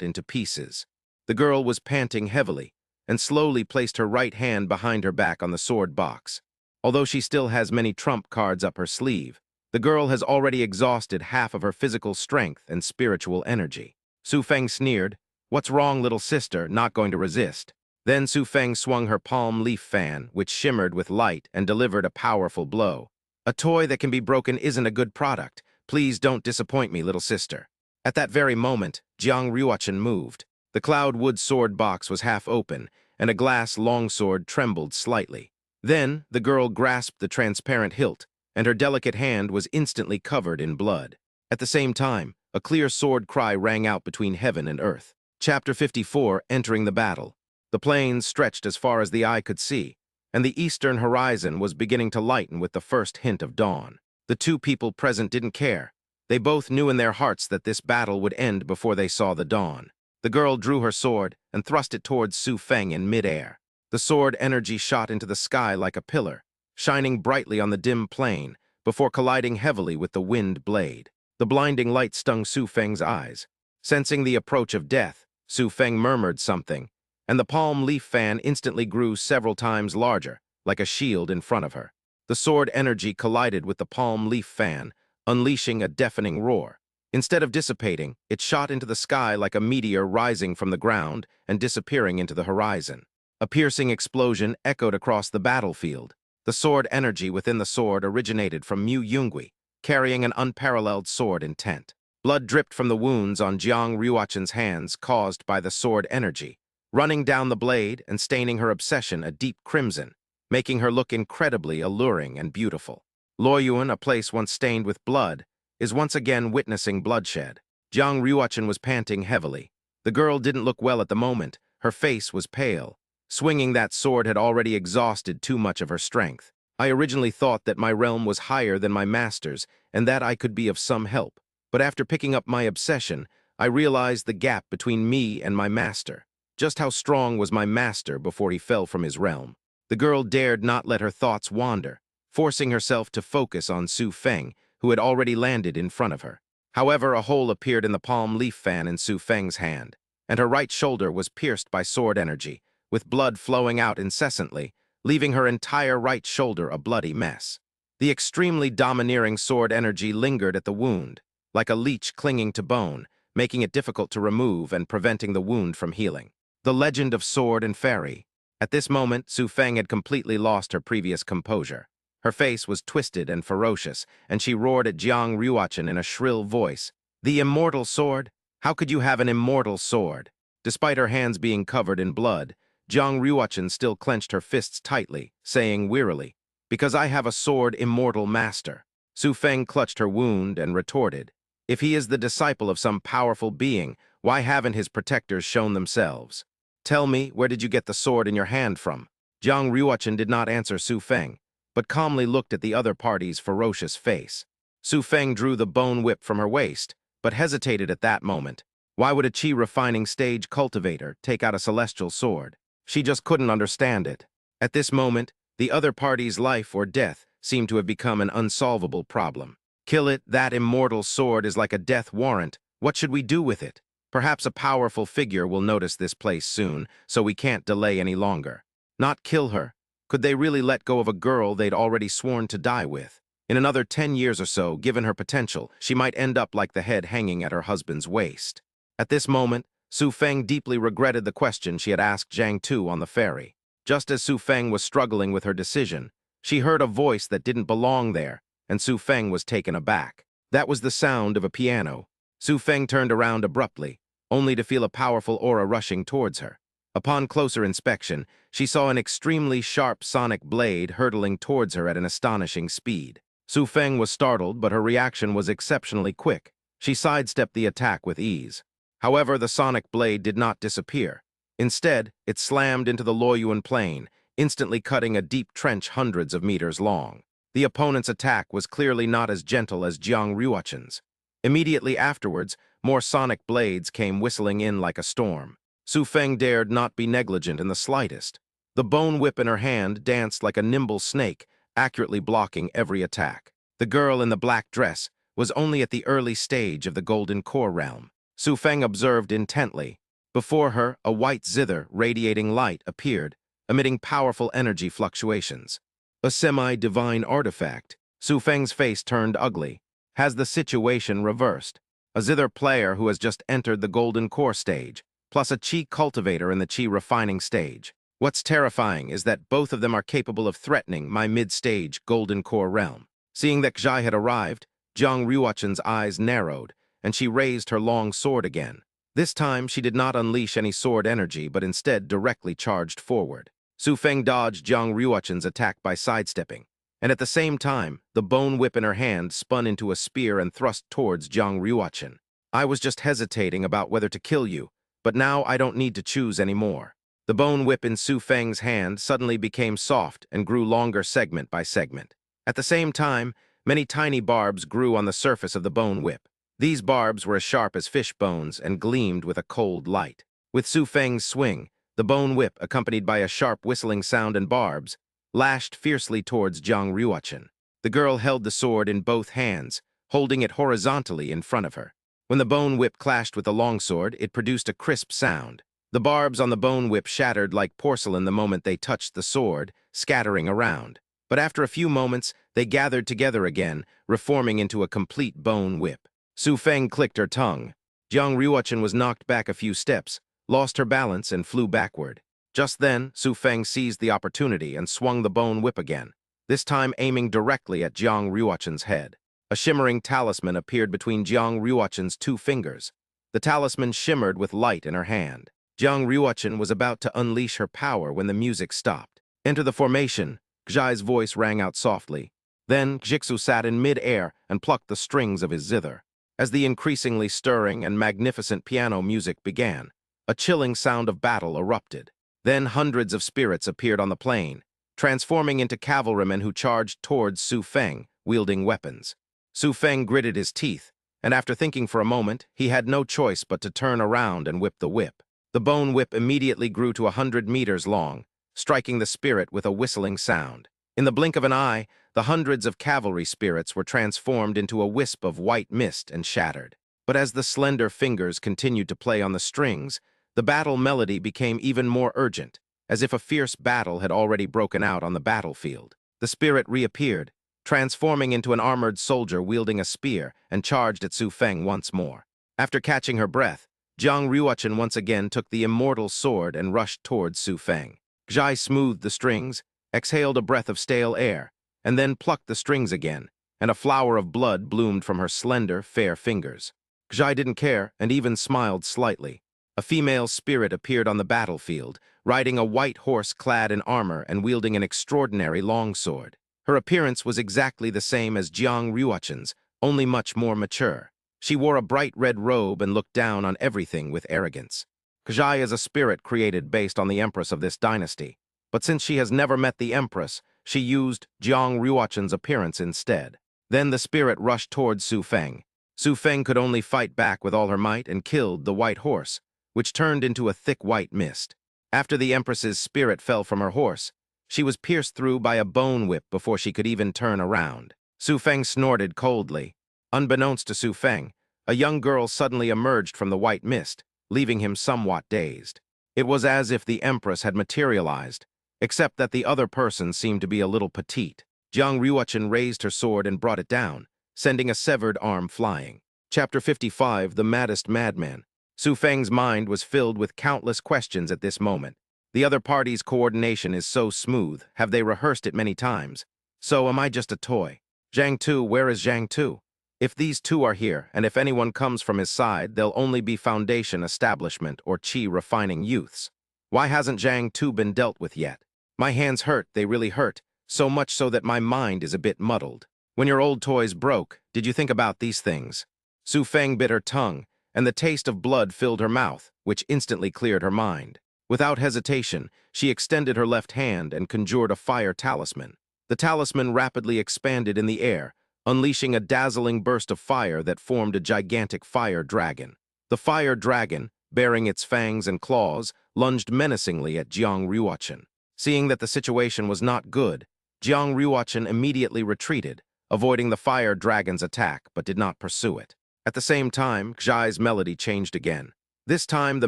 into pieces. The girl was panting heavily and slowly placed her right hand behind her back on the sword box. Although she still has many trump cards up her sleeve, the girl has already exhausted half of her physical strength and spiritual energy. Su Feng sneered, "What's wrong, little sister, not going to resist?" Then Su Feng swung her palm leaf fan, which shimmered with light, and delivered a powerful blow. "A toy that can be broken isn't a good product. Please don't disappoint me, little sister." At that very moment, Jiang Ruochen moved. The cloud wood sword box was half open, and a glass longsword trembled slightly. Then, the girl grasped the transparent hilt, and her delicate hand was instantly covered in blood. At the same time, a clear sword cry rang out between heaven and earth. Chapter 54, Entering the Battle. The plains stretched as far as the eye could see, and the eastern horizon was beginning to lighten with the first hint of dawn. The two people present didn't care. They both knew in their hearts that this battle would end before they saw the dawn. The girl drew her sword and thrust it towards Su Feng in midair. The sword energy shot into the sky like a pillar, shining brightly on the dim plain before colliding heavily with the wind blade. The blinding light stung Su Feng's eyes. Sensing the approach of death, Su Feng murmured something, and the palm leaf fan instantly grew several times larger, like a shield in front of her. The sword energy collided with the palm leaf fan, unleashing a deafening roar. Instead of dissipating, it shot into the sky like a meteor rising from the ground and disappearing into the horizon. A piercing explosion echoed across the battlefield. The sword energy within the sword originated from Mu Yungui, carrying an unparalleled sword intent. Blood dripped from the wounds on Jiang Ruochen's hands caused by the sword energy, running down the blade and staining her obsession a deep crimson, making her look incredibly alluring and beautiful. Luoyuan, a place once stained with blood, is once again witnessing bloodshed. Jiang Ruochen was panting heavily. The girl didn't look well at the moment. Her face was pale. Swinging that sword had already exhausted too much of her strength. I originally thought that my realm was higher than my master's and that I could be of some help. But after picking up my obsession, I realized the gap between me and my master. Just how strong was my master before he fell from his realm? The girl dared not let her thoughts wander, forcing herself to focus on Su Feng, who had already landed in front of her. However, a hole appeared in the palm leaf fan in Su Feng's hand, and her right shoulder was pierced by sword energy, with blood flowing out incessantly, leaving her entire right shoulder a bloody mess. The extremely domineering sword energy lingered at the wound, like a leech clinging to bone, making it difficult to remove and preventing the wound from healing. The legend of sword and fairy. At this moment, Su Feng had completely lost her previous composure. Her face was twisted and ferocious, and she roared at Jiang Ruochen in a shrill voice. "The immortal sword? How could you have an immortal sword?" Despite her hands being covered in blood, Jiang Ruochen still clenched her fists tightly, saying wearily, "Because I have a sword immortal master." Su Feng clutched her wound and retorted, "If he is the disciple of some powerful being, why haven't his protectors shown themselves? Tell me, where did you get the sword in your hand from?" Jiang Ruochen did not answer Su Feng, but calmly looked at the other party's ferocious face. Su Feng drew the bone whip from her waist, but hesitated at that moment. Why would a chi refining stage cultivator take out a celestial sword? She just couldn't understand it. At this moment, the other party's life or death seemed to have become an unsolvable problem. "Kill it, that immortal sword is like a death warrant. What should we do with it? Perhaps a powerful figure will notice this place soon, so we can't delay any longer." Not kill her. Could they really let go of a girl they'd already sworn to die with? In another 10 years or so, given her potential, she might end up like the head hanging at her husband's waist. At this moment, Su Feng deeply regretted the question she had asked Zhang Tu on the ferry. Just as Su Feng was struggling with her decision, she heard a voice that didn't belong there, and Su Feng was taken aback. That was the sound of a piano. Su Feng turned around abruptly, only to feel a powerful aura rushing towards her. Upon closer inspection, she saw an extremely sharp sonic blade hurtling towards her at an astonishing speed. Su Feng was startled, but her reaction was exceptionally quick. She sidestepped the attack with ease. However, the sonic blade did not disappear. Instead, it slammed into the Luoyuan plain, instantly cutting a deep trench hundreds of meters long. The opponent's attack was clearly not as gentle as Jiang Ruochen's. Immediately afterwards, more sonic blades came whistling in like a storm. Su Feng dared not be negligent in the slightest. The bone whip in her hand danced like a nimble snake, accurately blocking every attack. The girl in the black dress was only at the early stage of the golden core realm. Su Feng observed intently. Before her, a white zither radiating light appeared, emitting powerful energy fluctuations. A semi-divine artifact. Su Feng's face turned ugly. Has the situation reversed? A zither player who has just entered the golden core stage, plus a chi cultivator in the chi refining stage. What's terrifying is that both of them are capable of threatening my mid-stage golden core realm. Seeing that Xai had arrived, Jiang Ruochen's eyes narrowed, and she raised her long sword again. This time, she did not unleash any sword energy, but instead directly charged forward. Su Feng dodged Jiang Ruochen's attack by sidestepping, and at the same time, the bone whip in her hand spun into a spear and thrust towards Jiang Ruochen. I was just hesitating about whether to kill you, but now I don't need to choose anymore. The bone whip in Su Feng's hand suddenly became soft and grew longer segment by segment. At the same time, many tiny barbs grew on the surface of the bone whip. These barbs were as sharp as fish bones and gleamed with a cold light. With Su Feng's swing, the bone whip, accompanied by a sharp whistling sound and barbs, lashed fiercely towards Jiang Ruochen. The girl held the sword in both hands, holding it horizontally in front of her. When the bone whip clashed with the longsword, it produced a crisp sound. The barbs on the bone whip shattered like porcelain the moment they touched the sword, scattering around. But after a few moments, they gathered together again, reforming into a complete bone whip. Su Feng clicked her tongue. Jiang Ruochen was knocked back a few steps, lost her balance, and flew backward. Just then, Su Feng seized the opportunity and swung the bone whip again, this time aiming directly at Jiang Ruochen's head. A shimmering talisman appeared between Jiang Ruochen's two fingers. The talisman shimmered with light in her hand. Jiang Ruochen was about to unleash her power when the music stopped. Enter the formation, Xai's voice rang out softly. Then Jixu sat in mid-air and plucked the strings of his zither. As the increasingly stirring and magnificent piano music began, a chilling sound of battle erupted. Then hundreds of spirits appeared on the plain, transforming into cavalrymen who charged towards Su Feng, wielding weapons. Su Feng gritted his teeth, and after thinking for a moment, he had no choice but to turn around and whip the whip. The bone whip immediately grew to 100 meters long, striking the spirit with a whistling sound. In the blink of an eye, the hundreds of cavalry spirits were transformed into a wisp of white mist and shattered. But as the slender fingers continued to play on the strings, the battle melody became even more urgent, as if a fierce battle had already broken out on the battlefield. The spirit reappeared, transforming into an armored soldier wielding a spear, and charged at Su Feng once more. After catching her breath, Jiang Ruochen once again took the immortal sword and rushed towards Su Feng. Xai smoothed the strings, exhaled a breath of stale air, and then plucked the strings again, and a flower of blood bloomed from her slender, fair fingers. Xai didn't care and even smiled slightly. A female spirit appeared on the battlefield, riding a white horse clad in armor and wielding an extraordinary longsword. Her appearance was exactly the same as Jiang Ruochen's, only much more mature. She wore a bright red robe and looked down on everything with arrogance. Xai is a spirit created based on the Empress of this dynasty, but since she has never met the Empress, she used Jiang Ruochen's appearance instead. Then the spirit rushed towards Su Feng. Su Feng could only fight back with all her might and killed the white horse, which turned into a thick white mist. After the Empress's spirit fell from her horse, she was pierced through by a bone whip before she could even turn around. Su Feng snorted coldly. Unbeknownst to Su Feng, a young girl suddenly emerged from the white mist, leaving him somewhat dazed. It was as if the Empress had materialized, except that the other person seemed to be a little petite. Jiang Ruochen raised her sword and brought it down, sending a severed arm flying. Chapter 55, The Maddest Madman. Su Feng's mind was filled with countless questions at this moment. The other party's coordination is so smooth, have they rehearsed it many times? So am I just a toy? Zhang Tu, where is Zhang Tu? If these two are here, and if anyone comes from his side, they'll only be Foundation Establishment or Qi Refining Youths. Why hasn't Zhang Tu been dealt with yet? My hands hurt, they really hurt, so much so that my mind is a bit muddled. When your old toys broke, did you think about these things? Su Feng bit her tongue, and the taste of blood filled her mouth, which instantly cleared her mind. Without hesitation, she extended her left hand and conjured a fire talisman. The talisman rapidly expanded in the air, unleashing a dazzling burst of fire that formed a gigantic fire dragon. The fire dragon, bearing its fangs and claws, lunged menacingly at Jiang Ruochen. Seeing that the situation was not good, Jiang Ruochen immediately retreated, avoiding the fire dragon's attack but did not pursue it. At the same time, Xiai's melody changed again. This time, the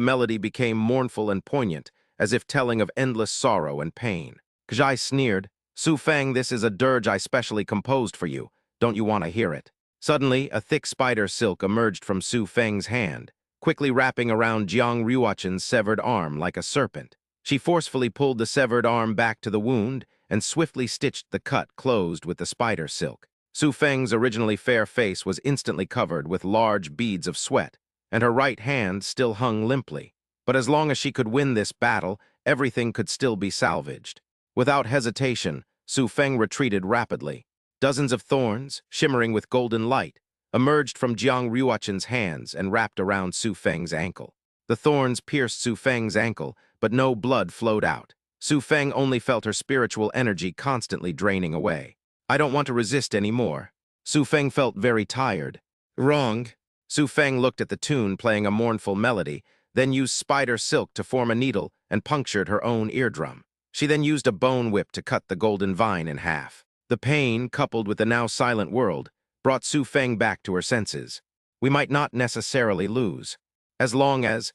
melody became mournful and poignant, as if telling of endless sorrow and pain. Xiai sneered, "Su Feng, this is a dirge I specially composed for you. Don't you want to hear it?" Suddenly, a thick spider silk emerged from Su Feng's hand, quickly wrapping around Jiang Ruochen's severed arm like a serpent. She forcefully pulled the severed arm back to the wound and swiftly stitched the cut closed with the spider silk. Su Feng's originally fair face was instantly covered with large beads of sweat, and her right hand still hung limply. But as long as she could win this battle, everything could still be salvaged. Without hesitation, Su Feng retreated rapidly. Dozens of thorns, shimmering with golden light, emerged from Jiang Ruochen's hands and wrapped around Su Feng's ankle. The thorns pierced Su Feng's ankle, but no blood flowed out. Su Feng only felt her spiritual energy constantly draining away. "I don't want to resist anymore." Su Feng felt very tired. "Wrong." Su Feng looked at the tune playing a mournful melody, then used spider silk to form a needle and punctured her own eardrum. She then used a bone whip to cut the golden vine in half. The pain, coupled with the now silent world, brought Su Feng back to her senses. "We might not necessarily lose, as long as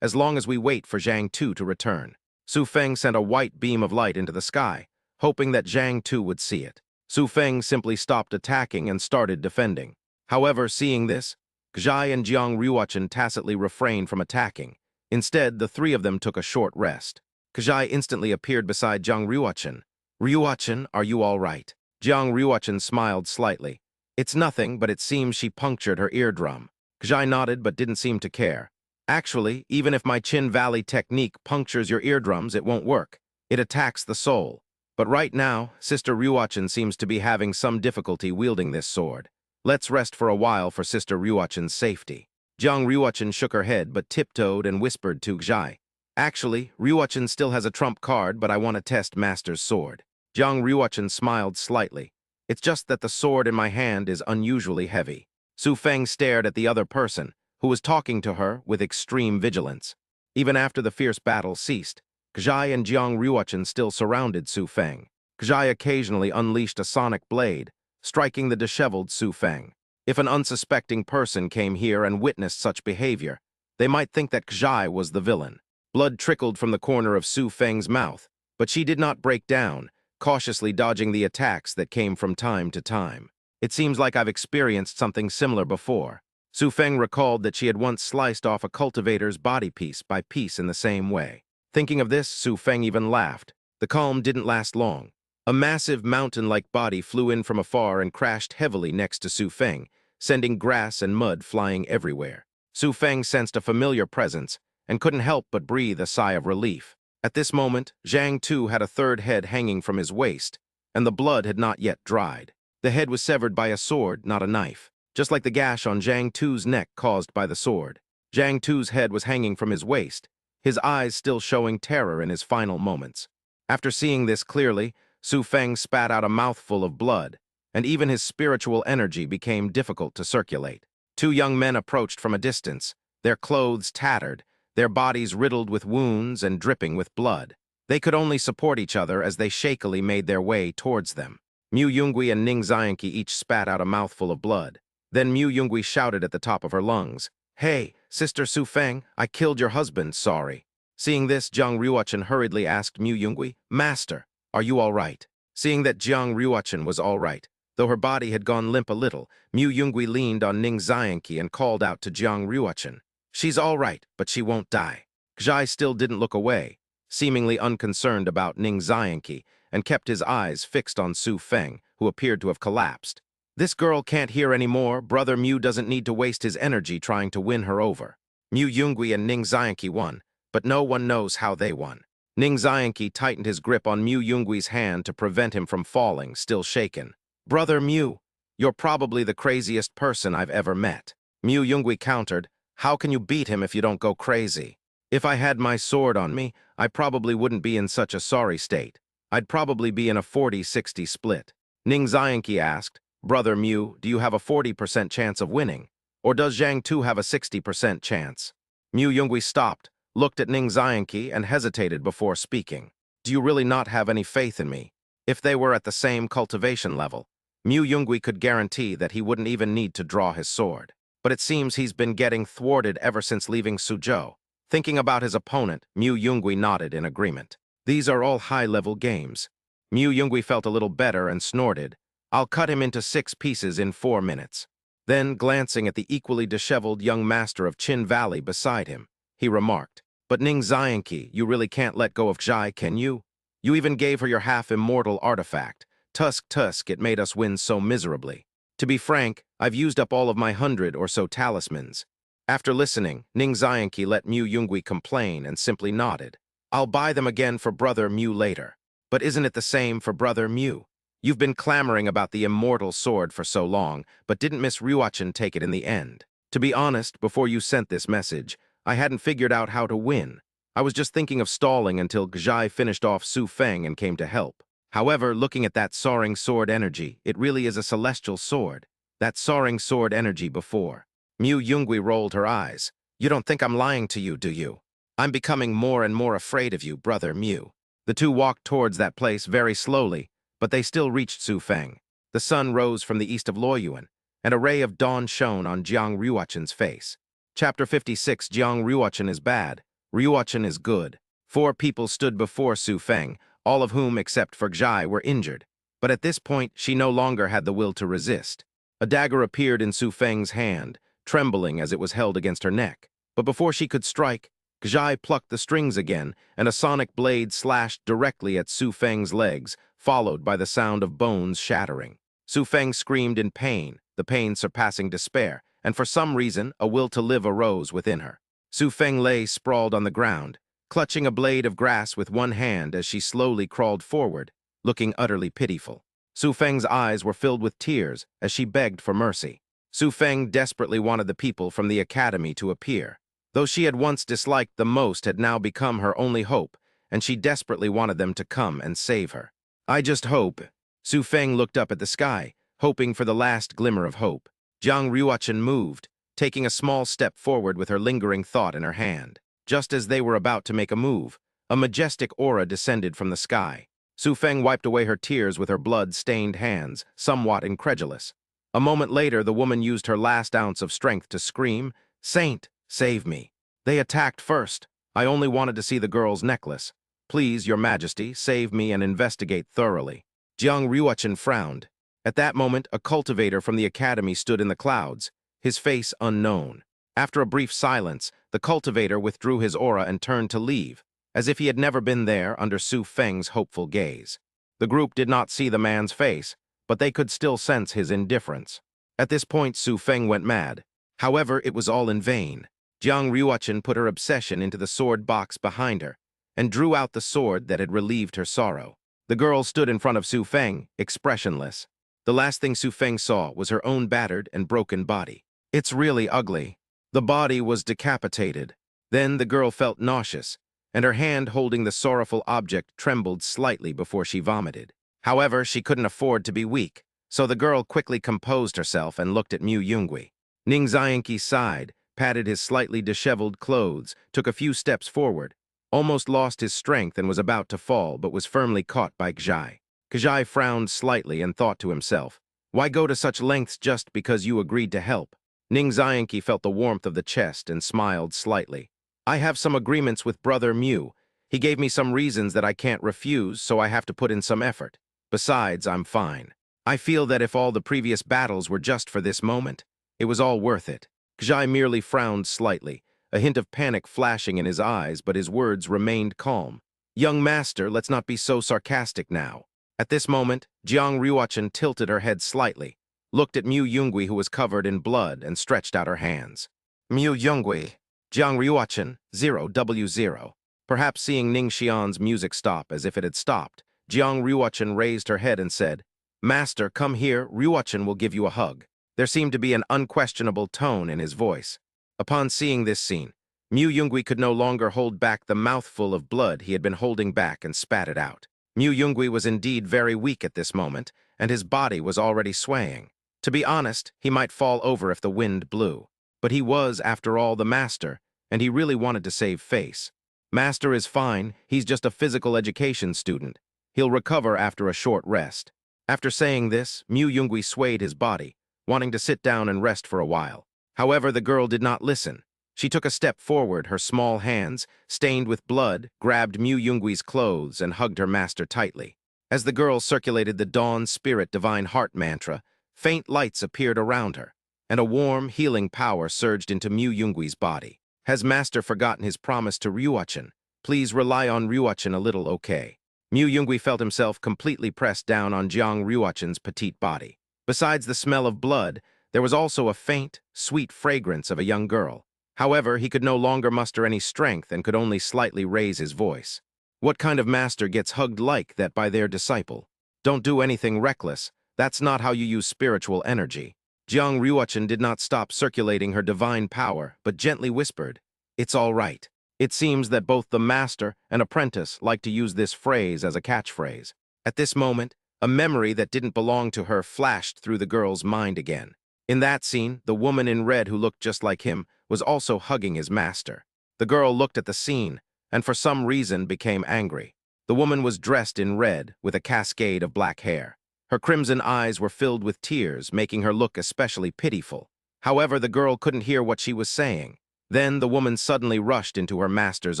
we wait for Zhang Tu to return." Su Feng sent a white beam of light into the sky, hoping that Zhang Tu would see it. Su Feng simply stopped attacking and started defending. However, seeing this, Xiai and Jiang Ruochen tacitly refrained from attacking. Instead, the three of them took a short rest. Xiai instantly appeared beside Jiang Ruochen. "Ruochen, are you all right?" Jiang Ruochen smiled slightly. "It's nothing, but it seems she punctured her eardrum." Xiai nodded but didn't seem to care. "Actually, even if my Chin Valley technique punctures your eardrums, it won't work. It attacks the soul. But right now, Sister Ruochen seems to be having some difficulty wielding this sword. Let's rest for a while for Sister Ruochen's safety." Jiang Ruochen shook her head but tiptoed and whispered to Xiai, "Actually, Ruochen still has a trump card, but I want to test Master's sword." Jiang Ruochen smiled slightly. "It's just that the sword in my hand is unusually heavy." Su Feng stared at the other person, who was talking to her with extreme vigilance. Even after the fierce battle ceased, Xiai and Jiang Ruochen still surrounded Su Feng. Xiai occasionally unleashed a sonic blade, striking the disheveled Su Feng. If an unsuspecting person came here and witnessed such behavior, they might think that Xiai was the villain. Blood trickled from the corner of Su Feng's mouth, but she did not break down, cautiously dodging the attacks that came from time to time. "It seems like I've experienced something similar before." Su Feng recalled that she had once sliced off a cultivator's body piece by piece in the same way. Thinking of this, Su Feng even laughed. The calm didn't last long. A massive mountain-like body flew in from afar and crashed heavily next to Su Feng, sending grass and mud flying everywhere. Su Feng sensed a familiar presence and couldn't help but breathe a sigh of relief. At this moment, Zhang Tu had a third head hanging from his waist, and the blood had not yet dried. The head was severed by a sword, not a knife, just like the gash on Zhang Tu's neck caused by the sword. Zhang Tu's head was hanging from his waist, his eyes still showing terror in his final moments. After seeing this clearly, Su Feng spat out a mouthful of blood, and even his spiritual energy became difficult to circulate. Two young men approached from a distance, their clothes tattered, their bodies riddled with wounds and dripping with blood. They could only support each other as they shakily made their way towards them. Mu Yunggui and Ning Xianqi each spat out a mouthful of blood. Then Mu Yunggui shouted at the top of her lungs, "Hey, Sister Su Feng, I killed your husband, sorry." Seeing this, Jiang Ruochen hurriedly asked Mu Yunggui, "Master, are you all right?" Seeing that Jiang Ruochen was all right, though her body had gone limp a little, Mu Yunggui leaned on Ning Xianqi and called out to Jiang Ruochen, "She's all right, but she won't die." Xiai still didn't look away, seemingly unconcerned about Ning Xianqi, and kept his eyes fixed on Su Feng, who appeared to have collapsed. "This girl can't hear anymore. Brother Mu doesn't need to waste his energy trying to win her over." Mu Yunggui and Ning Xianqi won, but no one knows how they won. Ning Xianqi tightened his grip on Mu Yunggui's hand to prevent him from falling, still shaken. "Brother Mu, you're probably the craziest person I've ever met." Mu Yunggui countered, "How can you beat him if you don't go crazy?" "If I had my sword on me, I probably wouldn't be in such a sorry state. I'd probably be in a 40-60 split." Ning Xianqi asked, "Brother Mu, do you have a 40% chance of winning? Or does Zhang Tu have a 60% chance?" Mu Yunggui stopped, looked at Ning Xianqi, and hesitated before speaking. "Do you really not have any faith in me?" If they were at the same cultivation level, Mu Yunggui could guarantee that he wouldn't even need to draw his sword. but it seems he's been getting thwarted ever since leaving Suzhou. Thinking about his opponent, Mu Yungui nodded in agreement. These are all high-level games. Mu Yungui felt a little better and snorted. I'll cut him into 6 pieces in 4 minutes. Then, glancing at the equally disheveled young master of Qin Valley beside him, he remarked, "But Ning Xianqi, you really can't let go of Zhai, can you? You even gave her your half-immortal artifact. Tusk, it made us win so miserably. To be frank, I've used up all of my 100 or so talismans." After listening, Ning Xianqi let Mu Yungui complain and simply nodded. "I'll buy them again for Brother Mu later. But isn't it the same for Brother Mu? You've been clamoring about the immortal sword for so long, but didn't Miss Ryuachin take it in the end? To be honest, before you sent this message, I hadn't figured out how to win. I was just thinking of stalling until Gzhai finished off Su Feng and came to help. However, looking at that soaring sword energy, it really is a celestial sword. That soaring sword energy before." Mu Yungui rolled her eyes. "You don't think I'm lying to you, do you? I'm becoming more and more afraid of you, Brother Mu." The two walked towards that place very slowly, but they still reached Su Feng. The sun rose from the east of Luoyuan, and a ray of dawn shone on Jiang Ryuachin's face. Chapter 56. Jiang Ryuachin is bad. Ryuachin is good. 4 people stood before Su Feng, all of whom, except for Gzhai, were injured. But at this point, she no longer had the will to resist. A dagger appeared in Su Feng's hand, trembling as it was held against her neck. But before she could strike, Gzhai plucked the strings again, and a sonic blade slashed directly at Su Feng's legs, followed by the sound of bones shattering. Su Feng screamed in pain, the pain surpassing despair, and for some reason, a will to live arose within her. Su Feng lay sprawled on the ground, clutching a blade of grass with one hand as she slowly crawled forward, looking utterly pitiful. Su Feng's eyes were filled with tears as she begged for mercy. Su Feng desperately wanted the people from the academy to appear. Those she had once disliked the most had now become her only hope, and she desperately wanted them to come and save her. "I just hope." Su Feng looked up at the sky, hoping for the last glimmer of hope. Jiang Ryuachin moved, taking a small step forward with her lingering thought in her hand. Just as they were about to make a move, a majestic aura descended from the sky. Su Feng wiped away her tears with her blood-stained hands, somewhat incredulous. A moment later, the woman used her last ounce of strength to scream, "Saint, save me. They attacked first. I only wanted to see the girl's necklace. Please, Your Majesty, save me and investigate thoroughly." Jiang Ryuachin frowned. At that moment, a cultivator from the academy stood in the clouds, his face unknown. After a brief silence, the cultivator withdrew his aura and turned to leave, as if he had never been there under Su Feng's hopeful gaze. The group did not see the man's face, but they could still sense his indifference. At this point, Su Feng went mad. However, it was all in vain. Jiang Ryuachin put her obsession into the sword box behind her, and drew out the sword that had relieved her sorrow. The girl stood in front of Su Feng, expressionless. The last thing Su Feng saw was her own battered and broken body. "It's really ugly." The body was decapitated. Then the girl felt nauseous, and her hand holding the sorrowful object trembled slightly before she vomited. However, she couldn't afford to be weak, so the girl quickly composed herself and looked at Mu Yungui. Ning Xianqi sighed, patted his slightly disheveled clothes, took a few steps forward, almost lost his strength and was about to fall, but was firmly caught by Gzhai. Gzhai frowned slightly and thought to himself, "Why go to such lengths just because you agreed to help?" Ning Xianqi felt the warmth of the chest and smiled slightly. "I have some agreements with Brother Mu. He gave me some reasons that I can't refuse, so I have to put in some effort. Besides, I'm fine. I feel that if all the previous battles were just for this moment, it was all worth it." Gzhai merely frowned slightly, a hint of panic flashing in his eyes, but his words remained calm. "Young master, let's not be so sarcastic now." At this moment, Jiang Ryuachin tilted her head slightly, looked at Mu Yungui, who was covered in blood, and stretched out her hands. "Mu Yungui." Jiang Ryuachin, 0W0. Perhaps seeing Ning Xian's music stop as if it had stopped, Jiang Ryuachin raised her head and said, "Master, come here, Ryuachin will give you a hug." There seemed to be an unquestionable tone in his voice. Upon seeing this scene, Mu Yungui could no longer hold back the mouthful of blood he had been holding back and spat it out. Mu Yungui was indeed very weak at this moment, and his body was already swaying. To be honest, he might fall over if the wind blew. But he was, after all, the master, and he really wanted to save face. "Master is fine, he's just a physical education student. He'll recover after a short rest." After saying this, Mu Yungui swayed his body, wanting to sit down and rest for a while. However, the girl did not listen. She took a step forward, her small hands, stained with blood, grabbed Mu Yungwee's clothes and hugged her master tightly. As the girl circulated the Dawn Spirit Divine Heart mantra, faint lights appeared around her, and a warm, healing power surged into Mu Yungwee's body. Has Master forgotten his promise to Ryuachin? Please rely on Ryuachin a little, okay? Mu Yungwee felt himself completely pressed down on Jiang Ryuachin's petite body. Besides the smell of blood, there was also a faint, sweet fragrance of a young girl. However, he could no longer muster any strength and could only slightly raise his voice. What kind of master gets hugged like that by their disciple? Don't do anything reckless. That's not how you use spiritual energy. Jiang Ryuachin did not stop circulating her divine power, but gently whispered, "It's all right." It seems that both the master and apprentice like to use this phrase as a catchphrase. At this moment, a memory that didn't belong to her flashed through the girl's mind again. In that scene, the woman in red who looked just like him was also hugging his master. The girl looked at the scene, and for some reason became angry. The woman was dressed in red, with a cascade of black hair. Her crimson eyes were filled with tears, making her look especially pitiful. However, the girl couldn't hear what she was saying. Then the woman suddenly rushed into her master's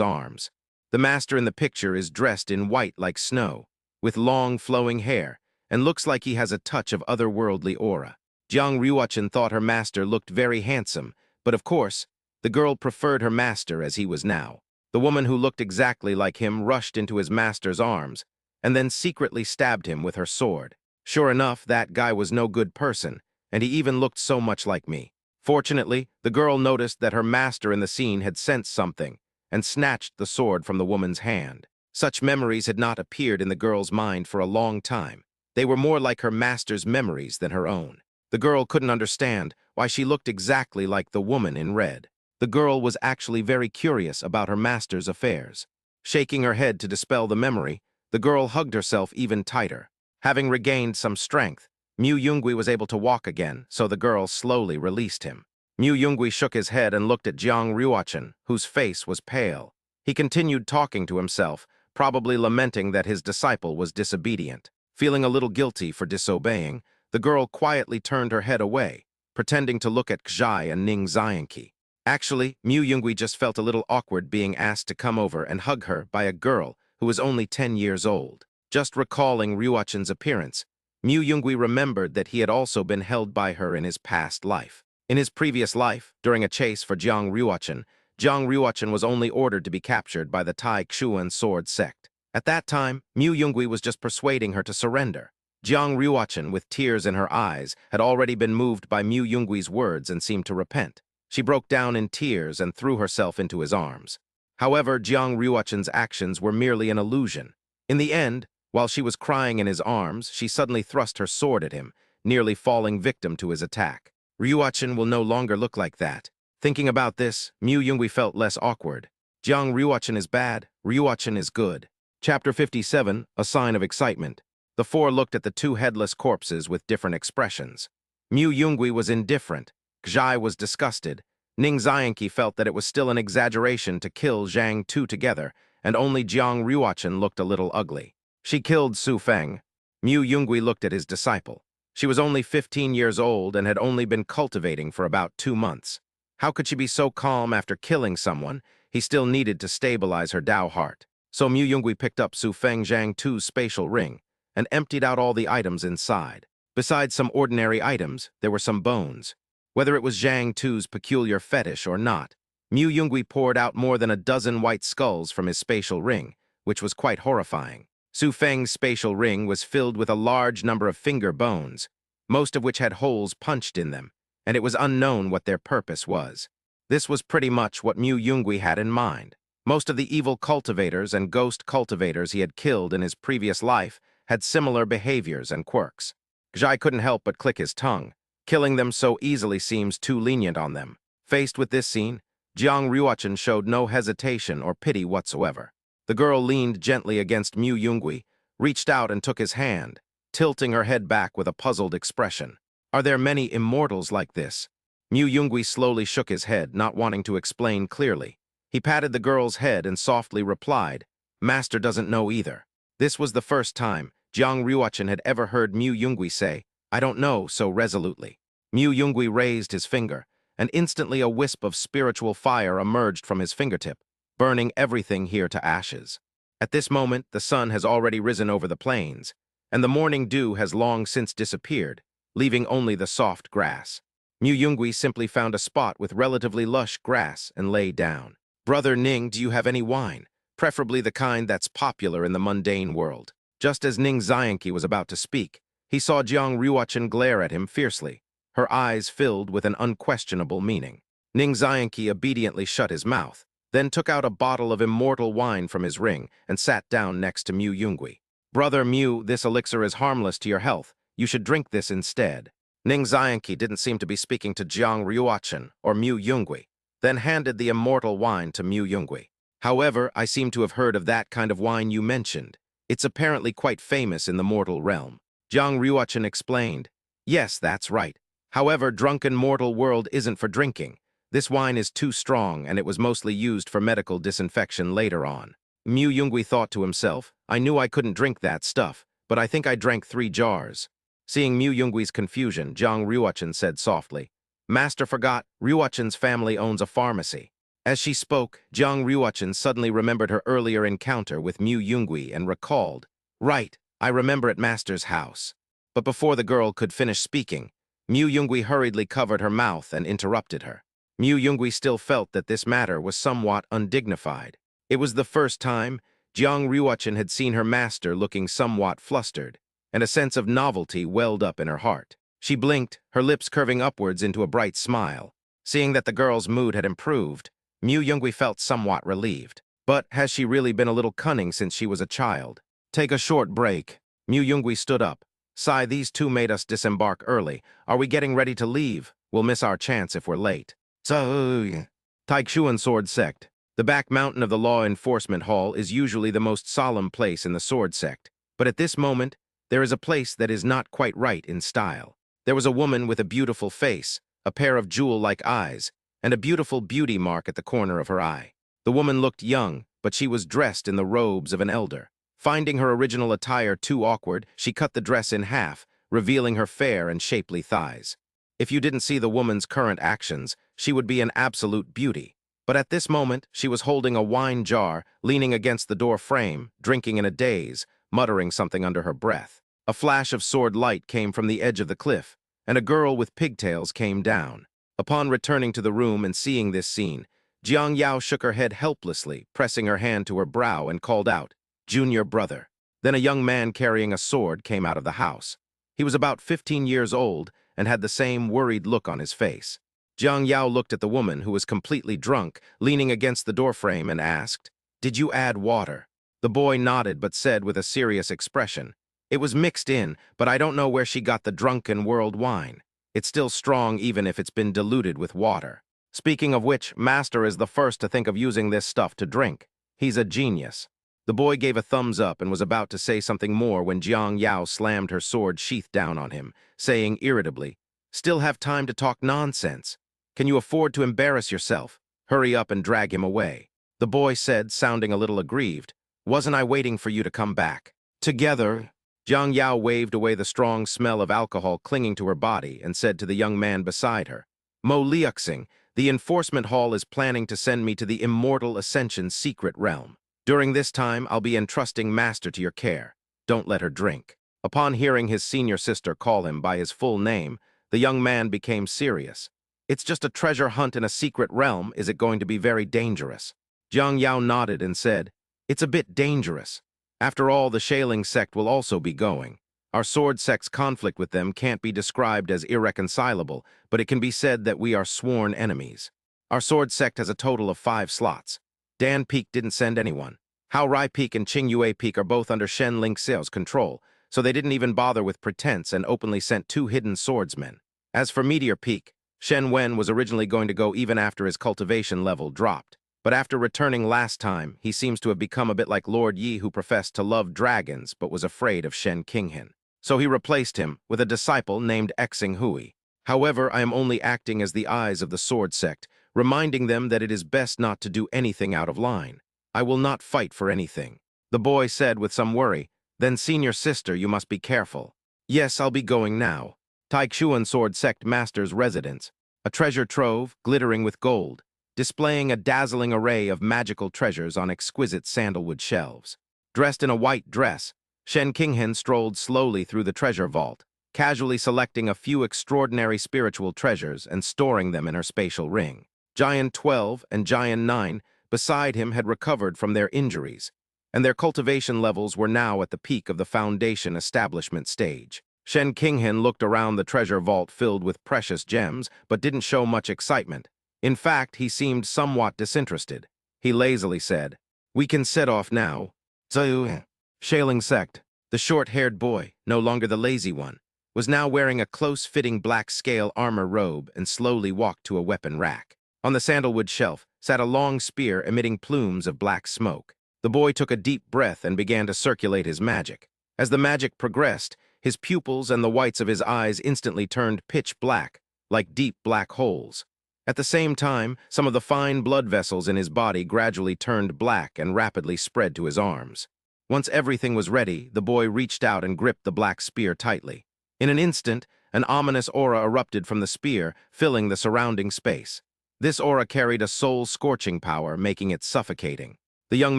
arms. The master in the picture is dressed in white like snow, with long flowing hair, and looks like he has a touch of otherworldly aura. Jiang Ryuachin thought her master looked very handsome, but of course, the girl preferred her master as he was now. The woman who looked exactly like him rushed into his master's arms, and then secretly stabbed him with her sword. Sure enough, that guy was no good person, and he even looked so much like me. Fortunately, the girl noticed that her master in the scene had sensed something, and snatched the sword from the woman's hand. Such memories had not appeared in the girl's mind for a long time. They were more like her master's memories than her own. The girl couldn't understand why she looked exactly like the woman in red. The girl was actually very curious about her master's affairs. Shaking her head to dispel the memory, the girl hugged herself even tighter. Having regained some strength, Mu Yungwee was able to walk again, so the girl slowly released him. Mu Yungwee shook his head and looked at Jiang Ryuachin, whose face was pale. He continued talking to himself, probably lamenting that his disciple was disobedient. Feeling a little guilty for disobeying, the girl quietly turned her head away, pretending to look at Kjai and Ning Xianqi. Actually, Mu Yungwee just felt a little awkward being asked to come over and hug her by a girl who was only 10 years old. Just recalling Ryuachin's appearance, Mu Yungwee remembered that he had also been held by her in his past life. In his previous life, during a chase for Jiang Ryuachin was only ordered to be captured by the Tai Xuan sword sect. At that time, Mu Yungwee was just persuading her to surrender. Jiang Ryuachin, with tears in her eyes, had already been moved by Mu Yungwee's words and seemed to repent. She broke down in tears and threw herself into his arms. However, Jiang Ryuachin's actions were merely an illusion. In the end, while she was crying in his arms, she suddenly thrust her sword at him, nearly falling victim to his attack. Ryuachin will no longer look like that. Thinking about this, Mu Yungwee felt less awkward. Jiang Ryuachin is bad, Ryuachin is good. Chapter 57, A Sign of Excitement. The four looked at the two headless corpses with different expressions. Mu Yungwee was indifferent. Kjai was disgusted. Ning Xianqi felt that it was still an exaggeration to kill Zhang Tu together, and only Jiang Ryuachin looked a little ugly. She killed Su Feng. Mu Yungwee looked at his disciple. She was only 15 years old and had only been cultivating for about 2 months. How could she be so calm after killing someone? He still needed to stabilize her Dao heart. So Mu Yungwee picked up Su Feng Zhang Tu's spatial ring and emptied out all the items inside. Besides some ordinary items, there were some bones. Whether it was Zhang Tu's peculiar fetish or not, Mu Yungwee poured out more than a dozen white skulls from his spatial ring, which was quite horrifying. Su Feng's spatial ring was filled with a large number of finger bones, most of which had holes punched in them, and it was unknown what their purpose was. This was pretty much what Mu Yungwee had in mind. Most of the evil cultivators and ghost cultivators he had killed in his previous life had similar behaviors and quirks. Kjai couldn't help but click his tongue. Killing them so easily seems too lenient on them. Faced with this scene, Jiang Ryuachin showed no hesitation or pity whatsoever. The girl leaned gently against Mu Yungwee, reached out and took his hand, tilting her head back with a puzzled expression. Are there many immortals like this? Mu Yungwee slowly shook his head, not wanting to explain clearly. He patted the girl's head and softly replied, "Master doesn't know either." This was the first time Jiang Ryuachin had ever heard Mu Yungwee say, "I don't know," so resolutely. Mu Yungwee raised his finger, and instantly a wisp of spiritual fire emerged from his fingertip, burning everything here to ashes. At this moment, the sun has already risen over the plains, and the morning dew has long since disappeared, leaving only the soft grass. Mu Yungui simply found a spot with relatively lush grass and lay down. "Brother Ning, do you have any wine? Preferably the kind that's popular in the mundane world." Just as Ning Xianqi was about to speak, he saw Jiang Ruochen glare at him fiercely, her eyes filled with an unquestionable meaning. Ning Xianqi obediently shut his mouth, then took out a bottle of immortal wine from his ring and sat down next to Mu Yungui. "Brother Mu, this elixir is harmless to your health. You should drink this instead." Ning Xianqi didn't seem to be speaking to Jiang Ruochen or Mu Yungui, then handed the immortal wine to Mu Yungui. "However, I seem to have heard of that kind of wine you mentioned. It's apparently quite famous in the mortal realm." Jiang Ruochen explained. "Yes, that's right. However, drunken mortal world isn't for drinking. This wine is too strong, and it was mostly used for medical disinfection later on." Mu Yungui thought to himself, "I knew I couldn't drink that stuff, but I think I drank 3 jars. Seeing Mu Yungui's confusion, Jiang Ruochen said softly, "Master forgot, Ruochen's family owns a pharmacy." As she spoke, Jiang Ruochen suddenly remembered her earlier encounter with Mu Yungui and recalled, "Right, I remember at Master's house." But before the girl could finish speaking, Mu Yungui hurriedly covered her mouth and interrupted her. Mu Yungui still felt that this matter was somewhat undignified. It was the first time Jiang Ruochen had seen her master looking somewhat flustered, and a sense of novelty welled up in her heart. She blinked, her lips curving upwards into a bright smile. Seeing that the girl's mood had improved, Mu Yungui felt somewhat relieved. But has she really been a little cunning since she was a child? "Take a short break." Mu Yungui stood up. "Sai, these two made us disembark early. Are we getting ready to leave? We'll miss our chance if we're late." "So, Taixuan Sword Sect. The back mountain of the Law Enforcement Hall is usually the most solemn place in the Sword Sect. But at this moment, there is a place that is not quite right in style. There was a woman with a beautiful face, a pair of jewel-like eyes, and a beautiful beauty mark at the corner of her eye. The woman looked young, but she was dressed in the robes of an elder. Finding her original attire too awkward, she cut the dress in half, revealing her fair and shapely thighs. If you didn't see the woman's current actions, she would be an absolute beauty. But at this moment, she was holding a wine jar, leaning against the door frame, drinking in a daze, muttering something under her breath. A flash of sword light came from the edge of the cliff, and a girl with pigtails came down. Upon returning to the room and seeing this scene, Jiang Yao shook her head helplessly, pressing her hand to her brow and called out, "Junior brother." Then a young man carrying a sword came out of the house. He was about 15 years old and had the same worried look on his face. Jiang Yao looked at the woman, who was completely drunk, leaning against the doorframe, and asked, "Did you add water?" The boy nodded but said with a serious expression, "It was mixed in, but I don't know where she got the drunken world wine. It's still strong even if it's been diluted with water. Speaking of which, Master is the first to think of using this stuff to drink. He's a genius." The boy gave a thumbs up and was about to say something more when Jiang Yao slammed her sword sheath down on him, saying irritably, "Still have time to talk nonsense? Can you afford to embarrass yourself? Hurry up and drag him away." The boy said, sounding a little aggrieved, "Wasn't I waiting for you to come back?" Together, Jiang Yao waved away the strong smell of alcohol clinging to her body and said to the young man beside her, "Mo Liuxing, the enforcement hall is planning to send me to the Immortal Ascension's secret realm. During this time, I'll be entrusting Master to your care. Don't let her drink." Upon hearing his senior sister call him by his full name, the young man became serious. "It's just a treasure hunt in a secret realm. Is it going to be very dangerous?" Jiang Yao nodded and said, "It's a bit dangerous. After all, the Shaling sect will also be going. Our sword sect's conflict with them can't be described as irreconcilable, but it can be said that we are sworn enemies. Our sword sect has a total of 5 slots. Dan Peak didn't send anyone. Hao Rai Peak and Qing Yue Peak are both under Shen Ling Xiao's control, so they didn't even bother with pretense and openly sent 2 hidden swordsmen. As for Meteor Peak, Shen Wen was originally going to go even after his cultivation level dropped. But after returning last time, he seems to have become a bit like Lord Yi, who professed to love dragons but was afraid of Shen Qinghan. So he replaced him with a disciple named Xing Hui. However, I am only acting as the eyes of the sword sect, reminding them that it is best not to do anything out of line. I will not fight for anything." The boy said with some worry, "Then, senior sister, you must be careful." "Yes, I'll be going now. Taixuan Sword Sect Master's residence." a treasure trove glittering with gold, displaying a dazzling array of magical treasures on exquisite sandalwood shelves. Dressed in a white dress, Shen Qinghen strolled slowly through the treasure vault, casually selecting a few extraordinary spiritual treasures and storing them in her spatial ring. Giant 12 and Giant 9 beside him had recovered from their injuries, and their cultivation levels were now at the peak of the foundation establishment stage. Shen Qinghen looked around the treasure vault filled with precious gems, but didn't show much excitement. In fact, he seemed somewhat disinterested. He lazily said, "We can set off now." Zhu. Shaling Sect, the short-haired boy, no longer the lazy one, was now wearing a close-fitting black scale armor robe and slowly walked to a weapon rack. On the sandalwood shelf sat a long spear emitting plumes of black smoke. The boy took a deep breath and began to circulate his magic. As the magic progressed, his pupils and the whites of his eyes instantly turned pitch black, like deep black holes. At the same time, some of the fine blood vessels in his body gradually turned black and rapidly spread to his arms. Once everything was ready, the boy reached out and gripped the black spear tightly. In an instant, an ominous aura erupted from the spear, filling the surrounding space. This aura carried a soul-scorching power, making it suffocating. The young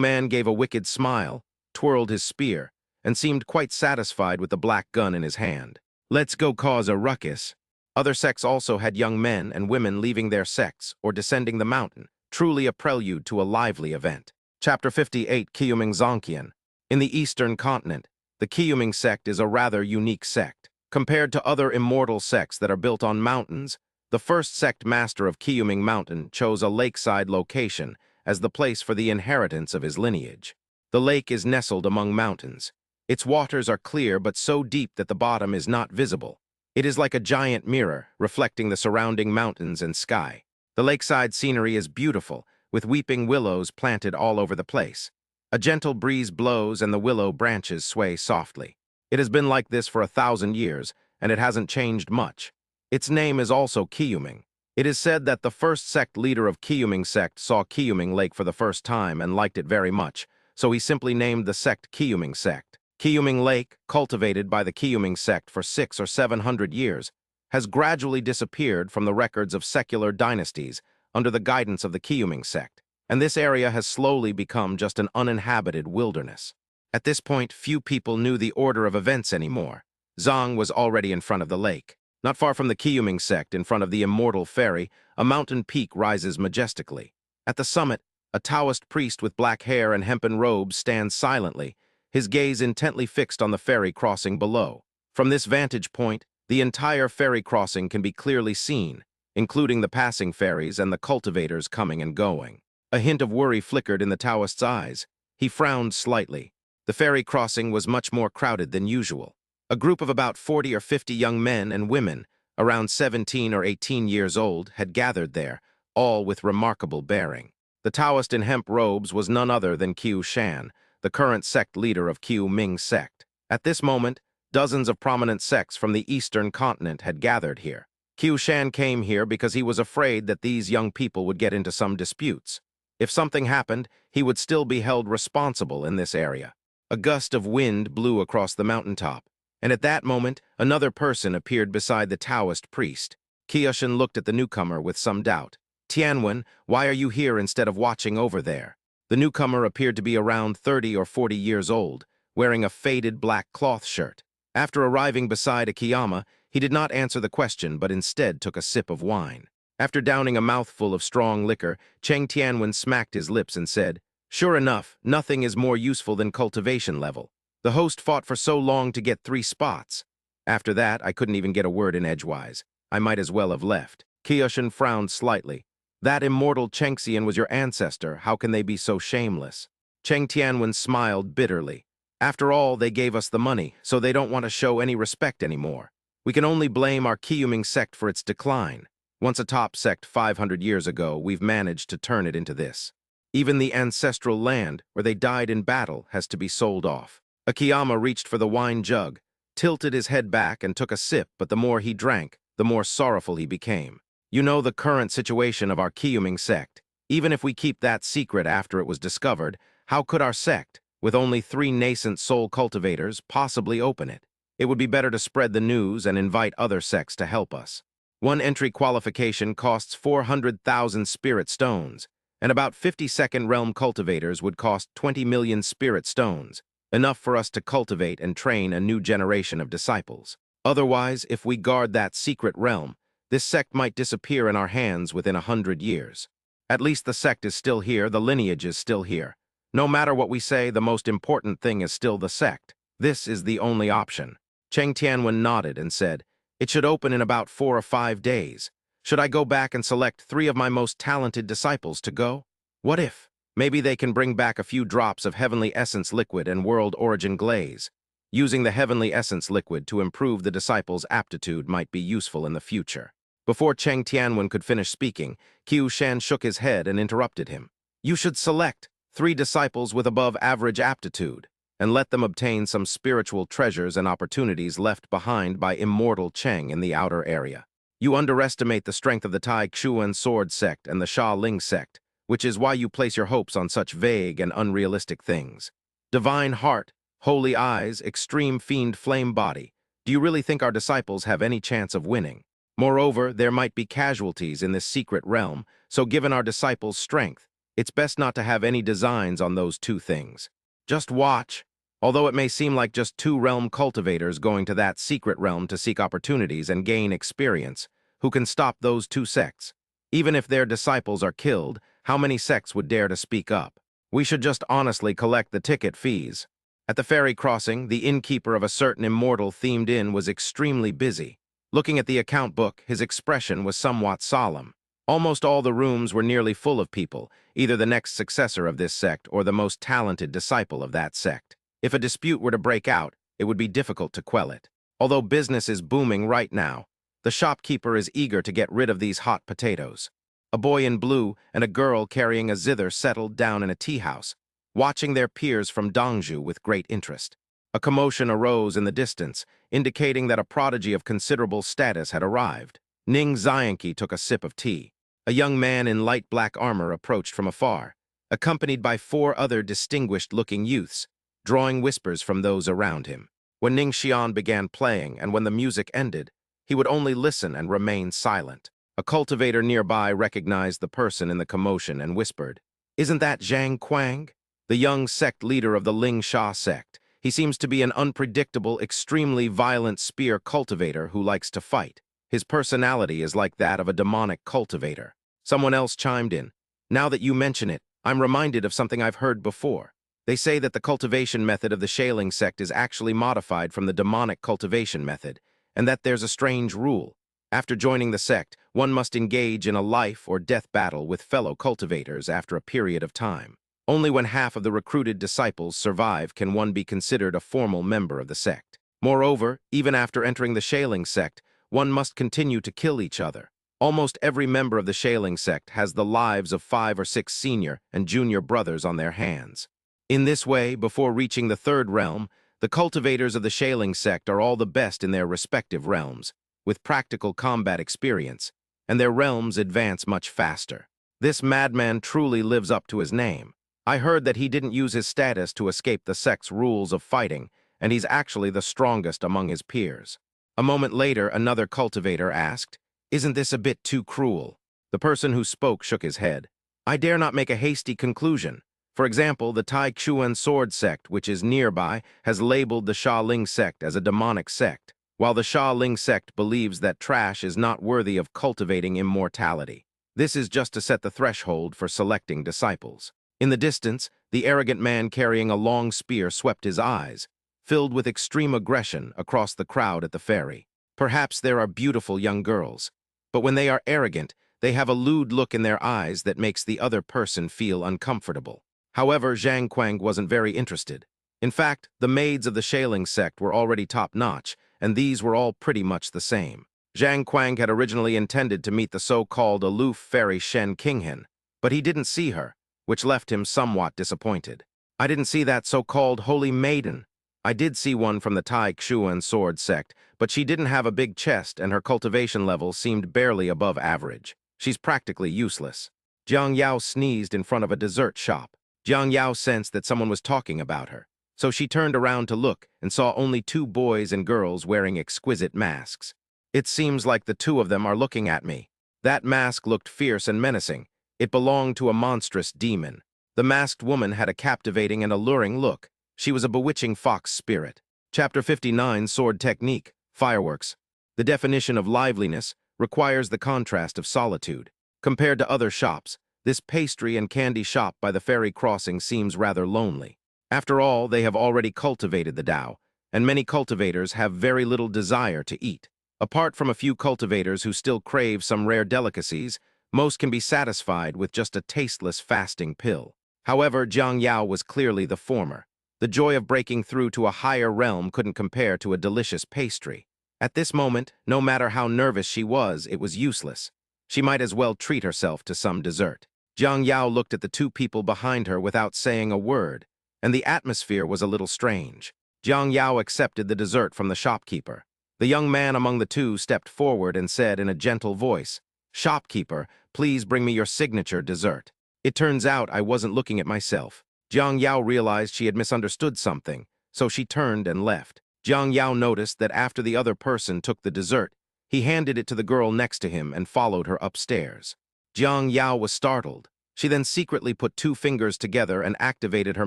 man gave a wicked smile, twirled his spear, and seemed quite satisfied with the black gun in his hand. "Let's go cause a ruckus." Other sects also had young men and women leaving their sects or descending the mountain, truly a prelude to a lively event. Chapter 58, Qiyuming Zonqian. In the Eastern continent, the Qiyuming sect is a rather unique sect. Compared to other immortal sects that are built on mountains, the first sect master of Qiyuming Mountain chose a lakeside location as the place for the inheritance of his lineage. The lake is nestled among mountains. Its waters are clear but so deep that the bottom is not visible. It is like a giant mirror, reflecting the surrounding mountains and sky. The lakeside scenery is beautiful, with weeping willows planted all over the place. A gentle breeze blows and the willow branches sway softly. It has been like this for 1,000 years, and it hasn't changed much. Its name is also Qiyuming. It is said that the first sect leader of Qiyuming sect saw Qiyuming Lake for the first time and liked it very much, so he simply named the sect Qiyuming sect. Qiyuming Lake, cultivated by the Qiyuming sect for 600 or 700 years, has gradually disappeared from the records of secular dynasties under the guidance of the Qiyuming sect, and this area has slowly become just an uninhabited wilderness. At this point, few people knew the order of events anymore. Zhang was already in front of the lake. Not far from the Qiyuming sect, in front of the immortal ferry, a mountain peak rises majestically. At the summit, a Taoist priest with black hair and hempen robes stands silently, his gaze intently fixed on the ferry crossing below. From this vantage point, the entire ferry crossing can be clearly seen, including the passing ferries and the cultivators coming and going. A hint of worry flickered in the Taoist's eyes. He frowned slightly. The ferry crossing was much more crowded than usual. A group of about 40 or 50 young men and women, around 17 or 18 years old, had gathered there, all with remarkable bearing. The Taoist in hemp robes was none other than Qiu Shan, the current sect leader of Qiyuming sect. At this moment, dozens of prominent sects from the eastern continent had gathered here. Qiu Shan came here because he was afraid that these young people would get into some disputes. If something happened, he would still be held responsible in this area. A gust of wind blew across the mountaintop, and at that moment, another person appeared beside the Taoist priest. Qiushan looked at the newcomer with some doubt. "Tianwen, why are you here instead of watching over there?" The newcomer appeared to be around 30 or 40 years old, wearing a faded black cloth shirt. After arriving beside Akiyama, he did not answer the question, but instead took a sip of wine. After downing a mouthful of strong liquor, Cheng Tianwen smacked his lips and said, "Sure enough, nothing is more useful than cultivation level. The host fought for so long to get 3 spots. After that, I couldn't even get a word in edgewise. I might as well have left." Qiushan frowned slightly. "That immortal Chengxian was your ancestor. How can they be so shameless?" Cheng Tianwen smiled bitterly. "After all, they gave us the money, so they don't want to show any respect anymore. We can only blame our Qiyuming sect for its decline. Once a top sect 500 years ago, we've managed to turn it into this. Even the ancestral land, where they died in battle, has to be sold off." Akiyama reached for the wine jug, tilted his head back and took a sip, but the more he drank, the more sorrowful he became. "You know the current situation of our Qiyuming sect. Even if we keep that secret after it was discovered, how could our sect, with only 3 nascent soul cultivators, possibly open it? It would be better to spread the news and invite other sects to help us." One entry qualification costs 400,000 spirit stones, and about 52nd realm cultivators would cost 20 million spirit stones, enough for us to cultivate and train a new generation of disciples. Otherwise, if we guard that secret realm, this sect might disappear in our hands within 100 years. At least the sect is still here, the lineage is still here. No matter what we say, the most important thing is still the sect. This is the only option. Cheng Tianwen nodded and said, "It should open in about 4 or 5 days. Should I go back and select 3 of my most talented disciples to go? What if? Maybe they can bring back a few drops of Heavenly Essence liquid and World Origin glaze. Using the Heavenly Essence liquid to improve the disciples' aptitude might be useful in the future." Before Cheng Tianwen could finish speaking, Qiu Shan shook his head and interrupted him. "You should select 3 disciples with above-average aptitude, and let them obtain some spiritual treasures and opportunities left behind by immortal Cheng in the outer area. You underestimate the strength of the Tai Chuan Sword Sect and the Sha Ling Sect, which is why you place your hopes on such vague and unrealistic things. Divine Heart, Holy Eyes, Extreme Fiend Flame Body, do you really think our disciples have any chance of winning? Moreover, there might be casualties in this secret realm, so given our disciples' strength, it's best not to have any designs on those 2 things. Just watch. Although it may seem like just 2 realm cultivators going to that secret realm to seek opportunities and gain experience, who can stop those 2 sects? Even if their disciples are killed, how many sects would dare to speak up? We should just honestly collect the ticket fees. At the ferry crossing, the innkeeper of a certain immortal-themed inn was extremely busy. Looking at the account book, his expression was somewhat solemn. Almost all the rooms were nearly full of people, either the next successor of this sect or the most talented disciple of that sect. If a dispute were to break out, it would be difficult to quell it. Although business is booming right now, the shopkeeper is eager to get rid of these hot potatoes. A boy in blue and a girl carrying a zither settled down in a tea house, watching their peers from Dongzhu with great interest. A commotion arose in the distance, indicating that a prodigy of considerable status had arrived. Ning Xianqi took a sip of tea. A young man in light black armor approached from afar, accompanied by 4 other distinguished-looking youths, drawing whispers from those around him. When Ning Xian began playing and when the music ended, he would only listen and remain silent. A cultivator nearby recognized the person in the commotion and whispered, "Isn't that Zhang Quang, the young sect leader of the Ling Sha sect? He seems to be an unpredictable, extremely violent spear cultivator who likes to fight. His personality is like that of a demonic cultivator." Someone else chimed in, "Now that you mention it, I'm reminded of something I've heard before. They say that the cultivation method of the Shaling sect is actually modified from the demonic cultivation method, and that there's a strange rule. After joining the sect, one must engage in a life or death battle with fellow cultivators after a period of time. Only when half of the recruited disciples survive can one be considered a formal member of the sect. Moreover, even after entering the Shaling sect, one must continue to kill each other. Almost every member of the Shaling sect has the lives of 5 or 6 senior and junior brothers on their hands. In this way, before reaching the 3rd realm, the cultivators of the Shaling sect are all the best in their respective realms, with practical combat experience, and their realms advance much faster. This madman truly lives up to his name. I heard that he didn't use his status to escape the sect's rules of fighting, and he's actually the strongest among his peers." A moment later, another cultivator asked, "Isn't this a bit too cruel?" The person who spoke shook his head. "I dare not make a hasty conclusion. For example, the Tai Chuan Sword Sect, which is nearby, has labeled the Sha Ling Sect as a demonic sect, while the Sha Ling Sect believes that trash is not worthy of cultivating immortality. This is just to set the threshold for selecting disciples." In the distance, the arrogant man carrying a long spear swept his eyes, filled with extreme aggression, across the crowd at the ferry. Perhaps there are beautiful young girls, but when they are arrogant, they have a lewd look in their eyes that makes the other person feel uncomfortable. However, Zhang Quang wasn't very interested. In fact, the maids of the Shaling sect were already top-notch, and these were all pretty much the same. Zhang Quang had originally intended to meet the so-called aloof fairy Shen Qinghan, but he didn't see her, which left him somewhat disappointed. "I didn't see that so-called holy maiden. I did see one from the Tai Chuan Sword Sect, but she didn't have a big chest and her cultivation level seemed barely above average. She's practically useless." Jiang Yao sneezed in front of a dessert shop. Jiang Yao sensed that someone was talking about her, so she turned around to look and saw only 2 boys and girls wearing exquisite masks. It seems like the two of them are looking at me. That mask looked fierce and menacing. It belonged to a monstrous demon. The masked woman had a captivating and alluring look. She was a bewitching fox spirit. Chapter 59, Sword Technique, Fireworks. The definition of liveliness requires the contrast of solitude. Compared to other shops, this pastry and candy shop by the ferry crossing seems rather lonely. After all, they have already cultivated the Tao, and many cultivators have very little desire to eat. Apart from a few cultivators who still crave some rare delicacies, most can be satisfied with just a tasteless fasting pill. However, Jiang Yao was clearly the former. The joy of breaking through to a higher realm couldn't compare to a delicious pastry. At this moment, no matter how nervous she was, it was useless. She might as well treat herself to some dessert. Jiang Yao looked at the two people behind her without saying a word, and the atmosphere was a little strange. Jiang Yao accepted the dessert from the shopkeeper. The young man among the two stepped forward and said in a gentle voice, "Shopkeeper, please bring me your signature dessert." It turns out I wasn't looking at myself. Jiang Yao realized she had misunderstood something, so she turned and left. Jiang Yao noticed that after the other person took the dessert, he handed it to the girl next to him and followed her upstairs. Jiang Yao was startled. She then secretly put two fingers together and activated her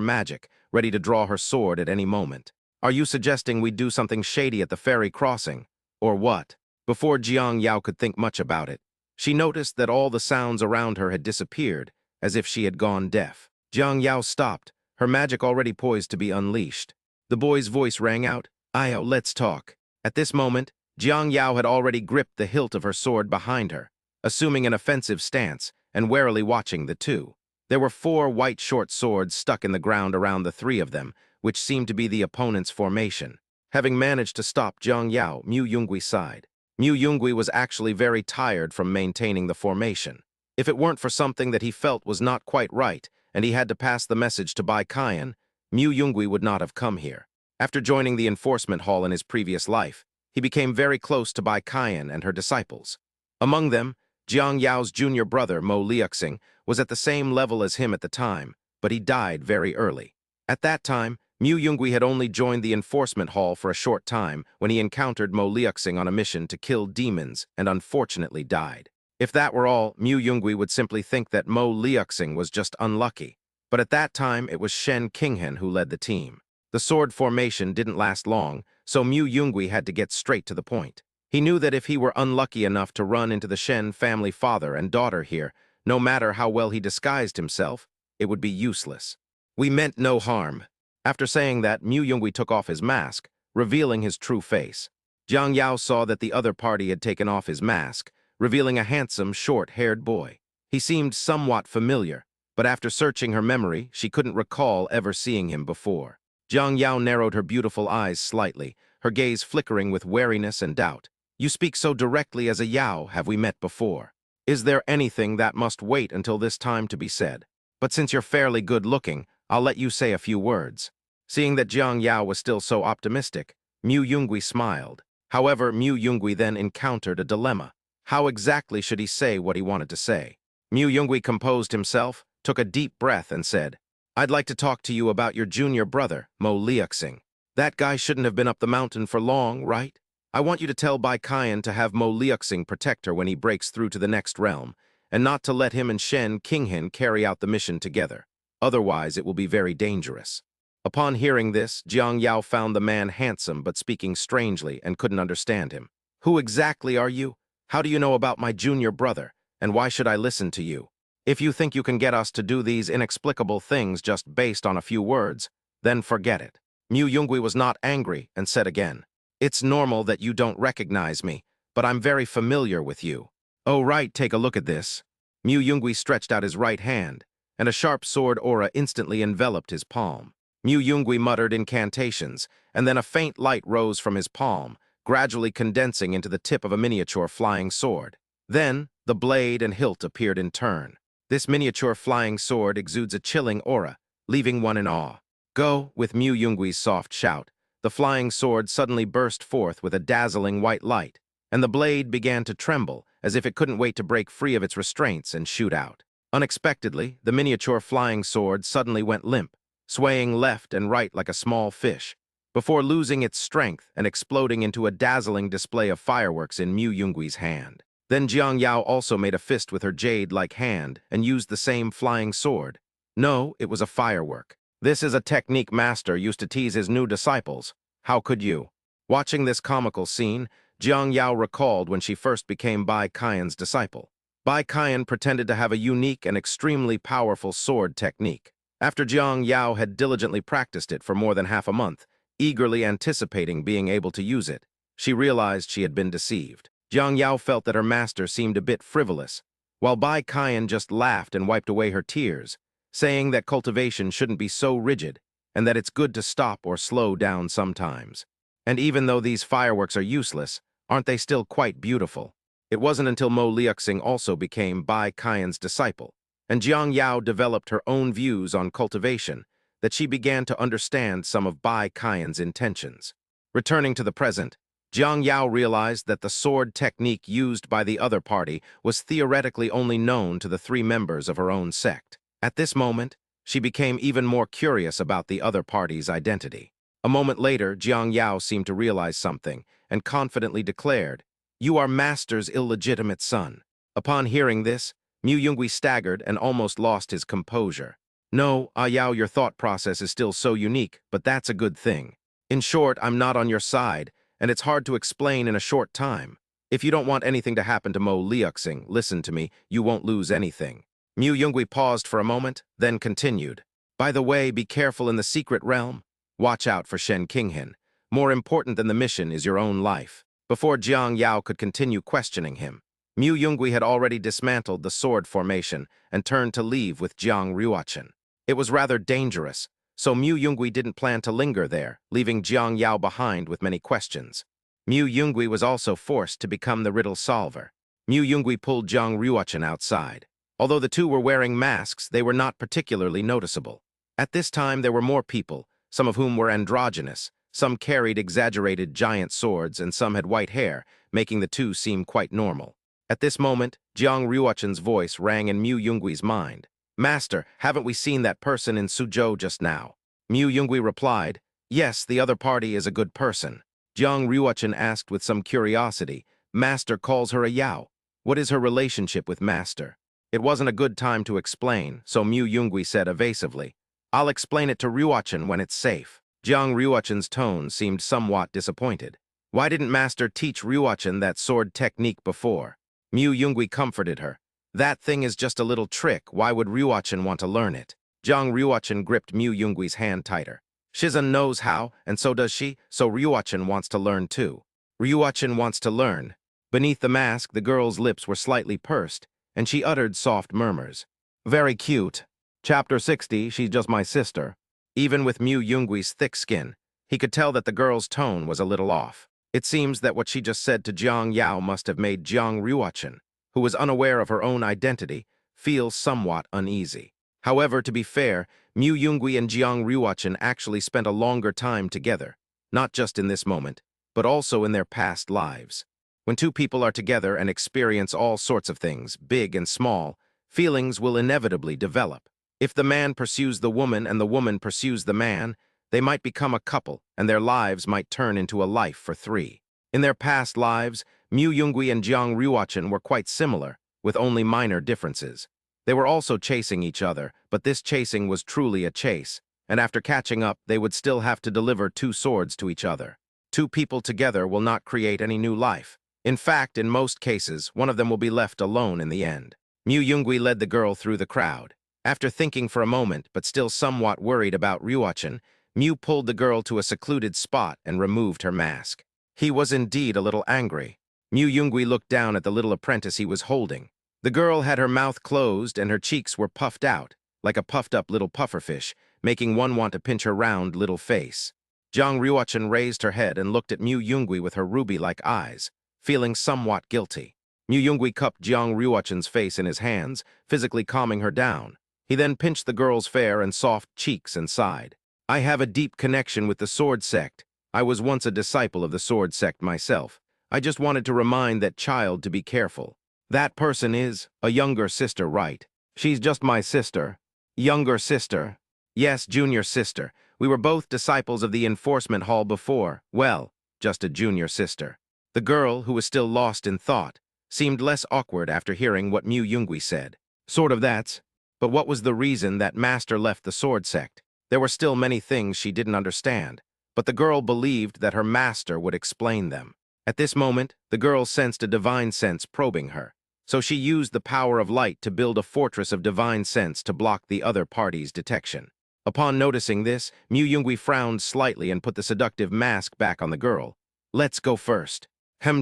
magic, ready to draw her sword at any moment. "Are you suggesting we do something shady at the ferry crossing? Or what?" Before Jiang Yao could think much about it, she noticed that all the sounds around her had disappeared, as if she had gone deaf. Jiang Yao stopped, her magic already poised to be unleashed. The boy's voice rang out, "Io, let's talk." At this moment, Jiang Yao had already gripped the hilt of her sword behind her, assuming an offensive stance and warily watching the two. There were 4 white short swords stuck in the ground around the 3 of them, which seemed to be the opponent's formation. Having managed to stop Jiang Yao, Mu Yongui sighed. Mu Yongui was actually very tired from maintaining the formation. If it weren't for something that he felt was not quite right, and he had to pass the message to Bai Qian, Mu Yongui would not have come here. After joining the enforcement hall in his previous life, he became very close to Bai Qian and her disciples. Among them, Jiang Yao's junior brother, Mo Liuxing, was at the same level as him at the time, but he died very early. At that time, Mu Yongui had only joined the enforcement hall for a short time when he encountered Mo Liuxing on a mission to kill demons and unfortunately died. If that were all, Mu Yongui would simply think that Mo Liuxing was just unlucky. But at that time, it was Shen Qinghen who led the team. The sword formation didn't last long, so Mu Yongui had to get straight to the point. He knew that if he were unlucky enough to run into the Shen family father and daughter here, no matter how well he disguised himself, it would be useless. "We meant no harm." After saying that, Mu Yongui took off his mask, revealing his true face. Jiang Yao saw that the other party had taken off his mask, revealing a handsome, short-haired boy. He seemed somewhat familiar, but after searching her memory, she couldn't recall ever seeing him before. Jiang Yao narrowed her beautiful eyes slightly, her gaze flickering with wariness and doubt. "You speak so directly as a Yao, have we met before? Is there anything that must wait until this time to be said? But since you're fairly good-looking, I'll let you say a few words." Seeing that Jiang Yao was still so optimistic, Mu Yongui smiled. However, Mu Yongui then encountered a dilemma. How exactly should he say what he wanted to say? Mu Yongui composed himself, took a deep breath, and said, "I'd like to talk to you about your junior brother, Mo Liuxing. That guy shouldn't have been up the mountain for long, right? I want you to tell Bai Qian to have Mo Liuxing protect her when he breaks through to the next realm, and not to let him and Shen Qinghen carry out the mission together. Otherwise, it will be very dangerous." Upon hearing this, Jiang Yao found the man handsome but speaking strangely and couldn't understand him. "Who exactly are you? How do you know about my junior brother, and why should I listen to you? If you think you can get us to do these inexplicable things just based on a few words, then forget it." Mu Yongui was not angry and said again, "It's normal that you don't recognize me, but I'm very familiar with you." "Oh right, take a look at this." Mu Yongui stretched out his right hand, and a sharp sword aura instantly enveloped his palm. Mu Yongui muttered incantations, and then a faint light rose from his palm, gradually condensing into the tip of a miniature flying sword. Then, the blade and hilt appeared in turn. This miniature flying sword exudes a chilling aura, leaving one in awe. "Go!" With Mu Yongui's soft shout, the flying sword suddenly burst forth with a dazzling white light, and the blade began to tremble, as if it couldn't wait to break free of its restraints and shoot out. Unexpectedly, the miniature flying sword suddenly went limp, swaying left and right like a small fish. before losing its strength and exploding into a dazzling display of fireworks in Mu Yungui's hand. Then Jiang Yao also made a fist with her jade-like hand and used the same flying sword. No, it was a firework. This is a technique master used to tease his new disciples. How could you? Watching this comical scene, Jiang Yao recalled when she first became Bai Qian's disciple. Bai Qian pretended to have a unique and extremely powerful sword technique. After Jiang Yao had diligently practiced it for more than half a month, eagerly anticipating being able to use it, she realized she had been deceived. Jiang Yao felt that her master seemed a bit frivolous, while Bai Qian just laughed and wiped away her tears, saying that cultivation shouldn't be so rigid and that it's good to stop or slow down sometimes. And even though these fireworks are useless, aren't they still quite beautiful? It wasn't until Mo Liuxing also became Bai Qian's disciple, and Jiang Yao developed her own views on cultivation, that she began to understand some of Bai Qian's intentions. Returning to the present, Jiang Yao realized that the sword technique used by the other party was theoretically only known to the 3 members of her own sect. At this moment, she became even more curious about the other party's identity. A moment later, Jiang Yao seemed to realize something and confidently declared, "You are Master's illegitimate son." Upon hearing this, Mu Yungui staggered and almost lost his composure. "No, Yao, your thought process is still so unique, but that's a good thing. In short, I'm not on your side, and it's hard to explain in a short time. If you don't want anything to happen to Mo Liuxing, listen to me, you won't lose anything." Mu Yungui paused for a moment, then continued. "By the way, be careful in the secret realm. Watch out for Shen Qinghan. More important than the mission is your own life." Before Jiang Yao could continue questioning him, Mu Yungui had already dismantled the sword formation and turned to leave with Jiang Ruochen. It was rather dangerous, so Mu Yungui didn't plan to linger there, leaving Jiang Yao behind with many questions. Mu Yungui was also forced to become the riddle solver. Mu Yungui pulled Jiang Ruochen outside. Although the two were wearing masks, they were not particularly noticeable. At this time, there were more people, some of whom were androgynous. Some carried exaggerated giant swords, and some had white hair, making the two seem quite normal. At this moment, Jiang Ruochen's voice rang in Mu Yungui's mind. "Master, haven't we seen that person in Suzhou just now?" Mu Yungui replied, "Yes, the other party is a good person." Jiang Ruochen asked with some curiosity, "Master calls her a Yao. What is her relationship with Master?" It wasn't a good time to explain, so Mu Yungui said evasively, "I'll explain it to Ruochen when it's safe." Jiang Ruochen's tone seemed somewhat disappointed. Why didn't Master teach Ruochen that sword technique before? Mu Yungui comforted her. "That thing is just a little trick. Why would Ruochen want to learn it?" Jiang Ruochen gripped Mu Yungui's hand tighter. "Shizun knows how, and so does she, so Ruochen wants to learn too." Ruochen wants to learn. Beneath the mask, the girl's lips were slightly pursed, and she uttered soft murmurs. "Very cute. Chapter 60, she's just my sister." Even with Mu Yungui's thick skin, he could tell that the girl's tone was a little off. It seems that what she just said to Jiang Yao must have made Jiang Ruochen, who was unaware of her own identity, feel somewhat uneasy. However, to be fair, Mu Yungui and Jiang Ruochen actually spent a longer time together, not just in this moment, but also in their past lives. When two people are together and experience all sorts of things, big and small, feelings will inevitably develop. If the man pursues the woman and the woman pursues the man, they might become a couple, and their lives might turn into a life for 3. In their past lives, Mu Yungui and Jiang Ruochen were quite similar, with only minor differences. They were also chasing each other, but this chasing was truly a chase, and after catching up, they would still have to deliver 2 swords to each other. 2 people together will not create any new life. In fact, in most cases, one of them will be left alone in the end. Mu Yungui led the girl through the crowd. After thinking for a moment, but still somewhat worried about Ruochen, Mu pulled the girl to a secluded spot and removed her mask. He was indeed a little angry. Mu Yungui looked down at the little apprentice he was holding. The girl had her mouth closed and her cheeks were puffed out, like a puffed-up little pufferfish, making one want to pinch her round little face. Jiang Ruochen raised her head and looked at Mu Yungui with her ruby-like eyes, feeling somewhat guilty. Mu Yungui cupped Jiang Ruochen's face in his hands, physically calming her down. He then pinched the girl's fair and soft cheeks and sighed. "I have a deep connection with the sword sect. I was once a disciple of the sword sect myself. I just wanted to remind that child to be careful. That person is a younger sister, right? She's just my sister." "Younger sister?" "Yes, junior sister. We were both disciples of the enforcement hall before, well, just a junior sister. The girl, who was still lost in thought, seemed less awkward after hearing what Mu Yungui said. Sort of that's. But what was the reason that Master left the sword sect? There were still many things she didn't understand, but the girl believed that her master would explain them. At this moment, the girl sensed a divine sense probing her, so she used the power of light to build a fortress of divine sense to block the other party's detection. Upon noticing this, Mu Yungui frowned slightly and put the seductive mask back on the girl. Let's go first.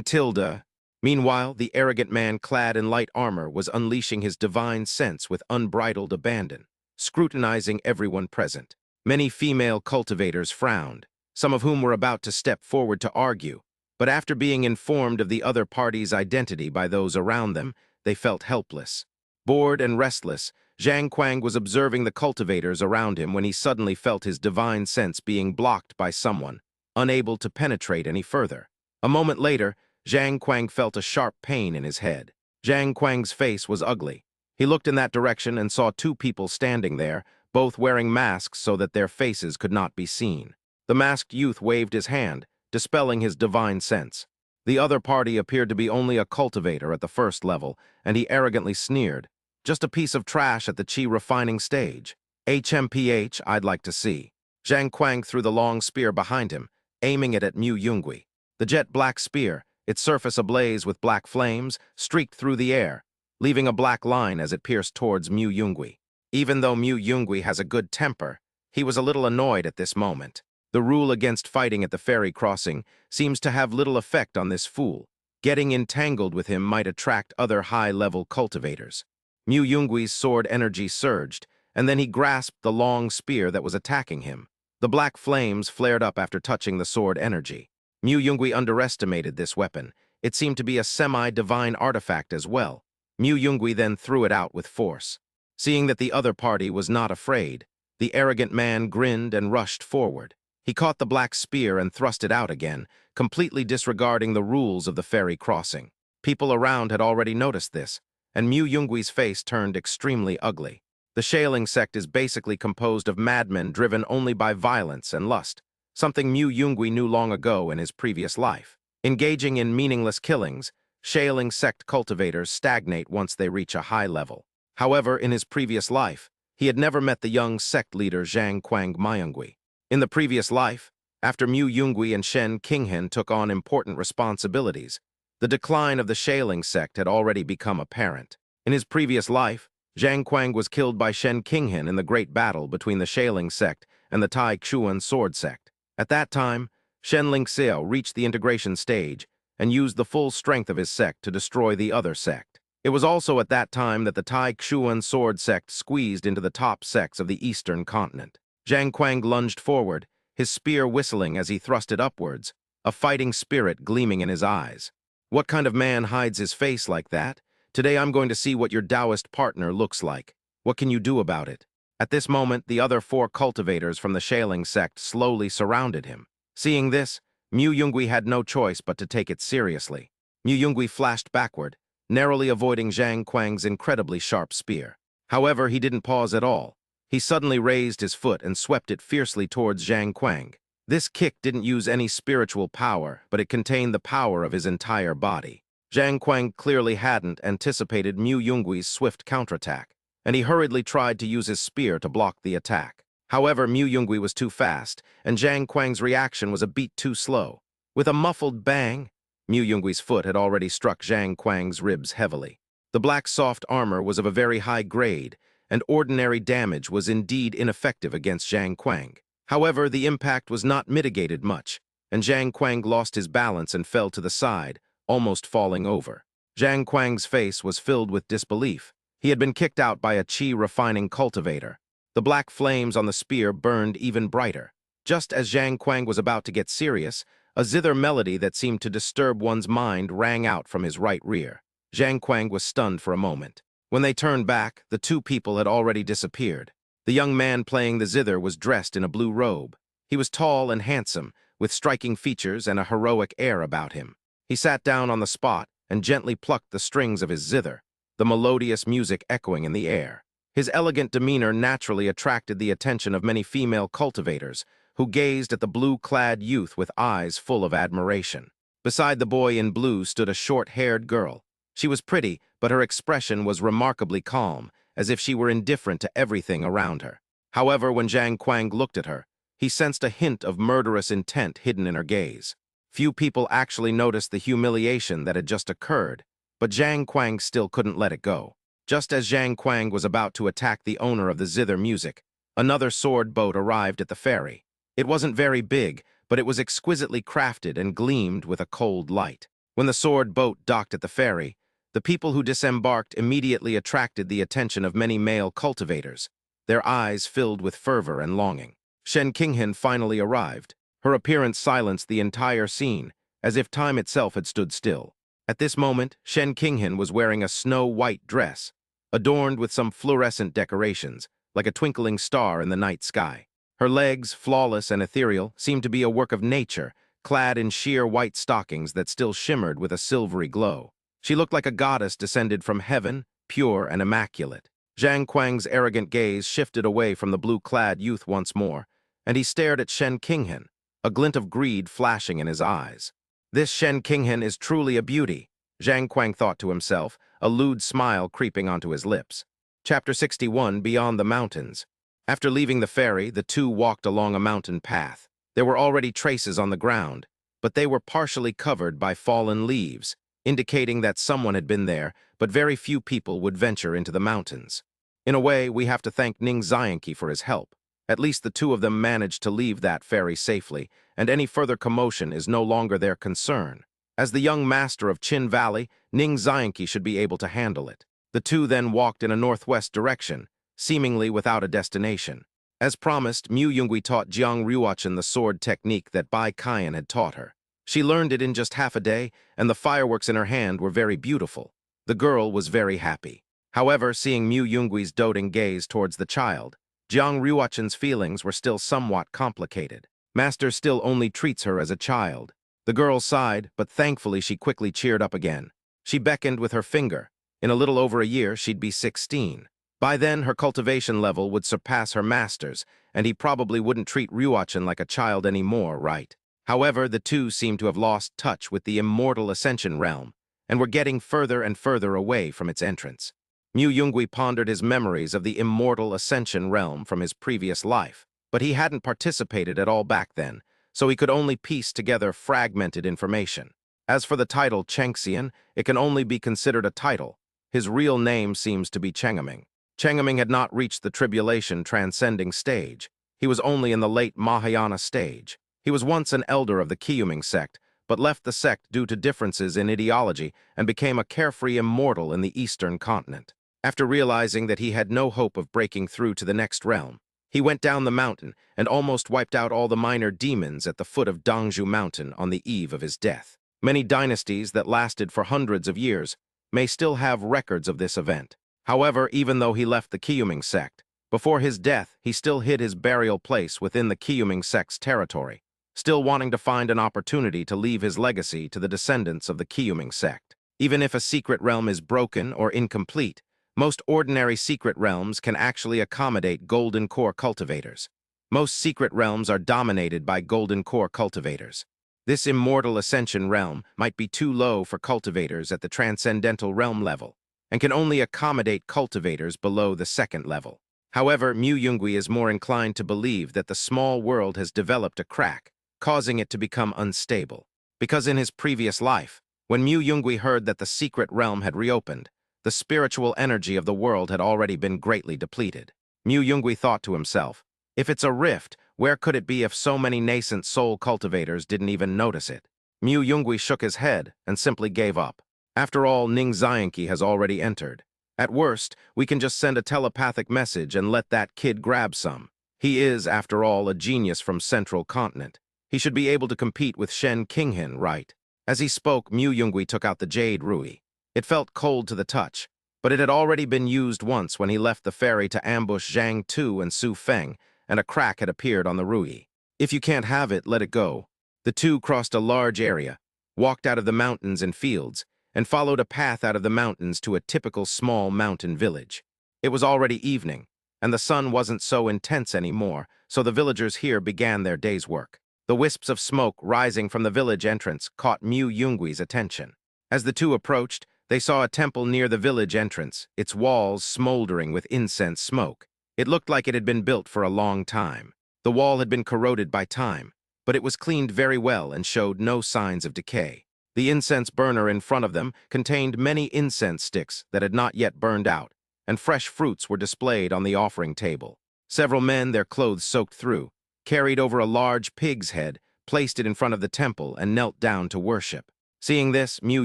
Tilda. Meanwhile, the arrogant man clad in light armor was unleashing his divine sense with unbridled abandon, scrutinizing everyone present. Many female cultivators frowned, some of whom were about to step forward to argue, but after being informed of the other party's identity by those around them, they felt helpless. Bored and restless, Zhang Kuang was observing the cultivators around him when he suddenly felt his divine sense being blocked by someone, unable to penetrate any further. A moment later, Zhang Kuang felt a sharp pain in his head. Zhang Kuang's face was ugly. He looked in that direction and saw two people standing there, both wearing masks so that their faces could not be seen. The masked youth waved his hand, dispelling his divine sense. The other party appeared to be only a cultivator at the first level, and he arrogantly sneered. Just a piece of trash at the chi refining stage. HMPH, I'd like to see. Zhang Kuang threw the long spear behind him, aiming it at Mu Yungui. The jet-black spear, its surface ablaze with black flames, streaked through the air, leaving a black line as it pierced towards Mu Yungui. Even though Mu Yungui has a good temper, he was a little annoyed at this moment. The rule against fighting at the ferry crossing seems to have little effect on this fool. Getting entangled with him might attract other high-level cultivators. Mu Yungui's sword energy surged, and then he grasped the long spear that was attacking him. The black flames flared up after touching the sword energy. Mu Yungui underestimated this weapon. It seemed to be a semi-divine artifact as well. Mu Yungui then threw it out with force. Seeing that the other party was not afraid, the arrogant man grinned and rushed forward. He caught the black spear and thrust it out again, completely disregarding the rules of the ferry crossing. People around had already noticed this, and Mu Yungui's face turned extremely ugly. The Shaling sect is basically composed of madmen driven only by violence and lust, something Mu Yungui knew long ago in his previous life. Engaging in meaningless killings, Shaling sect cultivators stagnate once they reach a high level. However, in his previous life, he had never met the young sect leader Zhang Kuang Mayungui. In the previous life, after Mu Yungui and Shen Qinghen took on important responsibilities, the decline of the Shaling sect had already become apparent. In his previous life, Zhang Kuang was killed by Shen Qinghen in the great battle between the Shaling sect and the Tai Chuan sword sect. At that time, Shen Lingxiao reached the integration stage and used the full strength of his sect to destroy the other sect. It was also at that time that the Tai Chuan sword sect squeezed into the top sects of the eastern continent. Zhang Kuang lunged forward, his spear whistling as he thrust it upwards, a fighting spirit gleaming in his eyes. What kind of man hides his face like that? Today I'm going to see what your Taoist partner looks like. What can you do about it? At this moment, the other 4 cultivators from the Shaling sect slowly surrounded him. Seeing this, Mu Yungui had no choice but to take it seriously. Mu Yungui flashed backward, narrowly avoiding Zhang Kuang's incredibly sharp spear. However, he didn't pause at all. He suddenly raised his foot and swept it fiercely towards Zhang Kuang. This kick didn't use any spiritual power, but it contained the power of his entire body. Zhang Kuang clearly hadn't anticipated Mu Yungui's swift counterattack, and he hurriedly tried to use his spear to block the attack. However, Mu Yungui was too fast, and Zhang Kuang's reaction was a beat too slow. With a muffled bang, Mu Yungui's foot had already struck Zhang Kuang's ribs heavily. The black soft armor was of a very high grade, and ordinary damage was indeed ineffective against Zhang Kuang. However, the impact was not mitigated much, and Zhang Kuang lost his balance and fell to the side, almost falling over. Zhang Kuang's face was filled with disbelief. He had been kicked out by a chi refining cultivator. The black flames on the spear burned even brighter. Just as Zhang Kuang was about to get serious, a zither melody that seemed to disturb one's mind rang out from his right rear. Zhang Kuang was stunned for a moment. When they turned back, the 2 people had already disappeared. The young man playing the zither was dressed in a blue robe. He was tall and handsome, with striking features and a heroic air about him. He sat down on the spot and gently plucked the strings of his zither, the melodious music echoing in the air. His elegant demeanor naturally attracted the attention of many female cultivators, who gazed at the blue-clad youth with eyes full of admiration. Beside the boy in blue stood a short-haired girl. She was pretty, but her expression was remarkably calm, as if she were indifferent to everything around her. However, when Zhang Kuang looked at her, he sensed a hint of murderous intent hidden in her gaze. Few people actually noticed the humiliation that had just occurred, but Zhang Kuang still couldn't let it go. Just as Zhang Kuang was about to attack the owner of the zither music, another sword boat arrived at the ferry. It wasn't very big, but it was exquisitely crafted and gleamed with a cold light. When the sword boat docked at the ferry, the people who disembarked immediately attracted the attention of many male cultivators, their eyes filled with fervor and longing. Shen Qinghan finally arrived. Her appearance silenced the entire scene, as if time itself had stood still. At this moment, Shen Qinghan was wearing a snow-white dress, adorned with some fluorescent decorations, like a twinkling star in the night sky. Her legs, flawless and ethereal, seemed to be a work of nature, clad in sheer white stockings that still shimmered with a silvery glow. She looked like a goddess descended from heaven, pure and immaculate. Zhang Kuang's arrogant gaze shifted away from the blue-clad youth once more, and he stared at Shen Qinghan, a glint of greed flashing in his eyes. This Shen Qinghan is truly a beauty, Zhang Kuang thought to himself, a lewd smile creeping onto his lips. Chapter 61, Beyond the Mountains. After leaving the ferry, the two walked along a mountain path. There were already traces on the ground, but they were partially covered by fallen leaves, indicating that someone had been there, but very few people would venture into the mountains. In a way, we have to thank Ning Xianqi for his help. At least the two of them managed to leave that ferry safely, and any further commotion is no longer their concern. As the young master of Qin Valley, Ning Xianqi should be able to handle it. The two then walked in a northwest direction, seemingly without a destination. As promised, Mu Yongui taught Jiang Ruochen the sword technique that Bai Qian had taught her. She learned it in just half a day, and the fireworks in her hand were very beautiful. The girl was very happy. However, seeing Mu Yongui's doting gaze towards the child, Jiang Ruochen's feelings were still somewhat complicated. Master still only treats her as a child. The girl sighed, but thankfully she quickly cheered up again. She beckoned with her finger. In a little over a year, she'd be 16. By then, her cultivation level would surpass her master's, and he probably wouldn't treat Ruochen like a child anymore, right? However, the two seemed to have lost touch with the immortal Ascension realm, and were getting further and further away from its entrance. Mu Yongui pondered his memories of the immortal Ascension realm from his previous life, but he hadn't participated at all back then, so he could only piece together fragmented information. As for the title Chengxian, it can only be considered a title. His real name seems to be Chengaming. Chengaming had not reached the tribulation transcending stage. He was only in the late Mahayana stage. He was once an elder of the Qiyuming sect, but left the sect due to differences in ideology and became a carefree immortal in the eastern continent. After realizing that he had no hope of breaking through to the next realm, he went down the mountain and almost wiped out all the minor demons at the foot of Dangzhu Mountain on the eve of his death. Many dynasties that lasted for hundreds of years may still have records of this event. However, even though he left the Qiyuming sect, before his death he still hid his burial place within the Qiyuming sect's territory, still wanting to find an opportunity to leave his legacy to the descendants of the Qiyuming sect. Even if a secret realm is broken or incomplete, most ordinary secret realms can actually accommodate Golden Core cultivators. Most secret realms are dominated by Golden Core cultivators. This immortal Ascension realm might be too low for cultivators at the Transcendental realm level, and can only accommodate cultivators below the second level. However, Mu Yongui is more inclined to believe that the small world has developed a crack, causing it to become unstable. Because in his previous life, when Mu Yongui heard that the secret realm had reopened, the spiritual energy of the world had already been greatly depleted. Mu Yongui thought to himself, if it's a rift, where could it be if so many nascent soul cultivators didn't even notice it? Mu Yongui shook his head and simply gave up. After all, Ning Xianqi has already entered. At worst, we can just send a telepathic message and let that kid grab some. He is, after all, a genius from Central Continent. He should be able to compete with Shen Qinghan, right? As he spoke, Mu Yongui took out the jade rui. It felt cold to the touch, but it had already been used once when he left the ferry to ambush Zhang Tu and Su Feng, and a crack had appeared on the rui. If you can't have it, let it go. The two crossed a large area, walked out of the mountains and fields, and followed a path out of the mountains to a typical small mountain village. It was already evening, and the sun wasn't so intense anymore, so the villagers here began their day's work. The wisps of smoke rising from the village entrance caught Mu Yungwe's attention. As the two approached, they saw a temple near the village entrance, its walls smoldering with incense smoke. It looked like it had been built for a long time. The wall had been corroded by time, but it was cleaned very well and showed no signs of decay. The incense burner in front of them contained many incense sticks that had not yet burned out, and fresh fruits were displayed on the offering table. Several men, their clothes soaked through, carried over a large pig's head, placed it in front of the temple, and knelt down to worship. Seeing this, Mu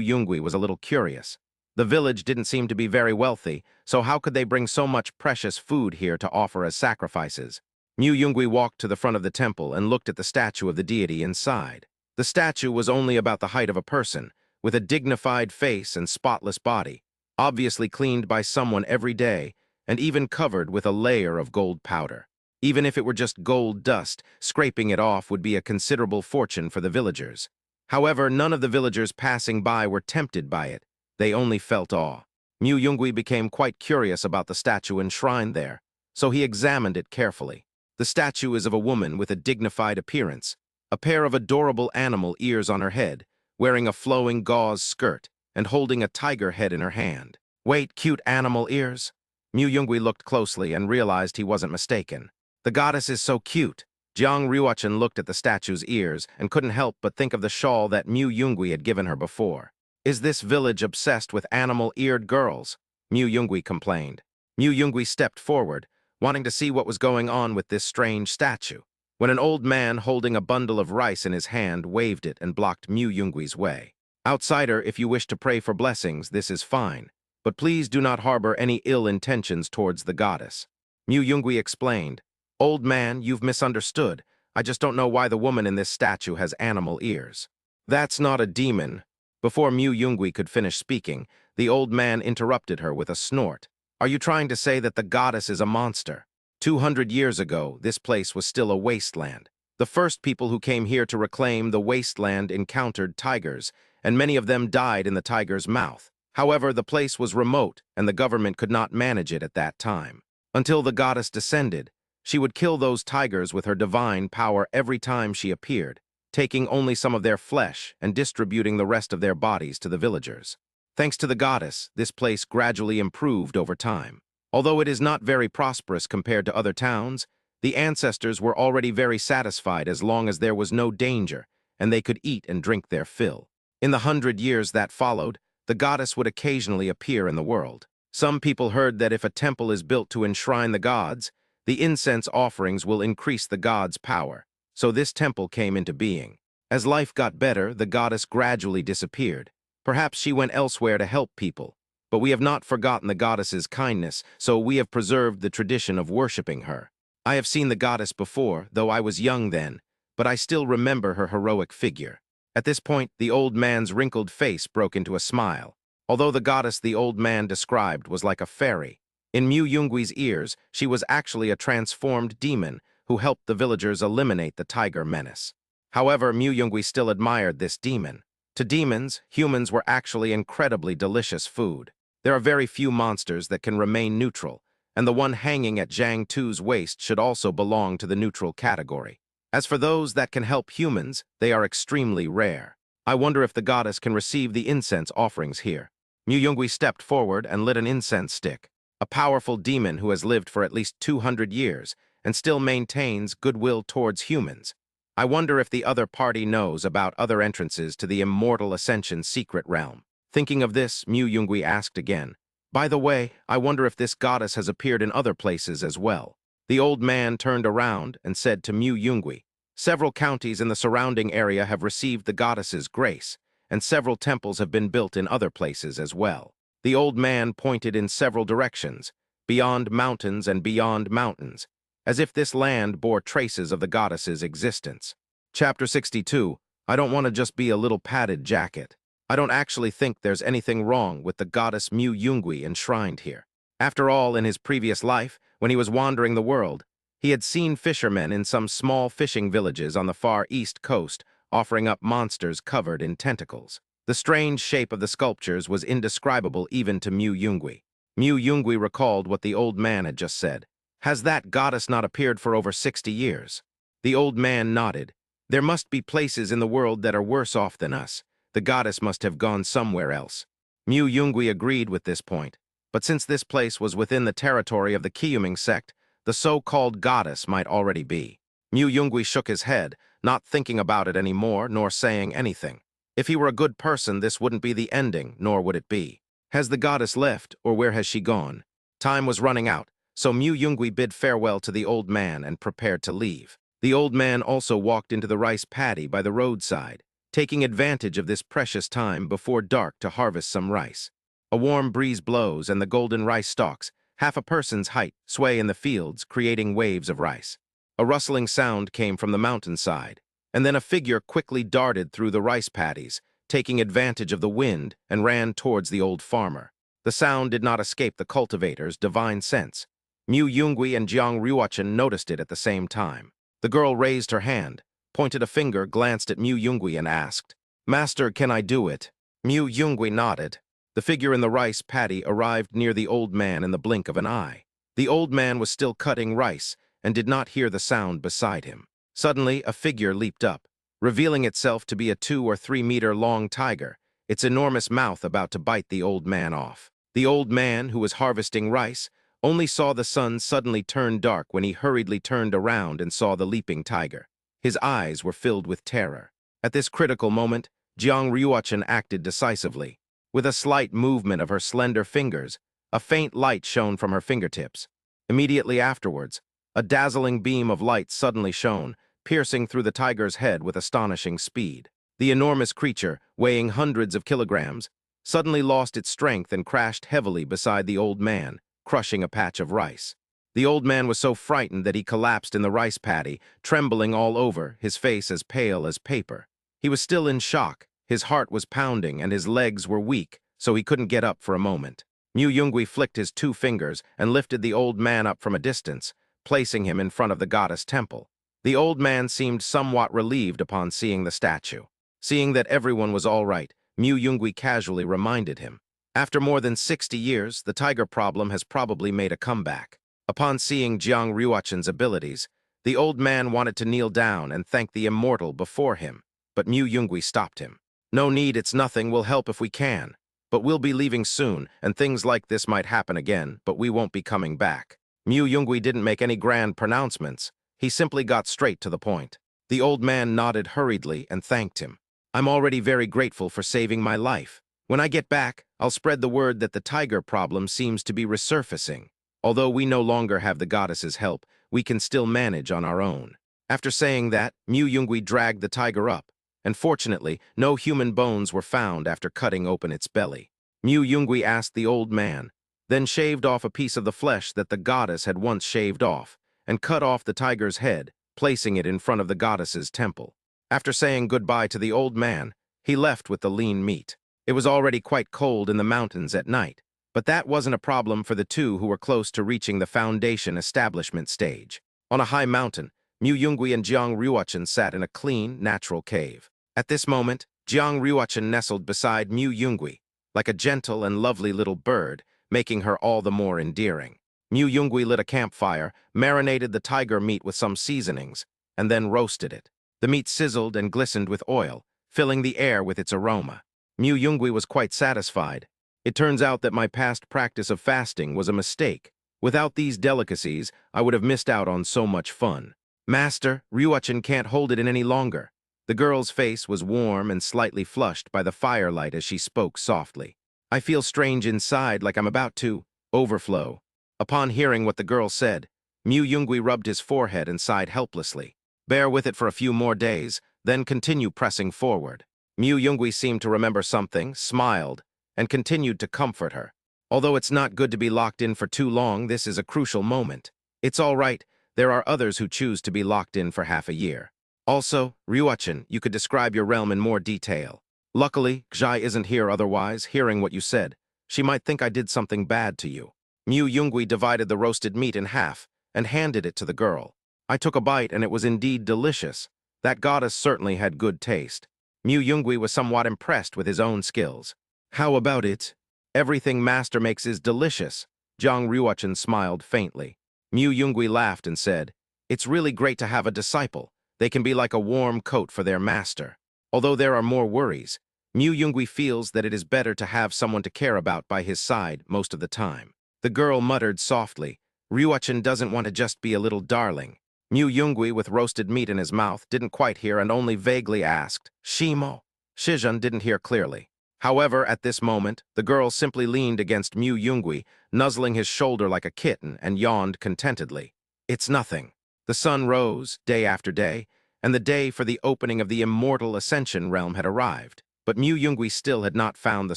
Yungwe was a little curious. The village didn't seem to be very wealthy, so how could they bring so much precious food here to offer as sacrifices? Mu Yungwe walked to the front of the temple and looked at the statue of the deity inside. The statue was only about the height of a person, with a dignified face and spotless body, obviously cleaned by someone every day, and even covered with a layer of gold powder. Even if it were just gold dust, scraping it off would be a considerable fortune for the villagers. However, none of the villagers passing by were tempted by it. They only felt awe. Mu Yungwe became quite curious about the statue enshrined there, so he examined it carefully. The statue is of a woman with a dignified appearance, a pair of adorable animal ears on her head, wearing a flowing gauze skirt, and holding a tiger head in her hand. Wait, cute animal ears? Mu Yungwe looked closely and realized he wasn't mistaken. The goddess is so cute. Jiang Ruochen looked at the statue's ears and couldn't help but think of the shawl that Mu Yungwe had given her before. Is this village obsessed with animal-eared girls? Mu Yungwe complained. Mu Yungwe stepped forward, wanting to see what was going on with this strange statue, when an old man holding a bundle of rice in his hand waved it and blocked Mu Yungwe's way. Outsider, if you wish to pray for blessings, this is fine, but please do not harbor any ill intentions towards the goddess. Mu Yungwe explained, Old man, you've misunderstood. I just don't know why the woman in this statue has animal ears. That's not a demon. Before Mu Yungwe could finish speaking, the old man interrupted her with a snort. Are you trying to say that the goddess is a monster? 200 years ago, this place was still a wasteland. The first people who came here to reclaim the wasteland encountered tigers, and many of them died in the tiger's mouth. However, the place was remote, and the government could not manage it at that time. Until the goddess descended, she would kill those tigers with her divine power every time she appeared, taking only some of their flesh and distributing the rest of their bodies to the villagers. Thanks to the goddess, this place gradually improved over time. Although it is not very prosperous compared to other towns, the ancestors were already very satisfied as long as there was no danger and they could eat and drink their fill. In the 100 years that followed, the goddess would occasionally appear in the world. Some people heard that if a temple is built to enshrine the gods, the incense offerings will increase the gods' power, so this temple came into being. As life got better, the goddess gradually disappeared. Perhaps she went elsewhere to help people, but we have not forgotten the goddess's kindness, so we have preserved the tradition of worshipping her. I have seen the goddess before, though I was young then, but I still remember her heroic figure. At this point, the old man's wrinkled face broke into a smile. Although the goddess the old man described was like a fairy, in Mu Yungwe's ears, she was actually a transformed demon who helped the villagers eliminate the tiger menace. However, Mu Yungwe still admired this demon. To demons, humans were actually incredibly delicious food. There are very few monsters that can remain neutral, and the one hanging at Zhang Tu's waist should also belong to the neutral category. As for those that can help humans, they are extremely rare. I wonder if the goddess can receive the incense offerings here. Mu Yungwe stepped forward and lit an incense stick. A powerful demon who has lived for at least 200 years and still maintains goodwill towards humans. I wonder if the other party knows about other entrances to the Immortal Ascension secret realm. Thinking of this, Mu Yungwe asked again, By the way, I wonder if this goddess has appeared in other places as well. The old man turned around and said to Mu Yungwe, Several counties in the surrounding area have received the goddess's grace, and several temples have been built in other places as well. The old man pointed in several directions, beyond mountains and beyond mountains, as if this land bore traces of the goddess's existence. Chapter 62, I don't want to just be a little padded jacket. I don't actually think there's anything wrong with the goddess Mu Yungwe enshrined here. After all, in his previous life, when he was wandering the world, he had seen fishermen in some small fishing villages on the far east coast offering up monsters covered in tentacles. The strange shape of the sculptures was indescribable even to Mu Yungwe. Mu Yungui recalled what the old man had just said. Has that goddess not appeared for over 60 years? The old man nodded. There must be places in the world that are worse off than us. The goddess must have gone somewhere else. Mu Yungui agreed with this point, but since this place was within the territory of the Kyuming sect, the so-called goddess might already be. Mu Yungui shook his head, not thinking about it anymore, nor saying anything. If he were a good person, this wouldn't be the ending, nor would it be. Has the goddess left, or where has she gone? Time was running out, so Mu Yungui bid farewell to the old man and prepared to leave. The old man also walked into the rice paddy by the roadside, taking advantage of this precious time before dark to harvest some rice. A warm breeze blows and the golden rice stalks, half a person's height, sway in the fields, creating waves of rice. A rustling sound came from the mountainside, and then a figure quickly darted through the rice paddies, taking advantage of the wind, and ran towards the old farmer. The sound did not escape the cultivator's divine sense. Mu Yungui and Jiang Ryuachin noticed it at the same time. The girl raised her hand, pointed a finger, glanced at Mu Yungui and asked, "Master, can I do it?" Mu Yungui nodded. The figure in the rice paddy arrived near the old man in the blink of an eye. The old man was still cutting rice and did not hear the sound beside him. Suddenly, a figure leaped up, revealing itself to be a 2 or 3 meter long tiger, its enormous mouth about to bite the old man off. The old man, who was harvesting rice, only saw the sun suddenly turn dark when he hurriedly turned around and saw the leaping tiger. His eyes were filled with terror. At this critical moment, Jiang Ryuachin acted decisively. With a slight movement of her slender fingers, a faint light shone from her fingertips. Immediately afterwards, a dazzling beam of light suddenly shone, piercing through the tiger's head with astonishing speed. The enormous creature, weighing hundreds of kilograms, suddenly lost its strength and crashed heavily beside the old man, crushing a patch of rice. The old man was so frightened that he collapsed in the rice paddy, trembling all over, his face as pale as paper. He was still in shock, his heart was pounding, and his legs were weak, so he couldn't get up for a moment. Mu Yungui flicked his 2 fingers and lifted the old man up from a distance, placing him in front of the goddess temple. The old man seemed somewhat relieved upon seeing the statue. Seeing that everyone was all right, Mu Yungui casually reminded him, "After more than 60 years, the tiger problem has probably made a comeback." Upon seeing Jiang Ryuachin's abilities, the old man wanted to kneel down and thank the immortal before him, but Mu Yungui stopped him. "No need, it's nothing, we'll help if we can. But we'll be leaving soon, and things like this might happen again, but we won't be coming back." Mu Yungui didn't make any grand pronouncements. He simply got straight to the point. The old man nodded hurriedly and thanked him. "I'm already very grateful for saving my life. When I get back, I'll spread the word that the tiger problem seems to be resurfacing. Although we no longer have the goddess's help, we can still manage on our own." After saying that, Mu Yungui dragged the tiger up, and fortunately, no human bones were found after cutting open its belly. Mu Yungui asked the old man, then shaved off a piece of the flesh that the goddess had once shaved off, and cut off the tiger's head, placing it in front of the goddess's temple. After saying goodbye to the old man, he left with the lean meat. It was already quite cold in the mountains at night, but that wasn't a problem for the two who were close to reaching the foundation establishment stage. On a high mountain, Mu Yungui and Jiang Ryuachin sat in a clean, natural cave. At this moment, Jiang Ryuachin nestled beside Mu Yungui, like a gentle and lovely little bird, making her all the more endearing. Mu Yungui lit a campfire, marinated the tiger meat with some seasonings, and then roasted it. The meat sizzled and glistened with oil, filling the air with its aroma. Mu Yungui was quite satisfied. "It turns out that my past practice of fasting was a mistake. Without these delicacies, I would have missed out on so much fun. Master, Ryuachin can't hold it in any longer." The girl's face was warm and slightly flushed by the firelight as she spoke softly. "I feel strange inside, like I'm about to overflow." Upon hearing what the girl said, Mu Yungui rubbed his forehead and sighed helplessly. "Bear with it for a few more days, then continue pressing forward." Mu Yungui seemed to remember something, smiled, and continued to comfort her. "Although it's not good to be locked in for too long, this is a crucial moment. It's all right, there are others who choose to be locked in for half a year. Also, Ryuachin, you could describe your realm in more detail. Luckily, Xai isn't here otherwise, hearing what you said. She might think I did something bad to you." Mu Yungui divided the roasted meat in half and handed it to the girl. "I took a bite and it was indeed delicious. That goddess certainly had good taste." Mu Yungui was somewhat impressed with his own skills. "How about it?" Everything master makes is delicious. Jiang Ruochen smiled faintly. Mu Yungui laughed and said, "It's really great to have a disciple. They can be like a warm coat for their master. Although there are more worries, Mu Yungui feels that it is better to have someone to care about by his side most of the time." The girl muttered softly, "Ruochen doesn't want to just be a little darling." Mu Yungui, with roasted meat in his mouth, didn't quite hear and only vaguely asked, "Shimo?" Shizhen didn't hear clearly. However, at this moment, the girl simply leaned against Mu Yungui, nuzzling his shoulder like a kitten, and yawned contentedly. "It's nothing." The sun rose, day after day, and the day for the opening of the immortal Ascension realm had arrived. But Mu Yungui still had not found the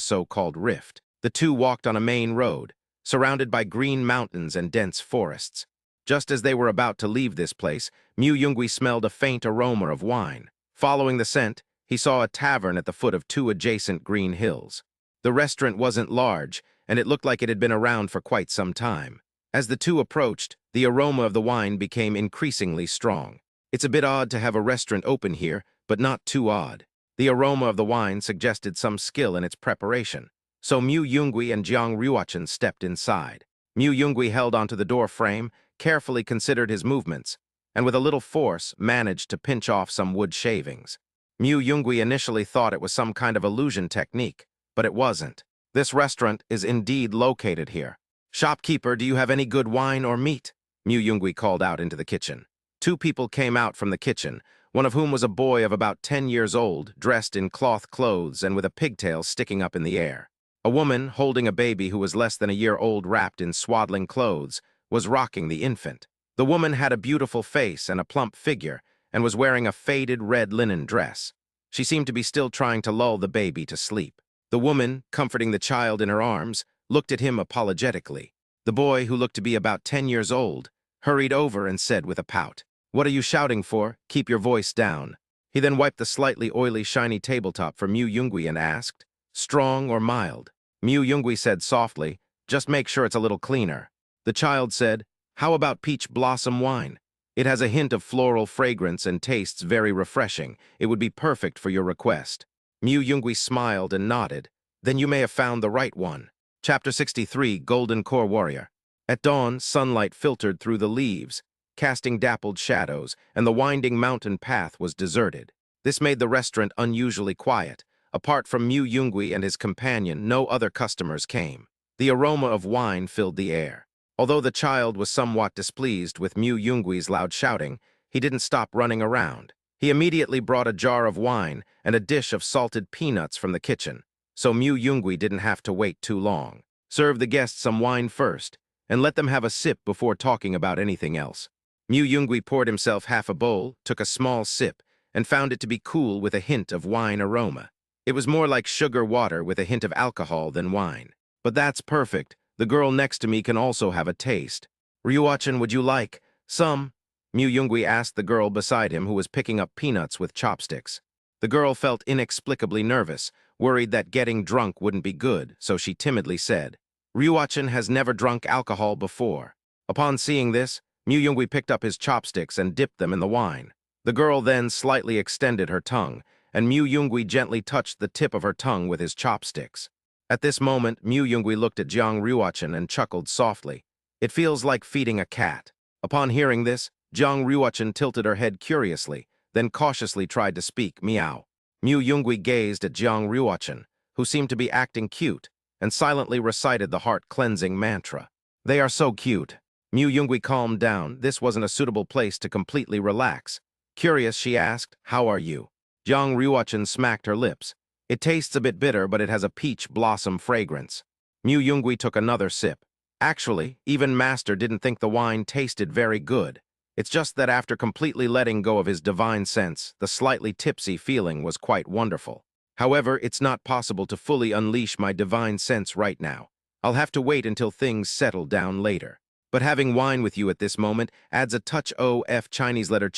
so-called rift. The two walked on a main road, surrounded by green mountains and dense forests. Just as they were about to leave this place, Mu Yungui smelled a faint aroma of wine. Following the scent, he saw a tavern at the foot of two adjacent green hills. The restaurant wasn't large, and it looked like it had been around for quite some time. As the two approached, the aroma of the wine became increasingly strong. It's a bit odd to have a restaurant open here, but not too odd. The aroma of the wine suggested some skill in its preparation. So Mu Yungui and Jiang Ruochen stepped inside. Mu Yungui held onto the door frame, carefully considered his movements, and with a little force managed to pinch off some wood shavings. Mu Yungui initially thought it was some kind of illusion technique, but it wasn't. This restaurant is indeed located here. "Shopkeeper, do you have any good wine or meat?" Mu Yungui called out into the kitchen. Two people came out from the kitchen, one of whom was a boy of about 10 years old, dressed in cloth clothes and with a pigtail sticking up in the air. A woman, holding a baby who was less than a year old wrapped in swaddling clothes, was rocking the infant. The woman had a beautiful face and a plump figure, and was wearing a faded red linen dress. She seemed to be still trying to lull the baby to sleep. The woman, comforting the child in her arms, looked at him apologetically. The boy, who looked to be about 10 years old, hurried over and said with a pout, "What are you shouting for? Keep your voice down." He then wiped the slightly oily, shiny tabletop for Mu Yungui and asked, "Strong or mild?" Mu Yungui said softly, "Just make sure it's a little cleaner." The child said, "How about peach blossom wine? It has a hint of floral fragrance and tastes very refreshing. It would be perfect for your request." Mu Yungui smiled and nodded. "Then you may have found the right one." Chapter 63, Golden Core Warrior. At dawn, sunlight filtered through the leaves, casting dappled shadows, and the winding mountain path was deserted. This made the restaurant unusually quiet. Apart from Mu Yungui and his companion, no other customers came. The aroma of wine filled the air. Although the child was somewhat displeased with Mu Yungui's loud shouting, he didn't stop running around. He immediately brought a jar of wine and a dish of salted peanuts from the kitchen, so Mu Yungui didn't have to wait too long. Serve the guests some wine first, and let them have a sip before talking about anything else. Mu Yungui poured himself half a bowl, took a small sip, and found it to be cool with a hint of wine aroma. It was more like sugar water with a hint of alcohol than wine. "But that's perfect. The girl next to me can also have a taste." "Ruochen, would you like some?" Mu Yungui asked the girl beside him, who was picking up peanuts with chopsticks. The girl felt inexplicably nervous, worried that getting drunk wouldn't be good, so she timidly said, "Ruochen has never drunk alcohol before." Upon seeing this, Mu Yungui picked up his chopsticks and dipped them in the wine. The girl then slightly extended her tongue, and Mu Yungui gently touched the tip of her tongue with his chopsticks. At this moment, Mu Yungui looked at Jiang Ruochen and chuckled softly. "It feels like feeding a cat." Upon hearing this, Jiang Ruochen tilted her head curiously, then cautiously tried to speak, "Meow." Mu Yungui gazed at Jiang Ruochen, who seemed to be acting cute, and silently recited the heart-cleansing mantra. "They are so cute." Mu Yungui calmed down. This wasn't a suitable place to completely relax. Curious, she asked, "How are you?" Jiang Ruochen smacked her lips. "It tastes a bit bitter, but it has a peach blossom fragrance." Mu Yungui took another sip. Actually, even Master didn't think the wine tasted very good. It's just that after completely letting go of his divine sense, the slightly tipsy feeling was quite wonderful. However, it's not possible to fully unleash my divine sense right now. I'll have to wait until things settle down later. But having wine with you at this moment adds a touch of Chinese letter,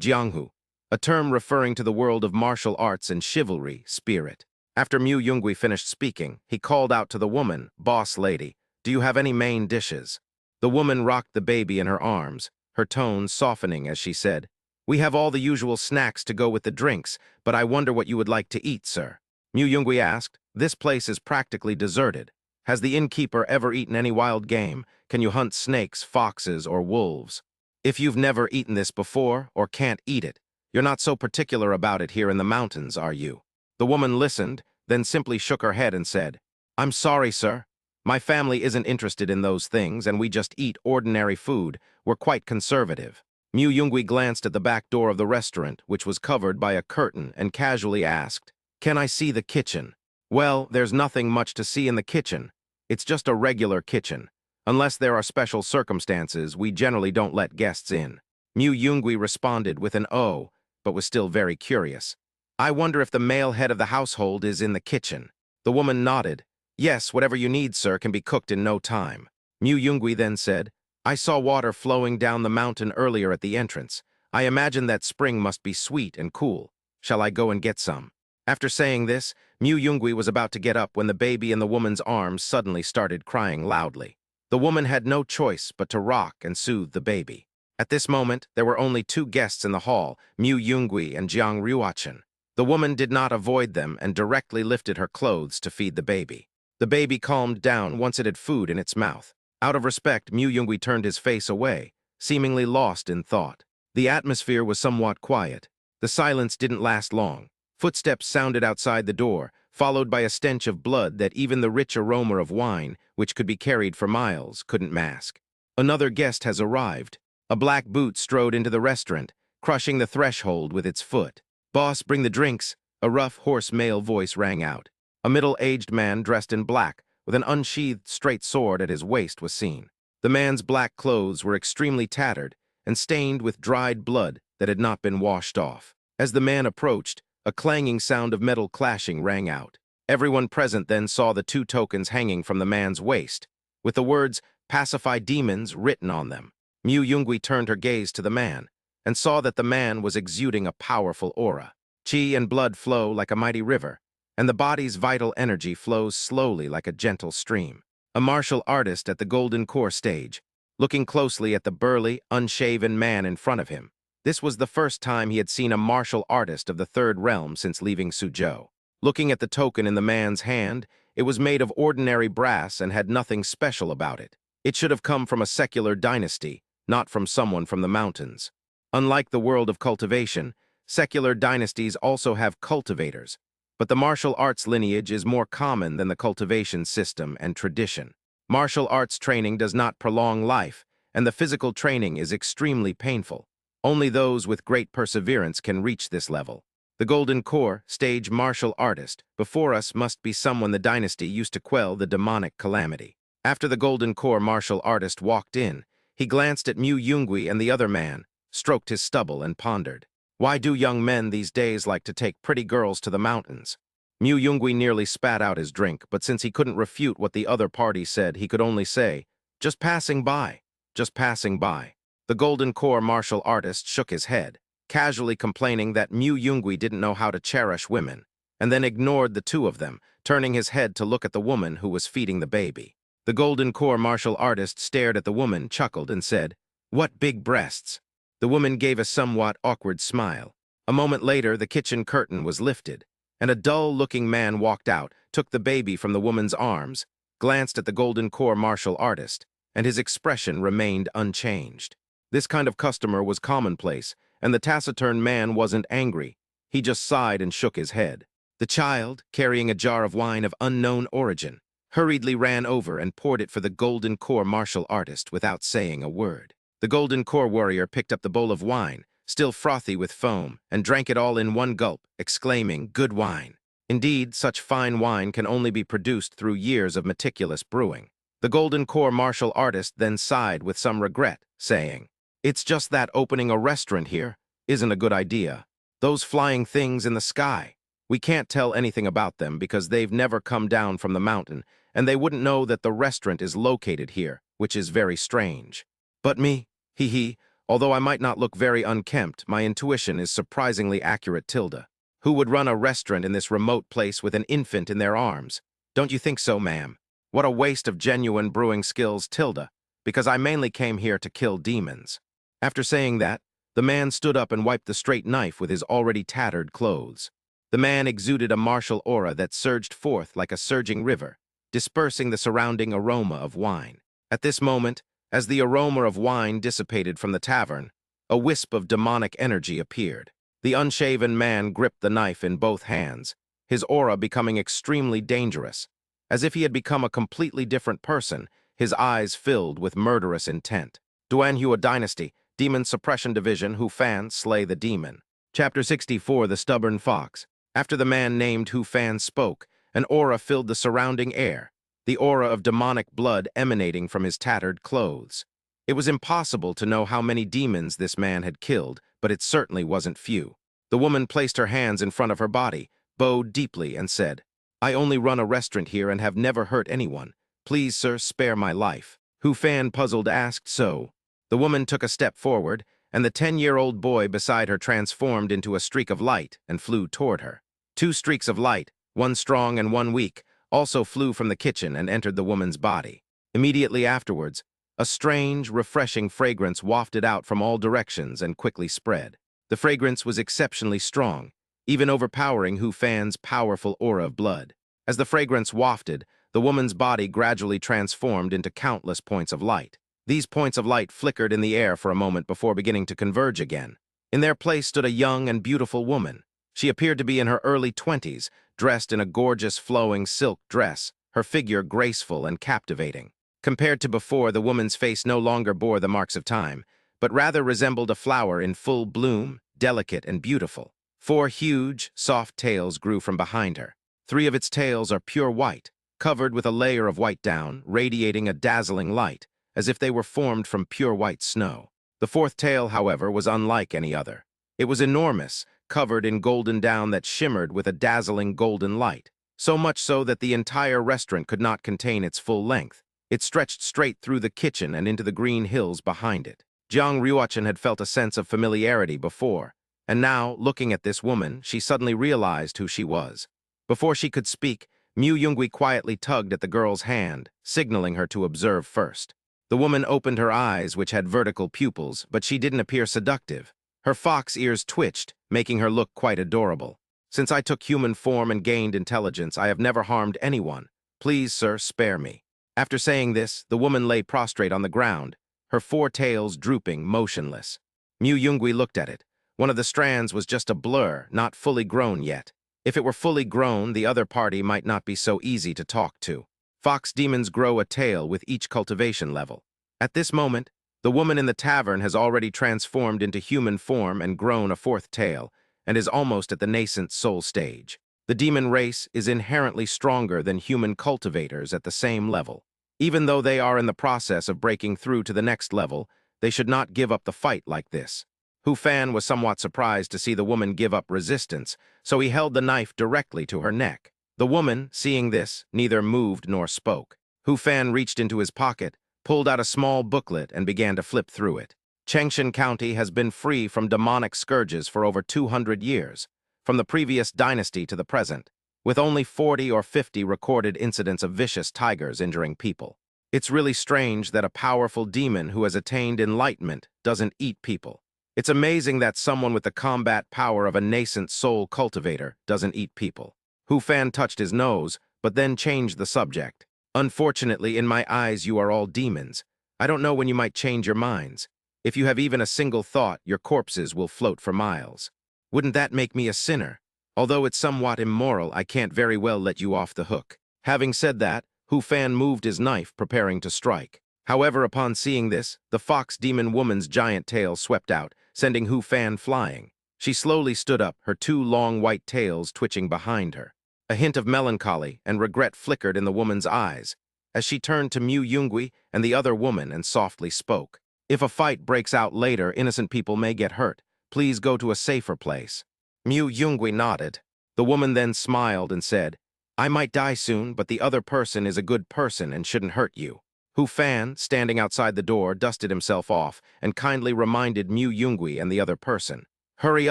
Jianghu, a term referring to the world of martial arts and chivalry, spirit. After Mu Yungui finished speaking, he called out to the woman, "Boss lady, do you have any main dishes?" The woman rocked the baby in her arms, her tone softening as she said, "We have all the usual snacks to go with the drinks, but I wonder what you would like to eat, sir." Mu Yungui asked. This place is practically deserted. Has the innkeeper ever eaten any wild game? Can you hunt snakes, foxes, or wolves? If you've never eaten this before, or can't eat it, you're not so particular about it here in the mountains, are you? The woman listened, then simply shook her head and said, I'm sorry, sir. My family isn't interested in those things, and we just eat ordinary food. We're quite conservative. Mu Yungui glanced at the back door of the restaurant, which was covered by a curtain, and casually asked, Can I see the kitchen? Well, there's nothing much to see in the kitchen. It's just a regular kitchen. Unless there are special circumstances, we generally don't let guests in. Mu Yungui responded with an "oh," but was still very curious. I wonder if the male head of the household is in the kitchen. The woman nodded. Yes, whatever you need, sir, can be cooked in no time. Mu Yungui then said, I saw water flowing down the mountain earlier at the entrance. I imagine that spring must be sweet and cool. Shall I go and get some? After saying this, Mu Yungui was about to get up when the baby in the woman's arms suddenly started crying loudly. The woman had no choice but to rock and soothe the baby. At this moment, there were only two guests in the hall, Mu Yungui and Jiang Ruochen. The woman did not avoid them and directly lifted her clothes to feed the baby. The baby calmed down once it had food in its mouth. Out of respect, Mu Yungui turned his face away, seemingly lost in thought. The atmosphere was somewhat quiet. The silence didn't last long. Footsteps sounded outside the door, followed by a stench of blood that even the rich aroma of wine, which could be carried for miles, couldn't mask. Another guest has arrived. A black boot strode into the restaurant, crushing the threshold with its foot. Boss, bring the drinks, a rough, hoarse male voice rang out. A middle-aged man dressed in black, with an unsheathed straight sword at his waist, was seen. The man's black clothes were extremely tattered and stained with dried blood that had not been washed off. As the man approached, a clanging sound of metal clashing rang out. Everyone present then saw the two tokens hanging from the man's waist, with the words, Pacify Demons, written on them. Mu Yungui turned her gaze to the man, and saw that the man was exuding a powerful aura. Qi and blood flow like a mighty river, and the body's vital energy flows slowly like a gentle stream. A martial artist at the Golden Core stage, looking closely at the burly, unshaven man in front of him. This was the first time he had seen a martial artist of the Third Realm since leaving Suzhou. Looking at the token in the man's hand, it was made of ordinary brass and had nothing special about it. It should have come from a secular dynasty, not from someone from the mountains. Unlike the world of cultivation, secular dynasties also have cultivators, but the martial arts lineage is more common than the cultivation system and tradition. Martial arts training does not prolong life, and the physical training is extremely painful. Only those with great perseverance can reach this level. The Golden Core, stage martial artist, before us must be someone the dynasty used to quell the demonic calamity. After the Golden Core martial artist walked in, he glanced at Mu Yungui and the other man, stroked his stubble and pondered. Why do young men these days like to take pretty girls to the mountains? Mu Yungui nearly spat out his drink, but since he couldn't refute what the other party said, he could only say, just passing by, just passing by. The Golden Core martial artist shook his head, casually complaining that Mu Yungui didn't know how to cherish women, and then ignored the two of them, turning his head to look at the woman who was feeding the baby. The Golden Core martial artist stared at the woman, chuckled, and said, What big breasts! The woman gave a somewhat awkward smile. A moment later, the kitchen curtain was lifted, and a dull-looking man walked out, took the baby from the woman's arms, glanced at the Golden Core martial artist, and his expression remained unchanged. This kind of customer was commonplace, and the taciturn man wasn't angry. He just sighed and shook his head. The child, carrying a jar of wine of unknown origin, hurriedly ran over and poured it for the Golden Core martial artist without saying a word. The Golden Core warrior picked up the bowl of wine, still frothy with foam, and drank it all in one gulp, exclaiming, Good wine. Indeed, such fine wine can only be produced through years of meticulous brewing. The Golden Core martial artist then sighed with some regret, saying, It's just that opening a restaurant here isn't a good idea. Those flying things in the sky, we can't tell anything about them because they've never come down from the mountain, and they wouldn't know that the restaurant is located here, which is very strange. But me, hee, although I might not look very unkempt, my intuition is surprisingly accurate, Tilda. Who would run a restaurant in this remote place with an infant in their arms? Don't you think so, ma'am? What a waste of genuine brewing skills, Tilda, because I mainly came here to kill demons. After saying that, the man stood up and wiped the straight knife with his already tattered clothes. The man exuded a martial aura that surged forth like a surging river, dispersing the surrounding aroma of wine. At this moment, as the aroma of wine dissipated from the tavern, a wisp of demonic energy appeared. The unshaven man gripped the knife in both hands, his aura becoming extremely dangerous. As if he had become a completely different person, his eyes filled with murderous intent. Duanhua Dynasty, Demon Suppression Division, Hu Fan, Slay the Demon. Chapter 64, The Stubborn Fox. After the man named Hu Fan spoke, an aura filled the surrounding air, the aura of demonic blood emanating from his tattered clothes. It was impossible to know how many demons this man had killed, but it certainly wasn't few. The woman placed her hands in front of her body, bowed deeply, and said, "I only run a restaurant here and have never hurt anyone. Please, sir, spare my life." Hu Fan, puzzled, asked, "So?" The woman took a step forward, and the 10-year-old boy beside her transformed into a streak of light and flew toward her. Two streaks of light, one strong and one weak, also flew from the kitchen and entered the woman's body. Immediately afterwards, a strange, refreshing fragrance wafted out from all directions and quickly spread. The fragrance was exceptionally strong, even overpowering Hu Fan's powerful aura of blood. As the fragrance wafted, the woman's body gradually transformed into countless points of light. These points of light flickered in the air for a moment before beginning to converge again. In their place stood a young and beautiful woman. She appeared to be in her early 20s, dressed in a gorgeous flowing silk dress, her figure graceful and captivating. Compared to before, the woman's face no longer bore the marks of time, but rather resembled a flower in full bloom, delicate and beautiful. 4 huge, soft tails grew from behind her. 3 of its tails are pure white, covered with a layer of white down, radiating a dazzling light, as if they were formed from pure white snow. The 4th tail, however, was unlike any other. It was enormous, covered in golden down that shimmered with a dazzling golden light, so much so that the entire restaurant could not contain its full length. It stretched straight through the kitchen and into the green hills behind it. Jiang Ryuachin had felt a sense of familiarity before, and now, looking at this woman, she suddenly realized who she was. Before she could speak, Mu Yungui quietly tugged at the girl's hand, signaling her to observe first. The woman opened her eyes, which had vertical pupils, but she didn't appear seductive. Her fox ears twitched, making her look quite adorable. "Since I took human form and gained intelligence, I have never harmed anyone. Please, sir, spare me." After saying this, the woman lay prostrate on the ground, her 4 tails drooping, motionless. Mu Yungui looked at it. One of the strands was just a blur, not fully grown yet. If it were fully grown, the other party might not be so easy to talk to. Fox demons grow a tail with each cultivation level. At this moment, the woman in the tavern has already transformed into human form and grown a 4th tail, and is almost at the nascent soul stage. The demon race is inherently stronger than human cultivators at the same level. Even though they are in the process of breaking through to the next level, they should not give up the fight like this. Hu Fan was somewhat surprised to see the woman give up resistance, so he held the knife directly to her neck. The woman, seeing this, neither moved nor spoke. Hu Fan reached into his pocket, pulled out a small booklet, and began to flip through it. Changshan County has been free from demonic scourges for over 200 years, from the previous dynasty to the present, with only 40 or 50 recorded incidents of vicious tigers injuring people. It's really strange that a powerful demon who has attained enlightenment doesn't eat people. It's amazing that someone with the combat power of a nascent soul cultivator doesn't eat people. Hu Fan touched his nose, but then changed the subject. "Unfortunately, in my eyes, you are all demons. I don't know when you might change your minds. If you have even a single thought, your corpses will float for miles. Wouldn't that make me a sinner? Although it's somewhat immoral, I can't very well let you off the hook." Having said that, Hu Fan moved his knife, preparing to strike. However, upon seeing this, the fox demon woman's giant tail swept out, sending Hu Fan flying. She slowly stood up, her 2 long white tails twitching behind her. A hint of melancholy and regret flickered in the woman's eyes, as she turned to Mu Yungui and the other woman and softly spoke. "If a fight breaks out later, innocent people may get hurt. Please go to a safer place." Mu Yungui nodded. The woman then smiled and said, "I might die soon, but the other person is a good person and shouldn't hurt you." Hu Fan, standing outside the door, dusted himself off and kindly reminded Mu Yungui and the other person, "Hurry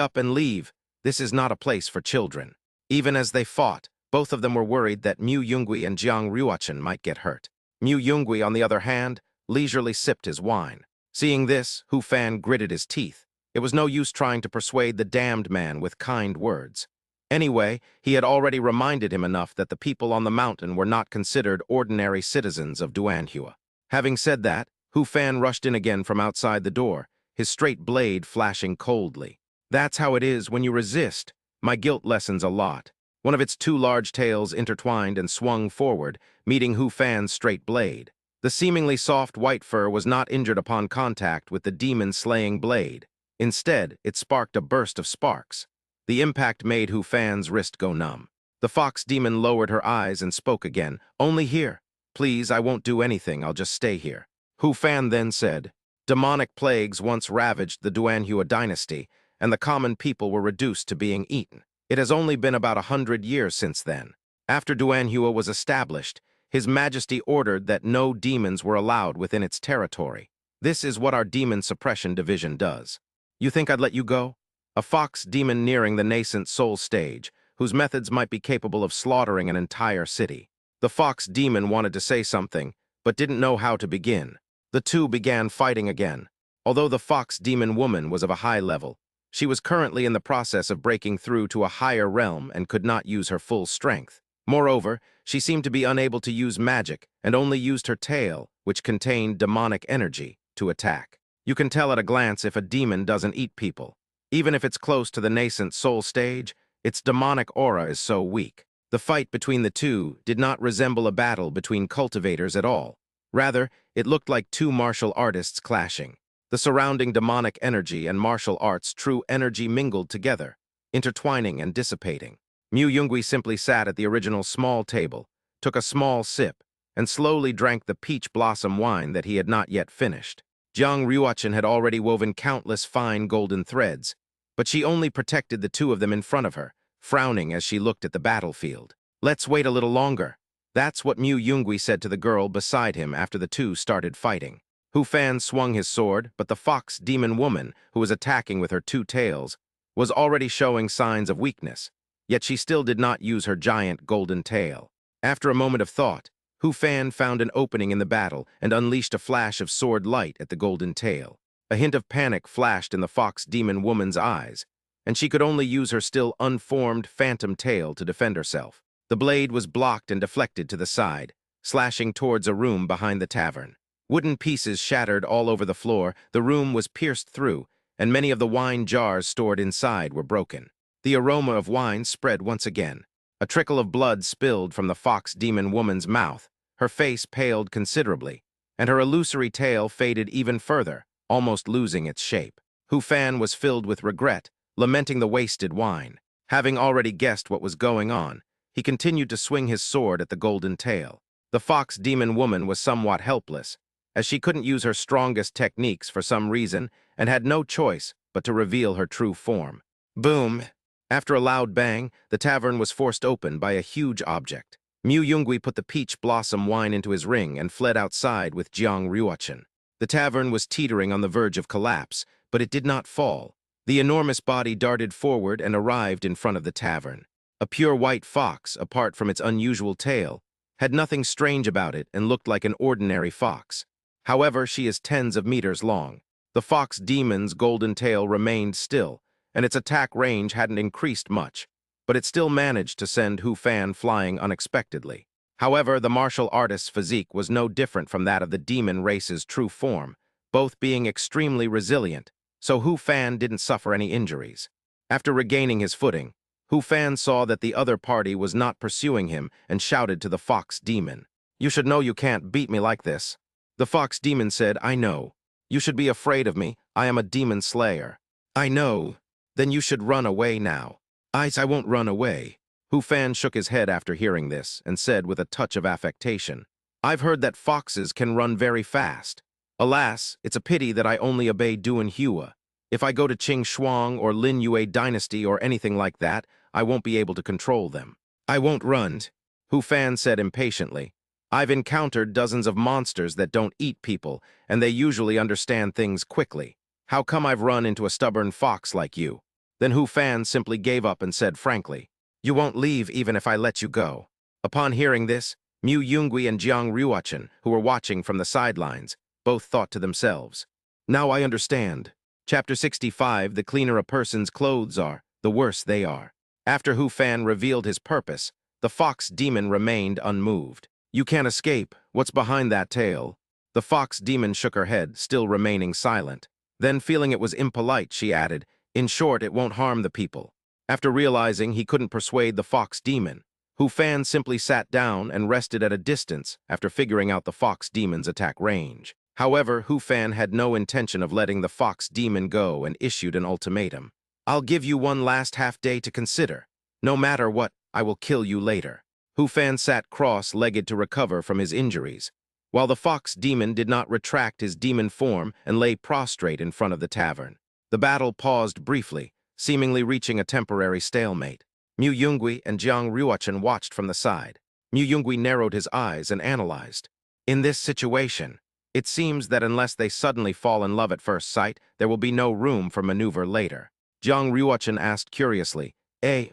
up and leave. This is not a place for children." Even as they fought, both of them were worried that Mu Yungui and Jiang Ryuachin might get hurt. Mu Yungui, on the other hand, leisurely sipped his wine. Seeing this, Hu Fan gritted his teeth. It was no use trying to persuade the damned man with kind words. Anyway, he had already reminded him enough that the people on the mountain were not considered ordinary citizens of Duanhua. Having said that, Hu Fan rushed in again from outside the door, his straight blade flashing coldly. That's how it is when you resist. My guilt lessens a lot. One of its two large tails intertwined and swung forward, meeting Hu Fan's straight blade. The seemingly soft white fur was not injured upon contact with the demon-slaying blade. Instead, it sparked a burst of sparks. The impact made Hu Fan's wrist go numb. The fox demon lowered her eyes and spoke again. "Only here. Please, I won't do anything, I'll just stay here." Hu Fan then said, "Demonic plagues once ravaged the Duanhua dynasty, and the common people were reduced to being eaten. It has only been about 100 years since then. After Duanhua was established, His Majesty ordered that no demons were allowed within its territory. This is what our demon suppression division does. You think I'd let you go? A fox demon nearing the nascent soul stage, whose methods might be capable of slaughtering an entire city." The fox demon wanted to say something, but didn't know how to begin. The two began fighting again. Although the fox demon woman was of a high level, she was currently in the process of breaking through to a higher realm and could not use her full strength. Moreover, she seemed to be unable to use magic and only used her tail, which contained demonic energy, to attack. You can tell at a glance if a demon doesn't eat people. Even if it's close to the nascent soul stage, its demonic aura is so weak. The fight between the two did not resemble a battle between cultivators at all. Rather, it looked like two martial artists clashing. The surrounding demonic energy and martial arts' true energy mingled together, intertwining and dissipating. Mu Yungui simply sat at the original small table, took a small sip, and slowly drank the peach blossom wine that he had not yet finished. Jiang Ryuachin had already woven countless fine golden threads, but she only protected the two of them in front of her, frowning as she looked at the battlefield. "Let's wait a little longer." That's what Mu Yungui said to the girl beside him after the two started fighting. Hu Fan swung his sword, but the fox demon woman, who was attacking with her two tails, was already showing signs of weakness, yet she still did not use her giant golden tail. After a moment of thought, Hu Fan found an opening in the battle and unleashed a flash of sword light at the golden tail. A hint of panic flashed in the fox demon woman's eyes, and she could only use her still unformed phantom tail to defend herself. The blade was blocked and deflected to the side, slashing towards a room behind the tavern. Wooden pieces shattered all over the floor, the room was pierced through, and many of the wine jars stored inside were broken. The aroma of wine spread once again. A trickle of blood spilled from the fox demon woman's mouth. Her face paled considerably, and her illusory tail faded even further, almost losing its shape. Hu Fan was filled with regret, lamenting the wasted wine. Having already guessed what was going on, he continued to swing his sword at the golden tail. The fox demon woman was somewhat helpless, as she couldn't use her strongest techniques for some reason and had no choice but to reveal her true form. Boom! After a loud bang, the tavern was forced open by a huge object. Mu Yungui put the peach blossom wine into his ring and fled outside with Jiang Ryuachin. The tavern was teetering on the verge of collapse, but it did not fall. The enormous body darted forward and arrived in front of the tavern. A pure white fox, apart from its unusual tail, had nothing strange about it and looked like an ordinary fox. However, she is tens of meters long. The fox demon's golden tail remained still, and its attack range hadn't increased much, but it still managed to send Hu Fan flying unexpectedly. However, the martial artist's physique was no different from that of the demon race's true form, both being extremely resilient, so Hu Fan didn't suffer any injuries. After regaining his footing, Hu Fan saw that the other party was not pursuing him and shouted to the fox demon, "You should know you can't beat me like this." The fox demon said, "I know. You should be afraid of me. I am a demon slayer." "I know. Then you should run away now." "I won't run away." Hu Fan shook his head after hearing this and said with a touch of affectation, "I've heard that foxes can run very fast. Alas, it's a pity that I only obey Duanhua. If I go to Qing Shuang or Lin Yue dynasty or anything like that, I won't be able to control them." "I won't run," Hu Fan said impatiently. "I've encountered dozens of monsters that don't eat people, and they usually understand things quickly. How come I've run into a stubborn fox like you?" Then Hu Fan simply gave up and said frankly, "You won't leave even if I let you go." Upon hearing this, Mu Yungui and Jiang Ryuachin, who were watching from the sidelines, both thought to themselves, "Now I understand. Chapter 65, the cleaner a person's clothes are, the worse they are." After Hu Fan revealed his purpose, the fox demon remained unmoved. "You can't escape. What's behind that tail?" The fox demon shook her head, still remaining silent. Then, feeling it was impolite, she added, "In short, it won't harm the people." After realizing he couldn't persuade the fox demon, Hu Fan simply sat down and rested at a distance after figuring out the fox demon's attack range. However, Hu Fan had no intention of letting the fox demon go and issued an ultimatum. "I'll give you one last half-day to consider. No matter what, I will kill you later." Hu Fan sat cross-legged to recover from his injuries, while the fox demon did not retract his demon form and lay prostrate in front of the tavern. The battle paused briefly, seemingly reaching a temporary stalemate. Mu Yungui and Jiang Ruochen watched from the side. Mu Yungui narrowed his eyes and analyzed. In this situation, it seems that unless they suddenly fall in love at first sight, there will be no room for maneuver later. Jiang Ruochen asked curiously,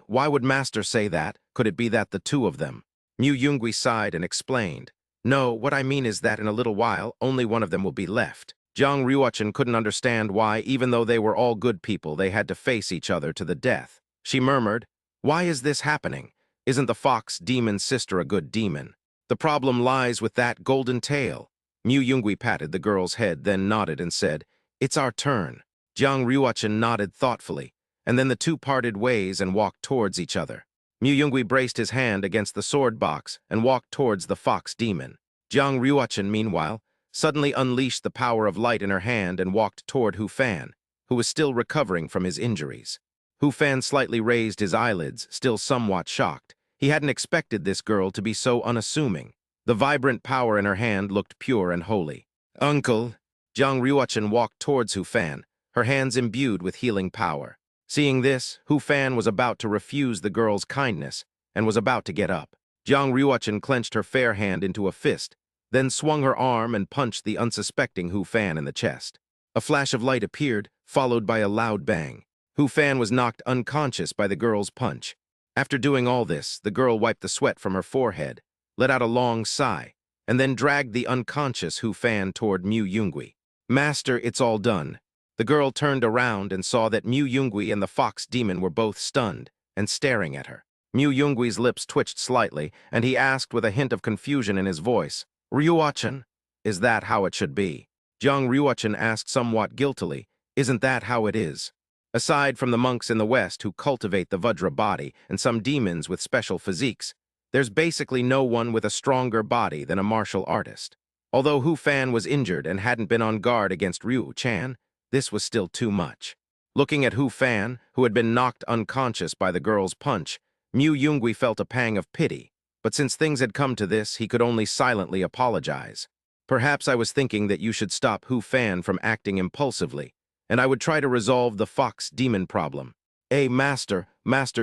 why would Master say that? Could it be that the two of them?" Mu Yungui sighed and explained, "No, what I mean is that in a little while, only one of them will be left." Jiang Ruochen couldn't understand why, even though they were all good people, they had to face each other to the death. She murmured, "Why is this happening? Isn't the fox demon's sister a good demon? The problem lies with that golden tail." Mu Yungui patted the girl's head, then nodded and said, "It's our turn." Jiang Ruochen nodded thoughtfully, and then the two parted ways and walked towards each other. Mu Yungui braced his hand against the sword box and walked towards the fox demon. Jiang Ruochen, meanwhile, suddenly unleashed the power of light in her hand and walked toward Hu Fan, who was still recovering from his injuries. Hu Fan slightly raised his eyelids, still somewhat shocked. He hadn't expected this girl to be so unassuming. The vibrant power in her hand looked pure and holy. "Uncle!" Jiang Ruochen walked towards Hu Fan, her hands imbued with healing power. Seeing this, Hu Fan was about to refuse the girl's kindness and was about to get up. Jiang Ruochen clenched her fair hand into a fist, then swung her arm and punched the unsuspecting Hu Fan in the chest. A flash of light appeared, followed by a loud bang. Hu Fan was knocked unconscious by the girl's punch. After doing all this, the girl wiped the sweat from her forehead, let out a long sigh, and then dragged the unconscious Hu Fan toward Mu Yungui. "Master, it's all done." The girl turned around and saw that Mu Yungui and the fox demon were both stunned and staring at her. Mu Yungui's lips twitched slightly, and he asked with a hint of confusion in his voice, "Ruochen, is that how it should be?" Jiang Ruochen asked somewhat guiltily, "Isn't that how it is?" Aside from the monks in the West who cultivate the Vajra body and some demons with special physiques, there's basically no one with a stronger body than a martial artist. Although Hu Fan was injured and hadn't been on guard against Ryu Chan, this was still too much. Looking at Hu Fan, who had been knocked unconscious by the girl's punch, Mu Yungui felt a pang of pity, but since things had come to this, he could only silently apologize. "Perhaps I was thinking that you should stop Hu Fan from acting impulsively, and I would try to resolve the fox demon problem." Master,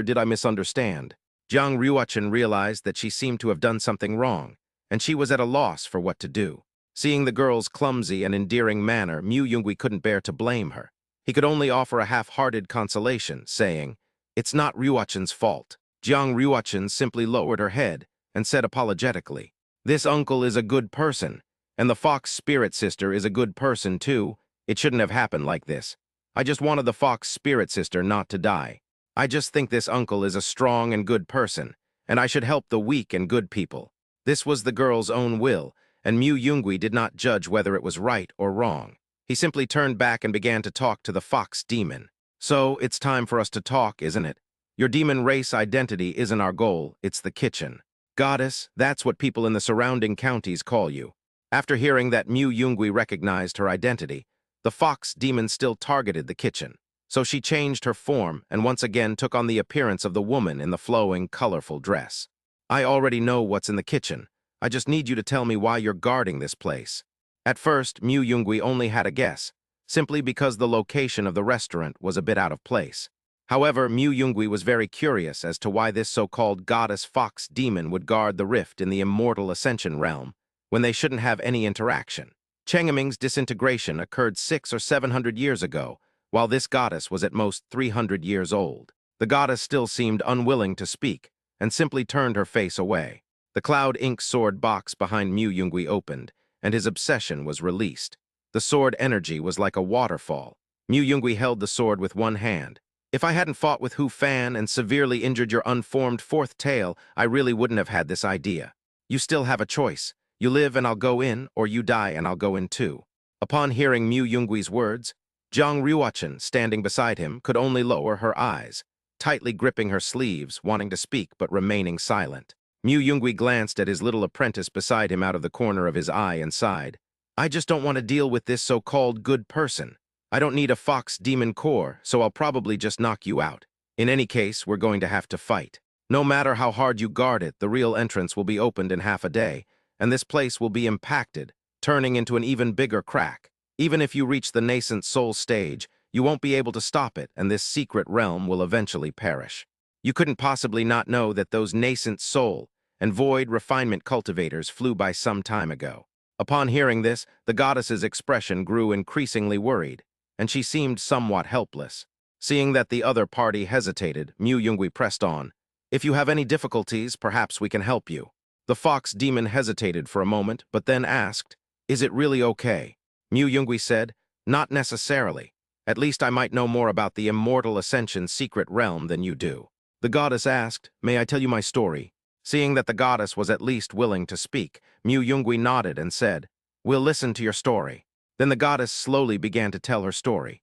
did I misunderstand?" Jiang Ruochen realized that she seemed to have done something wrong, and she was at a loss for what to do. Seeing the girl's clumsy and endearing manner, Mu Yungui couldn't bear to blame her. He could only offer a half-hearted consolation, saying, "It's not Ruochen's fault." Jiang Ruochen simply lowered her head and said apologetically, "This uncle is a good person, and the fox spirit sister is a good person too. It shouldn't have happened like this. I just wanted the fox spirit sister not to die. I just think this uncle is a strong and good person, and I should help the weak and good people." This was the girl's own will, and Mu Yungui did not judge whether it was right or wrong. He simply turned back and began to talk to the fox demon. "So, it's time for us to talk, isn't it? Your demon race identity isn't our goal, it's the kitchen. Goddess, that's what people in the surrounding counties call you." After hearing that Mu Yungui recognized her identity, the fox demon still targeted the kitchen. So she changed her form and once again took on the appearance of the woman in the flowing, colorful dress. "I already know what's in the kitchen. I just need you to tell me why you're guarding this place." At first, Mu Yungui only had a guess, simply because the location of the restaurant was a bit out of place. However, Mu Yungui was very curious as to why this so-called goddess fox demon would guard the rift in the immortal ascension realm when they shouldn't have any interaction. Chengming's disintegration occurred 600 or 700 years ago, while this goddess was at most 300 years old. The goddess still seemed unwilling to speak, and simply turned her face away. The cloud ink sword box behind Mu Yungui opened, and his obsession was released. The sword energy was like a waterfall. Mu Yungui held the sword with one hand, If I hadn't fought with Hu Fan and severely injured your unformed fourth tail, I really wouldn't have had this idea. You still have a choice. You live and I'll go in, or you die and I'll go in too." Upon hearing Mu Yungwee's words, Jiang Ryuachen, standing beside him, could only lower her eyes, tightly gripping her sleeves, wanting to speak but remaining silent. Mu Yungwee glanced at his little apprentice beside him out of the corner of his eye and sighed. "I just don't want to deal with this so-called good person. I don't need a fox demon core, so I'll probably just knock you out. In any case, we're going to have to fight. No matter how hard you guard it, the real entrance will be opened in half a day, and this place will be impacted, turning into an even bigger crack. Even if you reach the nascent soul stage, you won't be able to stop it, and this secret realm will eventually perish. You couldn't possibly not know that those nascent soul and void refinement cultivators flew by some time ago." Upon hearing this, the goddess's expression grew increasingly worried, and she seemed somewhat helpless. Seeing that the other party hesitated, Mu Yungwee pressed on. "If you have any difficulties, perhaps we can help you." The fox demon hesitated for a moment, but then asked, "Is it really okay?" Mu Yungwee said, "Not necessarily. At least I might know more about the Immortal Ascension secret realm than you do." The goddess asked, "May I tell you my story?" Seeing that the goddess was at least willing to speak, Mu Yungwee nodded and said, "We'll listen to your story." Then the goddess slowly began to tell her story.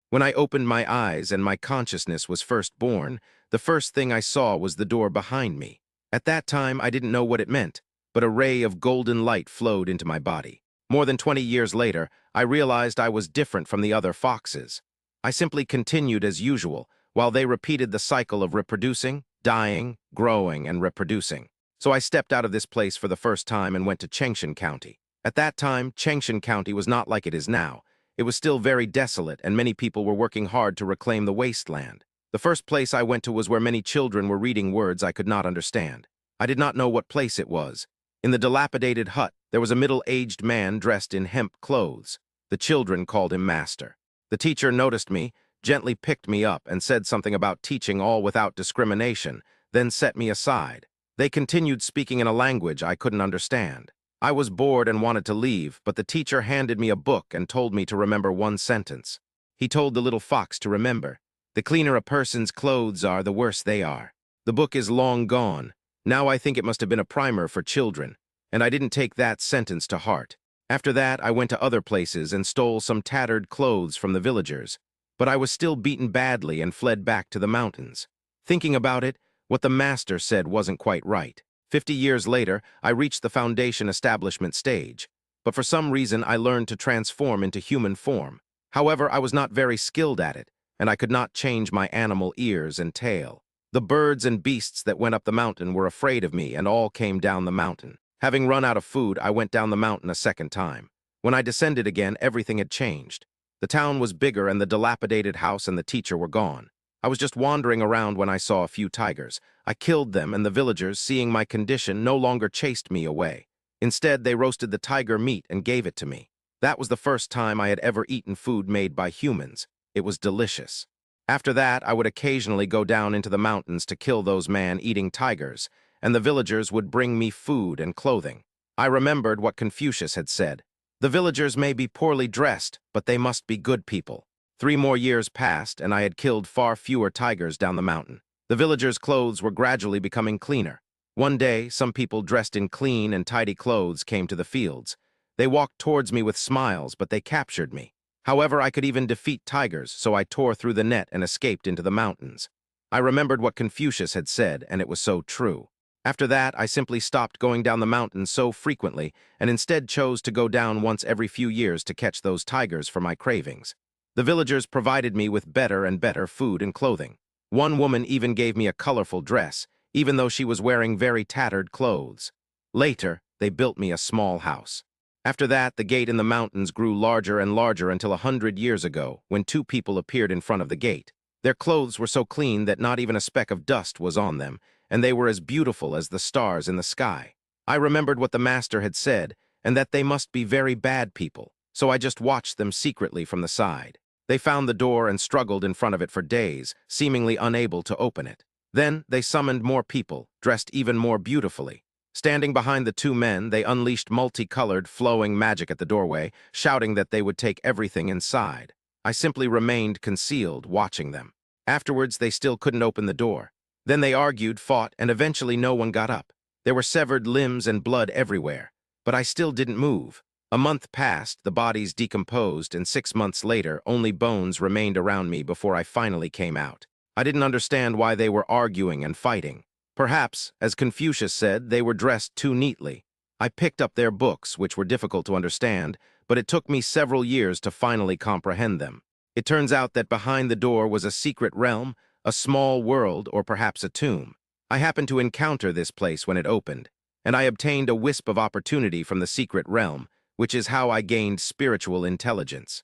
"When I opened my eyes and my consciousness was first born, the first thing I saw was the door behind me. At that time, I didn't know what it meant, but a ray of golden light flowed into my body. More than 20 years later, I realized I was different from the other foxes. I simply continued as usual, while they repeated the cycle of reproducing, dying, growing, and reproducing. So I stepped out of this place for the first time and went to Changshan County. At that time, Changshan County was not like it is now. It was still very desolate, and many people were working hard to reclaim the wasteland. The first place I went to was where many children were reading words I could not understand. I did not know what place it was. In the dilapidated hut, there was a middle-aged man dressed in hemp clothes. The children called him Master. The teacher noticed me, gently picked me up, and said something about teaching all without discrimination, then set me aside. They continued speaking in a language I couldn't understand. I was bored and wanted to leave, but the teacher handed me a book and told me to remember one sentence. He told the little fox to remember, "The cleaner a person's clothes are, the worse they are." The book is long gone. Now I think it must have been a primer for children, and I didn't take that sentence to heart. After that, I went to other places and stole some tattered clothes from the villagers, but I was still beaten badly and fled back to the mountains. Thinking about it, what the master said wasn't quite right. 50 years later, I reached the foundation establishment stage, but for some reason I learned to transform into human form. However, I was not very skilled at it, and I could not change my animal ears and tail. The birds and beasts that went up the mountain were afraid of me and all came down the mountain. Having run out of food, I went down the mountain a second time. When I descended again, everything had changed. The town was bigger and the dilapidated house and the teacher were gone. I was just wandering around when I saw a few tigers. I killed them, and the villagers, seeing my condition, no longer chased me away. Instead, they roasted the tiger meat and gave it to me. That was the first time I had ever eaten food made by humans. It was delicious. After that, I would occasionally go down into the mountains to kill those man-eating tigers, and the villagers would bring me food and clothing. I remembered what Confucius had said. The villagers may be poorly dressed, but they must be good people. 3 more years passed, and I had killed far fewer tigers down the mountain. The villagers' clothes were gradually becoming cleaner. One day, some people dressed in clean and tidy clothes came to the fields. They walked towards me with smiles, but they captured me. However, I could even defeat tigers, so I tore through the net and escaped into the mountains. I remembered what Confucius had said, and it was so true. After that, I simply stopped going down the mountain so frequently, and instead chose to go down once every few years to catch those tigers for my cravings. The villagers provided me with better and better food and clothing. One woman even gave me a colorful dress, even though she was wearing very tattered clothes. Later, they built me a small house. After that, the gate in the mountains grew larger and larger until 100 years ago, when 2 people appeared in front of the gate. Their clothes were so clean that not even a speck of dust was on them, and they were as beautiful as the stars in the sky. I remembered what the master had said, and that they must be very bad people, so I just watched them secretly from the side. They found the door and struggled in front of it for days, seemingly unable to open it. Then they summoned more people, dressed even more beautifully. Standing behind the 2 men, they unleashed multicolored, flowing magic at the doorway, shouting that they would take everything inside. I simply remained concealed, watching them. Afterwards, they still couldn't open the door. Then they argued, fought, and eventually no one got up. There were severed limbs and blood everywhere. But I still didn't move. A month passed, the bodies decomposed, and 6 months later, only bones remained around me before I finally came out. I didn't understand why they were arguing and fighting. Perhaps, as Confucius said, they were dressed too neatly. I picked up their books, which were difficult to understand, but it took me several years to finally comprehend them. It turns out that behind the door was a secret realm, a small world, or perhaps a tomb. I happened to encounter this place when it opened, and I obtained a wisp of opportunity from the secret realm, which is how I gained spiritual intelligence.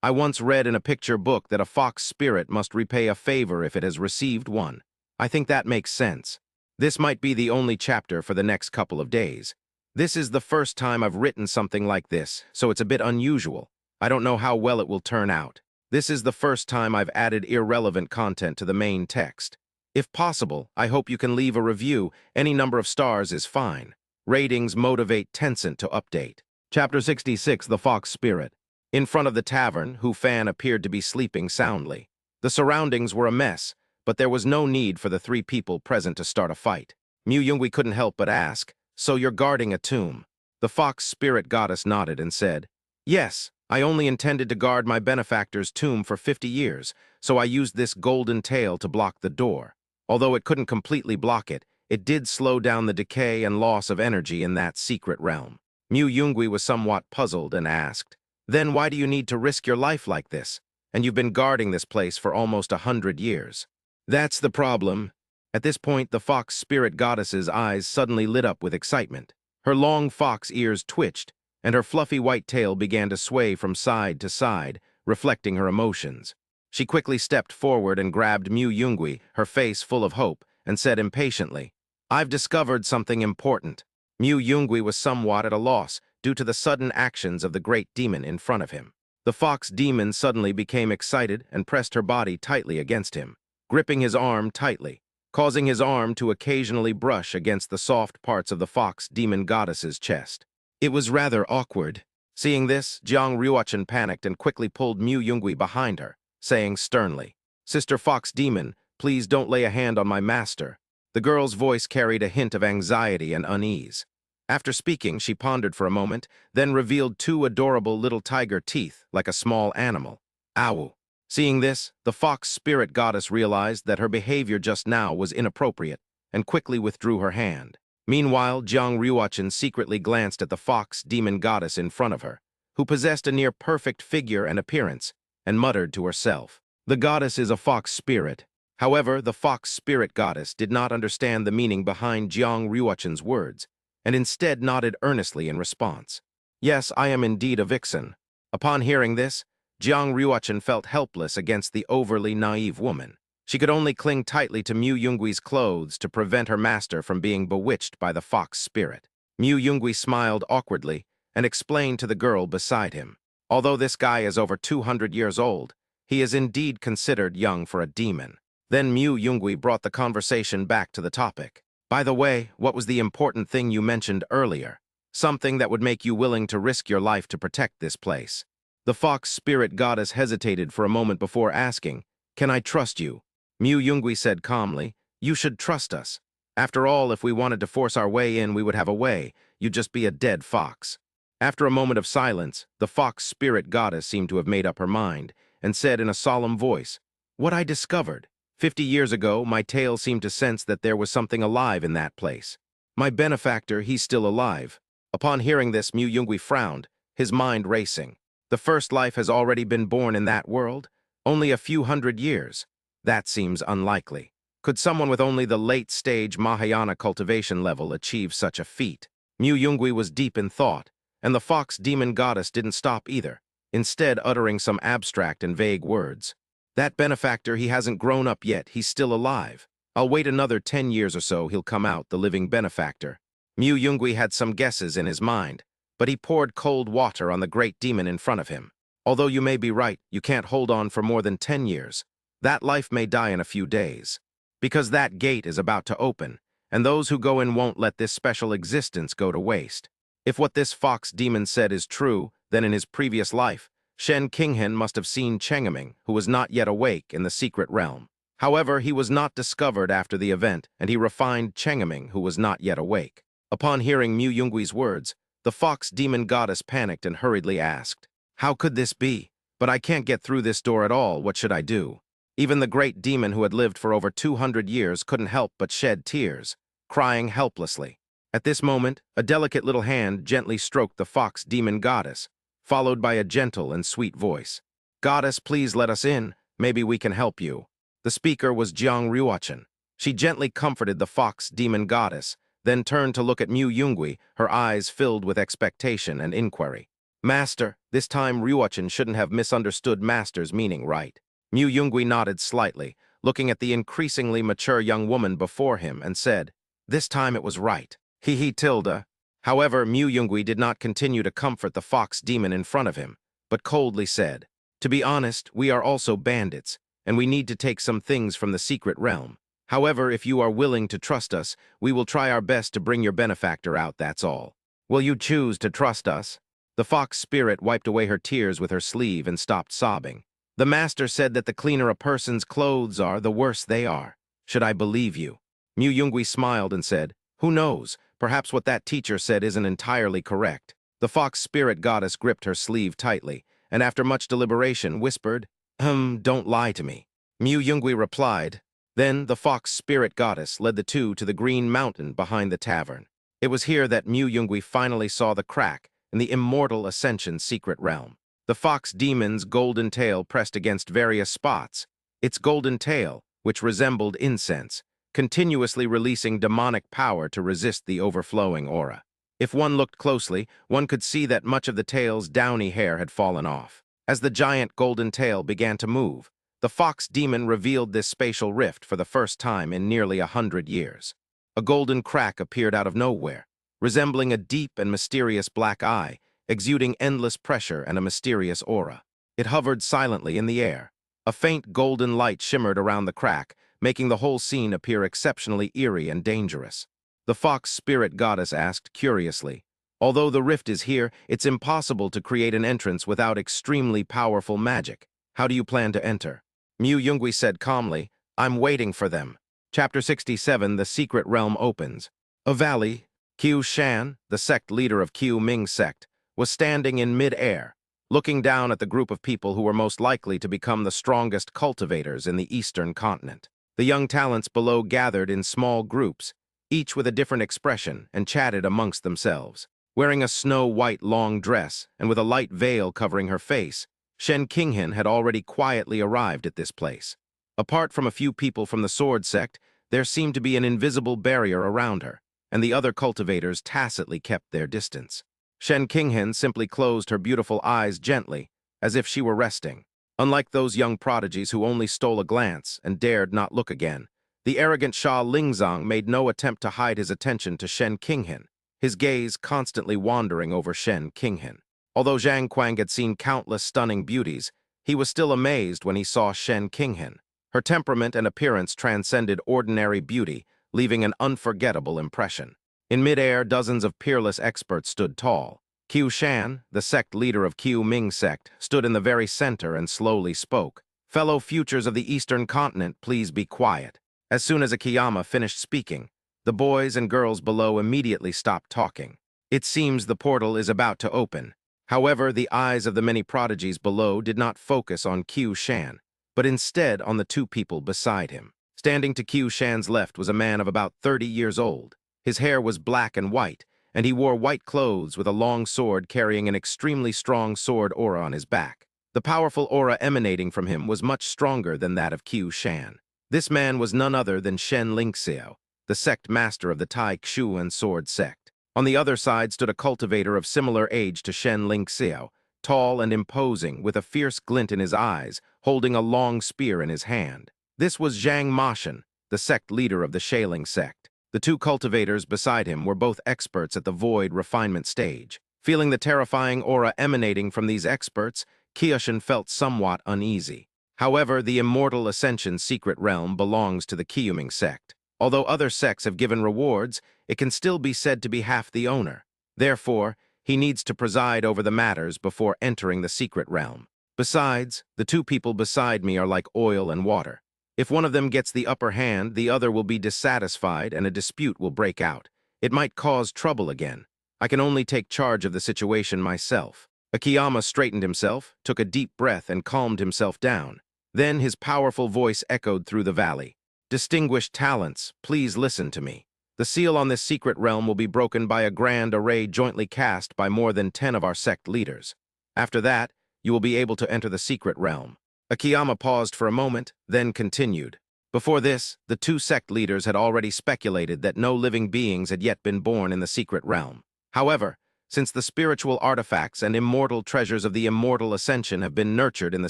I once read in a picture book that a fox spirit must repay a favor if it has received one. I think that makes sense. This might be the only chapter for the next couple of days. This is the first time I've written something like this, so it's a bit unusual. I don't know how well it will turn out. This is the first time I've added irrelevant content to the main text. If possible, I hope you can leave a review. Any number of stars is fine. Ratings motivate Tencent to update. Chapter 66, The Fox Spirit. In front of the tavern, Hu Fan appeared to be sleeping soundly. The surroundings were a mess, but there was no need for the three people present to start a fight. Mu Yungui couldn't help but ask, "So you're guarding a tomb?" The fox spirit goddess nodded and said, "Yes, I only intended to guard my benefactor's tomb for 50 years, so I used this golden tail to block the door. Although it couldn't completely block it, it did slow down the decay and loss of energy in that secret realm." Mu Yungui was somewhat puzzled and asked, "Then why do you need to risk your life like this? And you've been guarding this place for almost 100 years. "That's the problem." At this point, the fox spirit goddess's eyes suddenly lit up with excitement. Her long fox ears twitched, and her fluffy white tail began to sway from side to side, reflecting her emotions. She quickly stepped forward and grabbed Mu Yungui, her face full of hope, and said impatiently, "I've discovered something important." Mu Yungui was somewhat at a loss due to the sudden actions of the great demon in front of him. The fox demon suddenly became excited and pressed her body tightly against him, gripping his arm tightly, causing his arm to occasionally brush against the soft parts of the fox demon goddess's chest. It was rather awkward. Seeing this, Jiang Ruochen panicked and quickly pulled Mu Yungui behind her, saying sternly, "Sister Fox Demon, please don't lay a hand on my master." The girl's voice carried a hint of anxiety and unease. After speaking, she pondered for a moment, then revealed two adorable little tiger teeth like a small animal. Ow! Seeing this, the fox spirit goddess realized that her behavior just now was inappropriate and quickly withdrew her hand. Meanwhile, Jiang Ruochen secretly glanced at the fox demon goddess in front of her, who possessed a near-perfect figure and appearance, and muttered to herself, "The goddess is a fox spirit." However, the fox spirit goddess did not understand the meaning behind Jiang Ruochen's words, and instead nodded earnestly in response. "Yes, I am indeed a vixen." Upon hearing this, Jiang Ruochen felt helpless against the overly naive woman. She could only cling tightly to Mu Yungui's clothes to prevent her master from being bewitched by the fox spirit. Mu Yungui smiled awkwardly and explained to the girl beside him, "Although this guy is over 200 years old, he is indeed considered young for a demon." Then Mu Yungui brought the conversation back to the topic. "By the way, what was the important thing you mentioned earlier? Something that would make you willing to risk your life to protect this place." The fox spirit goddess hesitated for a moment before asking, "Can I trust you?" Mu Yungui said calmly, "You should trust us. After all, if we wanted to force our way in, we would have a way. You'd just be a dead fox." After a moment of silence, the fox spirit goddess seemed to have made up her mind and said in a solemn voice, "What I discovered. 50 years ago, my tail seemed to sense that there was something alive in that place. My benefactor, he's still alive." Upon hearing this, Mu Yungui frowned, his mind racing. The first life has already been born in that world? Only a few hundred years? That seems unlikely. Could someone with only the late-stage Mahayana cultivation level achieve such a feat? Mu Yungui was deep in thought, and the fox demon goddess didn't stop either, instead uttering some abstract and vague words. "That benefactor, he hasn't grown up yet, he's still alive. I'll wait another 10 years or so, he'll come out, the living benefactor." Mu Yungui had some guesses in his mind, but he poured cold water on the great demon in front of him. "Although you may be right, you can't hold on for more than 10 years. That life may die in a few days. Because that gate is about to open, and those who go in won't let this special existence go to waste. If what this fox demon said is true, then in his previous life, Shen Qinghen must have seen Chengaming, who was not yet awake, in the secret realm. However, he was not discovered after the event, and he refined Chengaming, who was not yet awake. Upon hearing Mu Yungui's words, the fox demon goddess panicked and hurriedly asked, "How could this be? But I can't get through this door at all. What should I do?" Even the great demon who had lived for over 200 years couldn't help but shed tears, crying helplessly. At this moment, a delicate little hand gently stroked the fox demon goddess, followed by a gentle and sweet voice. "Goddess, please let us in. Maybe we can help you." The speaker was Jiang Ruochen. She gently comforted the fox demon goddess, then turned to look at Mu Yungui, her eyes filled with expectation and inquiry. "Master," this time Ruochen shouldn't have misunderstood Master's meaning, right? Mu Yungui nodded slightly, looking at the increasingly mature young woman before him, and said, "This time it was right. He tilde." However, Mu Yungui did not continue to comfort the fox demon in front of him, but coldly said, "To be honest, we are also bandits, and we need to take some things from the secret realm. However, if you are willing to trust us, we will try our best to bring your benefactor out, that's all. Will you choose to trust us?" The fox spirit wiped away her tears with her sleeve and stopped sobbing. "The master said that the cleaner a person's clothes are, the worse they are. Should I believe you?" Mu Yungui smiled and said, "Who knows? Perhaps what that teacher said isn't entirely correct." The fox spirit goddess gripped her sleeve tightly, and after much deliberation whispered, "Don't lie to me." Mu Yungui replied. Then the fox spirit goddess led the two to the green mountain behind the tavern. It was here that Mu Yungui finally saw the crack in the immortal Ascension secret realm. The fox demon's golden tail pressed against various spots, its golden tail, which resembled incense, continuously releasing demonic power to resist the overflowing aura. If one looked closely, one could see that much of the tail's downy hair had fallen off. As the giant golden tail began to move, the fox demon revealed this spatial rift for the first time in nearly 100 years. A golden crack appeared out of nowhere, resembling a deep and mysterious black eye, exuding endless pressure and a mysterious aura. It hovered silently in the air. A faint golden light shimmered around the crack, making the whole scene appear exceptionally eerie and dangerous. The fox spirit goddess asked curiously, "Although the rift is here, it's impossible to create an entrance without extremely powerful magic. How do you plan to enter?" Mu Yungui said calmly, "I'm waiting for them." Chapter 67, The Secret Realm Opens. A valley, Qiu Shan, the sect leader of Qiu Ming sect, was standing in mid-air, looking down at the group of people who were most likely to become the strongest cultivators in the eastern continent. The young talents below gathered in small groups, each with a different expression, and chatted amongst themselves. Wearing a snow-white long dress and with a light veil covering her face, Shen Qinghen had already quietly arrived at this place. Apart from a few people from the sword sect, there seemed to be an invisible barrier around her, and the other cultivators tacitly kept their distance. Shen Qinghen simply closed her beautiful eyes gently, as if she were resting. Unlike those young prodigies who only stole a glance and dared not look again, the arrogant Sha Lingzong made no attempt to hide his attention to Shen Qinghen, his gaze constantly wandering over Shen Qinghen. Although Zhang Kuang had seen countless stunning beauties, he was still amazed when he saw Shen Qinghen. Her temperament and appearance transcended ordinary beauty, leaving an unforgettable impression. In mid-air, dozens of peerless experts stood tall. Qiu Shan, the sect leader of Qiu Ming sect, stood in the very center and slowly spoke. "Fellow futures of the eastern continent, please be quiet." As soon as Akiyama finished speaking, the boys and girls below immediately stopped talking. It seems the portal is about to open. However, the eyes of the many prodigies below did not focus on Qiu Shan, but instead on the two people beside him. Standing to Qiu Shan's left was a man of about 30 years old. His hair was black and white, and he wore white clothes with a long sword carrying an extremely strong sword aura on his back. The powerful aura emanating from him was much stronger than that of Qiu Shan. This man was none other than Shen Lingxiao, the sect master of the Tai Qiu and sword sect. On the other side stood a cultivator of similar age to Shen Lingxiao, tall and imposing, with a fierce glint in his eyes, holding a long spear in his hand. This was Zhang Mashan, the sect leader of the Shaling sect. The two cultivators beside him were both experts at the void refinement stage. Feeling the terrifying aura emanating from these experts, Qiushan felt somewhat uneasy. However, the immortal Ascension secret realm belongs to the Qiyuming sect. Although other sects have given rewards, it can still be said to be half the owner. Therefore, He needs to preside over the matters before entering the secret realm. Besides, the two people beside me are like oil and water. If one of them gets the upper hand, the other will be dissatisfied and a dispute will break out. It might cause trouble again. I can only take charge of the situation myself. Akiyama straightened himself, took a deep breath, and calmed himself down. Then his powerful voice echoed through the valley. Distinguished talents, please listen to me. The seal on this secret realm will be broken by a grand array jointly cast by more than 10 of our sect leaders. After that, you will be able to enter the secret realm. Akiyama paused for a moment, then continued. Before this, the two sect leaders had already speculated that no living beings had yet been born in the secret realm. However, since the spiritual artifacts and immortal treasures of the immortal ascension have been nurtured in the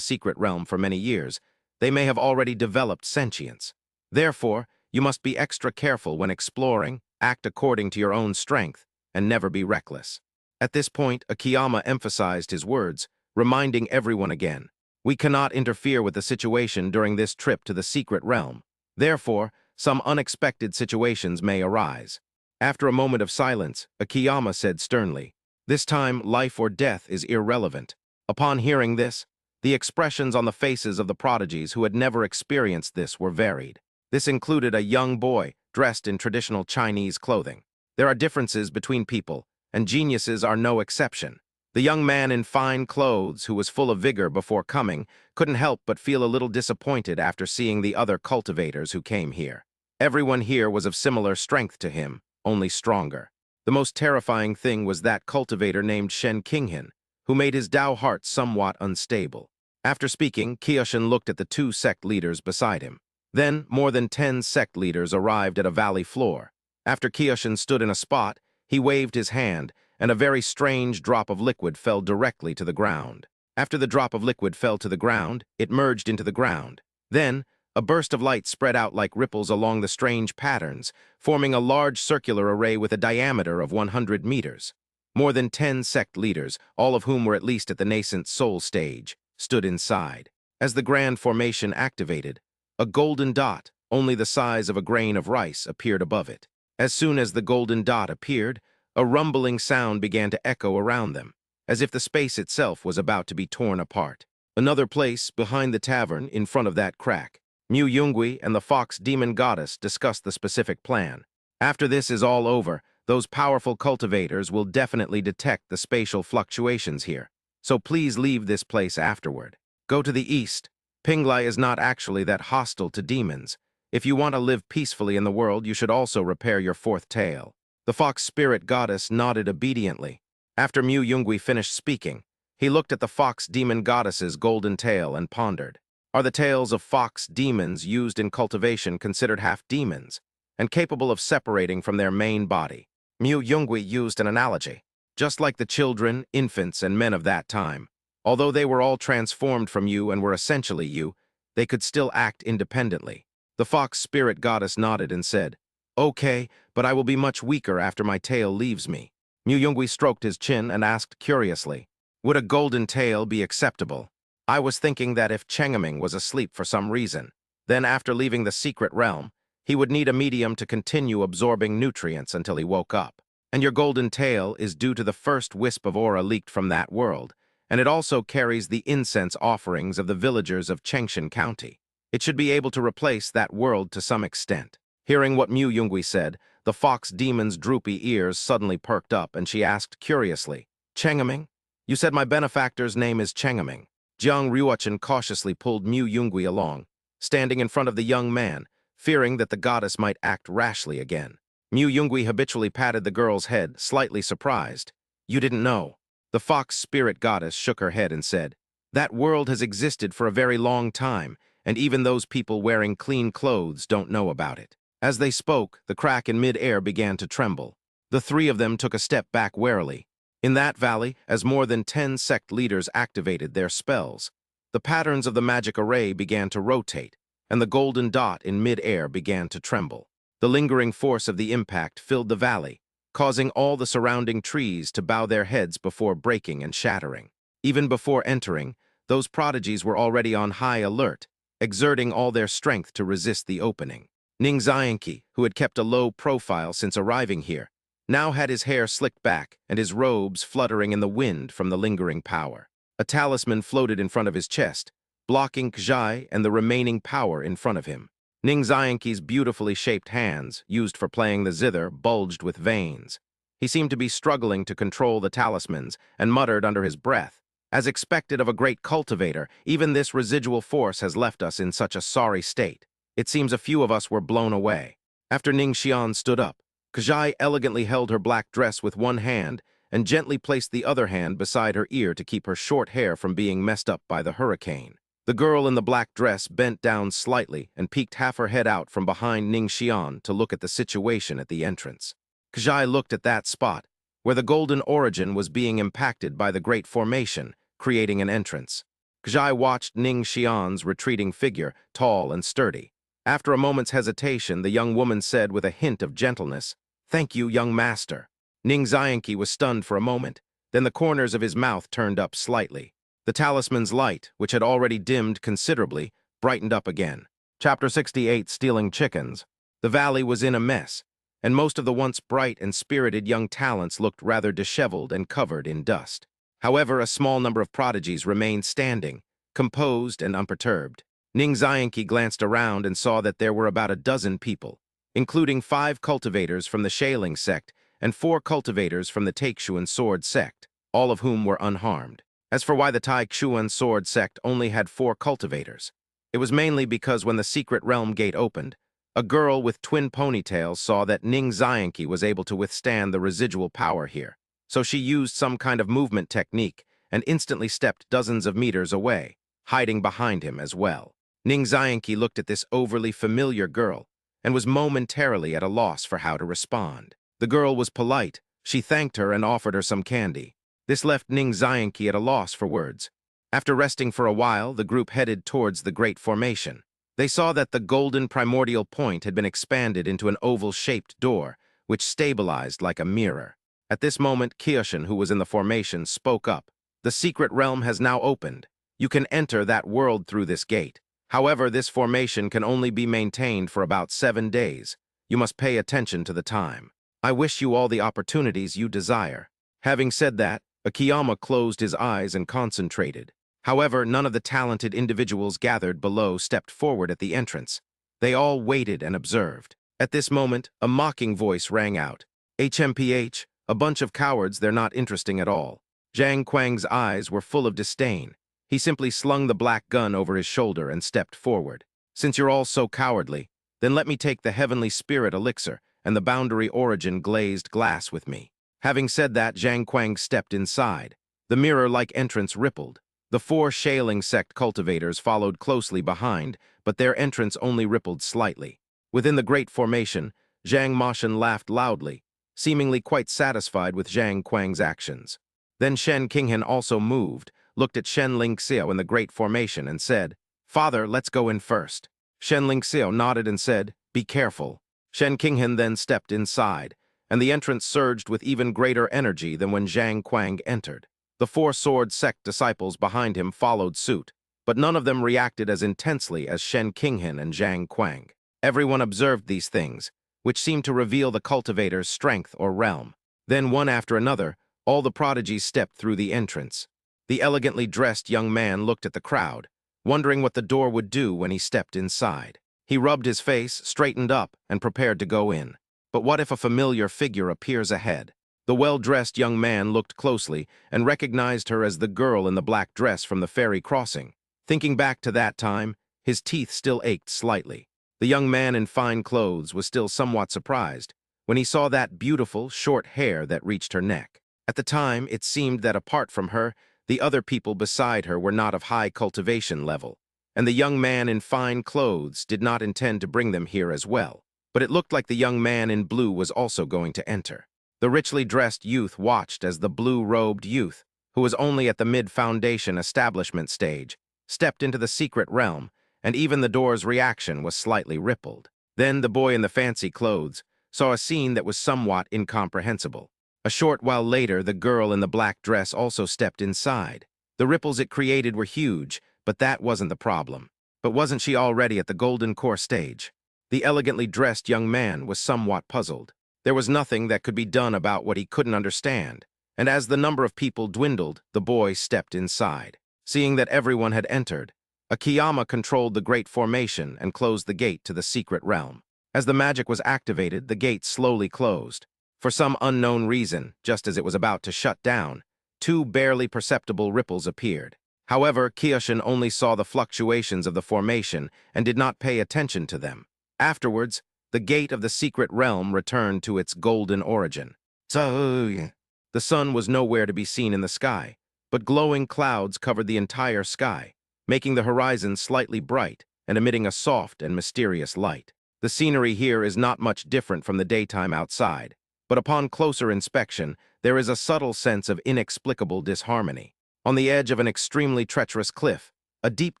secret realm for many years, they may have already developed sentience. Therefore, you must be extra careful when exploring, act according to your own strength, and never be reckless. At this point, Akiyama emphasized his words, reminding everyone again, we cannot interfere with the situation during this trip to the secret realm. Therefore, some unexpected situations may arise. After a moment of silence, Akiyama said sternly, this time life or death is irrelevant. Upon hearing this, the expressions on the faces of the prodigies who had never experienced this were varied. This included a young boy dressed in traditional Chinese clothing. There are differences between people, and geniuses are no exception. The young man in fine clothes, who was full of vigor before coming, couldn't help but feel a little disappointed after seeing the other cultivators who came here. Everyone here was of similar strength to him, only stronger. The most terrifying thing was that cultivator named Shen Qinghan, who made his Dao heart somewhat unstable. After speaking, Kyoshin looked at the two sect leaders beside him. Then, more than 10 sect leaders arrived at a valley floor. After Kyoshin stood in a spot, he waved his hand, and a very strange drop of liquid fell directly to the ground. After the drop of liquid fell to the ground, it merged into the ground. Then, a burst of light spread out like ripples along the strange patterns, forming a large circular array with a diameter of 100 meters. More than 10 sect leaders, all of whom were at least at the nascent soul stage, stood inside. As the grand formation activated, a golden dot, only the size of a grain of rice, appeared above it. As soon as the golden dot appeared, a rumbling sound began to echo around them, as if the space itself was about to be torn apart. Another place, behind the tavern, in front of that crack, Mu Yungui and the fox demon goddess discussed the specific plan. After this is all over, those powerful cultivators will definitely detect the spatial fluctuations here, so please leave this place afterward. Go to the east. Pinglai is not actually that hostile to demons. If you want to live peacefully in the world, you should also repair your fourth tail. The fox spirit goddess nodded obediently. After Mu Yungui finished speaking, he looked at the fox demon goddess's golden tail and pondered. Are the tails of fox demons used in cultivation considered half demons, and capable of separating from their main body? Mu Yungui used an analogy. Just like the children, infants, and men of that time, although they were all transformed from you and were essentially you, they could still act independently. The fox spirit goddess nodded and said, okay, but I will be much weaker after my tail leaves me. Mu Yungui stroked his chin and asked curiously, would a golden tail be acceptable? I was thinking that if Chengaming was asleep for some reason, then after leaving the secret realm, he would need a medium to continue absorbing nutrients until he woke up. And your golden tail is due to the first wisp of aura leaked from that world, and it also carries the incense offerings of the villagers of Chengshan County. It should be able to replace that world to some extent. Hearing what Mu Yungui said, the fox demon's droopy ears suddenly perked up, and she asked curiously, Chengaming? You said my benefactor's name is Chengaming. Jiang Ryuchen cautiously pulled Mu Yungui along, standing in front of the young man, fearing that the goddess might act rashly again. Mu Yungui habitually patted the girl's head, slightly surprised. You didn't know. The fox spirit goddess shook her head and said, that world has existed for a very long time, and even those people wearing clean clothes don't know about it. As they spoke, the crack in mid-air began to tremble. The three of them took a step back warily. In that valley, as more than 10 sect leaders activated their spells, the patterns of the magic array began to rotate, and the golden dot in mid-air began to tremble. The lingering force of the impact filled the valley, causing all the surrounding trees to bow their heads before breaking and shattering. Even before entering, those prodigies were already on high alert, exerting all their strength to resist the opening. Ning Xianqi, who had kept a low profile since arriving here, now had his hair slicked back and his robes fluttering in the wind from the lingering power. A talisman floated in front of his chest, blocking Kjai and the remaining power in front of him. Ning Xianqi's beautifully shaped hands, used for playing the zither, bulged with veins. He seemed to be struggling to control the talismans and muttered under his breath, "As expected of a great cultivator, even this residual force has left us in such a sorry state. It seems a few of us were blown away." After Ning Xian stood up, Kjai elegantly held her black dress with one hand and gently placed the other hand beside her ear to keep her short hair from being messed up by the hurricane. The girl in the black dress bent down slightly and peeked half her head out from behind Ning Xian to look at the situation at the entrance. Kjai looked at that spot, where the golden origin was being impacted by the Great Formation, creating an entrance. Kjai watched Ning Xian's retreating figure, tall and sturdy. After a moment's hesitation, the young woman said with a hint of gentleness, "Thank you, young master." Ning Xianqi was stunned for a moment, then the corners of his mouth turned up slightly. The talisman's light, which had already dimmed considerably, brightened up again. Chapter 68, Stealing Chickens. The valley was in a mess, and most of the once bright and spirited young talents looked rather disheveled and covered in dust. However, a small number of prodigies remained standing, composed and unperturbed. Ning Xianqi glanced around and saw that there were about a dozen people, including 5 cultivators from the Shaling sect and 4 cultivators from the Taixuan sword sect, all of whom were unharmed. As for why the Taixuan sword sect only had 4 cultivators, it was mainly because when the secret realm gate opened, a girl with twin ponytails saw that Ning Xianqi was able to withstand the residual power here, so she used some kind of movement technique and instantly stepped dozens of meters away, hiding behind him as well. Ning Xianqi looked at this overly familiar girl and was momentarily at a loss for how to respond. The girl was polite. She thanked her and offered her some candy. This left Ning Xianqi at a loss for words. After resting for a while, the group headed towards the Great Formation. They saw that the golden primordial point had been expanded into an oval-shaped door, which stabilized like a mirror. At this moment, Kyoshin, who was in the formation, spoke up. "The secret realm has now opened. You can enter that world through this gate. However, this formation can only be maintained for about 7 days. You must pay attention to the time. I wish you all the opportunities you desire." Having said that, Akiyama closed his eyes and concentrated. However, none of the talented individuals gathered below stepped forward at the entrance. They all waited and observed. At this moment, a mocking voice rang out. "HMPH, a bunch of cowards, they're not interesting at all." Zhang Kuang's eyes were full of disdain. He simply slung the black gun over his shoulder and stepped forward. "Since you're all so cowardly, then let me take the heavenly spirit elixir and the boundary origin glazed glass with me." Having said that, Zhang Kuang stepped inside. The mirror-like entrance rippled. The 4 Shaling sect cultivators followed closely behind, but their entrance only rippled slightly. Within the Great Formation, Zhang Moshan laughed loudly, seemingly quite satisfied with Zhang Kuang's actions. Then Shen Qinghan also moved, looked at Shen Lingxiao in the Great Formation and said, "Father, let's go in first." Shen Lingxiao nodded and said, "Be careful." Shen Qinghan then stepped inside, and the entrance surged with even greater energy than when Zhang Kuang entered. The 4 sword sect disciples behind him followed suit, but none of them reacted as intensely as Shen Qinghan and Zhang Kuang. Everyone observed these things, which seemed to reveal the cultivator's strength or realm. Then, one after another, all the prodigies stepped through the entrance. The elegantly dressed young man looked at the crowd, wondering what the door would do when he stepped inside. He rubbed his face, straightened up, and prepared to go in. But what if a familiar figure appears ahead? The well-dressed young man looked closely and recognized her as the girl in the black dress from the ferry crossing. Thinking back to that time, his teeth still ached slightly. The young man in fine clothes was still somewhat surprised when he saw that beautiful, short hair that reached her neck. At the time, it seemed that apart from her, the other people beside her were not of high cultivation level, and the young man in fine clothes did not intend to bring them here as well. But it looked like the young man in blue was also going to enter. The richly dressed youth watched as the blue-robed youth, who was only at the mid-foundation establishment stage, stepped into the secret realm, and even the door's reaction was slightly rippled. Then the boy in the fancy clothes saw a scene that was somewhat incomprehensible. A short while later, the girl in the black dress also stepped inside. The ripples it created were huge, but that wasn't the problem. But wasn't she already at the golden core stage? The elegantly dressed young man was somewhat puzzled. There was nothing that could be done about what he couldn't understand, and as the number of people dwindled, the boy stepped inside. Seeing that everyone had entered, Akiyama controlled the great formation and closed the gate to the secret realm. As the magic was activated, the gate slowly closed. For some unknown reason, just as it was about to shut down, two barely perceptible ripples appeared. However, Kyoshin only saw the fluctuations of the formation and did not pay attention to them. Afterwards, the gate of the secret realm returned to its golden origin. The sun was nowhere to be seen in the sky, but glowing clouds covered the entire sky, making the horizon slightly bright and emitting a soft and mysterious light. The scenery here is not much different from the daytime outside, but upon closer inspection, there is a subtle sense of inexplicable disharmony. On the edge of an extremely treacherous cliff, a deep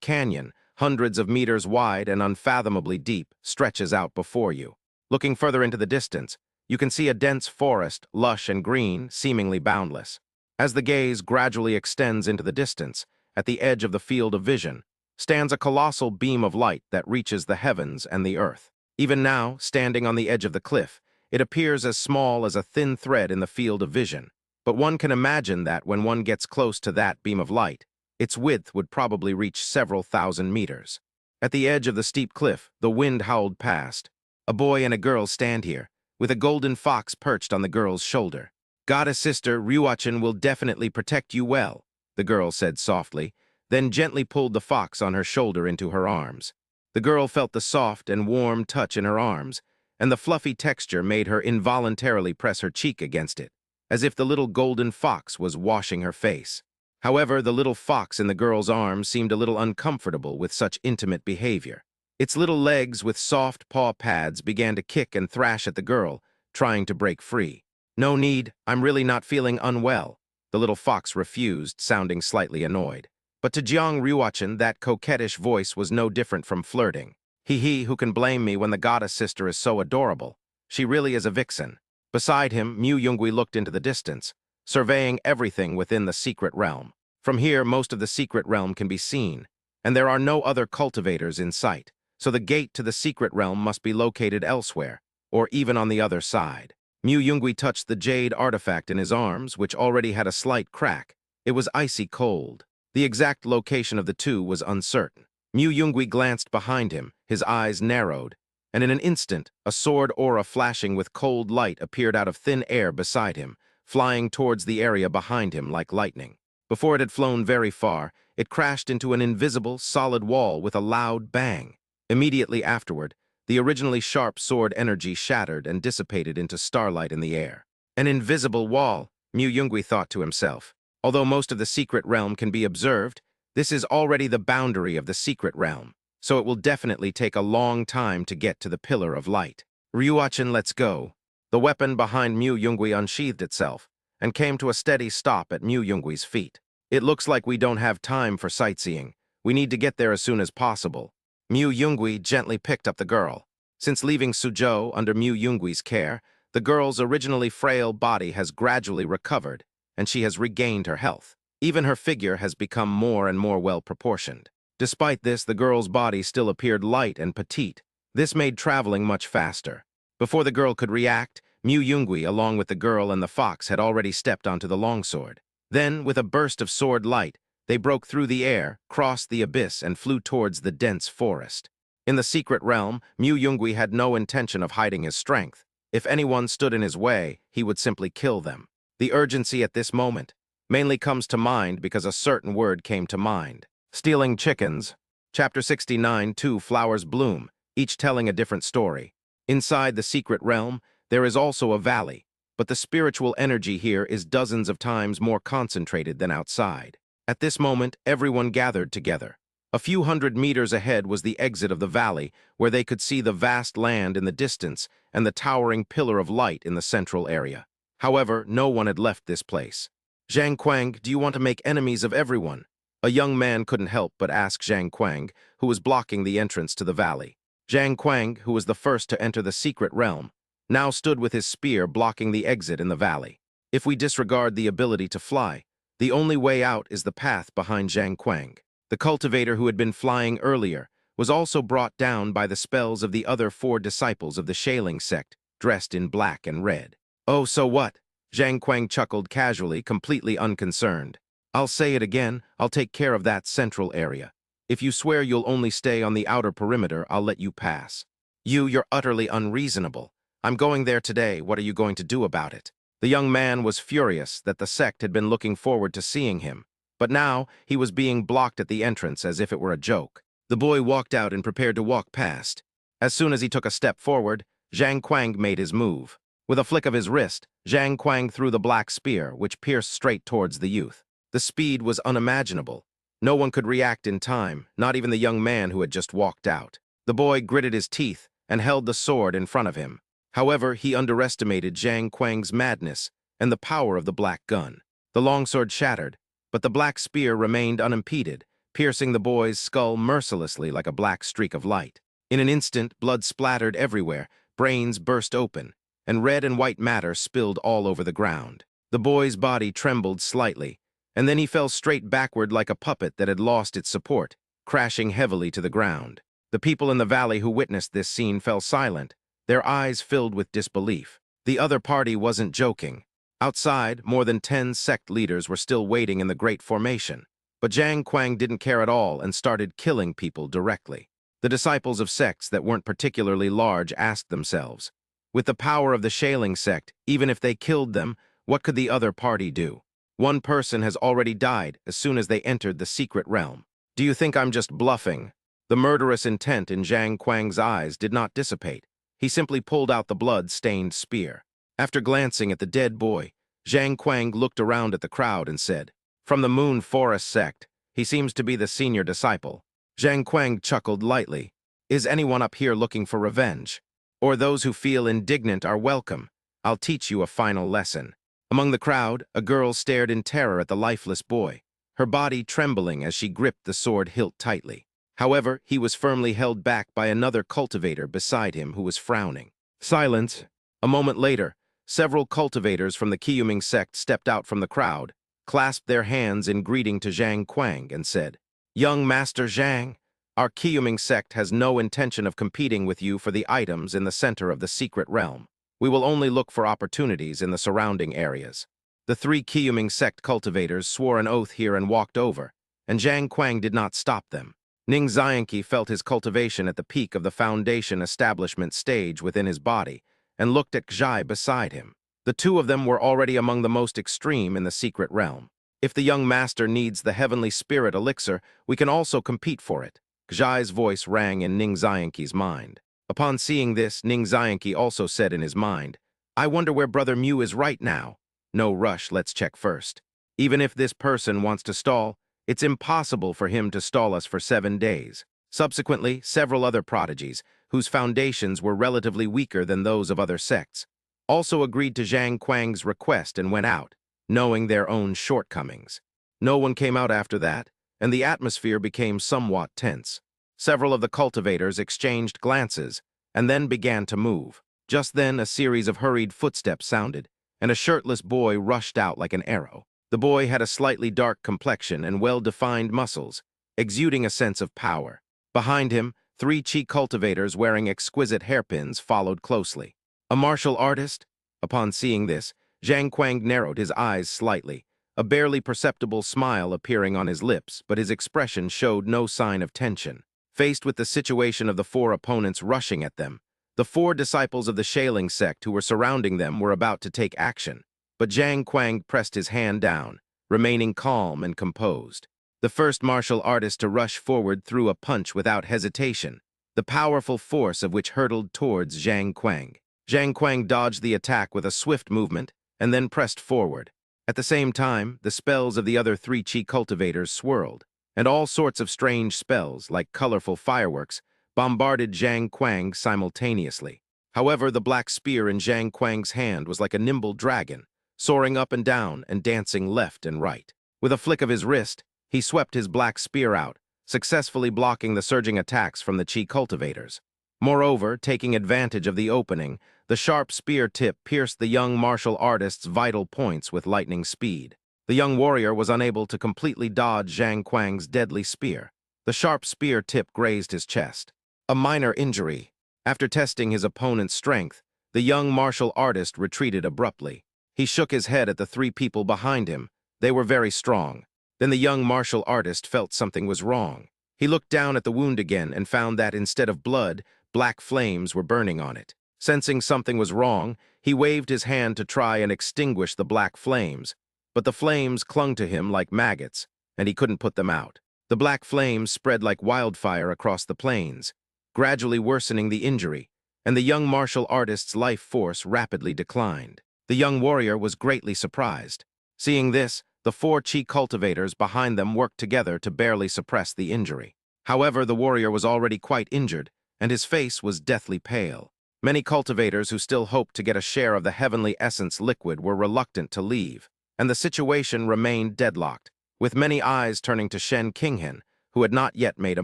canyon, hundreds of meters wide and unfathomably deep, stretches out before you. Looking further into the distance, you can see a dense forest, lush and green, seemingly boundless. As the gaze gradually extends into the distance, at the edge of the field of vision, stands a colossal beam of light that reaches the heavens and the earth. Even now, standing on the edge of the cliff, it appears as small as a thin thread in the field of vision, but one can imagine that when one gets close to that beam of light, its width would probably reach several thousand meters. At the edge of the steep cliff, the wind howled past. A boy and a girl stand here, with a golden fox perched on the girl's shoulder. "Goddess sister, Ryuachin will definitely protect you well," the girl said softly, then gently pulled the fox on her shoulder into her arms. The girl felt the soft and warm touch in her arms, and the fluffy texture made her involuntarily press her cheek against it, as if the little golden fox was washing her face. However, the little fox in the girl's arms seemed a little uncomfortable with such intimate behavior. Its little legs with soft paw pads began to kick and thrash at the girl, trying to break free. "No need, I'm really not feeling unwell," the little fox refused, sounding slightly annoyed. But to Jiang Ryuachin, that coquettish voice was no different from flirting. He who can blame me when the goddess sister is so adorable. She really is a vixen." Beside him, Mu Yungui looked into the distance, surveying everything within the secret realm. From here, most of the secret realm can be seen, and there are no other cultivators in sight, so the gate to the secret realm must be located elsewhere, or even on the other side. Mu Yungui touched the jade artifact in his arms, which already had a slight crack. It was icy cold. The exact location of the two was uncertain. Mu Yungui glanced behind him, his eyes narrowed, and in an instant, a sword aura flashing with cold light appeared out of thin air beside him, flying towards the area behind him like lightning. Before it had flown very far, it crashed into an invisible, solid wall with a loud bang. Immediately afterward, the originally sharp sword energy shattered and dissipated into starlight in the air. An invisible wall, Mu Yungui thought to himself. Although most of the secret realm can be observed, this is already the boundary of the secret realm, so it will definitely take a long time to get to the Pillar of Light. "Ryuachin, let's go." The weapon behind Mu Yungui unsheathed itself and came to a steady stop at Mu Yungui's feet. "It looks like we don't have time for sightseeing. We need to get there as soon as possible." Mu Yungui gently picked up the girl. Since leaving Suzhou under Mu Yungui's care, the girl's originally frail body has gradually recovered, and she has regained her health. Even her figure has become more and more well-proportioned. Despite this, the girl's body still appeared light and petite. This made traveling much faster. Before the girl could react, Mu Yungui, along with the girl and the fox, had already stepped onto the longsword. Then, with a burst of sword light, they broke through the air, crossed the abyss, and flew towards the dense forest. In the secret realm, Mu Yungui had no intention of hiding his strength. If anyone stood in his way, he would simply kill them. The urgency at this moment mainly comes to mind because a certain word came to mind. Stealing chickens. Chapter 69, 2 flowers bloom, each telling a different story. Inside the secret realm, there is also a valley, but the spiritual energy here is dozens of times more concentrated than outside. At this moment, everyone gathered together. A few hundred meters ahead was the exit of the valley, where they could see the vast land in the distance and the towering pillar of light in the central area. However, no one had left this place. "Zhang Kuang, do you want to make enemies of everyone?" A young man couldn't help but ask Zhang Kuang, who was blocking the entrance to the valley. Zhang Kuang, who was the first to enter the secret realm, now stood with his spear blocking the exit in the valley. If we disregard the ability to fly, the only way out is the path behind Zhang Kuang. The cultivator who had been flying earlier was also brought down by the spells of the other 4 disciples of the Shaling sect, dressed in black and red. "Oh, so what?" Zhang Kuang chuckled casually, completely unconcerned. "I'll say it again, I'll take care of that central area. If you swear you'll only stay on the outer perimeter, I'll let you pass." You're utterly unreasonable. I'm going there today, what are you going to do about it?" The young man was furious that the sect had been looking forward to seeing him, but now he was being blocked at the entrance as if it were a joke. The boy walked out and prepared to walk past. As soon as he took a step forward, Zhang Kuang made his move. With a flick of his wrist, Zhang Kuang threw the black spear, which pierced straight towards the youth. The speed was unimaginable. No one could react in time, not even the young man who had just walked out. The boy gritted his teeth and held the sword in front of him. However, he underestimated Zhang Kuang's madness and the power of the black gun. The longsword shattered, but the black spear remained unimpeded, piercing the boy's skull mercilessly like a black streak of light. In an instant, blood splattered everywhere, brains burst open, and red and white matter spilled all over the ground. The boy's body trembled slightly, and then he fell straight backward like a puppet that had lost its support, crashing heavily to the ground. The people in the valley who witnessed this scene fell silent, their eyes filled with disbelief. The other party wasn't joking. Outside, more than 10 sect leaders were still waiting in the Great Formation. But Zhang Kuang didn't care at all and started killing people directly. The disciples of sects that weren't particularly large asked themselves, with the power of the Shaling sect, even if they killed them, what could the other party do? One person has already died as soon as they entered the secret realm. Do you think I'm just bluffing? The murderous intent in Zhang Kuang's eyes did not dissipate. He simply pulled out the blood-stained spear. After glancing at the dead boy, Zhang Kuang looked around at the crowd and said, "From the Moon Forest sect, he seems to be the senior disciple." Zhang Kuang chuckled lightly. "Is anyone up here looking for revenge? Or those who feel indignant are welcome. I'll teach you a final lesson." Among the crowd, a girl stared in terror at the lifeless boy, her body trembling as she gripped the sword hilt tightly. However, he was firmly held back by another cultivator beside him who was frowning. Silence. A moment later, several cultivators from the Qiyuming sect stepped out from the crowd, clasped their hands in greeting to Zhang Kuang, and said, "Young Master Zhang, our Qiyuming sect has no intention of competing with you for the items in the center of the secret realm. We will only look for opportunities in the surrounding areas." The 3 Qiyuming sect cultivators swore an oath here and walked over, and Zhang Kuang did not stop them. Ning Xianqi felt his cultivation at the peak of the foundation establishment stage within his body and looked at Xai beside him. The two of them were already among the most extreme in the secret realm. "If the young master needs the heavenly spirit elixir, we can also compete for it." Xai's voice rang in Ning Xianqi's mind. Upon seeing this, Ning Xianqi also said in his mind, "I wonder where Brother Mu is right now. No rush, let's check first. Even if this person wants to stall, it's impossible for him to stall us for 7 days." Subsequently, several other prodigies, whose foundations were relatively weaker than those of other sects, also agreed to Zhang Kuang's request and went out, knowing their own shortcomings. No one came out after that, and the atmosphere became somewhat tense. Several of the cultivators exchanged glances and then began to move. Just then, a series of hurried footsteps sounded, and a shirtless boy rushed out like an arrow. The boy had a slightly dark complexion and well-defined muscles, exuding a sense of power. Behind him, 3 Qi cultivators wearing exquisite hairpins followed closely. A martial artist? Upon seeing this, Zhang Kuang narrowed his eyes slightly, a barely perceptible smile appearing on his lips, but his expression showed no sign of tension. Faced with the situation of the 4 opponents rushing at them, the 4 disciples of the Shaling sect who were surrounding them were about to take action. But Zhang Kuang pressed his hand down, remaining calm and composed. The first martial artist to rush forward threw a punch without hesitation, the powerful force of which hurtled towards Zhang Kuang. Zhang Kuang dodged the attack with a swift movement and then pressed forward. At the same time, the spells of the other 3 Qi cultivators swirled, and all sorts of strange spells, like colorful fireworks, bombarded Zhang Kuang simultaneously. However, the black spear in Zhang Kuang's hand was like a nimble dragon, soaring up and down and dancing left and right. With a flick of his wrist, he swept his black spear out, successfully blocking the surging attacks from the Qi cultivators. Moreover, taking advantage of the opening, the sharp spear tip pierced the young martial artist's vital points with lightning speed. The young warrior was unable to completely dodge Zhang Kuang's deadly spear. The sharp spear tip grazed his chest. A minor injury. After testing his opponent's strength, The young martial artist retreated abruptly. He shook his head at the three people behind him. They were very strong. Then the young martial artist felt something was wrong. He looked down at the wound again and found that instead of blood, black flames were burning on it. Sensing something was wrong, he waved his hand to try and extinguish the black flames, but the flames clung to him like maggots, and he couldn't put them out. The black flames spread like wildfire across the plains, gradually worsening the injury, and the young martial artist's life force rapidly declined. The young warrior was greatly surprised. Seeing this, the four chi cultivators behind them worked together to barely suppress the injury. However, the warrior was already quite injured, and his face was deathly pale. Many cultivators who still hoped to get a share of the heavenly essence liquid were reluctant to leave, and the situation remained deadlocked, with many eyes turning to Shen Qinghan, who had not yet made a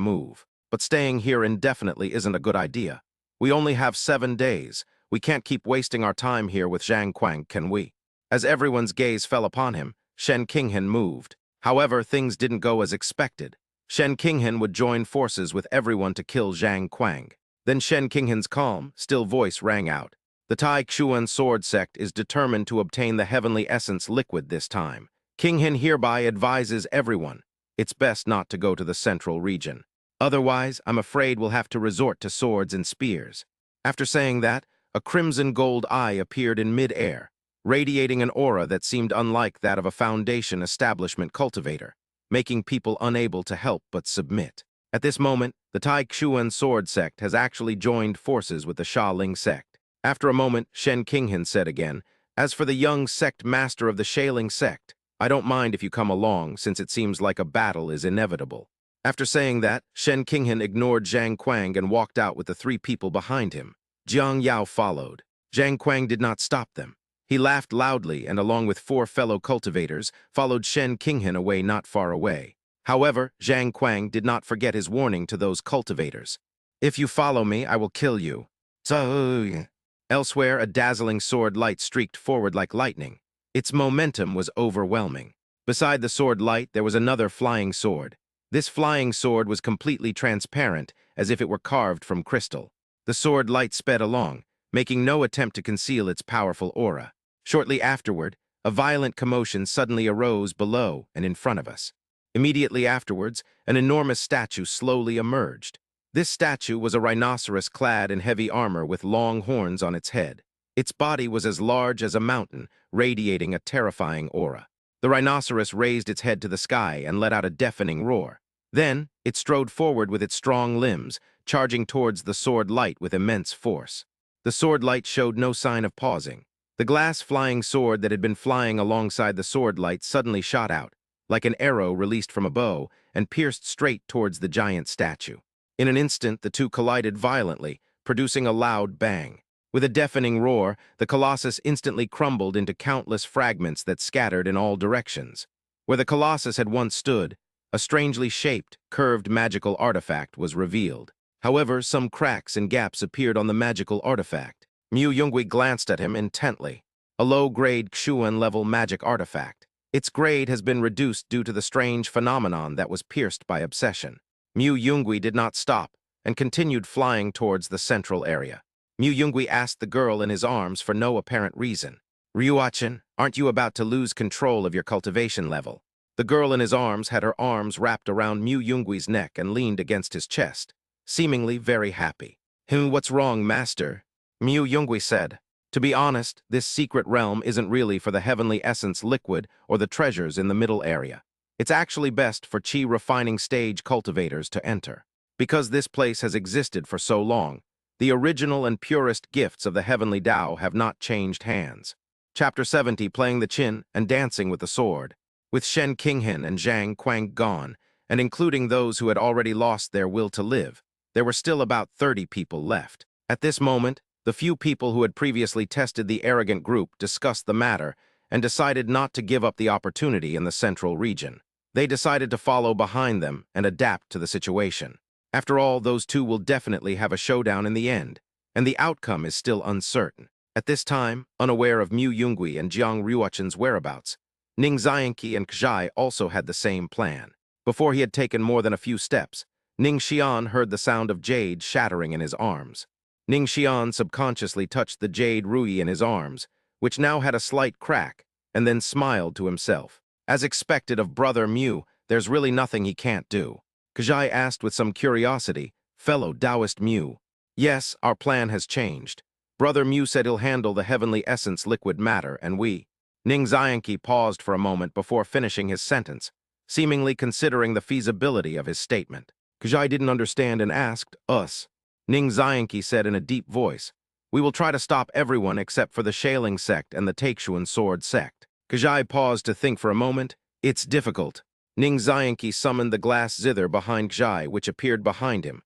move. But staying here indefinitely isn't a good idea. We only have 7 days. We can't keep wasting our time here with Zhang Kuang, can we? As everyone's gaze fell upon him, Shen Qinghan moved. However, things didn't go as expected. Shen Qinghan would join forces with everyone to kill Zhang Kuang. Then Shen Qinghan's calm, still voice rang out. The Tai Xuan sword sect is determined to obtain the heavenly essence liquid this time. Qinghan hereby advises everyone, it's best not to go to the central region. Otherwise, I'm afraid we'll have to resort to swords and spears. After saying that, a crimson gold eye appeared in mid-air, radiating an aura that seemed unlike that of a Foundation establishment cultivator, making people unable to help but submit. At this moment, the Tai Xuan sword sect has actually joined forces with the Shaoling sect. After a moment, Shen Qinghan said again, as for the young sect master of the Shaoling sect, I don't mind if you come along since it seems like a battle is inevitable. After saying that, Shen Qinghan ignored Zhang Kuang and walked out with the 3 people behind him. Jiang Yao followed. Zhang Kuang did not stop them. He laughed loudly and along with 4 fellow cultivators, followed Shen Qinghan away not far away. However, Zhang Kuang did not forget his warning to those cultivators. If you follow me, I will kill you. So, elsewhere, a dazzling sword light streaked forward like lightning. Its momentum was overwhelming. Beside the sword light, there was another flying sword. This flying sword was completely transparent, as if it were carved from crystal. The sword light sped along, making no attempt to conceal its powerful aura. Shortly afterward, a violent commotion suddenly arose below and in front of us. Immediately afterwards, an enormous statue slowly emerged. This statue was a rhinoceros clad in heavy armor with long horns on its head. Its body was as large as a mountain, radiating a terrifying aura. The rhinoceros raised its head to the sky and let out a deafening roar. Then, it strode forward with its strong limbs, charging towards the sword light with immense force. The sword light showed no sign of pausing. The glass flying sword that had been flying alongside the sword light suddenly shot out, like an arrow released from a bow, and pierced straight towards the giant statue. In an instant, the two collided violently, producing a loud bang. With a deafening roar, the colossus instantly crumbled into countless fragments that scattered in all directions. Where the colossus had once stood, a strangely shaped, curved magical artifact was revealed. However, some cracks and gaps appeared on the magical artifact. Mu Yongui glanced at him intently. A low-grade Xuan-level magic artifact. Its grade has been reduced due to the strange phenomenon that was pierced by obsession. Mu Yongui did not stop and continued flying towards the central area. Mu Yongui asked the girl in his arms for no apparent reason. Ryuachin, aren't you about to lose control of your cultivation level? The girl in his arms had her arms wrapped around Mu Yonggui's neck and leaned against his chest, seemingly very happy. What's wrong, master? Mu Yongui said. To be honest, this secret realm isn't really for the heavenly essence liquid or the treasures in the middle area. It's actually best for chi refining stage cultivators to enter. Because this place has existed for so long, the original and purest gifts of the heavenly Tao have not changed hands. Chapter 70, Playing the Qin and Dancing with the Sword. With Shen Qinghan and Zhang Kuang gone, and including those who had already lost their will to live, there were still about 30 people left. At this moment, the few people who had previously tested the arrogant group discussed the matter and decided not to give up the opportunity in the central region. They decided to follow behind them and adapt to the situation. After all, those two will definitely have a showdown in the end, and the outcome is still uncertain. At this time, unaware of Mu Yongui and Jiang Ryuachin's whereabouts, Ning Xianqi and Kzhai also had the same plan. Before he had taken more than a few steps, Ning Xian heard the sound of jade shattering in his arms. Ning Xian subconsciously touched the jade ruyi in his arms, which now had a slight crack, and then smiled to himself. As expected of Brother Mu, there's really nothing he can't do. Kajai asked with some curiosity, fellow Taoist Mu. Yes, our plan has changed. Brother Mu said he'll handle the heavenly essence liquid matter, and we. Ning Xianqi paused for a moment before finishing his sentence, seemingly considering the feasibility of his statement. Kajai didn't understand and asked, us. Ning Xianqi said in a deep voice, we will try to stop everyone except for the Shaling sect and the Taixuan sword sect. Kajai paused to think for a moment. It's difficult. Ning Xianqi summoned the glass zither behind Kajai, which appeared behind him.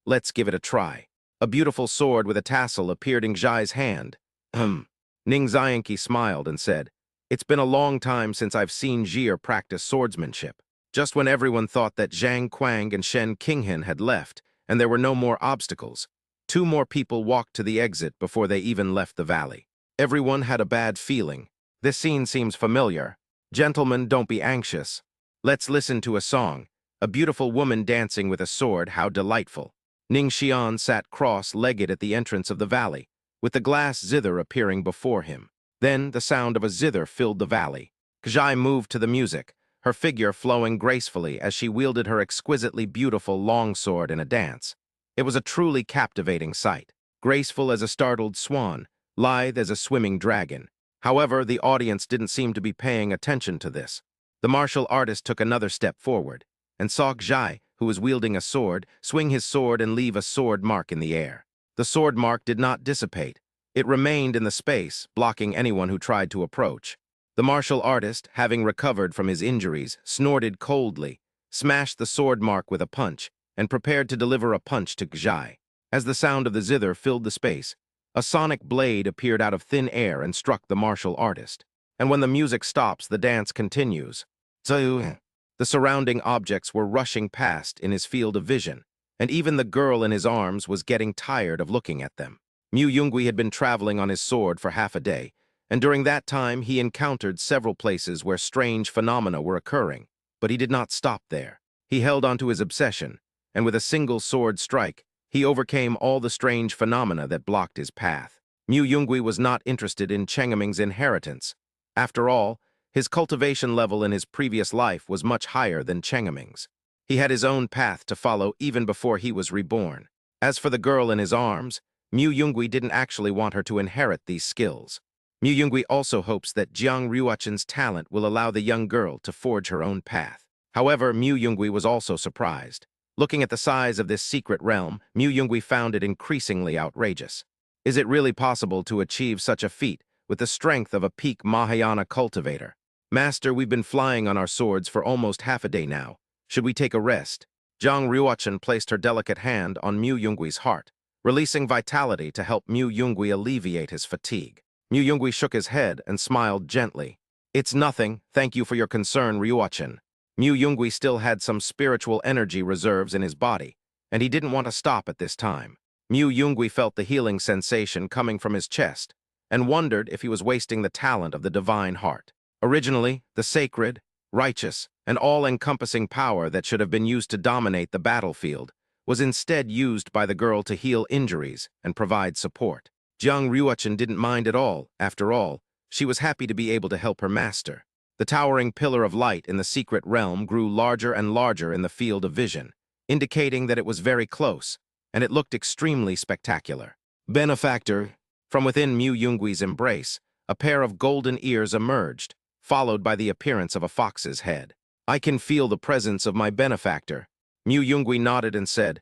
Let's give it a try. A beautiful sword with a tassel appeared in Kajai's hand. Ning Xianqi smiled and said, it's been a long time since I've seen Jir practice swordsmanship. Just when everyone thought that Zhang Kuang and Shen Qinghan had left, and there were no more obstacles, 2 more people walked to the exit before they even left the valley. Everyone had a bad feeling. This scene seems familiar. Gentlemen, don't be anxious. Let's listen to a song. A beautiful woman dancing with a sword, how delightful. Ning Xian sat cross-legged at the entrance of the valley, with the glass zither appearing before him. Then the sound of a zither filled the valley. Kajai moved to the music, her figure flowing gracefully as she wielded her exquisitely beautiful longsword in a dance. It was a truly captivating sight, graceful as a startled swan, lithe as a swimming dragon. However, the audience didn't seem to be paying attention to this. The martial artist took another step forward, and saw Kajai, who was wielding a sword, swing his sword and leave a sword mark in the air. The sword mark did not dissipate. It remained in the space, blocking anyone who tried to approach. The martial artist, having recovered from his injuries, snorted coldly, smashed the sword mark with a punch, and prepared to deliver a punch to Kajai. As the sound of the zither filled the space, a sonic blade appeared out of thin air and struck the martial artist. And when the music stops, the dance continues. The surrounding objects were rushing past in his field of vision, and even the girl in his arms was getting tired of looking at them. Mu Yungui had been traveling on his sword for half a day, and during that time he encountered several places where strange phenomena were occurring, but he did not stop there. He held onto his obsession, and with a single sword strike, he overcame all the strange phenomena that blocked his path. Mu Yungui was not interested in Chengaming's inheritance. After all, his cultivation level in his previous life was much higher than Chengaming's. He had his own path to follow even before he was reborn. As for the girl in his arms, Mu Yungui didn't actually want her to inherit these skills. Mu Yungui also hopes that Jiang Ryuachen's talent will allow the young girl to forge her own path. However, Mu Yungui was also surprised. Looking at the size of this secret realm, Mu Yungui found it increasingly outrageous. Is it really possible to achieve such a feat with the strength of a peak Mahayana cultivator? Master, we've been flying on our swords for almost half a day now. Should we take a rest? Jiang Ryuachen placed her delicate hand on Mu Yungui's heart, releasing vitality to help Mu Yungui alleviate his fatigue. Mu Yungui shook his head and smiled gently. It's nothing, thank you for your concern, Ryuachen. Mu Yungui still had some spiritual energy reserves in his body, and he didn't want to stop at this time. Mu Yungui felt the healing sensation coming from his chest, and wondered if he was wasting the talent of the divine heart. Originally, the sacred, righteous, and all-encompassing power that should have been used to dominate the battlefield was instead used by the girl to heal injuries and provide support. Jiang Ryuachen didn't mind at all. After all, she was happy to be able to help her master. The towering pillar of light in the secret realm grew larger and larger in the field of vision, indicating that it was very close, and it looked extremely spectacular. Benefactor, from within Mu Yungui's embrace, a pair of golden ears emerged, followed by the appearance of a fox's head. I can feel the presence of my benefactor. Mu Yungui nodded and said,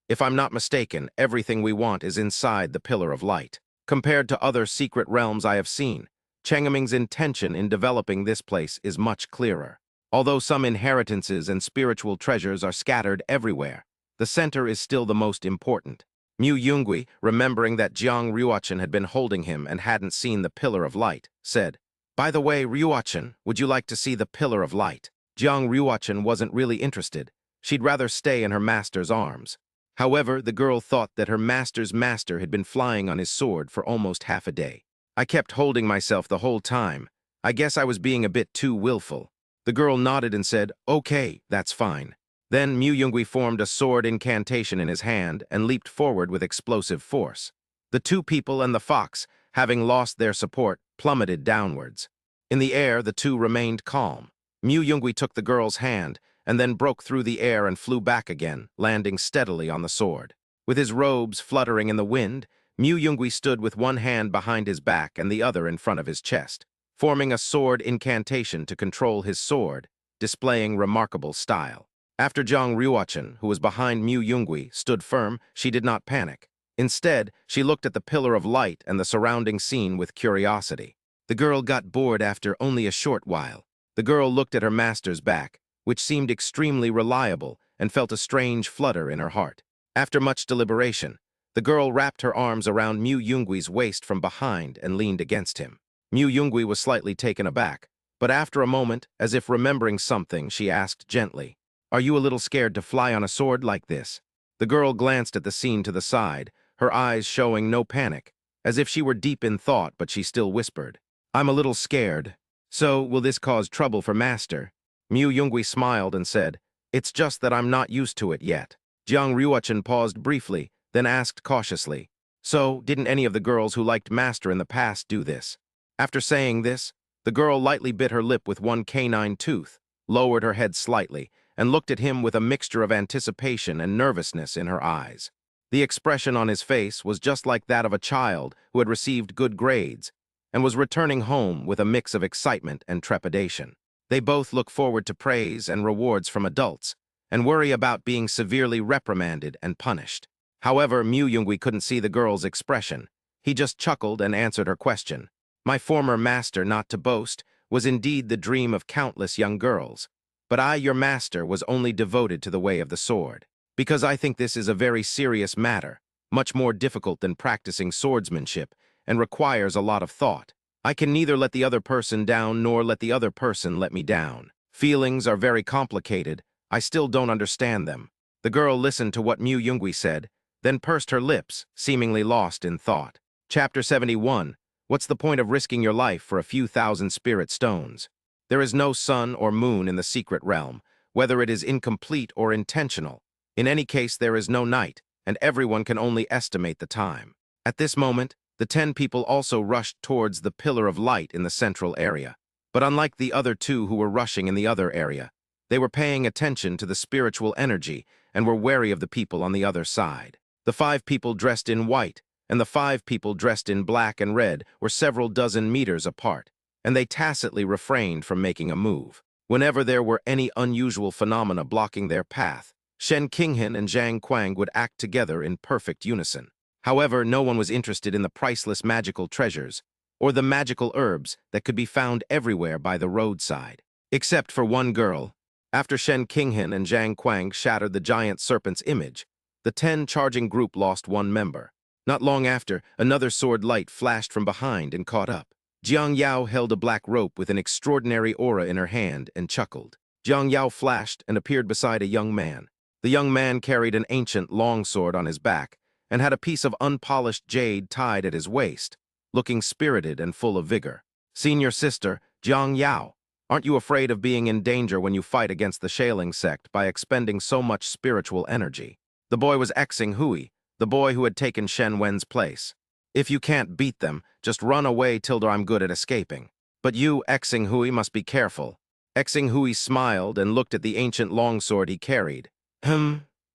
If I'm not mistaken, everything we want is inside the Pillar of Light. Compared to other secret realms I have seen, Chengaming's intention in developing this place is much clearer. Although some inheritances and spiritual treasures are scattered everywhere, the center is still the most important. Mu Yungui, remembering that Jiang Ryuachen had been holding him and hadn't seen the Pillar of Light, said, By the way, Ryuachen, would you like to see the Pillar of Light? Jiang Ryuachen wasn't really interested. She'd rather stay in her master's arms. However, the girl thought that her master's master had been flying on his sword for almost half a day. I kept holding myself the whole time. I guess I was being a bit too willful. The girl nodded and said, Okay, that's fine. Then Mu Yungui formed a sword incantation in his hand and leaped forward with explosive force. The two people and the fox, having lost their support, plummeted downwards. In the air, the two remained calm. Mu Yungui took the girl's hand and then broke through the air and flew back again, landing steadily on the sword. With his robes fluttering in the wind, Mu Yungui stood with one hand behind his back and the other in front of his chest, forming a sword incantation to control his sword, displaying remarkable style. After Jiang Ruochen, who was behind Mu Yungui, stood firm, she did not panic. Instead, she looked at the pillar of light and the surrounding scene with curiosity. The girl got bored after only a short while. The girl looked at her master's back, which seemed extremely reliable, and felt a strange flutter in her heart. After much deliberation, the girl wrapped her arms around Mu Yungui's waist from behind and leaned against him. Mu Yungui was slightly taken aback, but after a moment, as if remembering something, she asked gently, "Are you a little scared to fly on a sword like this?" The girl glanced at the scene to the side, her eyes showing no panic, as if she were deep in thought, but she still whispered, "I'm a little scared. So, will this cause trouble for Master?" Mu Yungui smiled and said, "It's just that I'm not used to it yet." Jiang Ruochen paused briefly, then asked cautiously, "So, didn't any of the girls who liked Master in the past do this?" After saying this, the girl lightly bit her lip with one canine tooth, lowered her head slightly, and looked at him with a mixture of anticipation and nervousness in her eyes. The expression on his face was just like that of a child who had received good grades and was returning home with a mix of excitement and trepidation. They both look forward to praise and rewards from adults and worry about being severely reprimanded and punished. However, Mu Yungui couldn't see the girl's expression. He just chuckled and answered her question. "My former master, not to boast, was indeed the dream of countless young girls. But I, your master, was only devoted to the way of the sword. Because I think this is a very serious matter, much more difficult than practicing swordsmanship, and requires a lot of thought. I can neither let the other person down nor let the other person let me down. Feelings are very complicated. I still don't understand them." The girl listened to what Mu Yungui said, then pursed her lips, seemingly lost in thought. Chapter 71. What's the point of risking your life for a few thousand spirit stones? There is no sun or moon in the secret realm, whether it is incomplete or intentional. In any case, there is no night, and everyone can only estimate the time. At this moment, the 10 people also rushed towards the pillar of light in the central area. But unlike the other two who were rushing in the other area, they were paying attention to the spiritual energy and were wary of the people on the other side. The 5 people dressed in white and the 5 people dressed in black and red were several dozen meters apart, and they tacitly refrained from making a move. Whenever there were any unusual phenomena blocking their path, Shen Qinghan and Zhang Kuang would act together in perfect unison. However, no one was interested in the priceless magical treasures or the magical herbs that could be found everywhere by the roadside. Except for one girl. After Shen Qinghan and Zhang Kuang shattered the giant serpent's image, the 10 charging group lost one member. Not long after, another sword light flashed from behind and caught up. Jiang Yao held a black rope with an extraordinary aura in her hand and chuckled. Jiang Yao flashed and appeared beside a young man. The young man carried an ancient longsword on his back and had a piece of unpolished jade tied at his waist, looking spirited and full of vigor. "Senior sister, Jiang Yao, aren't you afraid of being in danger when you fight against the Shaling sect by expending so much spiritual energy?" The boy was Xing Hui, the boy who had taken Shen Wen's place. "If you can't beat them, just run away till I'm good at escaping. But you, Xing Hui, must be careful." Xing Hui smiled and looked at the ancient longsword he carried.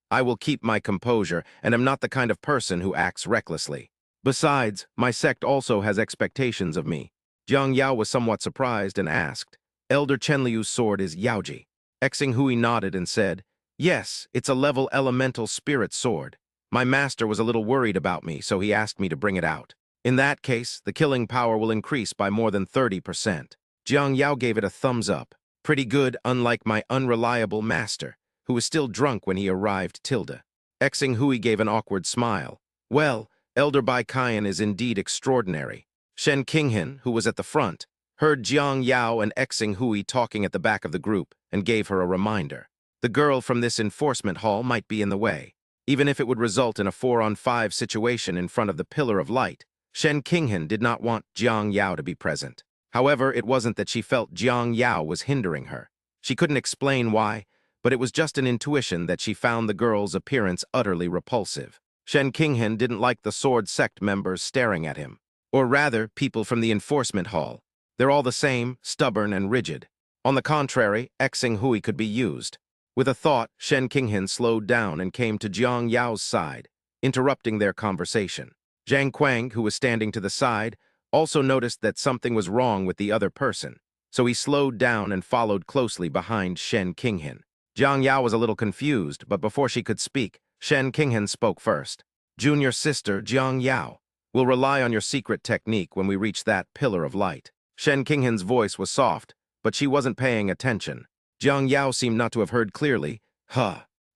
I will keep my composure and am not the kind of person who acts recklessly. Besides, my sect also has expectations of me." Jiang Yao was somewhat surprised and asked, "Elder Chenliu's sword is Yaoji." Xing Hui nodded and said, "Yes, it's a level elemental spirit sword. My master was a little worried about me, so he asked me to bring it out. In that case, the killing power will increase by more than 30%. Jiang Yao gave it a thumbs up. "Pretty good, unlike my unreliable master, who was still drunk when he arrived, Tilda." Xing Hui gave an awkward smile. "Well, Elder Bai Kaiyan is indeed extraordinary." Shen Qinghan, who was at the front, heard Jiang Yao and Xing Hui talking at the back of the group and gave her a reminder. The girl from this enforcement hall might be in the way. Even if it would result in a 4-on-5 situation in front of the Pillar of Light, Shen Qinghan did not want Jiang Yao to be present. However, it wasn't that she felt Jiang Yao was hindering her. She couldn't explain why, but it was just an intuition that she found the girl's appearance utterly repulsive. Shen Qinghan didn't like the sword sect members staring at him. Or rather, people from the enforcement hall. They're all the same, stubborn and rigid. On the contrary, Xing Hui could be used. With a thought, Shen Qinghan slowed down and came to Jiang Yao's side, interrupting their conversation. Zhang Quang, who was standing to the side, also noticed that something was wrong with the other person, so he slowed down and followed closely behind Shen Qinghan. Jiang Yao was a little confused, but before she could speak, Shen Qinghan spoke first. Junior sister Jiang Yao, we'll rely on your secret technique when we reach that pillar of light. Shen Qinghan's voice was soft, but she wasn't paying attention. Jiang Yao seemed not to have heard clearly.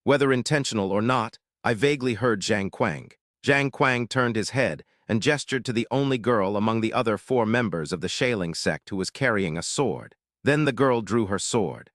Whether intentional or not, I vaguely heard Zhang Quang. Zhang Quang turned his head and gestured to the only girl among the other 4 members of the Shailing sect who was carrying a sword. Then the girl drew her sword.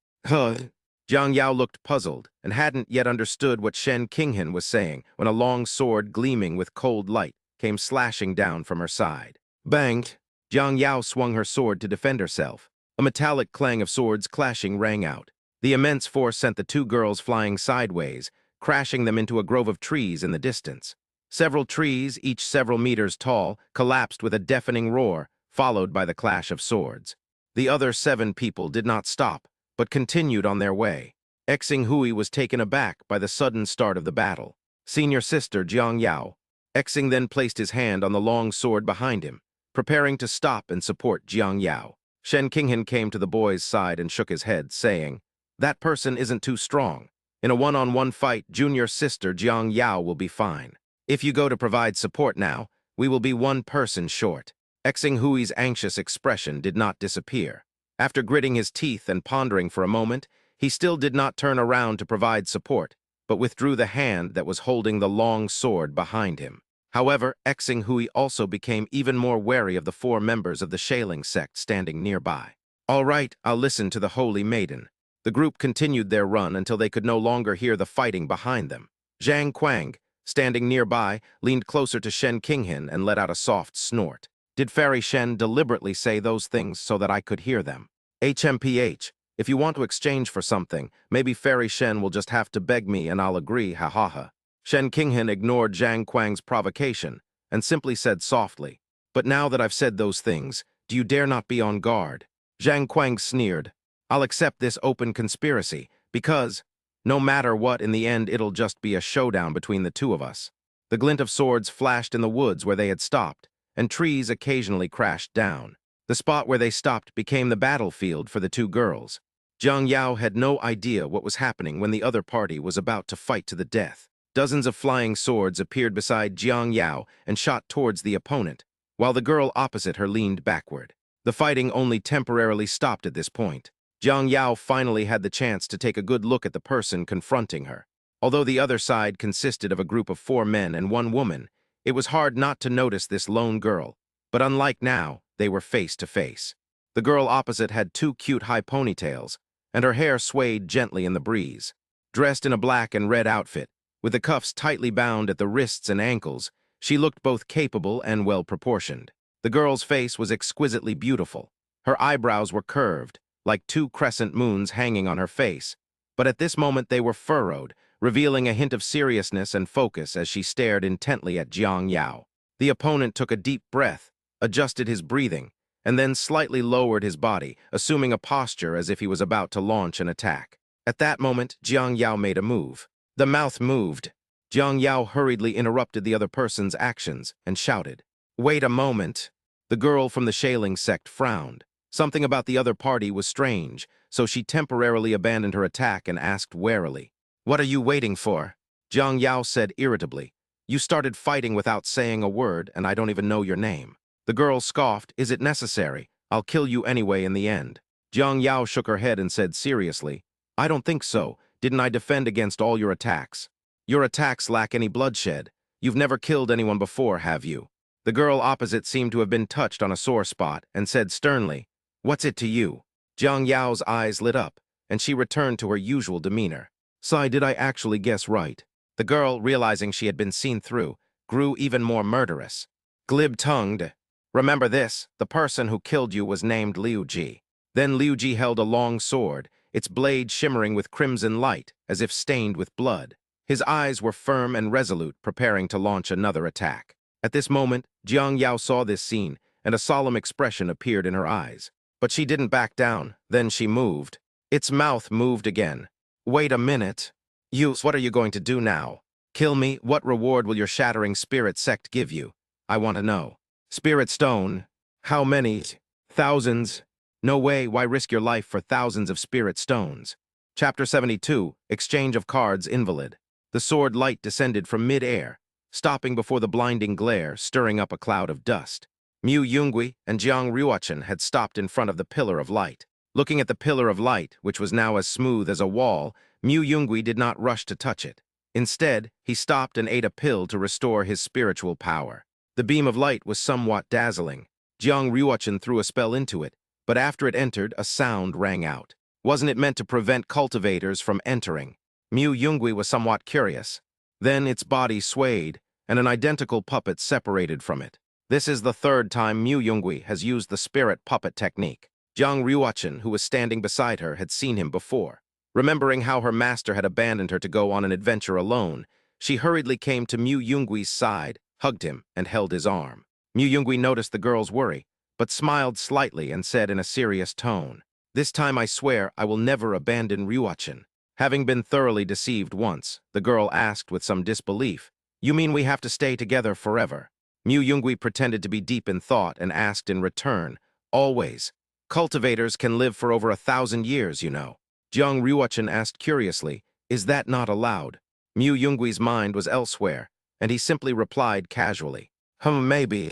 Jiang Yao looked puzzled and hadn't yet understood what Shen Qinghan was saying when a long sword gleaming with cold light came slashing down from her side. Bang! Jiang Yao swung her sword to defend herself. A metallic clang of swords clashing rang out. The immense force sent the 2 girls flying sideways, crashing them into a grove of trees in the distance. Several trees, each several meters tall, collapsed with a deafening roar, followed by the clash of swords. The other 7 people did not stop, but continued on their way. Xing Hui was taken aback by the sudden start of the battle. Senior sister Jiang Yao. Xing then placed his hand on the long sword behind him, preparing to stop and support Jiang Yao. Shen Qinghan came to the boy's side and shook his head, saying, "That person isn't too strong. In a one-on-one fight, junior sister Jiang Yao will be fine. If you go to provide support now, we will be 1 person short." Xing Hui's anxious expression did not disappear. After gritting his teeth and pondering for a moment, he still did not turn around to provide support, but withdrew the hand that was holding the long sword behind him. However, Xing Hui also became even more wary of the 4 members of the Shailing sect standing nearby. "All right, I'll listen to the Holy Maiden." The group continued their run until they could no longer hear the fighting behind them. Zhang Quang, standing nearby, leaned closer to Shen Qinghan and let out a soft snort. Did Fairy Shen deliberately say those things so that I could hear them? HMPH, if you want to exchange for something, maybe Fairy Shen will just have to beg me and I'll agree, ha ha ha. Shen Qinghan ignored Zhang Quang's provocation and simply said softly, "But now that I've said those things, do you dare not be on guard?" Zhang Quang sneered, "I'll accept this open conspiracy, because, no matter what, in the end it'll just be a showdown between the 2 of us." The glint of swords flashed in the woods where they had stopped, and trees occasionally crashed down. The spot where they stopped became the battlefield for the 2 girls. Jiang Yao had no idea what was happening when the other party was about to fight to the death. Dozens of flying swords appeared beside Jiang Yao and shot towards the opponent, while the girl opposite her leaned backward. The fighting only temporarily stopped at this point. Jiang Yao finally had the chance to take a good look at the person confronting her. Although the other side consisted of a group of 4 men and 1 woman, it was hard not to notice this lone girl, but unlike now, they were face to face. The girl opposite had 2 cute high ponytails, and her hair swayed gently in the breeze. Dressed in a black and red outfit, with the cuffs tightly bound at the wrists and ankles, she looked both capable and well-proportioned. The girl's face was exquisitely beautiful. Her eyebrows were curved, like 2 crescent moons hanging on her face, but at this moment they were furrowed, revealing a hint of seriousness and focus as she stared intently at Jiang Yao. The opponent took a deep breath, adjusted his breathing, and then slightly lowered his body, assuming a posture as if he was about to launch an attack. At that moment, Jiang Yao made a move. The mouth moved. Jiang Yao hurriedly interrupted the other person's actions and shouted, "Wait a moment." The girl from the Shailing sect frowned. Something about the other party was strange, so she temporarily abandoned her attack and asked warily, "What are you waiting for?" Jiang Yao said irritably, "You started fighting without saying a word, and I don't even know your name." The girl scoffed, "Is it necessary? I'll kill you anyway in the end." Jiang Yao shook her head and said seriously, "I don't think so. Didn't I defend against all your attacks? Your attacks lack any bloodshed. You've never killed anyone before, have you?" The girl opposite seemed to have been touched on a sore spot and said sternly, "What's it to you?" Jiang Yao's eyes lit up, and she returned to her usual demeanor. "Sigh, did I actually guess right?" The girl, realizing she had been seen through, grew even more murderous. Glib-tongued, "Remember this, the person who killed you was named Liu Ji." Then Liu Ji held a long sword, its blade shimmering with crimson light, as if stained with blood. His eyes were firm and resolute, preparing to launch another attack. At this moment, Jiang Yao saw this scene, and a solemn expression appeared in her eyes. But she didn't back down. Then she moved. Its mouth moved again. Wait a minute. What are you going to do now? Kill me? What reward will your shattering spirit sect give you? I want to know. Spirit stone? How many? Thousands? No way, why risk your life for thousands of spirit stones? Chapter 72, Exchange of Cards Invalid. The sword light descended from mid-air, stopping before the blinding glare, stirring up a cloud of dust. Mu Yungui and Jiang Ruochen had stopped in front of the pillar of light. Looking at the pillar of light, which was now as smooth as a wall, Mu Yungui did not rush to touch it. Instead, he stopped and ate a pill to restore his spiritual power. The beam of light was somewhat dazzling. Jiang Ruochen threw a spell into it, but after it entered, a sound rang out. Wasn't it meant to prevent cultivators from entering? Mu Yungui was somewhat curious. Then its body swayed, and an identical puppet separated from it. This is the third time Mu Yungui has used the spirit puppet technique. Jiang Ruochen, who was standing beside her, had seen him before. Remembering how her master had abandoned her to go on an adventure alone, she hurriedly came to Mu Yungui's side, hugged him, and held his arm. Mu Yungui noticed the girl's worry, but smiled slightly and said in a serious tone, "This time I swear I will never abandon Ruochen." Having been thoroughly deceived once, the girl asked with some disbelief, "You mean we have to stay together forever?" Mu Yungui pretended to be deep in thought and asked in return, "Always. Cultivators can live for over 1,000 years, you know." Jiang Ruochen asked curiously, "Is that not allowed?" Mu Yungui's mind was elsewhere, and he simply replied casually, Maybe."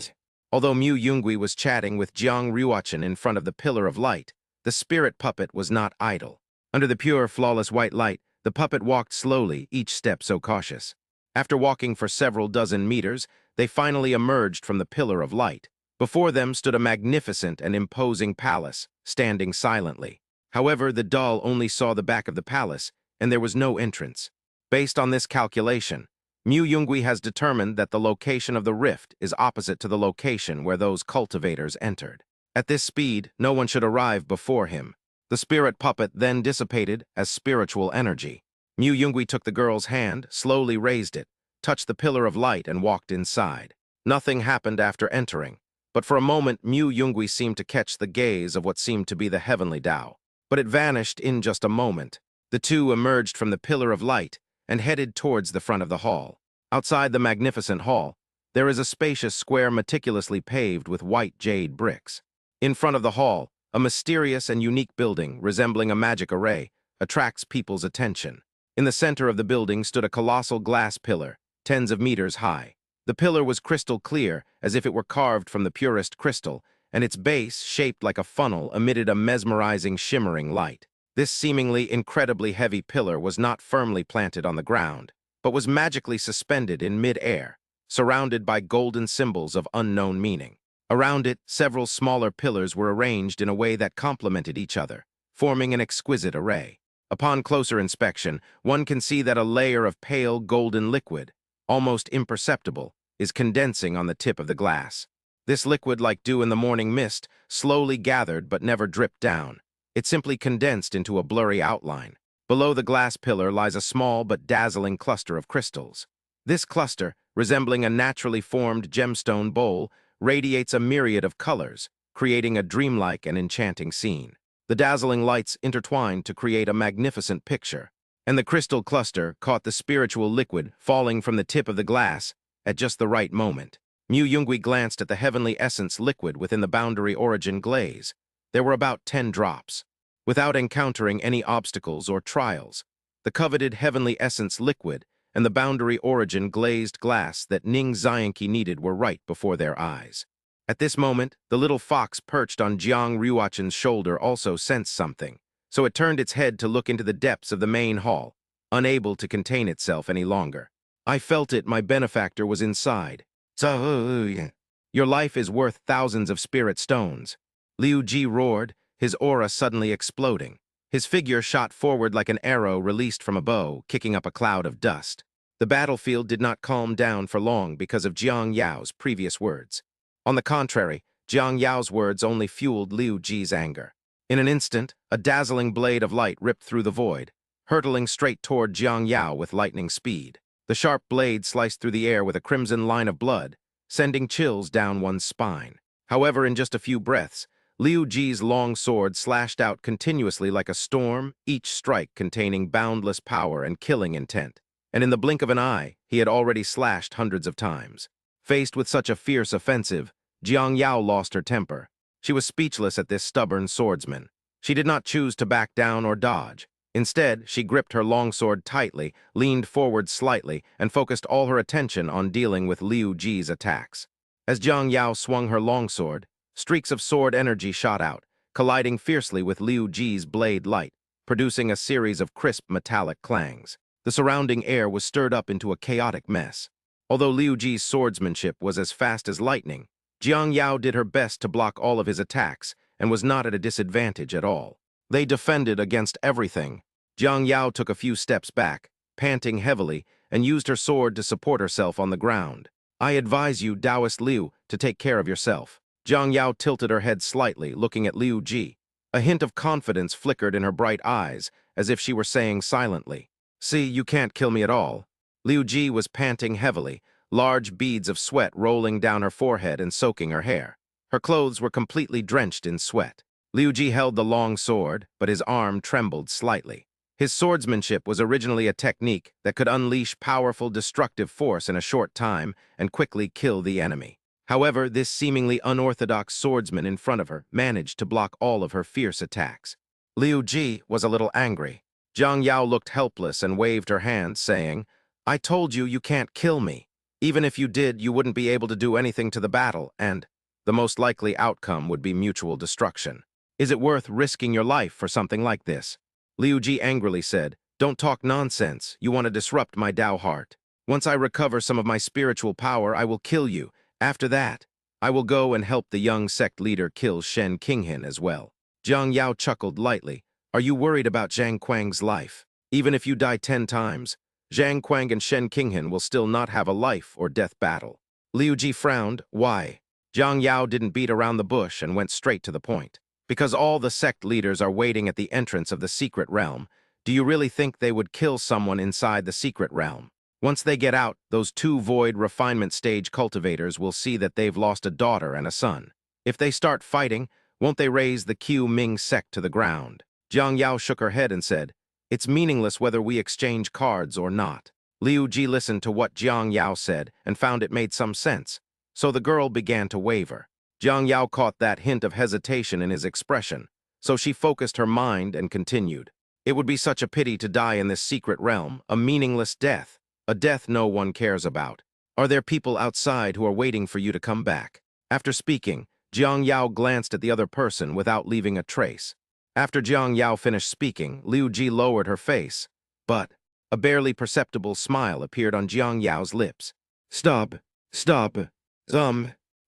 Although Mu Yungui was chatting with Jiang Ruochen in front of the pillar of light, the spirit puppet was not idle. Under the pure, flawless white light, the puppet walked slowly, each step so cautious. After walking for several dozen meters, they finally emerged from the pillar of light. Before them stood a magnificent and imposing palace, standing silently. However, the doll only saw the back of the palace, and there was no entrance. Based on this calculation, Mu Yungui has determined that the location of the rift is opposite to the location where those cultivators entered. At this speed, no one should arrive before him. The spirit puppet then dissipated as spiritual energy. Mu Yungui took the girl's hand, slowly raised it, touched the pillar of light, and walked inside. Nothing happened after entering, but for a moment Mu Yungui seemed to catch the gaze of what seemed to be the heavenly Tao. But it vanished in just a moment. The two emerged from the pillar of light and headed towards the front of the hall. Outside the magnificent hall, there is a spacious square meticulously paved with white jade bricks. In front of the hall, a mysterious and unique building, resembling a magic array, attracts people's attention. In the center of the building stood a colossal glass pillar, tens of meters high. The pillar was crystal clear, as if it were carved from the purest crystal, and its base, shaped like a funnel, emitted a mesmerizing, shimmering light. This seemingly incredibly heavy pillar was not firmly planted on the ground, but was magically suspended in mid-air, surrounded by golden symbols of unknown meaning. Around it, several smaller pillars were arranged in a way that complemented each other, forming an exquisite array. Upon closer inspection, one can see that a layer of pale golden liquid, almost imperceptible, is condensing on the tip of the glass. This liquid, like dew in the morning mist, slowly gathered but never dripped down. It simply condensed into a blurry outline. Below the glass pillar lies a small but dazzling cluster of crystals. This cluster, resembling a naturally formed gemstone bowl, radiates a myriad of colors, creating a dreamlike and enchanting scene. The dazzling lights intertwined to create a magnificent picture, and the crystal cluster caught the spiritual liquid falling from the tip of the glass at just the right moment. Mu Yungui glanced at the heavenly essence liquid within the boundary origin glaze. There were about 10 drops. Without encountering any obstacles or trials, the coveted heavenly essence liquid and the boundary origin glazed glass that Ning Xianqi needed were right before their eyes. At this moment, the little fox perched on Jiang Ruochen's shoulder also sensed something, so it turned its head to look into the depths of the main hall, unable to contain itself any longer. I felt it, my benefactor was inside. Your life is worth thousands of spirit stones. Liu Ji roared, his aura suddenly exploding. His figure shot forward like an arrow released from a bow, kicking up a cloud of dust. The battlefield did not calm down for long because of Jiang Yao's previous words. On the contrary, Jiang Yao's words only fueled Liu Ji's anger. In an instant, a dazzling blade of light ripped through the void, hurtling straight toward Jiang Yao with lightning speed. The sharp blade sliced through the air with a crimson line of blood, sending chills down one's spine. However, in just a few breaths, Liu Ji's long sword slashed out continuously like a storm, each strike containing boundless power and killing intent. And in the blink of an eye, he had already slashed hundreds of times. Faced with such a fierce offensive, Jiang Yao lost her temper. She was speechless at this stubborn swordsman. She did not choose to back down or dodge. Instead, she gripped her longsword tightly, leaned forward slightly, and focused all her attention on dealing with Liu Ji's attacks. As Jiang Yao swung her longsword, streaks of sword energy shot out, colliding fiercely with Liu Ji's blade light, producing a series of crisp metallic clangs. The surrounding air was stirred up into a chaotic mess. Although Liu Ji's swordsmanship was as fast as lightning, Jiang Yao did her best to block all of his attacks and was not at a disadvantage at all. They defended against everything. Jiang Yao took a few steps back, panting heavily, and used her sword to support herself on the ground. "I advise you, Taoist Liu, to take care of yourself." Jiang Yao tilted her head slightly, looking at Liu Ji. A hint of confidence flickered in her bright eyes, as if she were saying silently, "See, you can't kill me at all." Liu Ji was panting heavily, large beads of sweat rolling down her forehead and soaking her hair. Her clothes were completely drenched in sweat. Liu Ji held the long sword, but his arm trembled slightly. His swordsmanship was originally a technique that could unleash powerful destructive force in a short time and quickly kill the enemy. However, this seemingly unorthodox swordsman in front of her managed to block all of her fierce attacks. Liu Ji was a little angry. Jiang Yao looked helpless and waved her hand, saying, "I told you you can't kill me. Even if you did, you wouldn't be able to do anything to the battle, and the most likely outcome would be mutual destruction. Is it worth risking your life for something like this?" Liu Ji angrily said, "Don't talk nonsense. You want to disrupt my Tao heart. Once I recover some of my spiritual power, I will kill you. After that, I will go and help the young sect leader kill Shen Qinghan as well." Jiang Yao chuckled lightly. "Are you worried about Zhang Kuang's life? Even if you die 10 times, Zhang Kuang and Shen Qinghan will still not have a life or death battle." Liu Ji frowned. "Why?" Jiang Yao didn't beat around the bush and went straight to the point. "Because all the sect leaders are waiting at the entrance of the secret realm. Do you really think they would kill someone inside the secret realm? Once they get out, those 2 void refinement stage cultivators will see that they've lost a daughter and a son. If they start fighting, won't they raise the Qiu Ming sect to the ground?" Jiang Yao shook her head and said, "It's meaningless whether we exchange cards or not." Liu Ji listened to what Jiang Yao said and found it made some sense, so the girl began to waver. Jiang Yao caught that hint of hesitation in his expression, so she focused her mind and continued. "It would be such a pity to die in this secret realm, a meaningless death, a death no one cares about. Are there people outside who are waiting for you to come back?" After speaking, Jiang Yao glanced at the other person without leaving a trace. After Jiang Yao finished speaking, Liu Ji lowered her face, but a barely perceptible smile appeared on Jiang Yao's lips. Stop.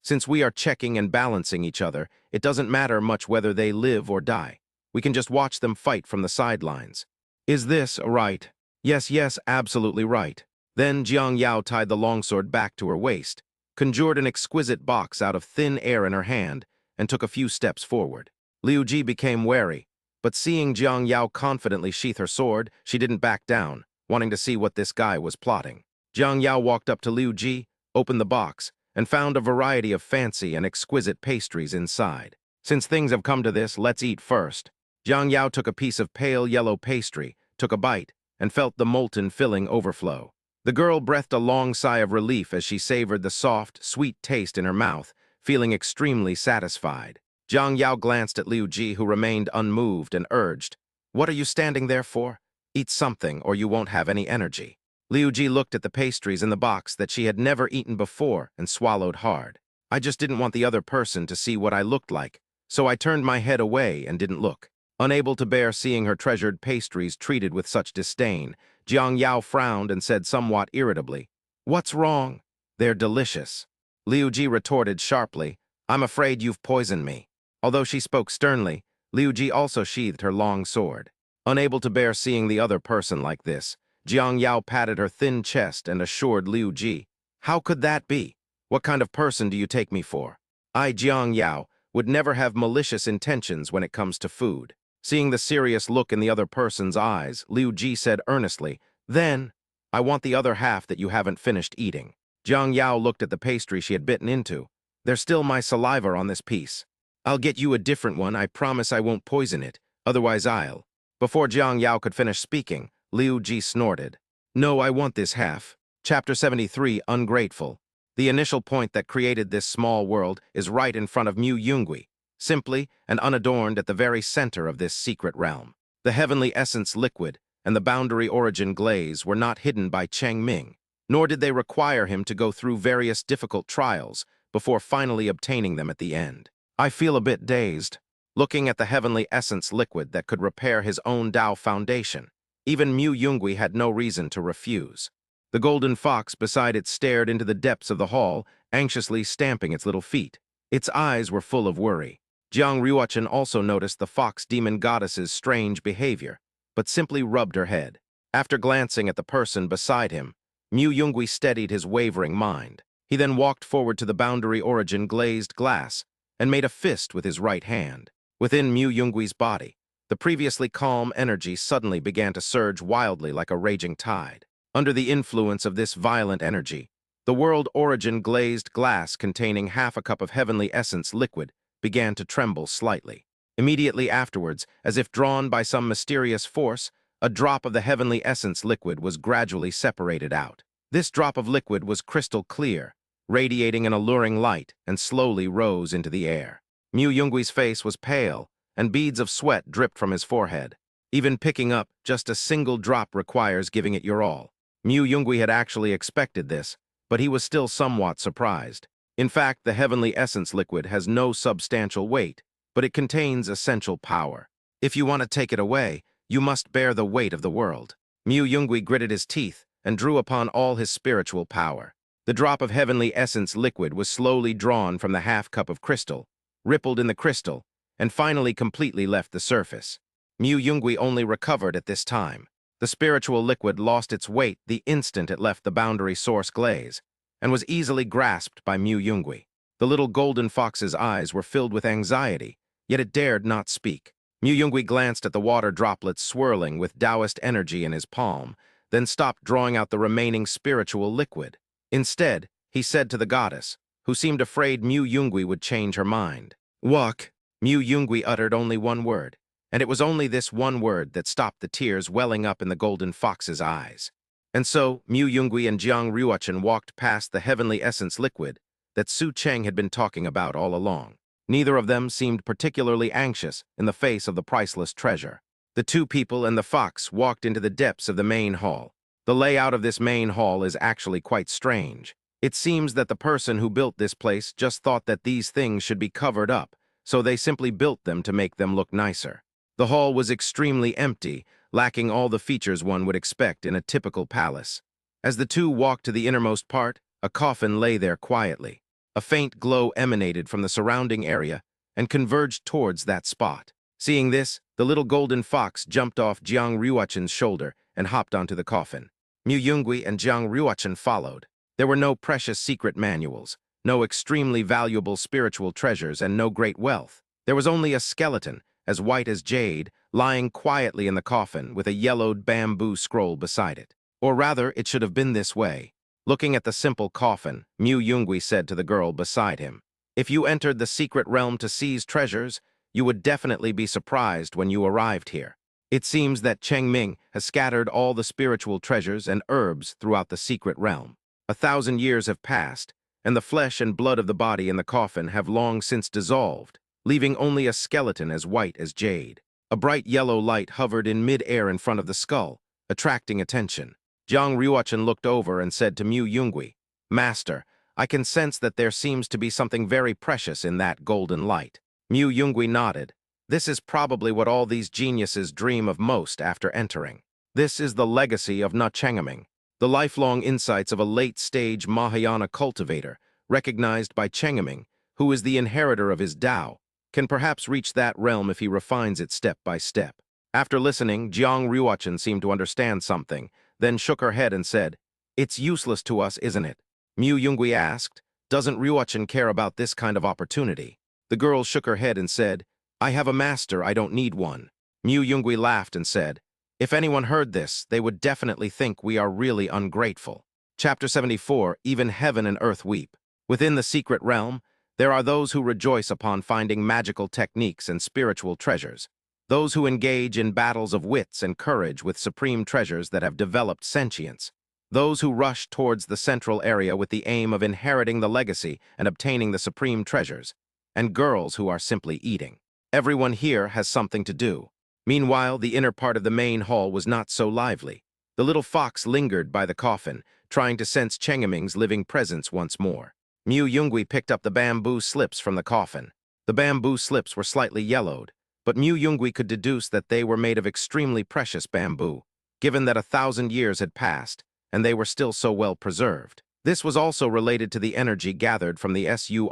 Since we are checking and balancing each other, it doesn't matter much whether they live or die. We can just watch them fight from the sidelines." "Is this right?" Yes, absolutely right." Then Jiang Yao tied the longsword back to her waist, conjured an exquisite box out of thin air in her hand, and took a few steps forward. Liu Ji became wary, but seeing Jiang Yao confidently sheath her sword, she didn't back down, wanting to see what this guy was plotting. Jiang Yao walked up to Liu Ji, opened the box, and found a variety of fancy and exquisite pastries inside. "Since things have come to this, let's eat first." Jiang Yao took a piece of pale yellow pastry, took a bite, and felt the molten filling overflow. The girl breathed a long sigh of relief as she savored the soft, sweet taste in her mouth, feeling extremely satisfied. Jiang Yao glanced at Liu Ji, who remained unmoved, and urged, "What are you standing there for? Eat something, or you won't have any energy." Liu Ji looked at the pastries in the box that she had never eaten before and swallowed hard. "I just didn't want the other person to see what I looked like, so I turned my head away and didn't look." Unable to bear seeing her treasured pastries treated with such disdain, Jiang Yao frowned and said somewhat irritably, "What's wrong? They're delicious." Liu Ji retorted sharply, "I'm afraid you've poisoned me." Although she spoke sternly, Liu Ji also sheathed her long sword. Unable to bear seeing the other person like this, Jiang Yao patted her thin chest and assured Liu Ji, "How could that be? What kind of person do you take me for? I, Jiang Yao, would never have malicious intentions when it comes to food. Seeing the serious look in the other person's eyes, Liu Ji said earnestly, "Then, I want the other half that you haven't finished eating." Jiang Yao looked at the pastry she had bitten into. "There's still my saliva on this piece. I'll get you a different one, I promise I won't poison it, otherwise I'll." Before Jiang Yao could finish speaking, Liu Ji snorted. "No, I want this half." Chapter 73, Ungrateful. The initial point that created this small world is right in front of Mu Yungui, simply and unadorned at the very center of this secret realm. The heavenly essence liquid and the boundary origin glaze were not hidden by Cheng Ming, nor did they require him to go through various difficult trials before finally obtaining them at the end. I feel a bit dazed, looking at the heavenly essence liquid that could repair his own Tao foundation. Even Mu Yungui had no reason to refuse. The golden fox beside it stared into the depths of the hall, anxiously stamping its little feet. Its eyes were full of worry. Jiang Ruochen also noticed the fox demon goddess's strange behavior, but simply rubbed her head. After glancing at the person beside him, Mu Yungui steadied his wavering mind. He then walked forward to the boundary origin glazed glass and made a fist with his right hand. Within Mu Yungui's body, the previously calm energy suddenly began to surge wildly like a raging tide. Under the influence of this violent energy, the world origin glazed glass containing half a cup of heavenly essence liquid began to tremble slightly. Immediately afterwards, as if drawn by some mysterious force, a drop of the heavenly essence liquid was gradually separated out. This drop of liquid was crystal clear, radiating an alluring light, and slowly rose into the air. Mu Yungui's face was pale, and beads of sweat dripped from his forehead. Even picking up just a single drop requires giving it your all. Mu Yungui had actually expected this, but he was still somewhat surprised. In fact, the heavenly essence liquid has no substantial weight, but it contains essential power. If you want to take it away, you must bear the weight of the world. Mu Yungui gritted his teeth and drew upon all his spiritual power. The drop of heavenly essence liquid was slowly drawn from the half cup of crystal, rippled in the crystal, and finally completely left the surface. Mu Yungui only recovered at this time. The spiritual liquid lost its weight the instant it left the boundary source glaze, and was easily grasped by Mu Yungui. The little golden fox's eyes were filled with anxiety, yet it dared not speak. Mu Yungui glanced at the water droplets swirling with Taoist energy in his palm, then stopped drawing out the remaining spiritual liquid. Instead, he said to the goddess, who seemed afraid Mu Yungui would change her mind. "Walk." Mu Yungui uttered only one word, and it was only this one word that stopped the tears welling up in the golden fox's eyes. And so, Mu Yungui and Jiang Ruochen walked past the heavenly essence liquid that Su Cheng had been talking about all along. Neither of them seemed particularly anxious in the face of the priceless treasure. The two people and the fox walked into the depths of the main hall. The layout of this main hall is actually quite strange. It seems that the person who built this place just thought that these things should be covered up, so they simply built them to make them look nicer. The hall was extremely empty, lacking all the features one would expect in a typical palace. As the two walked to the innermost part, a coffin lay there quietly. A faint glow emanated from the surrounding area and converged towards that spot. Seeing this, the little golden fox jumped off Jiang Ruochen's shoulder and hopped onto the coffin. Mu Yungui and Jiang Ruochen followed. There were no precious secret manuals, no extremely valuable spiritual treasures, and no great wealth. There was only a skeleton, as white as jade, lying quietly in the coffin with a yellowed bamboo scroll beside it. Or rather, it should have been this way. Looking at the simple coffin, Mu Yungui said to the girl beside him, "If you entered the secret realm to seize treasures, you would definitely be surprised when you arrived here. It seems that Cheng Ming has scattered all the spiritual treasures and herbs throughout the secret realm. 1,000 years have passed, and the flesh and blood of the body in the coffin have long since dissolved, leaving only a skeleton as white as jade. A bright yellow light hovered in mid-air in front of the skull, attracting attention. Jiang Ruochen looked over and said to Mu Yungui, "Master, I can sense that there seems to be something very precious in that golden light." Mu Yungui nodded. This is probably what all these geniuses dream of most after entering. This is the legacy of Na Chengaming, the lifelong insights of a late-stage Mahayana cultivator, recognized by Chengaming, who is the inheritor of his Tao, can perhaps reach that realm if he refines it step by step. After listening, Jiang Ruochen seemed to understand something, then shook her head and said, "It's useless to us, isn't it?" Mu Yungui asked, "Doesn't Ruochen care about this kind of opportunity?" The girl shook her head and said, I have a master, I don't need one. Mu Yungui laughed and said, if anyone heard this, they would definitely think we are really ungrateful. Chapter 74, Even Heaven and Earth Weep. Within the secret realm, there are those who rejoice upon finding magical techniques and spiritual treasures. Those who engage in battles of wits and courage with supreme treasures that have developed sentience. Those who rush towards the central area with the aim of inheriting the legacy and obtaining the supreme treasures. And girls who are simply eating. Everyone here has something to do. Meanwhile, the inner part of the main hall was not so lively. The little fox lingered by the coffin, trying to sense Chengaming's living presence once more. Mu Yungui picked up the bamboo slips from the coffin. The bamboo slips were slightly yellowed, but Mu Yungui could deduce that they were made of extremely precious bamboo, given that 1,000 years had passed, and they were still so well preserved. This was also related to the energy gathered from the Surrounding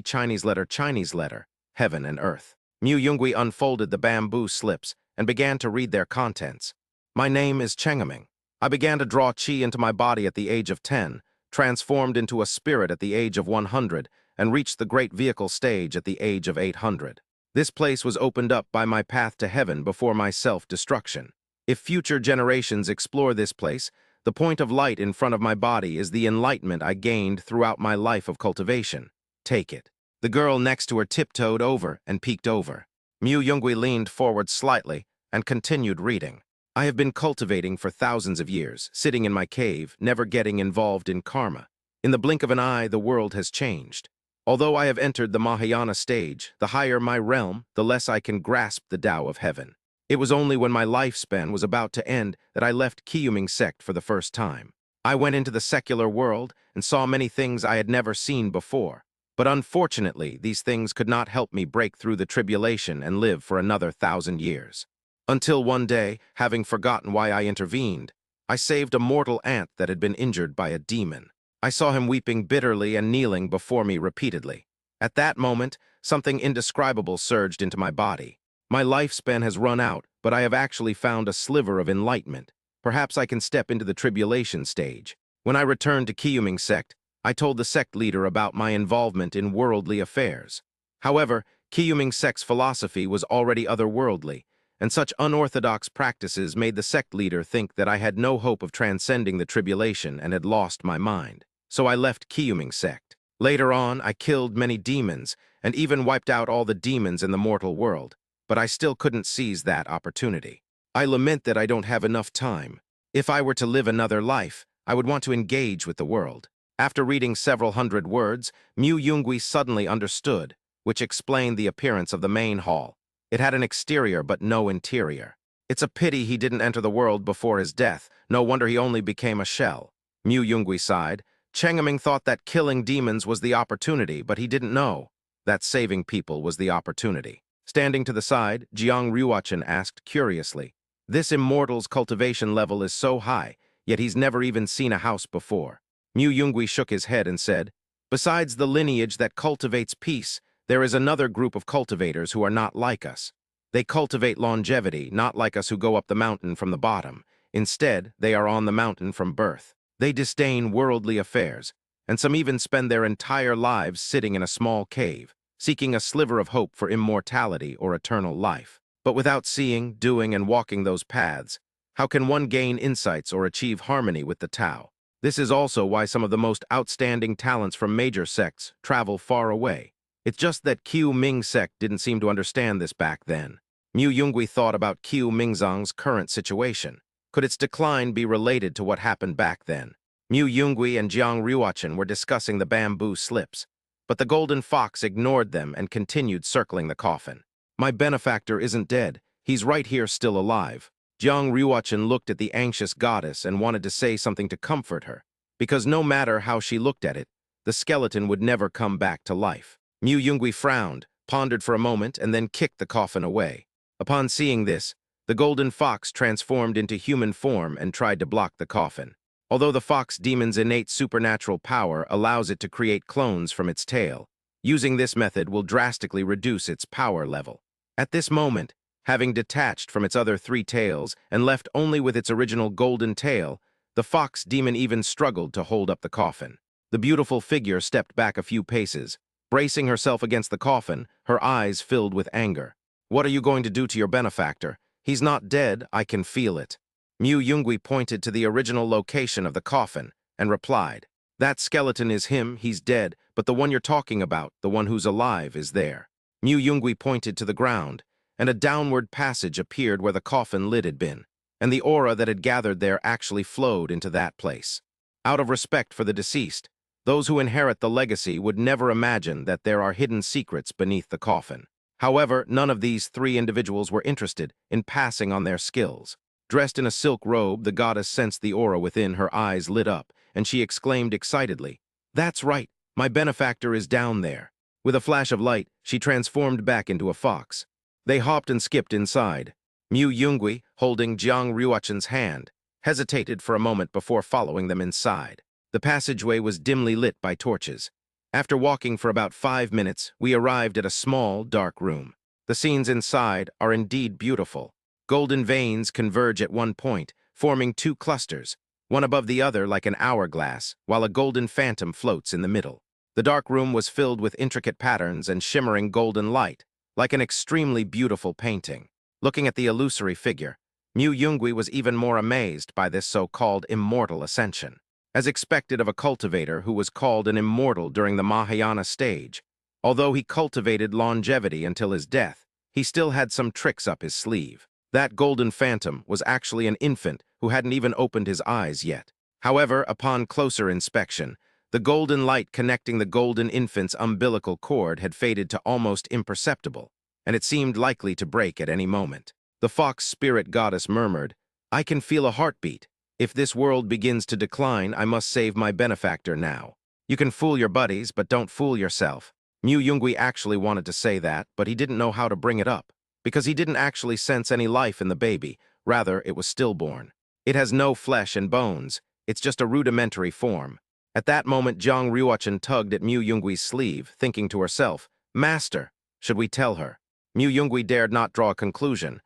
Chinese letter, heaven and earth. Mu Yungui unfolded the bamboo slips and began to read their contents. My name is Chengaming. I began to draw qi into my body at the age of 10, transformed into a spirit at the age of 100, and reached the great vehicle stage at the age of 800. This place was opened up by my path to heaven before my self-destruction. If future generations explore this place, the point of light in front of my body is the enlightenment I gained throughout my life of cultivation. Take it. The girl next to her tiptoed over and peeked over. Mu Yungui leaned forward slightly and continued reading. I have been cultivating for thousands of years, sitting in my cave, never getting involved in karma. In the blink of an eye, the world has changed. Although I have entered the Mahayana stage, the higher my realm, the less I can grasp the Tao of heaven. It was only when my lifespan was about to end that I left Qiyuming sect for the first time. I went into the secular world and saw many things I had never seen before. But unfortunately, these things could not help me break through the tribulation and live for another 1,000 years. Until one day, having forgotten why I intervened, I saved a mortal ant that had been injured by a demon. I saw him weeping bitterly and kneeling before me repeatedly. At that moment, something indescribable surged into my body. My lifespan has run out, but I have actually found a sliver of enlightenment. Perhaps I can step into the tribulation stage. When I returned to Qiyuming sect, I told the sect leader about my involvement in worldly affairs. However, Qiyuming sect's philosophy was already otherworldly, and such unorthodox practices made the sect leader think that I had no hope of transcending the tribulation and had lost my mind. So I left Qiyuming sect. Later on, I killed many demons, and even wiped out all the demons in the mortal world, but I still couldn't seize that opportunity. I lament that I don't have enough time. If I were to live another life, I would want to engage with the world. After reading several hundred words, Mu Yungui suddenly understood, which explained the appearance of the main hall. It had an exterior but no interior. It's a pity he didn't enter the world before his death. No wonder he only became a shell. Mu Yungui sighed. Chengaming thought that killing demons was the opportunity, but he didn't know that saving people was the opportunity. Standing to the side, Jiang Ruochen asked curiously, this immortal's cultivation level is so high, yet he's never even seen a house before. Mu Yungui shook his head and said, besides the lineage that cultivates peace, there is another group of cultivators who are not like us. They cultivate longevity, not like us who go up the mountain from the bottom. Instead, they are on the mountain from birth. They disdain worldly affairs, and some even spend their entire lives sitting in a small cave, seeking a sliver of hope for immortality or eternal life. But without seeing, doing, and walking those paths, how can one gain insights or achieve harmony with the Tao? This is also why some of the most outstanding talents from major sects travel far away. It's just that Qiyuming sect didn't seem to understand this back then. Mu Yungui thought about Qiyumingzang's current situation. Could its decline be related to what happened back then? Mu Yungui and Jiang Ruochen were discussing the bamboo slips, but the golden fox ignored them and continued circling the coffin. My benefactor isn't dead. He's right here still alive. Jiang Ruochen looked at the anxious goddess and wanted to say something to comfort her, because no matter how she looked at it, the skeleton would never come back to life. Mu Yungui frowned, pondered for a moment, and then kicked the coffin away. Upon seeing this, the golden fox transformed into human form and tried to block the coffin. Although the fox demon's innate supernatural power allows it to create clones from its tail, using this method will drastically reduce its power level. At this moment, having detached from its other 3 tails and left only with its original golden tail, the fox demon even struggled to hold up the coffin. The beautiful figure stepped back a few paces, bracing herself against the coffin, her eyes filled with anger. "What are you going to do to your benefactor? He's not dead, I can feel it." Mu Yungui pointed to the original location of the coffin and replied, "That skeleton is him, he's dead, but the one you're talking about, the one who's alive, is there." Mu Yungui pointed to the ground, and a downward passage appeared where the coffin lid had been, and the aura that had gathered there actually flowed into that place. Out of respect for the deceased, those who inherit the legacy would never imagine that there are hidden secrets beneath the coffin. However, none of these three individuals were interested in passing on their skills. Dressed in a silk robe, the goddess sensed the aura within, her eyes lit up, and she exclaimed excitedly, "That's right, my benefactor is down there." With a flash of light, she transformed back into a fox. They hopped and skipped inside. Mu Yungui, holding Jiang Ryuachen's hand, hesitated for a moment before following them inside. The passageway was dimly lit by torches. After walking for about 5 minutes, we arrived at a small, dark room. The scenes inside are indeed beautiful. Golden veins converge at one point, forming two clusters, one above the other like an hourglass, while a golden phantom floats in the middle. The dark room was filled with intricate patterns and shimmering golden light, like an extremely beautiful painting. Looking at the illusory figure, Mu Yungui was even more amazed by this so-called immortal ascension. As expected of a cultivator who was called an immortal during the Mahayana stage, although he cultivated longevity until his death, he still had some tricks up his sleeve. That golden phantom was actually an infant who hadn't even opened his eyes yet. However, upon closer inspection, the golden light connecting the golden infant's umbilical cord had faded to almost imperceptible, and it seemed likely to break at any moment. The fox spirit goddess murmured, "I can feel a heartbeat. If this world begins to decline, I must save my benefactor now. You can fool your buddies, but don't fool yourself." Mu Yungui actually wanted to say that, but he didn't know how to bring it up, because he didn't actually sense any life in the baby, rather it was stillborn. It has no flesh and bones, it's just a rudimentary form. At that moment, Jiang Ryuachen tugged at Mu Yungui's sleeve, thinking to herself, "Master, should we tell her?" Mu Yungui dared not draw a conclusion.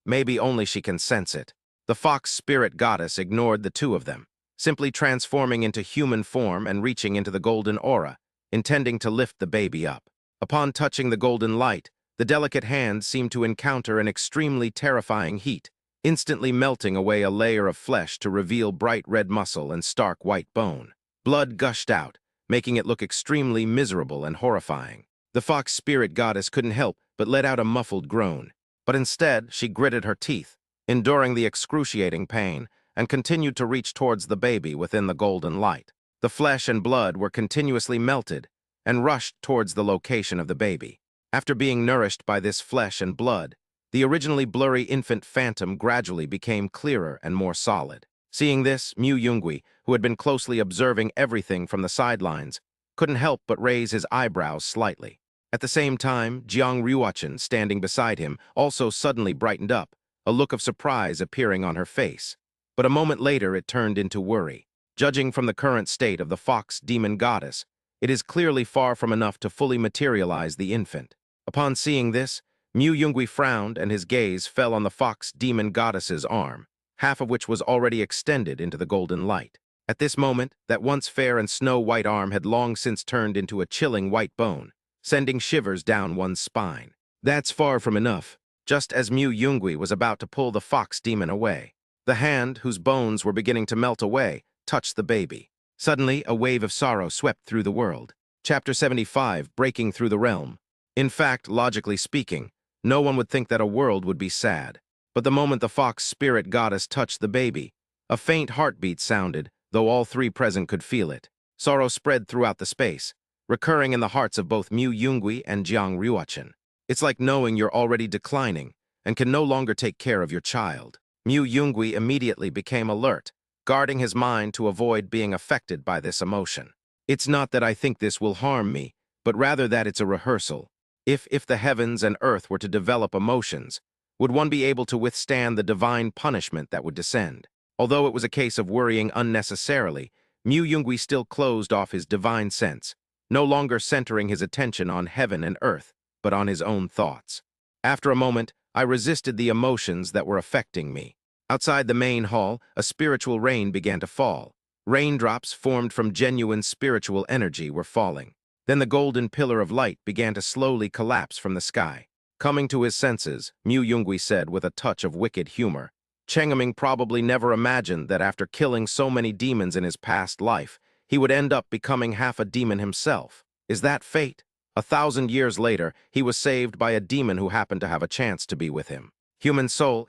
Maybe only she can sense it. The fox spirit goddess ignored the two of them, simply transforming into human form and reaching into the golden aura, intending to lift the baby up. Upon touching the golden light, the delicate hand seemed to encounter an extremely terrifying heat, instantly melting away a layer of flesh to reveal bright red muscle and stark white bone. Blood gushed out, making it look extremely miserable and horrifying. The fox spirit goddess couldn't help but let out a muffled groan, but instead she gritted her teeth, enduring the excruciating pain, and continued to reach towards the baby within the golden light. The flesh and blood were continuously melted and rushed towards the location of the baby. After being nourished by this flesh and blood, the originally blurry infant phantom gradually became clearer and more solid. Seeing this, Mu Yungui, who had been closely observing everything from the sidelines, couldn't help but raise his eyebrows slightly. At the same time, Jiang Ryuachen, standing beside him, also suddenly brightened up, a look of surprise appearing on her face. But a moment later it turned into worry. Judging from the current state of the fox demon goddess, it is clearly far from enough to fully materialize the infant. Upon seeing this, Mu Yungui frowned and his gaze fell on the fox demon goddess's arm, half of which was already extended into the golden light. At this moment, that once fair and snow-white arm had long since turned into a chilling white bone, sending shivers down one's spine. That's far from enough. Just as Mu Yungui was about to pull the fox demon away, the hand, whose bones were beginning to melt away, touched the baby. Suddenly, a wave of sorrow swept through the world. Chapter 75, Breaking Through the Realm. In fact, logically speaking, no one would think that a world would be sad. But the moment the fox spirit goddess touched the baby, a faint heartbeat sounded, though all three present could feel it. Sorrow spread throughout the space, recurring in the hearts of both Mu Yungui and Jiang Ryuachen. It's like knowing you're already declining and can no longer take care of your child. Mu Yungui immediately became alert, guarding his mind to avoid being affected by this emotion. It's not that I think this will harm me, but rather that it's a rehearsal. If the heavens and earth were to develop emotions, would one be able to withstand the divine punishment that would descend? Although it was a case of worrying unnecessarily, Mu Yungui still closed off his divine sense, no longer centering his attention on heaven and earth, but on his own thoughts. After a moment, I resisted the emotions that were affecting me. Outside the main hall, a spiritual rain began to fall. Raindrops formed from genuine spiritual energy were falling. Then the golden pillar of light began to slowly collapse from the sky. Coming to his senses, Mu Yungui said with a touch of wicked humor, Chengaming probably never imagined that after killing so many demons in his past life, he would end up becoming half a demon himself. Is that fate? 1,000 years later, he was saved by a demon who happened to have a chance to be with him. Human soul,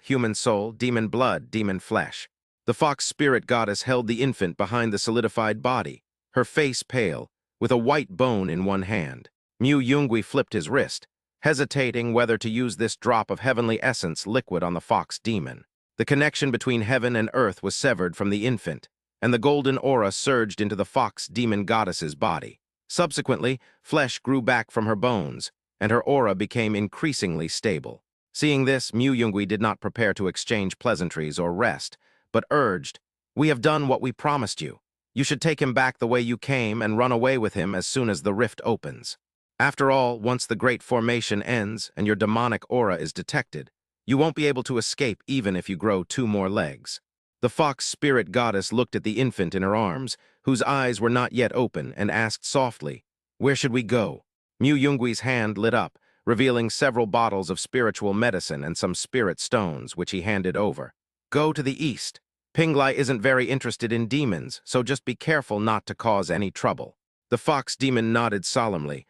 demon blood, demon flesh. The fox spirit goddess held the infant behind the solidified body, her face pale, with a white bone in one hand. Mu Yungui flipped his wrist, hesitating whether to use this drop of heavenly essence liquid on the fox demon. The connection between heaven and earth was severed from the infant, and the golden aura surged into the fox demon goddess's body. Subsequently, flesh grew back from her bones, and her aura became increasingly stable. Seeing this, Mu Yungui did not prepare to exchange pleasantries or rest, but urged, "We have done what we promised you. You should take him back the way you came and run away with him as soon as the rift opens. After all, once the great formation ends and your demonic aura is detected, you won't be able to escape even if you grow 2 more legs." The fox spirit goddess looked at the infant in her arms, whose eyes were not yet open, and asked softly, "Where should we go?" Mu Yungui's hand lit up, revealing several bottles of spiritual medicine and some spirit stones, which he handed over. "Go to the east. Pinglai isn't very interested in demons, so just be careful not to cause any trouble." The fox demon nodded solemnly.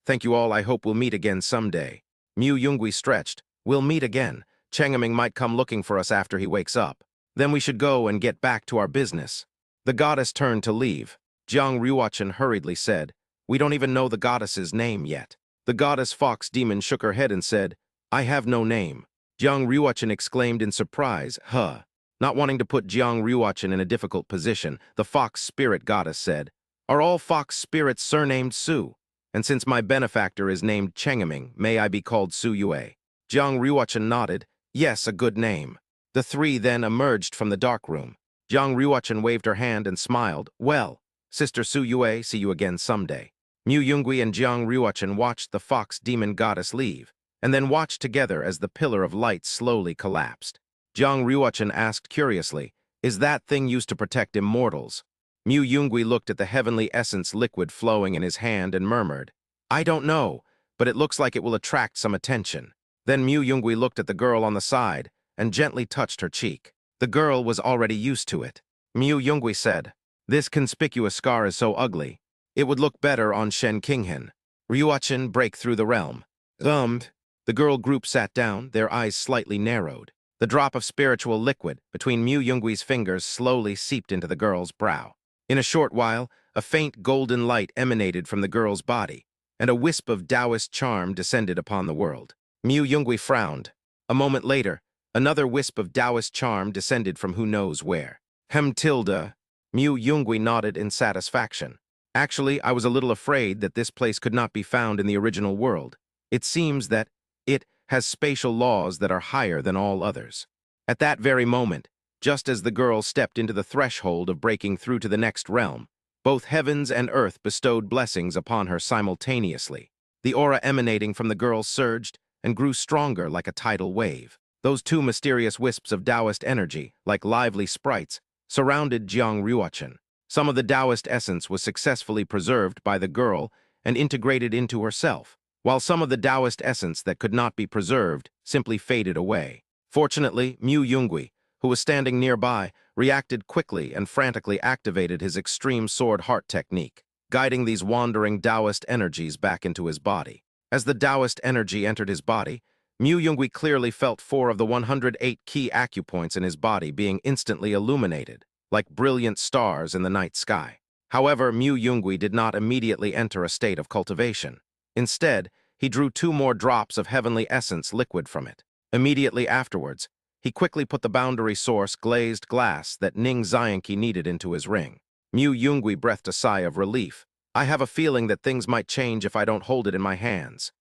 Thank you all, I hope we'll meet again someday." Mu Yungui stretched. "We'll meet again. Chengaming might come looking for us after he wakes up. Then we should go and get back to our business." The goddess turned to leave. Jiang Ruochen hurriedly said, "We don't even know the goddess's name yet." The goddess fox demon shook her head and said, "I have no name." Jiang Ruochen exclaimed in surprise, "Huh." Not wanting to put Jiang Ruochen in a difficult position, the fox spirit goddess said, "Are all fox spirits surnamed Su? And since my benefactor is named Chengaming, may I be called Su Yue?" Jiang Ruochen nodded, "Yes, a good name." The 3 then emerged from the dark room. Jiang Ruochen waved her hand and smiled. "Well, Sister Su Yue, see you again someday." Mu Yungui and Jiang Ruochen watched the fox demon goddess leave, and then watched together as the pillar of light slowly collapsed. Jiang Ruochen asked curiously, "Is that thing used to protect immortals?" Mu Yungui looked at the heavenly essence liquid flowing in his hand and murmured, "I don't know, but it looks like it will attract some attention." Then Mu Yungui looked at the girl on the side and gently touched her cheek. The girl was already used to it. Mu Yungui said, "This conspicuous scar is so ugly. It would look better on Shen Qinghen." Ruochen break through the realm. The girl group sat down, their eyes slightly narrowed. The drop of spiritual liquid between Mu Yungui's fingers slowly seeped into the girl's brow. In a short while, a faint golden light emanated from the girl's body, and a wisp of Taoist charm descended upon the world. Mu Yungui frowned. A moment later, another wisp of Taoist charm descended from who knows where. Tilde. Mu Yungui nodded in satisfaction. "Actually, I was a little afraid that this place could not be found in the original world. It seems that it has spatial laws that are higher than all others." At that very moment, just as the girl stepped into the threshold of breaking through to the next realm, both heavens and earth bestowed blessings upon her simultaneously. The aura emanating from the girl surged and grew stronger like a tidal wave. Those 2 mysterious wisps of Taoist energy, like lively sprites, surrounded Jiang Ruochen. Some of the Taoist essence was successfully preserved by the girl and integrated into herself, while some of the Taoist essence that could not be preserved simply faded away. Fortunately, Mu Yungui, who was standing nearby, reacted quickly and frantically activated his extreme sword heart technique, guiding these wandering Taoist energies back into his body. As the Taoist energy entered his body, Mu Yungui clearly felt 4 of the 108 key acupoints in his body being instantly illuminated, like brilliant stars in the night sky. However, Mu Yungui did not immediately enter a state of cultivation. Instead, he drew 2 more drops of heavenly essence liquid from it. Immediately afterwards, he quickly put the boundary source glazed glass that Ning Xianqi needed into his ring. Mu Yungui breathed a sigh of relief. "I have a feeling that things might change if I don't hold it in my hands."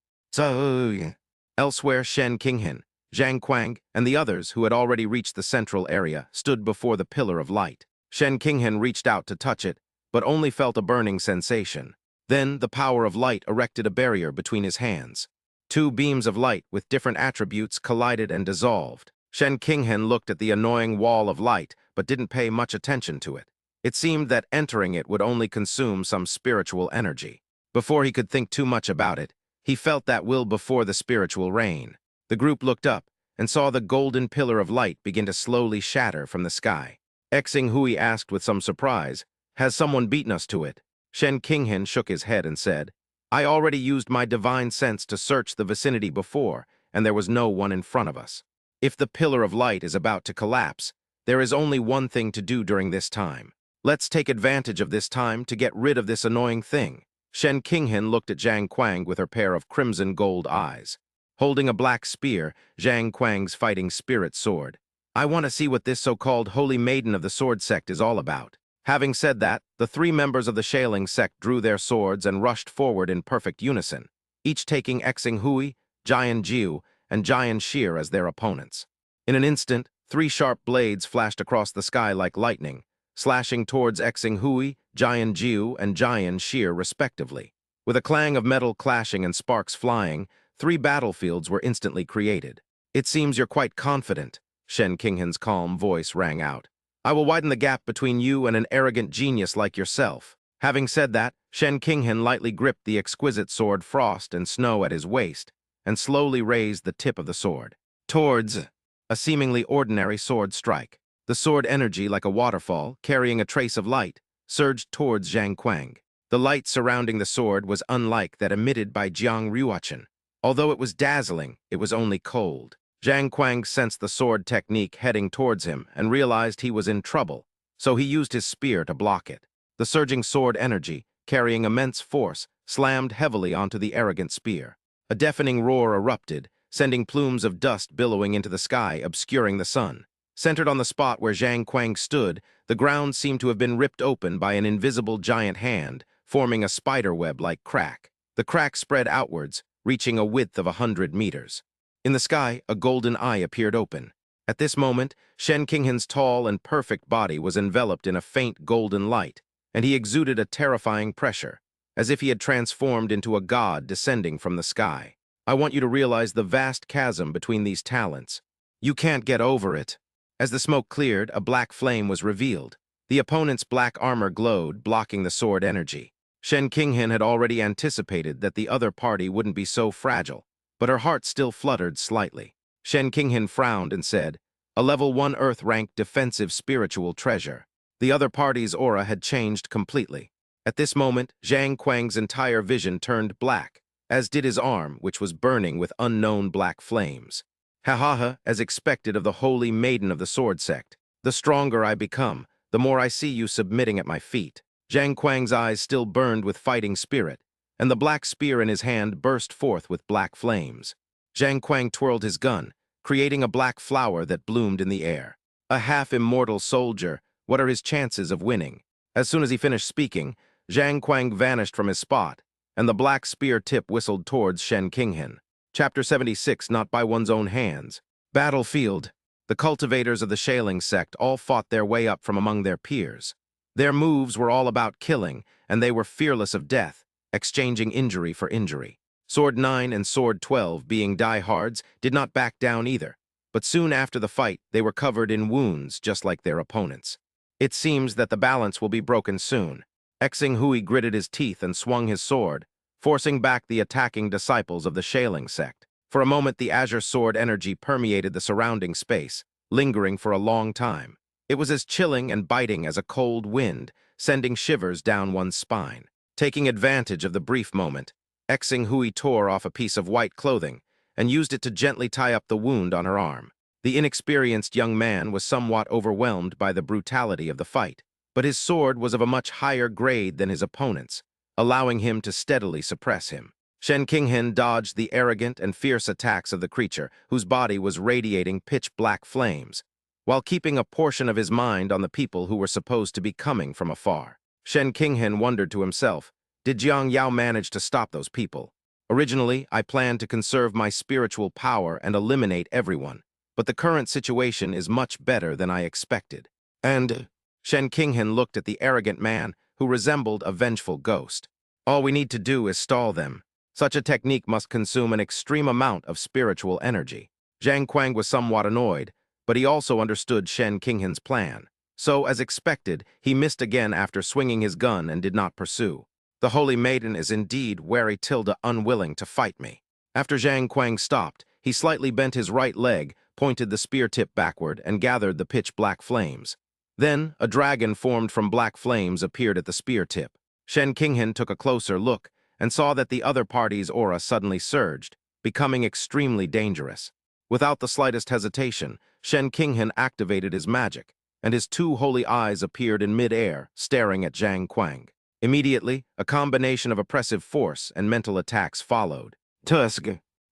Elsewhere, Shen Qinghen, Zhang Quang, and the others who had already reached the central area stood before the pillar of light. Shen Qinghen reached out to touch it, but only felt a burning sensation. Then the power of light erected a barrier between his hands. 2 beams of light with different attributes collided and dissolved. Shen Qinghen looked at the annoying wall of light, but didn't pay much attention to it. It seemed that entering it would only consume some spiritual energy. Before he could think too much about it, he felt that will before the spiritual rain. The group looked up and saw the golden pillar of light begin to slowly shatter from the sky. Xing Hui asked with some surprise, "Has someone beaten us to it?" Shen Qinghen shook his head and said, "I already used my divine sense to search the vicinity before, and there was no one in front of us. If the pillar of light is about to collapse, there is only one thing to do during this time. Let's take advantage of this time to get rid of this annoying thing." Shen Qinghen looked at Zhang Kuang with her pair of crimson gold eyes. Holding a black spear, Zhang Kuang's fighting spirit sword. "I want to see what this so-called Holy Maiden of the Sword Sect is all about." Having said that, the three members of the Shaling sect drew their swords and rushed forward in perfect unison, each taking Xing Hui, Jian Jiu, and Jian Shir as their opponents. In an instant, three sharp blades flashed across the sky like lightning, slashing towards Xing Hui, Jian Jiu, and Jian Shir respectively. With a clang of metal clashing and sparks flying, three battlefields were instantly created. "It seems you're quite confident," Shen Qinghen's calm voice rang out. "I will widen the gap between you and an arrogant genius like yourself." Having said that, Shen Qinghen lightly gripped the exquisite sword Frost and Snow at his waist and slowly raised the tip of the sword towards a seemingly ordinary sword strike. The sword energy, like a waterfall, carrying a trace of light, surged towards Zhang Kuang. The light surrounding the sword was unlike that emitted by Jiang Ruochen. Although it was dazzling, it was only cold. Zhang Kuang sensed the sword technique heading towards him and realized he was in trouble, so he used his spear to block it. The surging sword energy, carrying immense force, slammed heavily onto the arrogant spear. A deafening roar erupted, sending plumes of dust billowing into the sky, obscuring the sun. Centered on the spot where Zhang Kuang stood, the ground seemed to have been ripped open by an invisible giant hand, forming a spiderweb-like crack. The crack spread outwards, reaching a width of 100 meters. In the sky, a golden eye appeared open. At this moment, Shen Qinghen's tall and perfect body was enveloped in a faint golden light, and he exuded a terrifying pressure, as if he had transformed into a god descending from the sky. "I want you to realize the vast chasm between these talents. You can't get over it." As the smoke cleared, a black flame was revealed. The opponent's black armor glowed, blocking the sword energy. Shen Qinghen had already anticipated that the other party wouldn't be so fragile, but her heart still fluttered slightly. Shen Qinghen frowned and said, "A level 1 Earth-rank defensive spiritual treasure." The other party's aura had changed completely. At this moment, Zhang Kuang's entire vision turned black, as did his arm, which was burning with unknown black flames. "Ha, as expected of the Holy Maiden of the Sword Sect. The stronger I become, the more I see you submitting at my feet." Zhang Kuang's eyes still burned with fighting spirit, and the black spear in his hand burst forth with black flames. Zhang Kuang twirled his gun, creating a black flower that bloomed in the air. A half-immortal soldier, what are his chances of winning? As soon as he finished speaking, Zhang Kuang vanished from his spot, and the black spear tip whistled towards Shen Qinghen. Chapter 76, Not by One's Own Hands. Battlefield. The cultivators of the Shaling sect all fought their way up from among their peers. Their moves were all about killing, and they were fearless of death, exchanging injury for injury. Sword 9 and Sword 12, being diehards, did not back down either, but soon after the fight they were covered in wounds just like their opponents. It seems that the balance will be broken soon. Xing Hui gritted his teeth and swung his sword, forcing back the attacking disciples of the Shaling sect. For a moment the azure sword energy permeated the surrounding space, lingering for a long time. It was as chilling and biting as a cold wind, sending shivers down one's spine. Taking advantage of the brief moment, Xing Hui tore off a piece of white clothing and used it to gently tie up the wound on her arm. The inexperienced young man was somewhat overwhelmed by the brutality of the fight, but his sword was of a much higher grade than his opponent's, allowing him to steadily suppress him. Shen Qinghen dodged the arrogant and fierce attacks of the creature, whose body was radiating pitch-black flames, while keeping a portion of his mind on the people who were supposed to be coming from afar. Shen Qinghen wondered to himself, did Jiang Yao manage to stop those people? Originally, I planned to conserve my spiritual power and eliminate everyone, but the current situation is much better than I expected. And Shen Qinghen looked at the arrogant man, who resembled a vengeful ghost. All we need to do is stall them. Such a technique must consume an extreme amount of spiritual energy. Zhang Kuang was somewhat annoyed, but he also understood Shen Qinghen's plan. So, as expected, he missed again after swinging his gun and did not pursue. The holy maiden is indeed wary tilde unwilling to fight me. After Zhang Kuang stopped, he slightly bent his right leg, pointed the spear tip backward, and gathered the pitch-black flames. Then, a dragon formed from black flames appeared at the spear tip. Shen Qinghan took a closer look and saw that the other party's aura suddenly surged, becoming extremely dangerous. Without the slightest hesitation, Shen Qinghan activated his magic, and his two holy eyes appeared in mid-air, staring at Zhang Kuang. Immediately, a combination of oppressive force and mental attacks followed. Tusk.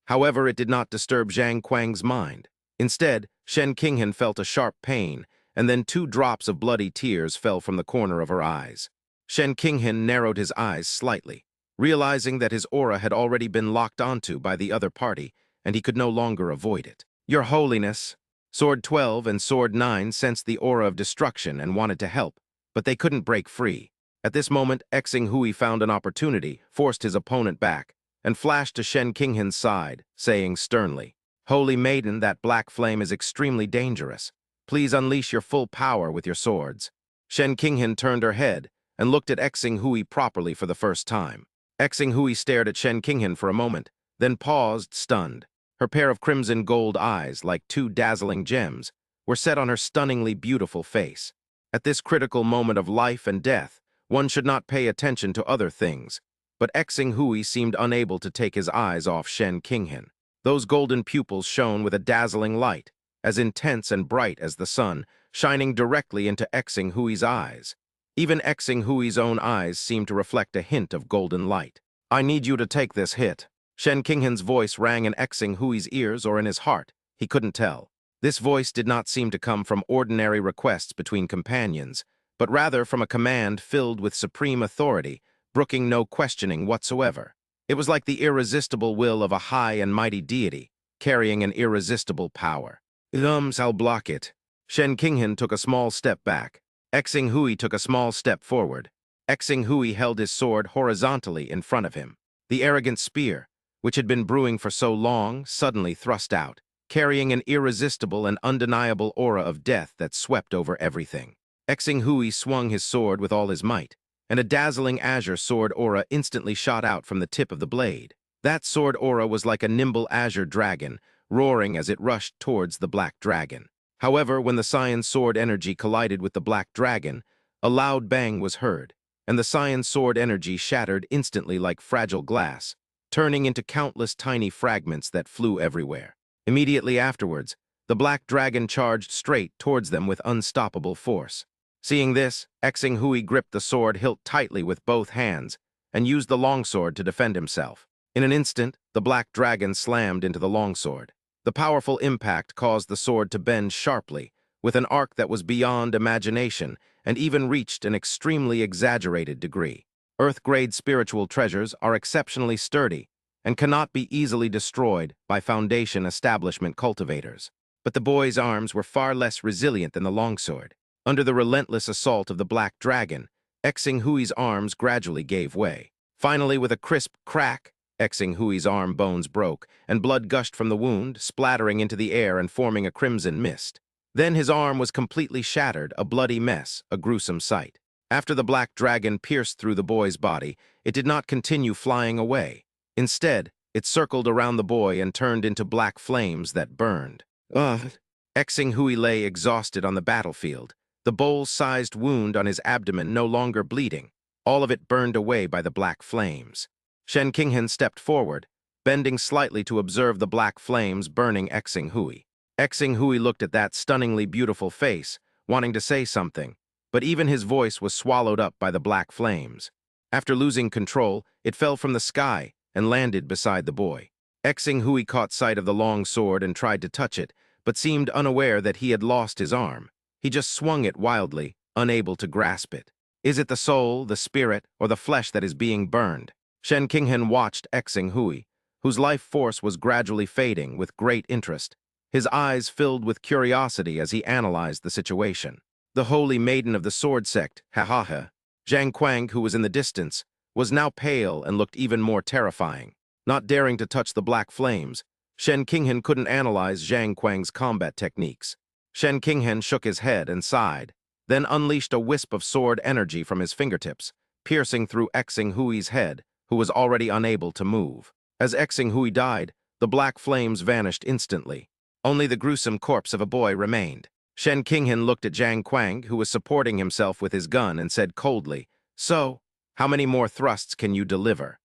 However, it did not disturb Zhang Kuang's mind. Instead, Shen Qinghan felt a sharp pain, and then 2 drops of bloody tears fell from the corner of her eyes. Shen Qinghan narrowed his eyes slightly, realizing that his aura had already been locked onto by the other party, and he could no longer avoid it. Your Holiness! Sword 12 and Sword 9 sensed the aura of destruction and wanted to help, but they couldn't break free. At this moment, Xing Hui found an opportunity, forced his opponent back, and flashed to Shen Qinghan's side, saying sternly, "Holy Maiden, that black flame is extremely dangerous. Please unleash your full power with your swords." Shen Qinghan turned her head and looked at Xing Hui properly for the first time. Xing Hui stared at Shen Qinghan for a moment, then paused, stunned. Her pair of crimson gold eyes, like 2 dazzling gems, were set on her stunningly beautiful face. At this critical moment of life and death, one should not pay attention to other things, but Xing Hui seemed unable to take his eyes off Shen Qinghan. Those golden pupils shone with a dazzling light, as intense and bright as the sun, shining directly into Xing Hui's eyes. Even Xing Hui's own eyes seemed to reflect a hint of golden light. "I need you to take this hit." Shen Qinghan's voice rang in Xing Hui's ears or in his heart. He couldn't tell. This voice did not seem to come from ordinary requests between companions, but rather from a command filled with supreme authority, brooking no questioning whatsoever. It was like the irresistible will of a high and mighty deity, carrying an irresistible power. I'll block it." Shen Qinghan took a small step back. Xing Hui took a small step forward. Xing Hui held his sword horizontally in front of him. The arrogant spear, which had been brewing for so long, suddenly thrust out, carrying an irresistible and undeniable aura of death that swept over everything. Xing Hui swung his sword with all his might, and a dazzling azure sword aura instantly shot out from the tip of the blade. That sword aura was like a nimble azure dragon, roaring as it rushed towards the black dragon. However, when the Cyan sword energy collided with the black dragon, a loud bang was heard, and the Cyan sword energy shattered instantly like fragile glass, turning into countless tiny fragments that flew everywhere. Immediately afterwards, the black dragon charged straight towards them with unstoppable force. Seeing this, Xing Hui gripped the sword hilt tightly with both hands and used the longsword to defend himself. In an instant, the black dragon slammed into the longsword. The powerful impact caused the sword to bend sharply, with an arc that was beyond imagination and even reached an extremely exaggerated degree. Earth-grade spiritual treasures are exceptionally sturdy and cannot be easily destroyed by Foundation establishment cultivators. But the boy's arms were far less resilient than the longsword. Under the relentless assault of the black dragon, Xing Hui's arms gradually gave way. Finally, with a crisp crack, Xing Hui's arm bones broke, and blood gushed from the wound, splattering into the air and forming a crimson mist. Then his arm was completely shattered, a bloody mess, a gruesome sight. After the black dragon pierced through the boy's body, it did not continue flying away. Instead, it circled around the boy and turned into black flames that burned. Xing Hui lay exhausted on the battlefield, the bowl-sized wound on his abdomen no longer bleeding, all of it burned away by the black flames. Shen Qinghan stepped forward, bending slightly to observe the black flames burning Xing Hui. Xing Hui looked at that stunningly beautiful face, wanting to say something, but even his voice was swallowed up by the black flames. After losing control, it fell from the sky and landed beside the boy. Xing Hui caught sight of the long sword and tried to touch it, but seemed unaware that he had lost his arm. He just swung it wildly, unable to grasp it. Is it the soul, the spirit, or the flesh that is being burned? Shen Qinghan watched Xing Hui, whose life force was gradually fading, with great interest. His eyes filled with curiosity as he analyzed the situation. The holy maiden of the sword sect, ha. Zhang Kuang, who was in the distance, was now pale and looked even more terrifying. Not daring to touch the black flames, Shen Qinghan couldn't analyze Zhang Kuang's combat techniques. Shen Qinghan shook his head and sighed. then unleashed a wisp of sword energy from his fingertips, piercing through Xing Hui's head, who was already unable to move. As Xing Hui died, the black flames vanished instantly. Only the gruesome corpse of a boy remained. Shen Qinghan looked at Zhang Kuang, who was supporting himself with his gun, and said coldly, "So, how many more thrusts can you deliver?"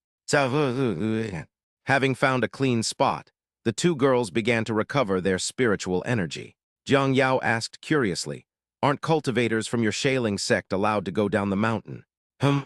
Having found a clean spot, the two girls began to recover their spiritual energy. Jiang Yao asked curiously, "Aren't cultivators from your Shaling sect allowed to go down the mountain?"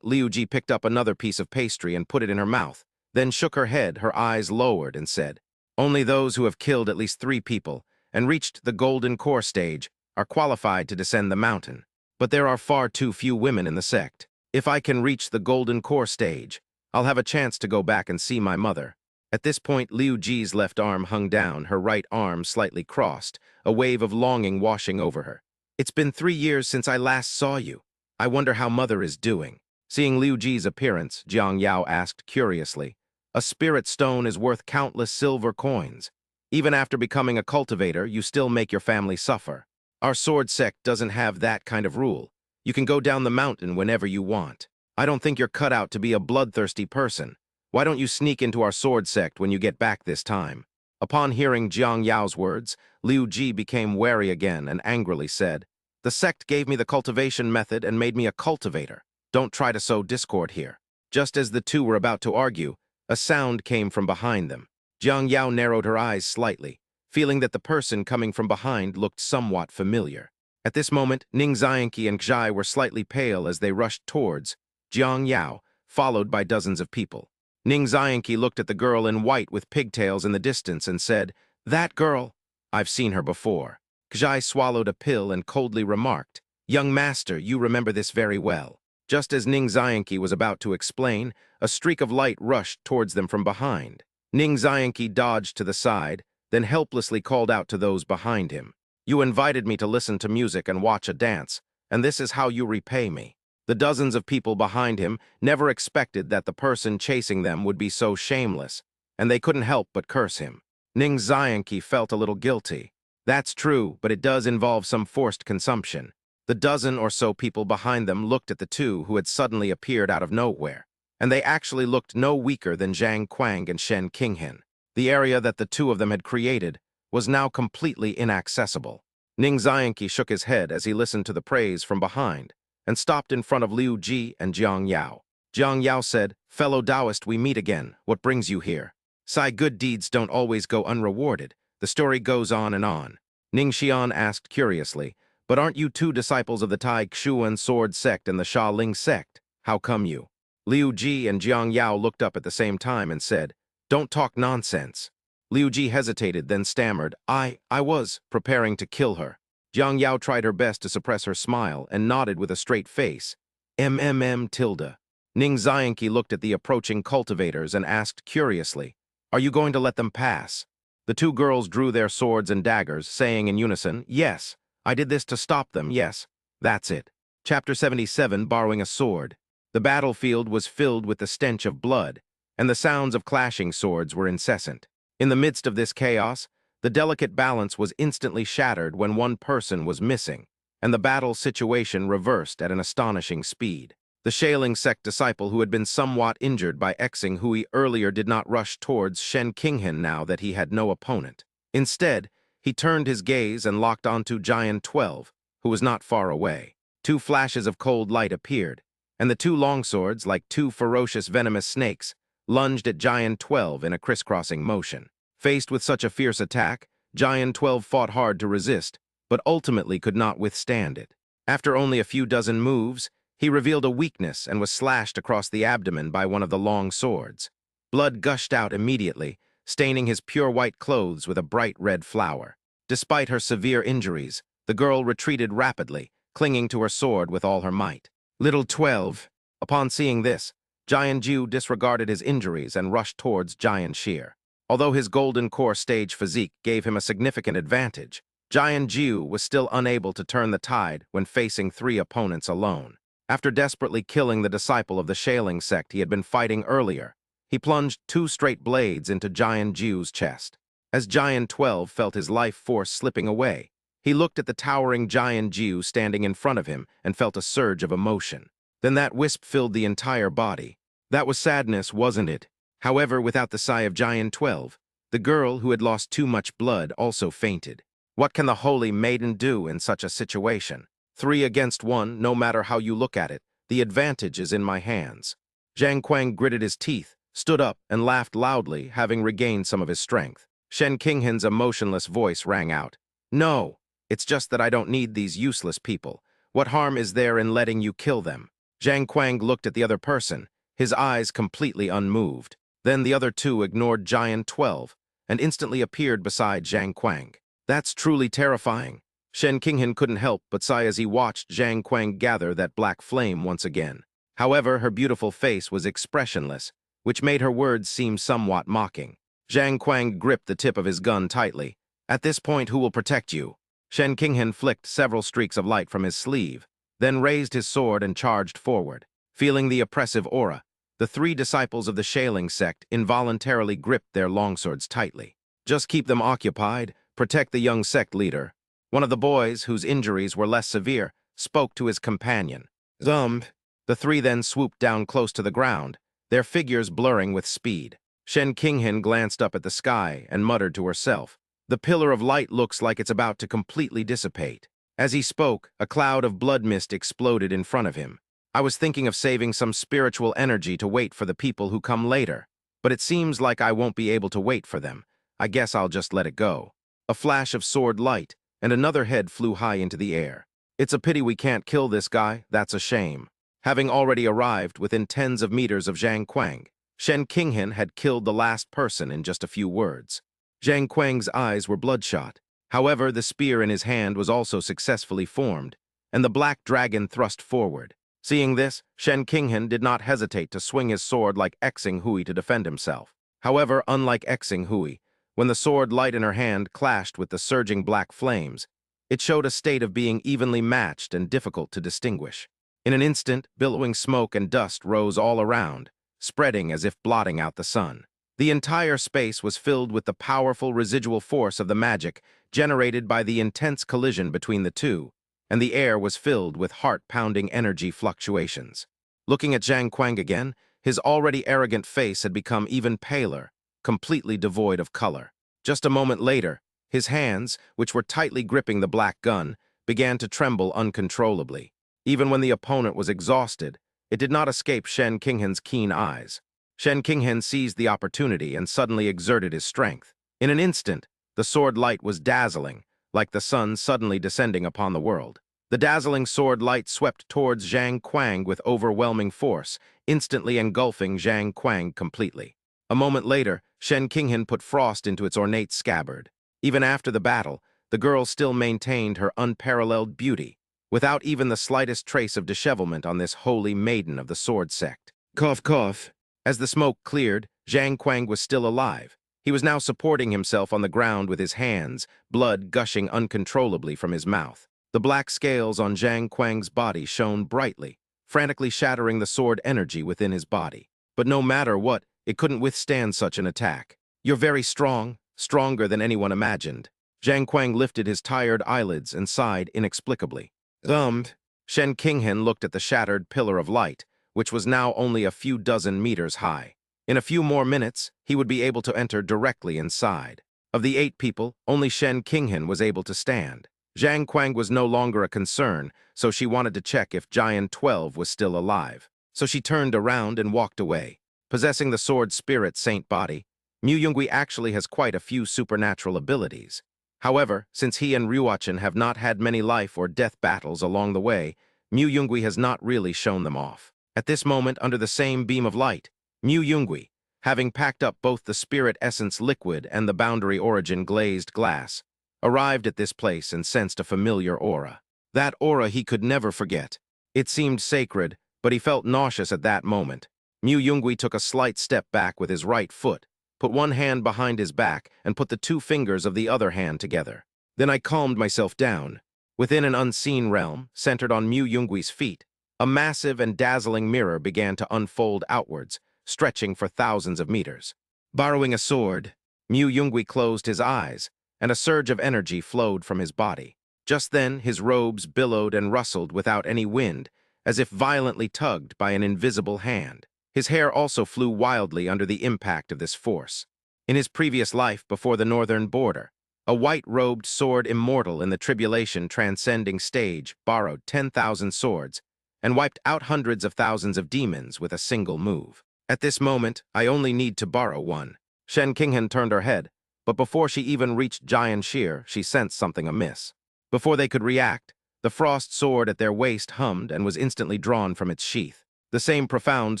Liu Ji picked up another piece of pastry and put it in her mouth, then shook her head, her eyes lowered, and said, "Only those who have killed at least 3 people and reached the golden core stage are qualified to descend the mountain. But there are far too few women in the sect. If I can reach the golden core stage, I'll have a chance to go back and see my mother." At this point, Liu Ji's left arm hung down, her right arm slightly crossed, a wave of longing washing over her. "It's been 3 years since I last saw you. I wonder how mother is doing." Seeing Liu Ji's appearance, Jiang Yao asked curiously, "A spirit stone is worth countless silver coins. Even after becoming a cultivator, you still make your family suffer. Our sword sect doesn't have that kind of rule. You can go down the mountain whenever you want. I don't think you're cut out to be a bloodthirsty person. Why don't you sneak into our sword sect when you get back this time?" Upon hearing Jiang Yao's words, Liu Ji became wary again and angrily said, "The sect gave me the cultivation method and made me a cultivator. Don't try to sow discord here." Just as the two were about to argue, a sound came from behind them. Jiang Yao narrowed her eyes slightly, feeling that the person coming from behind looked somewhat familiar. At this moment, Ning Xianqi and Zhai were slightly pale as they rushed towards Jiang Yao, followed by dozens of people. Ning Xianqi looked at the girl in white with pigtails in the distance and said, "That girl? I've seen her before." Zhai swallowed a pill and coldly remarked, "Young master, you remember this very well." Just as Ning Xianqi was about to explain, a streak of light rushed towards them from behind. Ning Xianqi dodged to the side, then helplessly called out to those behind him, "You invited me to listen to music and watch a dance, and this is how you repay me." The dozens of people behind him never expected that the person chasing them would be so shameless, and they couldn't help but curse him. Ning Xianqi felt a little guilty. That's true, but it does involve some forced consumption. The dozen or so people behind them looked at the two who had suddenly appeared out of nowhere, and they actually looked no weaker than Zhang Kuang and Shen Qinghan. The area that the two of them had created was now completely inaccessible. Ning Xianqi shook his head as he listened to the praise from behind, and stopped in front of Liu Ji and Jiang Yao. Jiang Yao said, "Fellow Taoist, we meet again. What brings you here?" "Sai, good deeds don't always go unrewarded. The story goes on and on." Ning Xian asked curiously, "But aren't you 2 disciples of the Tai Xuan sword sect and the Sha Ling sect? How come you?" Liu Ji and Jiang Yao looked up at the same time and said, "Don't talk nonsense." Liu Ji hesitated, then stammered, I was preparing to kill her." Jiang Yao tried her best to suppress her smile and nodded with a straight face. Tilde. Ning Xianqi looked at the approaching cultivators and asked curiously, "Are you going to let them pass?" The 2 girls drew their swords and daggers, saying in unison, "Yes, I did this to stop them, yes, that's it." Chapter 77, Borrowing a Sword. The battlefield was filled with the stench of blood, and the sounds of clashing swords were incessant. In the midst of this chaos, the delicate balance was instantly shattered when one person was missing, and the battle situation reversed at an astonishing speed. The Shaling sect disciple who had been somewhat injured by Xing Hui earlier did not rush towards Shen Qinghan now that he had no opponent. Instead, he turned his gaze and locked onto Giant 12, who was not far away. 2 flashes of cold light appeared, and the 2 longswords, like 2 ferocious venomous snakes, lunged at Giant 12 in a crisscrossing motion. Faced with such a fierce attack, Giant 12 fought hard to resist, but ultimately could not withstand it. After only a few dozen moves, he revealed a weakness and was slashed across the abdomen by one of the long swords. Blood gushed out immediately, staining his pure white clothes with a bright red flower. Despite her severe injuries, the girl retreated rapidly, clinging to her sword with all her might. Little 12. Upon seeing this, Giant Jiu disregarded his injuries and rushed towards Giant Shear. Although his golden core stage physique gave him a significant advantage, Jiang Jiu was still unable to turn the tide when facing 3 opponents alone. After desperately killing the disciple of the Shaling sect he had been fighting earlier, he plunged 2 straight blades into Jiang Jiu's chest. As Giant 12 felt his life force slipping away, He looked at the towering giant Jiu standing in front of him and felt a surge of emotion. Then that wisp filled the entire body. That was sadness, wasn't it? However, without the sigh of Giant 12, the girl who had lost too much blood also fainted. What can the holy maiden do in such a situation? 3 against 1, no matter how you look at it, the advantage is in my hands. Zhang Kuang gritted his teeth, stood up, and laughed loudly, having regained some of his strength. Shen Qinghan's emotionless voice rang out. No, it's just that I don't need these useless people. What harm is there in letting you kill them? Zhang Kuang looked at the other person, his eyes completely unmoved. Then the other two ignored Giant 12 and instantly appeared beside Zhang Kuang. That's truly terrifying. Shen Qinghan couldn't help but sigh as he watched Zhang Kuang gather that black flame once again. However, her beautiful face was expressionless, which made her words seem somewhat mocking. Zhang Kuang gripped the tip of his gun tightly. At this point, who will protect you? Shen Qinghan flicked several streaks of light from his sleeve, then raised his sword and charged forward. Feeling the oppressive aura, the 3 disciples of the Shaling sect involuntarily gripped their longswords tightly. Just keep them occupied, protect the young sect leader. One of the boys, whose injuries were less severe, spoke to his companion. The 3 then swooped down close to the ground, their figures blurring with speed. Shen Qinghan glanced up at the sky and muttered to herself, "The pillar of light looks like it's about to completely dissipate." As he spoke, a cloud of blood mist exploded in front of him. I was thinking of saving some spiritual energy to wait for the people who come later, but it seems like I won't be able to wait for them. I guess I'll just let it go. A flash of sword light, and another head flew high into the air. It's a pity we can't kill this guy, that's a shame. Having already arrived within tens of meters of Zhang Kuang, Shen Qinghan had killed the last person in just a few words. Zhang Kuang's eyes were bloodshot. However, the spear in his hand was also successfully formed, and the black dragon thrust forward. Seeing this, Shen Qinghan did not hesitate to swing his sword like Xing Hui to defend himself. However, unlike Xing Hui, when the sword light in her hand clashed with the surging black flames, it showed a state of being evenly matched and difficult to distinguish. In an instant, billowing smoke and dust rose all around, spreading as if blotting out the sun. The entire space was filled with the powerful residual force of the magic generated by the intense collision between the two, and the air was filled with heart-pounding energy fluctuations. Looking at Zhang Kuang again, his already arrogant face had become even paler, completely devoid of color. Just a moment later, his hands, which were tightly gripping the black gun, began to tremble uncontrollably. Even when the opponent was exhausted, it did not escape Shen Qinghan's keen eyes. Shen Qinghan seized the opportunity and suddenly exerted his strength. In an instant, the sword light was dazzling, like the sun suddenly descending upon the world. The dazzling sword light swept towards Zhang Kuang with overwhelming force, instantly engulfing Zhang Kuang completely. A moment later, Shen Qinghan put frost into its ornate scabbard. Even after the battle, the girl still maintained her unparalleled beauty, without even the slightest trace of dishevelment on this holy maiden of the sword sect. Cough, cough. As the smoke cleared, Zhang Kuang was still alive. He was now supporting himself on the ground with his hands, blood gushing uncontrollably from his mouth. The black scales on Zhang Kuang's body shone brightly, frantically shattering the sword energy within his body. But no matter what, it couldn't withstand such an attack. You're very strong, stronger than anyone imagined. Zhang Kuang lifted his tired eyelids and sighed inexplicably. Shen Qinghan looked at the shattered pillar of light, which was now only a few dozen meters high. In a few more minutes, he would be able to enter directly inside. Of the 8 people, only Shen Qinghan was able to stand. Zhang Kuang was no longer a concern, so she wanted to check if Giant 12 was still alive. So she turned around and walked away. Possessing the sword spirit saint body, Mu Yongui actually has quite a few supernatural abilities. However, since he and Ryuachin have not had many life or death battles along the way, Mu Yongui has not really shown them off. At this moment, under the same beam of light, Mu Yongui, having packed up both the spirit essence liquid and the boundary origin glazed glass, arrived at this place and sensed a familiar aura. That aura he could never forget. It seemed sacred, but he felt nauseous at that moment. Mu Yongui took a slight step back with his right foot, put one hand behind his back, and put the 2 fingers of the other hand together. Then I calmed myself down. Within an unseen realm, centered on Mu Yongui's feet, a massive and dazzling mirror began to unfold outwards, stretching for thousands of meters. Borrowing a sword, Mu Yongui closed his eyes, and a surge of energy flowed from his body. Just then, his robes billowed and rustled without any wind, as if violently tugged by an invisible hand. His hair also flew wildly under the impact of this force. In his previous life before the northern border, a white-robed sword immortal in the tribulation transcending stage borrowed 10,000 swords and wiped out hundreds of thousands of demons with a single move. At this moment, I only need to borrow one. Shen Qinghan turned her head, but before she even reached Jian Shir, she sensed something amiss. Before they could react, the frost sword at their waist hummed and was instantly drawn from its sheath. The same profound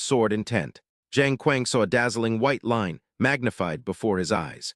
sword intent. Zhang Quang saw a dazzling white line, magnified before his eyes.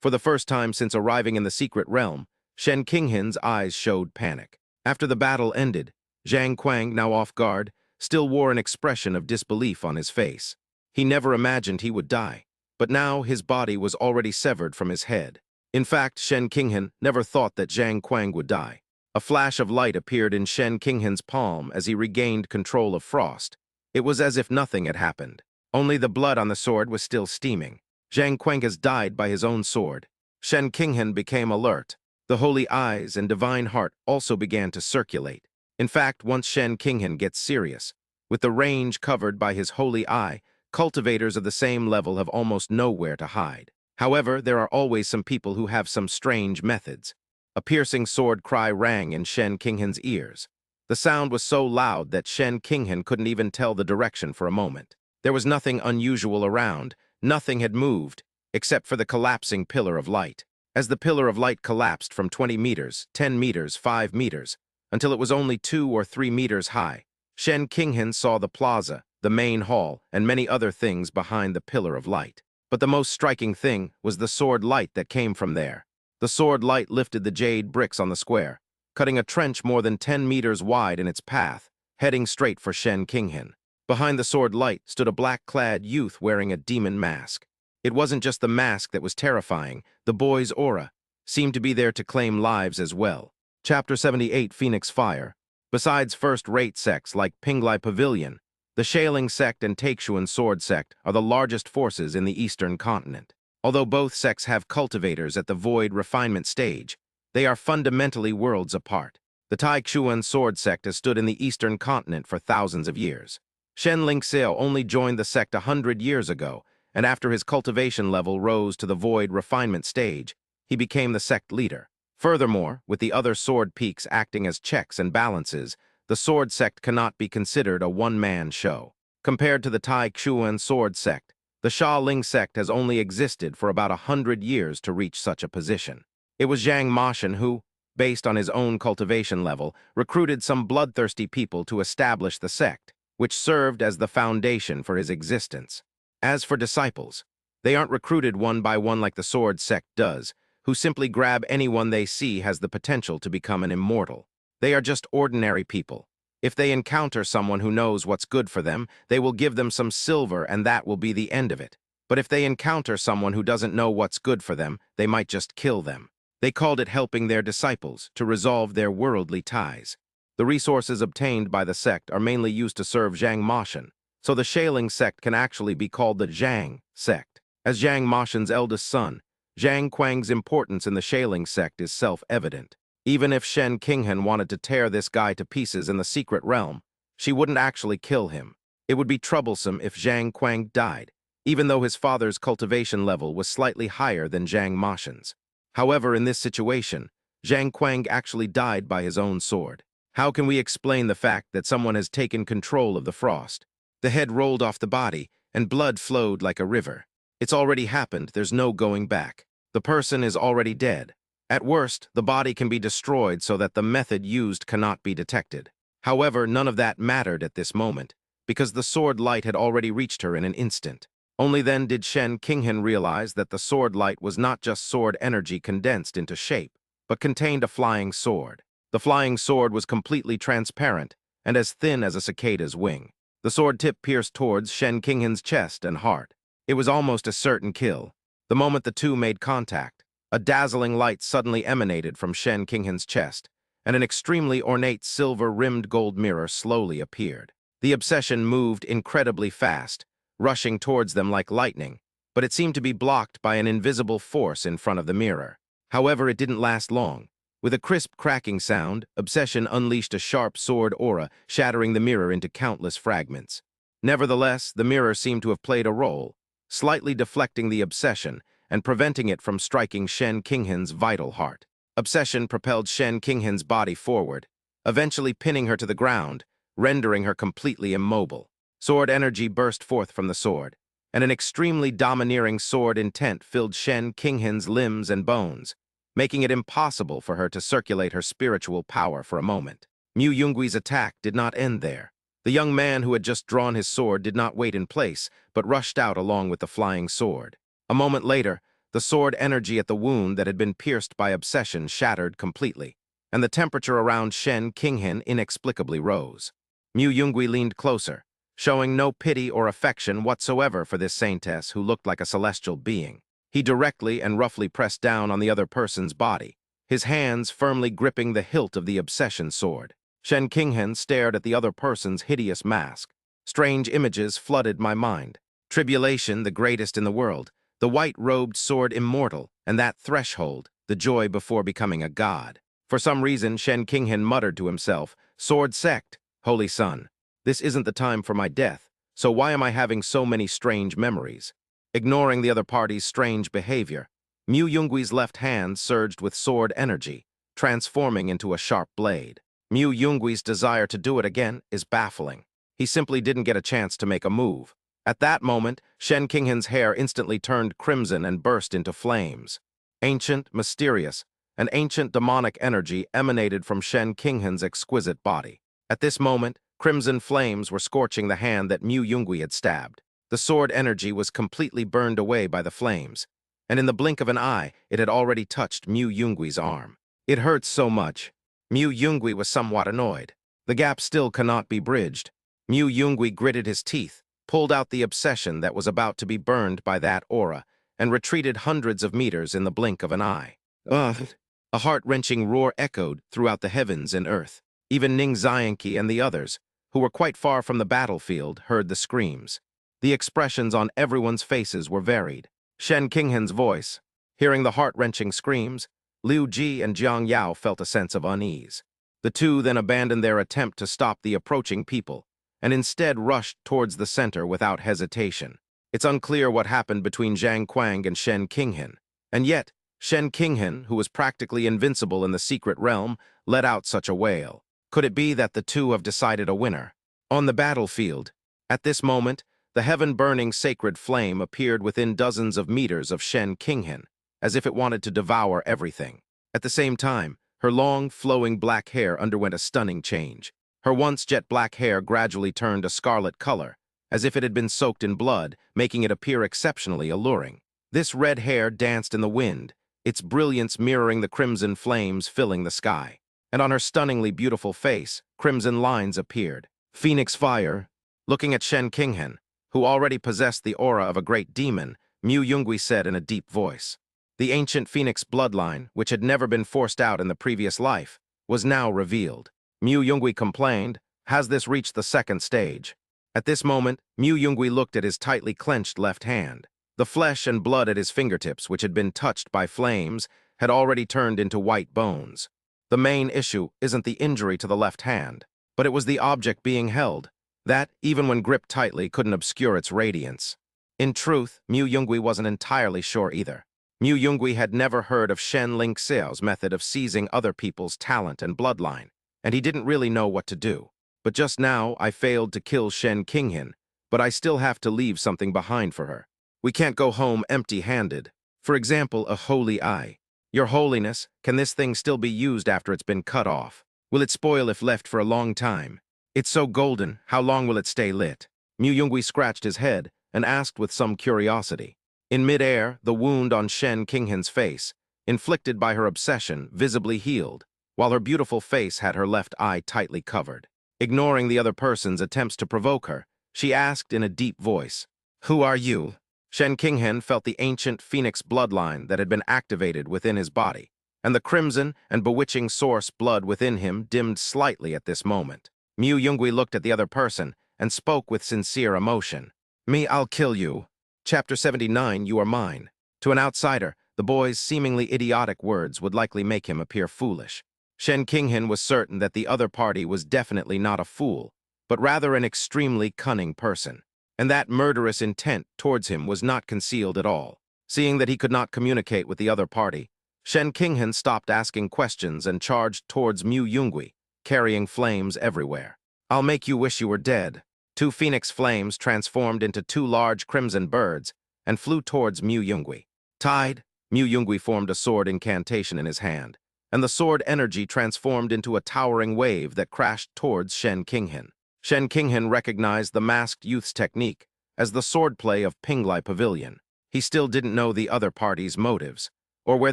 For the first time since arriving in the secret realm, Shen Qinghan's eyes showed panic. After the battle ended, Zhang Quang, now off guard, still wore an expression of disbelief on his face. He never imagined he would die, but now his body was already severed from his head. In fact, Shen Qinghan never thought that Zhang Quang would die. A flash of light appeared in Shen Qinghan's palm as he regained control of Frost. It was as if nothing had happened. Only the blood on the sword was still steaming. Zhang Quang has died by his own sword. Shen Qinghan became alert. The holy eyes and divine heart also began to circulate. In fact, once Shen Qinghan gets serious, with the range covered by his holy eye, cultivators of the same level have almost nowhere to hide. However, there are always some people who have some strange methods. A piercing sword cry rang in Shen Qinghan's ears. The sound was so loud that Shen Qinghan couldn't even tell the direction for a moment. There was nothing unusual around. Nothing had moved, except for the collapsing pillar of light. As the pillar of light collapsed from 20 meters, 10 meters, 5 meters, until it was only 2 or 3 meters high, Shen Qinghan saw the plaza, the main hall, and many other things behind the pillar of light. But the most striking thing was the sword light that came from there. The sword light lifted the jade bricks on the square, cutting a trench more than 10 meters wide in its path, heading straight for Shen Qinghan. Behind the sword light stood a black-clad youth wearing a demon mask. It wasn't just the mask that was terrifying. The boy's aura seemed to be there to claim lives as well. Chapter 78, Phoenix Fire. Besides first-rate sects like Pinglai Pavilion, the Shaling sect and Taixuan sword sect are the largest forces in the eastern continent. Although both sects have cultivators at the void refinement stage, they are fundamentally worlds apart. The Taixuan sword sect has stood in the eastern continent for thousands of years. Shen Lingxiao only joined the sect 100 years ago, and after his cultivation level rose to the void refinement stage, he became the sect leader. Furthermore, with the other sword peaks acting as checks and balances, the sword sect cannot be considered a one-man show. Compared to the Taixuan sword sect, the Shaling sect has only existed for about 100 years to reach such a position. It was Zhang Moshan who, based on his own cultivation level, recruited some bloodthirsty people to establish the sect, which served as the foundation for his existence. As for disciples, they aren't recruited one by one like the sword sect does, who simply grab anyone they see has the potential to become an immortal. They are just ordinary people. If they encounter someone who knows what's good for them, they will give them some silver and that will be the end of it. But if they encounter someone who doesn't know what's good for them, they might just kill them. They called it helping their disciples to resolve their worldly ties. The resources obtained by the sect are mainly used to serve Zhang Moshan, so the Shaling sect can actually be called the Zhang sect. As Zhang Moshan's eldest son, Zhang Quang's importance in the Shaling sect is self-evident. Even if Shen Qinghan wanted to tear this guy to pieces in the secret realm, she wouldn't actually kill him. It would be troublesome if Zhang Quang died, even though his father's cultivation level was slightly higher than Zhang Moshan's. However, in this situation, Zhang Quang actually died by his own sword. How can we explain the fact that someone has taken control of the frost? The head rolled off the body, and blood flowed like a river. It's already happened, there's no going back. The person is already dead. At worst, the body can be destroyed so that the method used cannot be detected. However, none of that mattered at this moment, because the sword light had already reached her in an instant. Only then did Shen Qinghan realize that the sword light was not just sword energy condensed into shape, but contained a flying sword. The flying sword was completely transparent and as thin as a cicada's wing. The sword tip pierced towards Shen Qinghan's chest and heart. It was almost a certain kill. The moment the two made contact, a dazzling light suddenly emanated from Shen Qinghan's chest, and an extremely ornate silver-rimmed gold mirror slowly appeared. The obsession moved incredibly fast, rushing towards them like lightning, but it seemed to be blocked by an invisible force in front of the mirror. However, it didn't last long. With a crisp cracking sound, Obsession unleashed a sharp sword aura, shattering the mirror into countless fragments. Nevertheless, the mirror seemed to have played a role, slightly deflecting the Obsession and preventing it from striking Shen Qinghan's vital heart. Obsession propelled Shen Qinghan's body forward, eventually pinning her to the ground, rendering her completely immobile. Sword energy burst forth from the sword, and an extremely domineering sword intent filled Shen Qinghan's limbs and bones, making it impossible for her to circulate her spiritual power for a moment. Mu Yungui's attack did not end there. The young man who had just drawn his sword did not wait in place, but rushed out along with the flying sword. A moment later, the sword energy at the wound that had been pierced by Obsession shattered completely, and the temperature around Shen Qinghan inexplicably rose. Mu Yungui leaned closer, showing no pity or affection whatsoever for this saintess who looked like a celestial being. He directly and roughly pressed down on the other person's body, his hands firmly gripping the hilt of the Obsession sword. Shen Qinghan stared at the other person's hideous mask. Strange images flooded my mind. Tribulation, the greatest in the world, the white-robed sword immortal, and that threshold, the joy before becoming a god. For some reason, Shen Qinghan muttered to himself, "Sword sect, holy son, this isn't the time for my death, so why am I having so many strange memories?" Ignoring the other party's strange behavior, Mu Yungui's left hand surged with sword energy, transforming into a sharp blade. Mu Yungui's desire to do it again is baffling. He simply didn't get a chance to make a move. At that moment, Shen Qinghan's hair instantly turned crimson and burst into flames. Ancient, mysterious, and ancient demonic energy emanated from Shen Qinghan's exquisite body. At this moment, crimson flames were scorching the hand that Mu Yungui had stabbed. The sword energy was completely burned away by the flames, and in the blink of an eye, it had already touched Mu Yungui's arm. It hurt so much. Mu Yungui was somewhat annoyed. The gap still cannot be bridged. Mu Yungui gritted his teeth, pulled out the Obsession that was about to be burned by that aura, and retreated hundreds of meters in the blink of an eye. Ugh! A heart-wrenching roar echoed throughout the heavens and earth. Even Ning Xianqi and the others, who were quite far from the battlefield, heard the screams. The expressions on everyone's faces were varied. Shen Qinghan's voice. Hearing the heart-wrenching screams, Liu Ji and Jiang Yao felt a sense of unease. The two then abandoned their attempt to stop the approaching people, and instead rushed towards the center without hesitation. It's unclear what happened between Zhang Kuang and Shen Qinghan, and yet, Shen Qinghan, who was practically invincible in the secret realm, let out such a wail. Could it be that the two have decided a winner? On the battlefield, at this moment, the heaven-burning sacred flame appeared within dozens of meters of Shen Qinghan, as if it wanted to devour everything. At the same time, her long, flowing black hair underwent a stunning change. Her once jet-black hair gradually turned a scarlet color, as if it had been soaked in blood, making it appear exceptionally alluring. This red hair danced in the wind, its brilliance mirroring the crimson flames filling the sky. And on her stunningly beautiful face, crimson lines appeared. Phoenix fire. Looking at Shen Qinghan, who already possessed the aura of a great demon, Mu Yungui said in a deep voice. The ancient Phoenix bloodline, which had never been forced out in the previous life, was now revealed. Mu Yungui complained, "Has this reached the second stage?" At this moment, Mu Yungui looked at his tightly clenched left hand. The flesh and blood at his fingertips, which had been touched by flames, had already turned into white bones. The main issue isn't the injury to the left hand, but it was the object being held. That, even when gripped tightly, couldn't obscure its radiance. In truth, Mu Yungui wasn't entirely sure either. Mu Yungui had never heard of Shen Lingxiao's method of seizing other people's talent and bloodline, and he didn't really know what to do. But just now, I failed to kill Shen Qinghan, but I still have to leave something behind for her. We can't go home empty-handed. For example, a holy eye. Your Holiness, can this thing still be used after it's been cut off? Will it spoil if left for a long time? It's so golden, how long will it stay lit? Mu Yungui scratched his head and asked with some curiosity. In mid-air, the wound on Shen Qinghan's face, inflicted by her obsession, visibly healed, while her beautiful face had her left eye tightly covered. Ignoring the other person's attempts to provoke her, she asked in a deep voice, "Who are you?" Shen Qinghan felt the ancient Phoenix bloodline that had been activated within his body, and the crimson and bewitching source blood within him dimmed slightly at this moment. Mu Yungui looked at the other person and spoke with sincere emotion. "Me, I'll kill you." Chapter 79, You Are Mine. To an outsider, The boy's seemingly idiotic words would likely make him appear foolish. Shen Qinghan was certain that the other party was definitely not a fool, but rather an extremely cunning person, and that murderous intent towards him was not concealed at all. Seeing that he could not communicate with the other party, Shen Qinghan stopped asking questions and charged towards Mu Yungui, carrying flames everywhere. "I'll make you wish you were dead." Two phoenix flames transformed into two large crimson birds and flew towards Mu Yungui. Tied, Mu Yungui formed a sword incantation in his hand, and the sword energy transformed into a towering wave that crashed towards Shen Qinghan. Shen Qinghan recognized the masked youth's technique as the swordplay of Pinglai Pavilion. He still didn't know the other party's motives, or where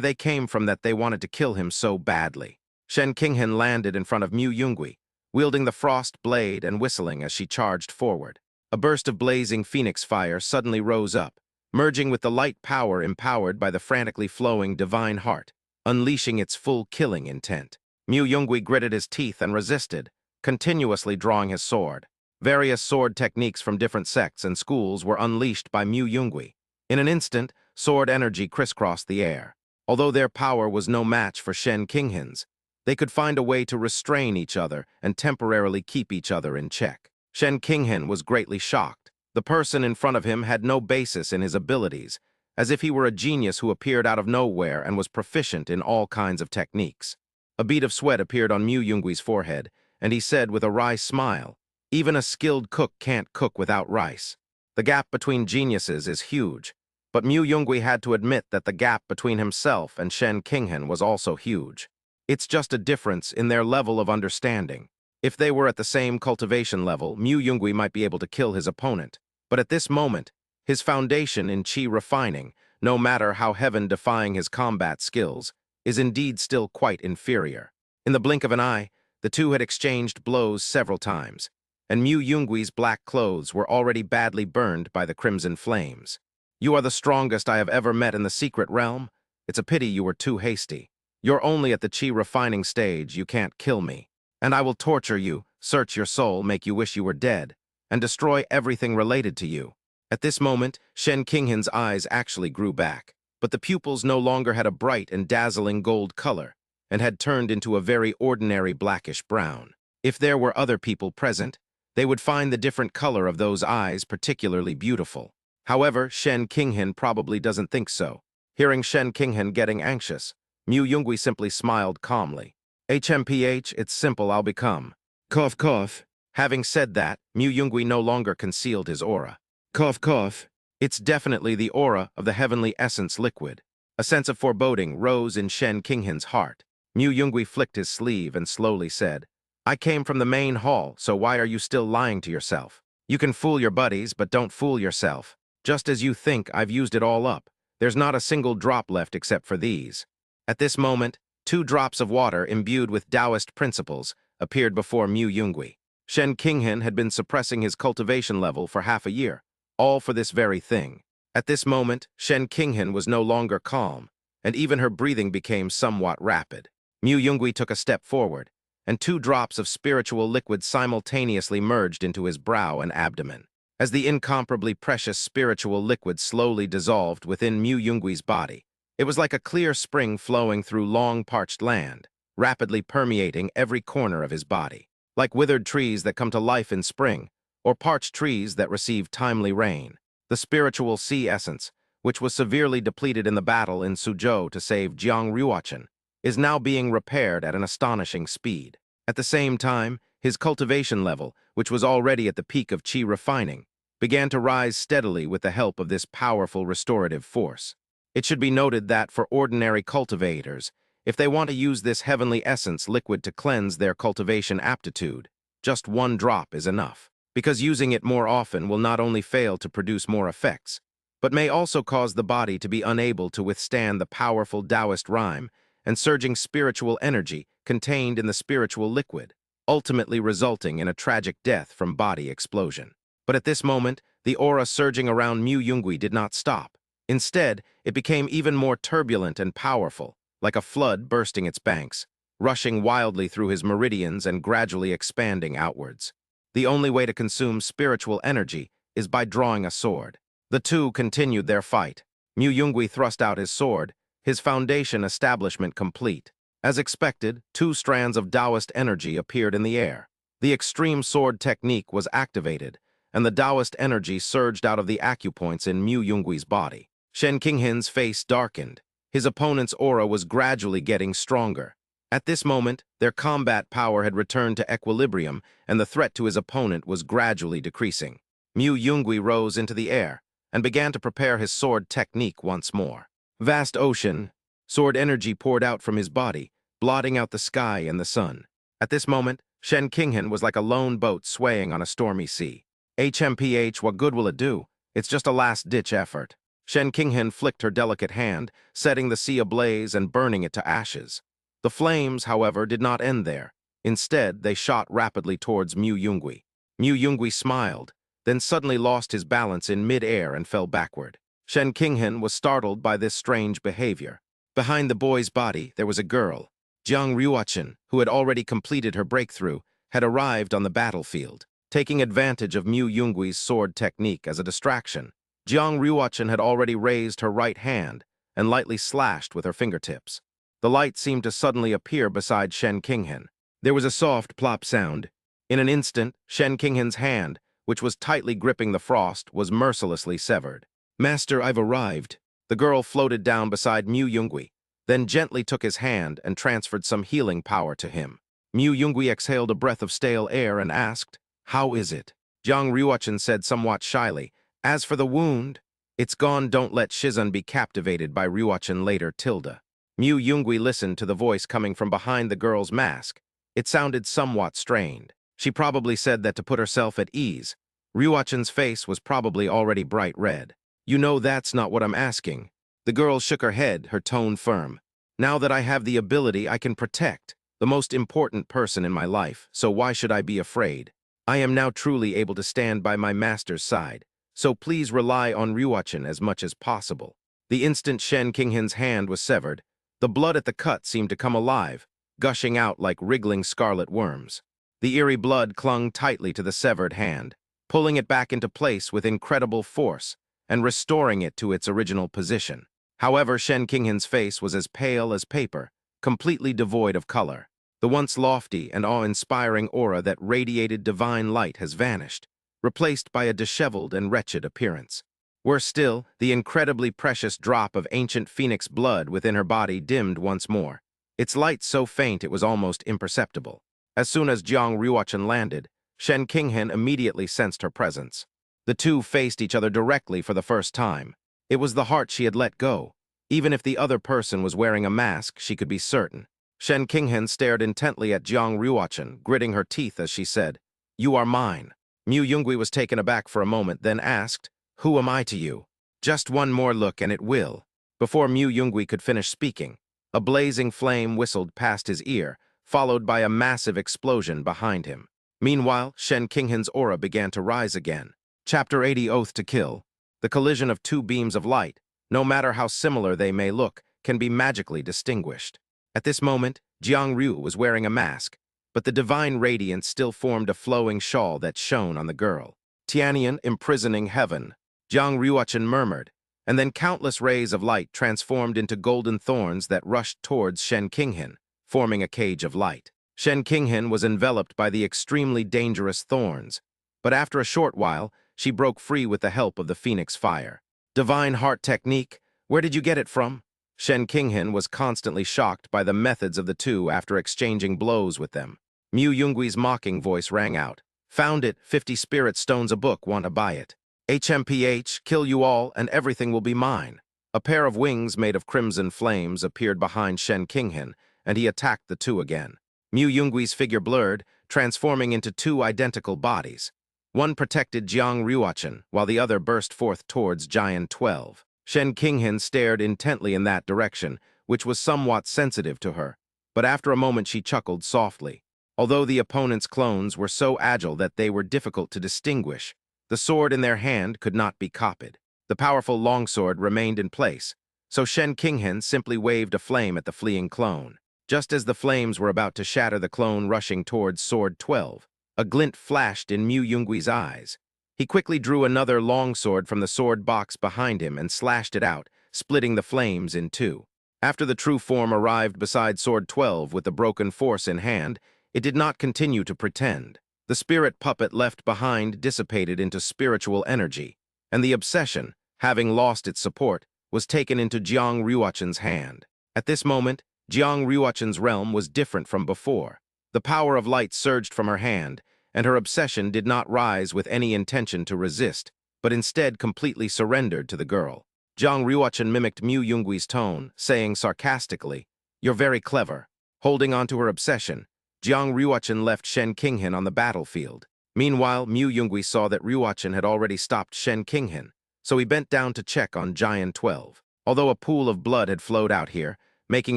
they came from that they wanted to kill him so badly. Shen Qinghan landed in front of Mu Yungui, wielding the frost blade and whistling as she charged forward. A burst of blazing phoenix fire suddenly rose up, merging with the light power empowered by the frantically flowing divine heart, unleashing its full killing intent. Mu Yungui gritted his teeth and resisted, continuously drawing his sword. Various sword techniques from different sects and schools were unleashed by Mu Yungui. In an instant, sword energy crisscrossed the air. Although their power was no match for Shen Qinghan's, they could find a way to restrain each other and temporarily keep each other in check. Shen Qinghan was greatly shocked. The person in front of him had no basis in his abilities, as if he were a genius who appeared out of nowhere and was proficient in all kinds of techniques. A bead of sweat appeared on Mu Yungui's forehead, and he said with a wry smile, "Even a skilled cook can't cook without rice." The gap between geniuses is huge, but Mu Yungui had to admit that the gap between himself and Shen Qinghan was also huge. It's just a difference in their level of understanding. If they were at the same cultivation level, Mu Yungui might be able to kill his opponent, but at this moment, his foundation in chi refining, no matter how heaven-defying his combat skills, is indeed still quite inferior. In the blink of an eye, the two had exchanged blows several times, and Mu Yungui's black clothes were already badly burned by the crimson flames. "You are the strongest I have ever met in the secret realm. It's a pity you were too hasty. You're only at the chi refining stage, you can't kill me. And I will torture you, search your soul, make you wish you were dead, and destroy everything related to you." At this moment, Shen Qinghan's eyes actually grew back, but the pupils no longer had a bright and dazzling gold color, and had turned into a very ordinary blackish brown. If there were other people present, they would find the different color of those eyes particularly beautiful. However, Shen Qinghan probably doesn't think so. Hearing Shen Qinghan getting anxious, Mu Yungui simply smiled calmly. "HMPH, it's simple, I'll become." Cough, cough. Having said that, Mu Yungui no longer concealed his aura. Cough, cough. It's definitely the aura of the heavenly essence liquid. A sense of foreboding rose in Shen Qinghan's heart. Mu Yungui flicked his sleeve and slowly said, "I came from the main hall, so why are you still lying to yourself? You can fool your buddies, but don't fool yourself. Just as you think I've used it all up, there's not a single drop left except for these." At this moment, 2 drops of water imbued with Taoist principles appeared before Mu Yungui. Shen Qinghan had been suppressing his cultivation level for half a year, all for this very thing. At this moment, Shen Qinghan was no longer calm, and even her breathing became somewhat rapid. Mu Yungui took a step forward, and 2 drops of spiritual liquid simultaneously merged into his brow and abdomen. As the incomparably precious spiritual liquid slowly dissolved within Mu Yungui's body, it was like a clear spring flowing through long parched land, rapidly permeating every corner of his body. Like withered trees that come to life in spring, or parched trees that receive timely rain, the spiritual sea essence, which was severely depleted in the battle in Suzhou to save Jiang Ruochen, is now being repaired at an astonishing speed. At the same time, his cultivation level, which was already at the peak of chi refining, began to rise steadily with the help of this powerful restorative force. It should be noted that for ordinary cultivators, if they want to use this heavenly essence liquid to cleanse their cultivation aptitude, just 1 drop is enough, because using it more often will not only fail to produce more effects, but may also cause the body to be unable to withstand the powerful Taoist rhyme and surging spiritual energy contained in the spiritual liquid, ultimately resulting in a tragic death from body explosion. But at this moment, the aura surging around Mu Yungui did not stop. Instead, it became even more turbulent and powerful, like a flood bursting its banks, rushing wildly through his meridians and gradually expanding outwards. The only way to consume spiritual energy is by drawing a sword. The two continued their fight. Mu Yungui thrust out his sword, his foundation establishment complete. As expected, 2 strands of Taoist energy appeared in the air. The extreme sword technique was activated, and the Taoist energy surged out of the acupoints in Mu Yungui's body. Shen Qinghen's face darkened. His opponent's aura was gradually getting stronger. At this moment, their combat power had returned to equilibrium, and the threat to his opponent was gradually decreasing. Mu Yungui rose into the air and began to prepare his sword technique once more. Vast ocean, sword energy poured out from his body, blotting out the sky and the sun. At this moment, Shen Qinghen was like a lone boat swaying on a stormy sea. HMPH, what good will it do? It's just a last-ditch effort. Shen Qinghen flicked her delicate hand, setting the sea ablaze and burning it to ashes. The flames, however, did not end there. Instead, they shot rapidly towards Mu Yungui. Mu Yungui smiled, then suddenly lost his balance in mid-air and fell backward. Shen Qinghen was startled by this strange behavior. Behind the boy's body, there was a girl. Jiang Ruochen, who had already completed her breakthrough, had arrived on the battlefield. Taking advantage of Mu Yungui's sword technique as a distraction, Jiang Ruochen had already raised her right hand and lightly slashed with her fingertips. The light seemed to suddenly appear beside Shen Qinghen. There was a soft plop sound. In an instant, Shen Qinghen's hand, which was tightly gripping the frost, was mercilessly severed. "Master, I've arrived." The girl floated down beside Mu Yungui, then gently took his hand and transferred some healing power to him. Mu Yungui exhaled a breath of stale air and asked, "How is it?" Jiang Ruochen said somewhat shyly, "As for the wound, it's gone. Don't let Shizun be captivated by Ruochen later, Tilda." Mu Yungui listened to the voice coming from behind the girl's mask. It sounded somewhat strained. She probably said that to put herself at ease. Ruochen's face was probably already bright red. "You know that's not what I'm asking." The girl shook her head, her tone firm. "Now that I have the ability, I can protect the most important person in my life, so why should I be afraid? I am now truly able to stand by my master's side, so please rely on Ruochen as much as possible." The instant Shen Qinghen's hand was severed, the blood at the cut seemed to come alive, gushing out like wriggling scarlet worms. The eerie blood clung tightly to the severed hand, pulling it back into place with incredible force and restoring it to its original position. However, Shen Qinghen's face was as pale as paper, completely devoid of color. The once lofty and awe-inspiring aura that radiated divine light has vanished, replaced by a disheveled and wretched appearance. Worse still, the incredibly precious drop of ancient phoenix blood within her body dimmed once more, its light so faint it was almost imperceptible. As soon as Jiang Ruochen landed, Shen Qinghen immediately sensed her presence. The two faced each other directly for the first time. It was the heart she had let go. Even if the other person was wearing a mask, she could be certain. Shen Qinghen stared intently at Jiang Ruochen, gritting her teeth as she said, "You are mine." Mu Yungui was taken aback for a moment, then asked, "Who am I to you?" "Just one more look and it will." Before Mu Yungui could finish speaking, a blazing flame whistled past his ear, followed by a massive explosion behind him. Meanwhile, Shen Qinghen's aura began to rise again. Chapter 80, Oath to Kill. The collision of two beams of light, no matter how similar they may look, can be magically distinguished. At this moment, Jiang Ryu was wearing a mask, but the divine radiance still formed a flowing shawl that shone on the girl. "Tianian imprisoning heaven," Jiang Ruochen murmured, and then countless rays of light transformed into golden thorns that rushed towards Shen Qinghen, forming a cage of light. Shen Qinghen was enveloped by the extremely dangerous thorns, but after a short while, she broke free with the help of the phoenix fire. "Divine heart technique, where did you get it from?" Shen Qinghen was constantly shocked by the methods of the two after exchanging blows with them. Mu Yungui's mocking voice rang out. "Found it, 50 spirit stones a book, want to buy it. HMPH, kill you all and everything will be mine." A pair of wings made of crimson flames appeared behind Shen Qinghen, and he attacked the two again. Mu Yungui's figure blurred, transforming into two identical bodies. One protected Jiang Ruochen, while the other burst forth towards Giant 12. Shen Qinghen stared intently in that direction, which was somewhat sensitive to her, but after a moment she chuckled softly. Although the opponent's clones were so agile that they were difficult to distinguish, the sword in their hand could not be copied. The powerful longsword remained in place, so Shen Qinghen simply waved a flame at the fleeing clone. Just as the flames were about to shatter the clone rushing towards Sword 12, a glint flashed in Mu Yungui's eyes. He quickly drew another longsword from the sword box behind him and slashed it out, splitting the flames in two. After the true form arrived beside Sword 12 with the broken force in hand, it did not continue to pretend. The spirit puppet left behind dissipated into spiritual energy, and the obsession, having lost its support, was taken into Jiang Ryuachen's hand. At this moment, Jiang Ryuachen's realm was different from before. The power of light surged from her hand, and her obsession did not rise with any intention to resist, but instead completely surrendered to the girl. Jiang Ryuachen mimicked Mu Yunggui's tone, saying sarcastically, "You're very clever." Holding on to her obsession, Jiang Ryuachen left Shen Qinghan on the battlefield. Meanwhile, Mu Yungui saw that Ryuachen had already stopped Shen Qinghan, so he bent down to check on Giant 12. Although a pool of blood had flowed out here, making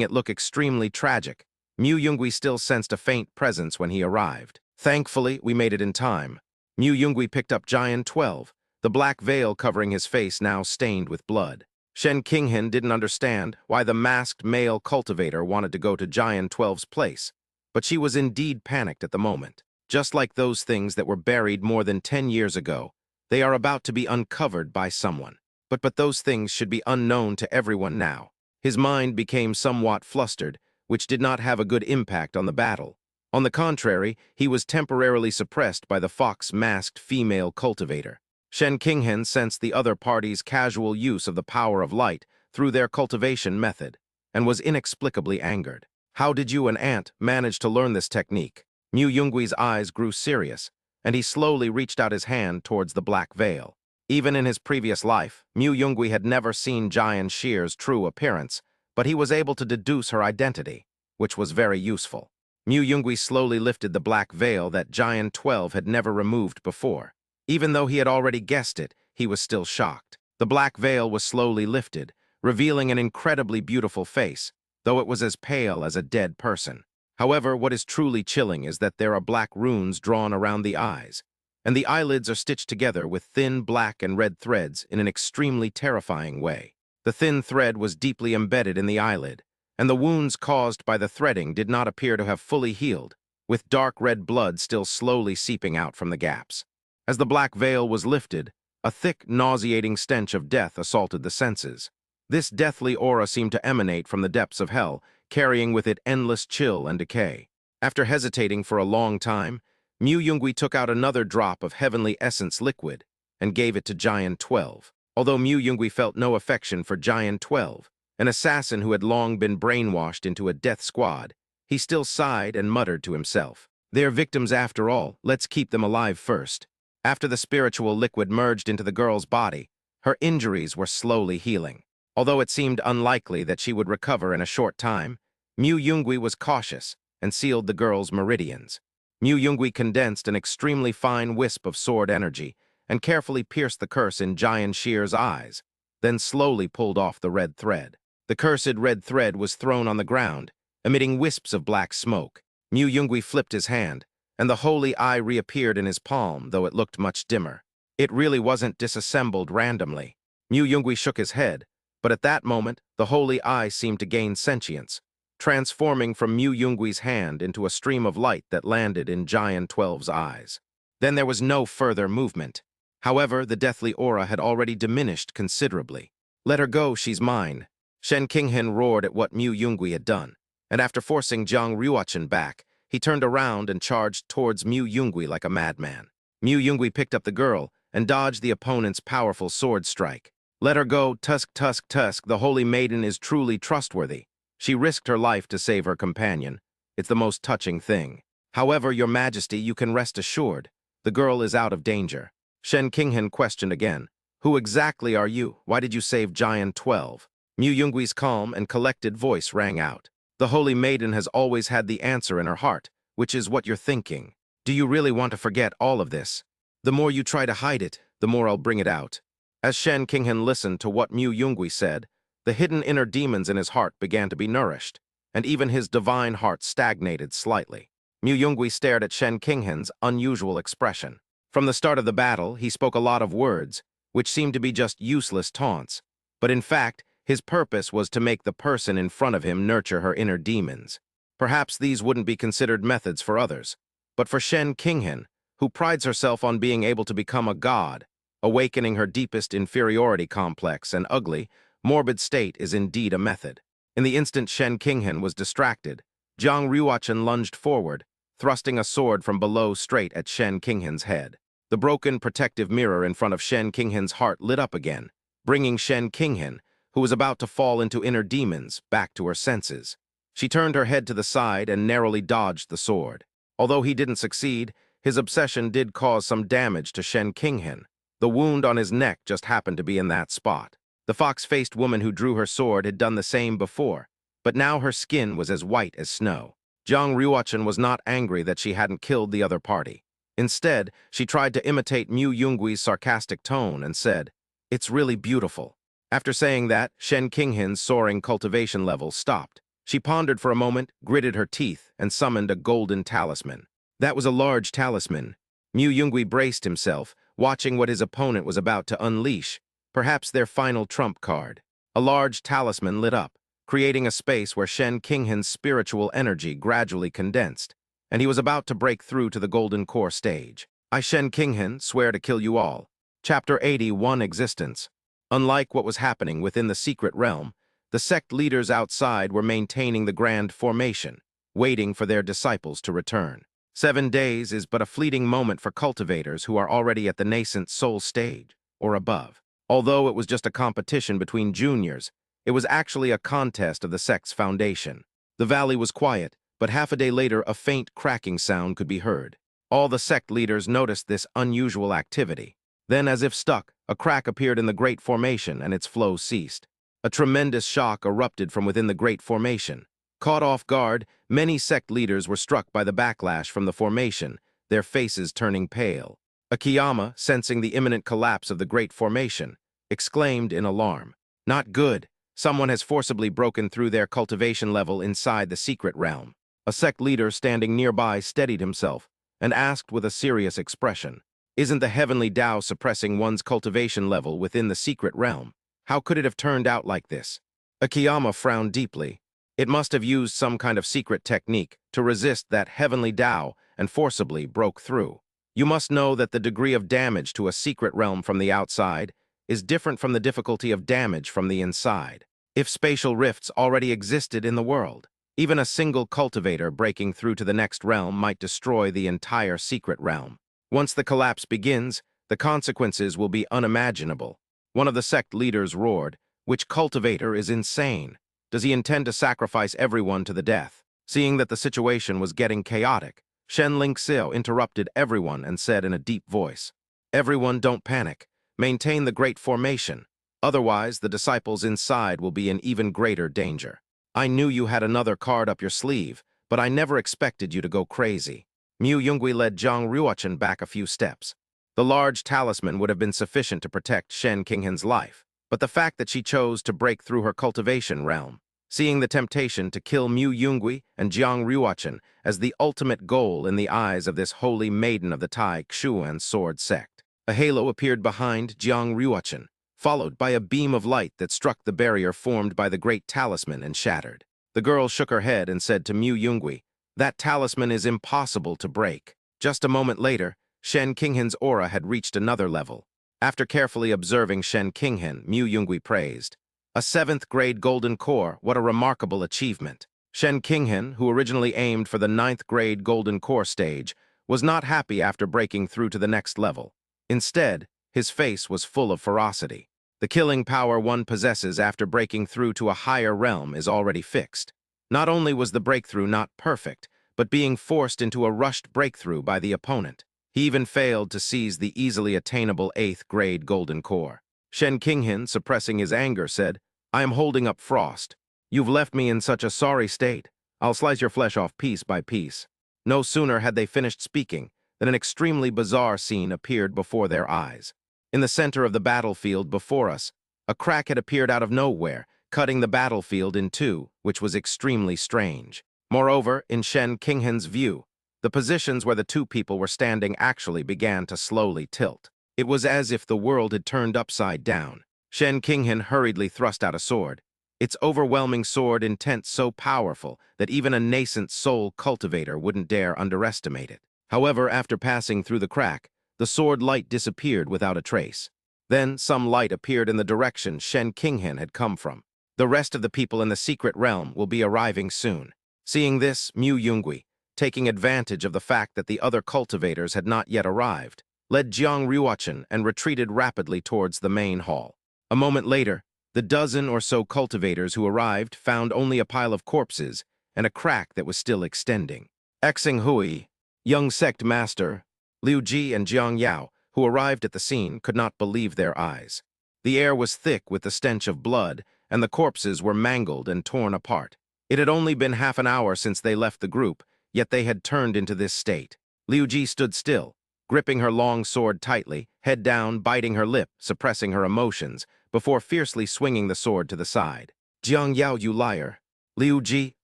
it look extremely tragic, Mu Yungui still sensed a faint presence when he arrived. Thankfully, we made it in time. Mu Yungui picked up Giant 12, the black veil covering his face now stained with blood. Shen Qinghan didn't understand why the masked male cultivator wanted to go to Giant 12's place, but she was indeed panicked at the moment. Just like those things that were buried more than 10 years ago, they are about to be uncovered by someone. But those things should be unknown to everyone now. His mind became somewhat flustered, which did not have a good impact on the battle. On the contrary, he was temporarily suppressed by the fox-masked female cultivator. Shen Qinghan sensed the other party's casual use of the power of light through their cultivation method, and was inexplicably angered. "How did you and Aunt manage to learn this technique?" Mu Yunggui's eyes grew serious, and he slowly reached out his hand towards the black veil. Even in his previous life, Mu Yungui had never seen Jian Shi's true appearance, but he was able to deduce her identity, which was very useful. Mu Yungui slowly lifted the black veil that Giant 12 had never removed before. Even though he had already guessed it, he was still shocked. The black veil was slowly lifted, revealing an incredibly beautiful face, though it was as pale as a dead person. However, what is truly chilling is that there are black runes drawn around the eyes, and the eyelids are stitched together with thin black and red threads in an extremely terrifying way. The thin thread was deeply embedded in the eyelid, and the wounds caused by the threading did not appear to have fully healed, with dark red blood still slowly seeping out from the gaps. As the black veil was lifted, a thick, nauseating stench of death assaulted the senses. This deathly aura seemed to emanate from the depths of hell, carrying with it endless chill and decay. After hesitating for a long time, Mu Yungui took out another drop of heavenly essence liquid and gave it to Giant 12. Although Mu Yungui felt no affection for Giant 12, an assassin who had long been brainwashed into a death squad, he still sighed and muttered to himself, "They're victims after all, let's keep them alive first." After the spiritual liquid merged into the girl's body, her injuries were slowly healing. Although it seemed unlikely that she would recover in a short time, Mu Yungui was cautious and sealed the girl's meridians. Mu Yungui condensed an extremely fine wisp of sword energy and carefully pierced the curse in Jian Shi's eyes, then slowly pulled off the red thread. The cursed red thread was thrown on the ground, emitting wisps of black smoke. Mu Yungui flipped his hand, and the holy eye reappeared in his palm, though it looked much dimmer. It really wasn't disassembled randomly. Mu Yungui shook his head, but at that moment, the holy eye seemed to gain sentience, transforming from Mu Yungui's hand into a stream of light that landed in Giant 12's eyes. Then there was no further movement. However, the deathly aura had already diminished considerably. "Let her go, she's mine." Shen Qinghan roared at what Mu Yungui had done, and after forcing Jiang Ryuachen back, he turned around and charged towards Mu Yungui like a madman. Mu Yungui picked up the girl and dodged the opponent's powerful sword strike. "Let her go, Tusk, Tusk, Tusk, the holy maiden is truly trustworthy. She risked her life to save her companion. It's the most touching thing. However, your majesty, you can rest assured. The girl is out of danger." Shen Qinghan questioned again, "Who exactly are you? Why did you save Giant 12? Mu Yungui's calm and collected voice rang out. "The holy maiden has always had the answer in her heart, which is what you're thinking. Do you really want to forget all of this? The more you try to hide it, the more I'll bring it out." As Shen Qinghan listened to what Mu Yungui said, the hidden inner demons in his heart began to be nourished, and even his divine heart stagnated slightly. Mu Yungui stared at Shen Qinghan's unusual expression. From the start of the battle, he spoke a lot of words, which seemed to be just useless taunts, but in fact, his purpose was to make the person in front of him nurture her inner demons. Perhaps these wouldn't be considered methods for others, but for Shen Qinghan, who prides herself on being able to become a god, awakening her deepest inferiority complex and ugly, morbid state is indeed a method. In the instant Shen Qinghan was distracted, Jiang Ruochen lunged forward, thrusting a sword from below straight at Shen Qinghan's head. The broken protective mirror in front of Shen Qinghan's heart lit up again, bringing Shen Qinghan, who was about to fall into inner demons, back to her senses. She turned her head to the side and narrowly dodged the sword. Although he didn't succeed, his obsession did cause some damage to Shen Qinghan. The wound on his neck just happened to be in that spot. The fox-faced woman who drew her sword had done the same before, but now her skin was as white as snow. Jiang Ruochen was not angry that she hadn't killed the other party. Instead, she tried to imitate Mu Yungui's sarcastic tone and said, "It's really beautiful." After saying that, Shen Qinghan's soaring cultivation level stopped. She pondered for a moment, gritted her teeth, and summoned a golden talisman. That was a large talisman. Mu Yungui braced himself, watching what his opponent was about to unleash, perhaps their final trump card. A large talisman lit up, creating a space where Shen Qinghan's spiritual energy gradually condensed, and he was about to break through to the Golden Core stage. I, Shen Qinghan, swear to kill you all. Chapter 81, Existence. Unlike what was happening within the secret realm, the sect leaders outside were maintaining the grand formation, waiting for their disciples to return. 7 days is but a fleeting moment for cultivators who are already at the nascent soul stage, or above. Although it was just a competition between juniors, it was actually a contest of the sect's foundation. The valley was quiet, but half a day later a faint cracking sound could be heard. All the sect leaders noticed this unusual activity. Then, as if stuck, a crack appeared in the Great Formation and its flow ceased. A tremendous shock erupted from within the Great Formation. Caught off guard, many sect leaders were struck by the backlash from the formation, their faces turning pale. Akiyama, sensing the imminent collapse of the Great Formation, exclaimed in alarm, "Not good. Someone has forcibly broken through their cultivation level inside the secret realm." A sect leader standing nearby steadied himself and asked with a serious expression, "Isn't the heavenly Tao suppressing one's cultivation level within the secret realm? How could it have turned out like this?" Akiyama frowned deeply. It must have used some kind of secret technique to resist that heavenly Tao and forcibly broke through. You must know that the degree of damage to a secret realm from the outside is different from the difficulty of damage from the inside. If spatial rifts already existed in the world, even a single cultivator breaking through to the next realm might destroy the entire secret realm. Once the collapse begins, the consequences will be unimaginable. One of the sect leaders roared, "Which cultivator is insane? Does he intend to sacrifice everyone to the death?" Seeing that the situation was getting chaotic, Shen Lingxiu interrupted everyone and said in a deep voice, "Everyone, don't panic. Maintain the Great Formation. Otherwise, the disciples inside will be in even greater danger. I knew you had another card up your sleeve, but I never expected you to go crazy." Mu Yungui led Jiang Ruochen back a few steps. The large talisman would have been sufficient to protect Shen Qinghan's life, but the fact that she chose to break through her cultivation realm, seeing the temptation to kill Mu Yungui and Jiang Ruochen as the ultimate goal in the eyes of this holy maiden of the Tai Xuan sword sect. A halo appeared behind Jiang Ruochen, followed by a beam of light that struck the barrier formed by the great talisman and shattered. The girl shook her head and said to Mu Yungui, "That talisman is impossible to break." Just a moment later, Shen Qinghan's aura had reached another level. After carefully observing Shen Qinghan, Mu Yungui praised, "A 7th grade golden core, what a remarkable achievement." Shen Qinghan, who originally aimed for the 9th grade golden core stage, was not happy after breaking through to the next level. Instead, his face was full of ferocity. The killing power one possesses after breaking through to a higher realm is already fixed. Not only was the breakthrough not perfect, but being forced into a rushed breakthrough by the opponent. He even failed to seize the easily attainable 8th grade golden core. Shen Qinghan, suppressing his anger, said, "I am holding up frost. You've left me in such a sorry state. I'll slice your flesh off piece by piece." No sooner had they finished speaking than an extremely bizarre scene appeared before their eyes. In the center of the battlefield before us, a crack had appeared out of nowhere, cutting the battlefield in two, which was extremely strange. Moreover, in Shen Qinghan's view, the positions where the two people were standing actually began to slowly tilt. It was as if the world had turned upside down. Shen Qinghan hurriedly thrust out a sword, its overwhelming sword intent so powerful that even a nascent soul cultivator wouldn't dare underestimate it. However, after passing through the crack, the sword light disappeared without a trace. Then some light appeared in the direction Shen Qinghan had come from. The rest of the people in the secret realm will be arriving soon. Seeing this, Mu Yungui, taking advantage of the fact that the other cultivators had not yet arrived, led Jiang Ruochen and retreated rapidly towards the main hall. A moment later, the dozen or so cultivators who arrived found only a pile of corpses and a crack that was still extending. Xing Hui, young sect master, Liu Ji and Jiang Yao, who arrived at the scene, could not believe their eyes. The air was thick with the stench of blood, and the corpses were mangled and torn apart. It had only been half an hour since they left the group, yet they had turned into this state. Liu Ji stood still, gripping her long sword tightly, head down, biting her lip, suppressing her emotions, before fiercely swinging the sword to the side. Jiang Yao, you liar. Liu Ji,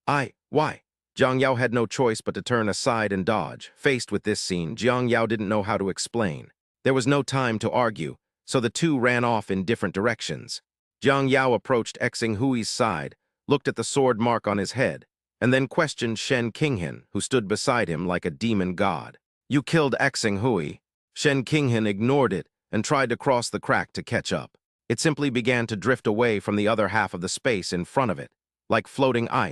why? Jiang Yao had no choice but to turn aside and dodge. Faced with this scene, Jiang Yao didn't know how to explain. There was no time to argue, so the two ran off in different directions. Jiang Yao approached Xing Hui's side, looked at the sword mark on his head, and then questioned Shen Qinghan, who stood beside him like a demon god. You killed Xing Hui. Shen Qinghan ignored it and tried to cross the crack to catch up. It simply began to drift away from the other half of the space in front of it, like floating ice.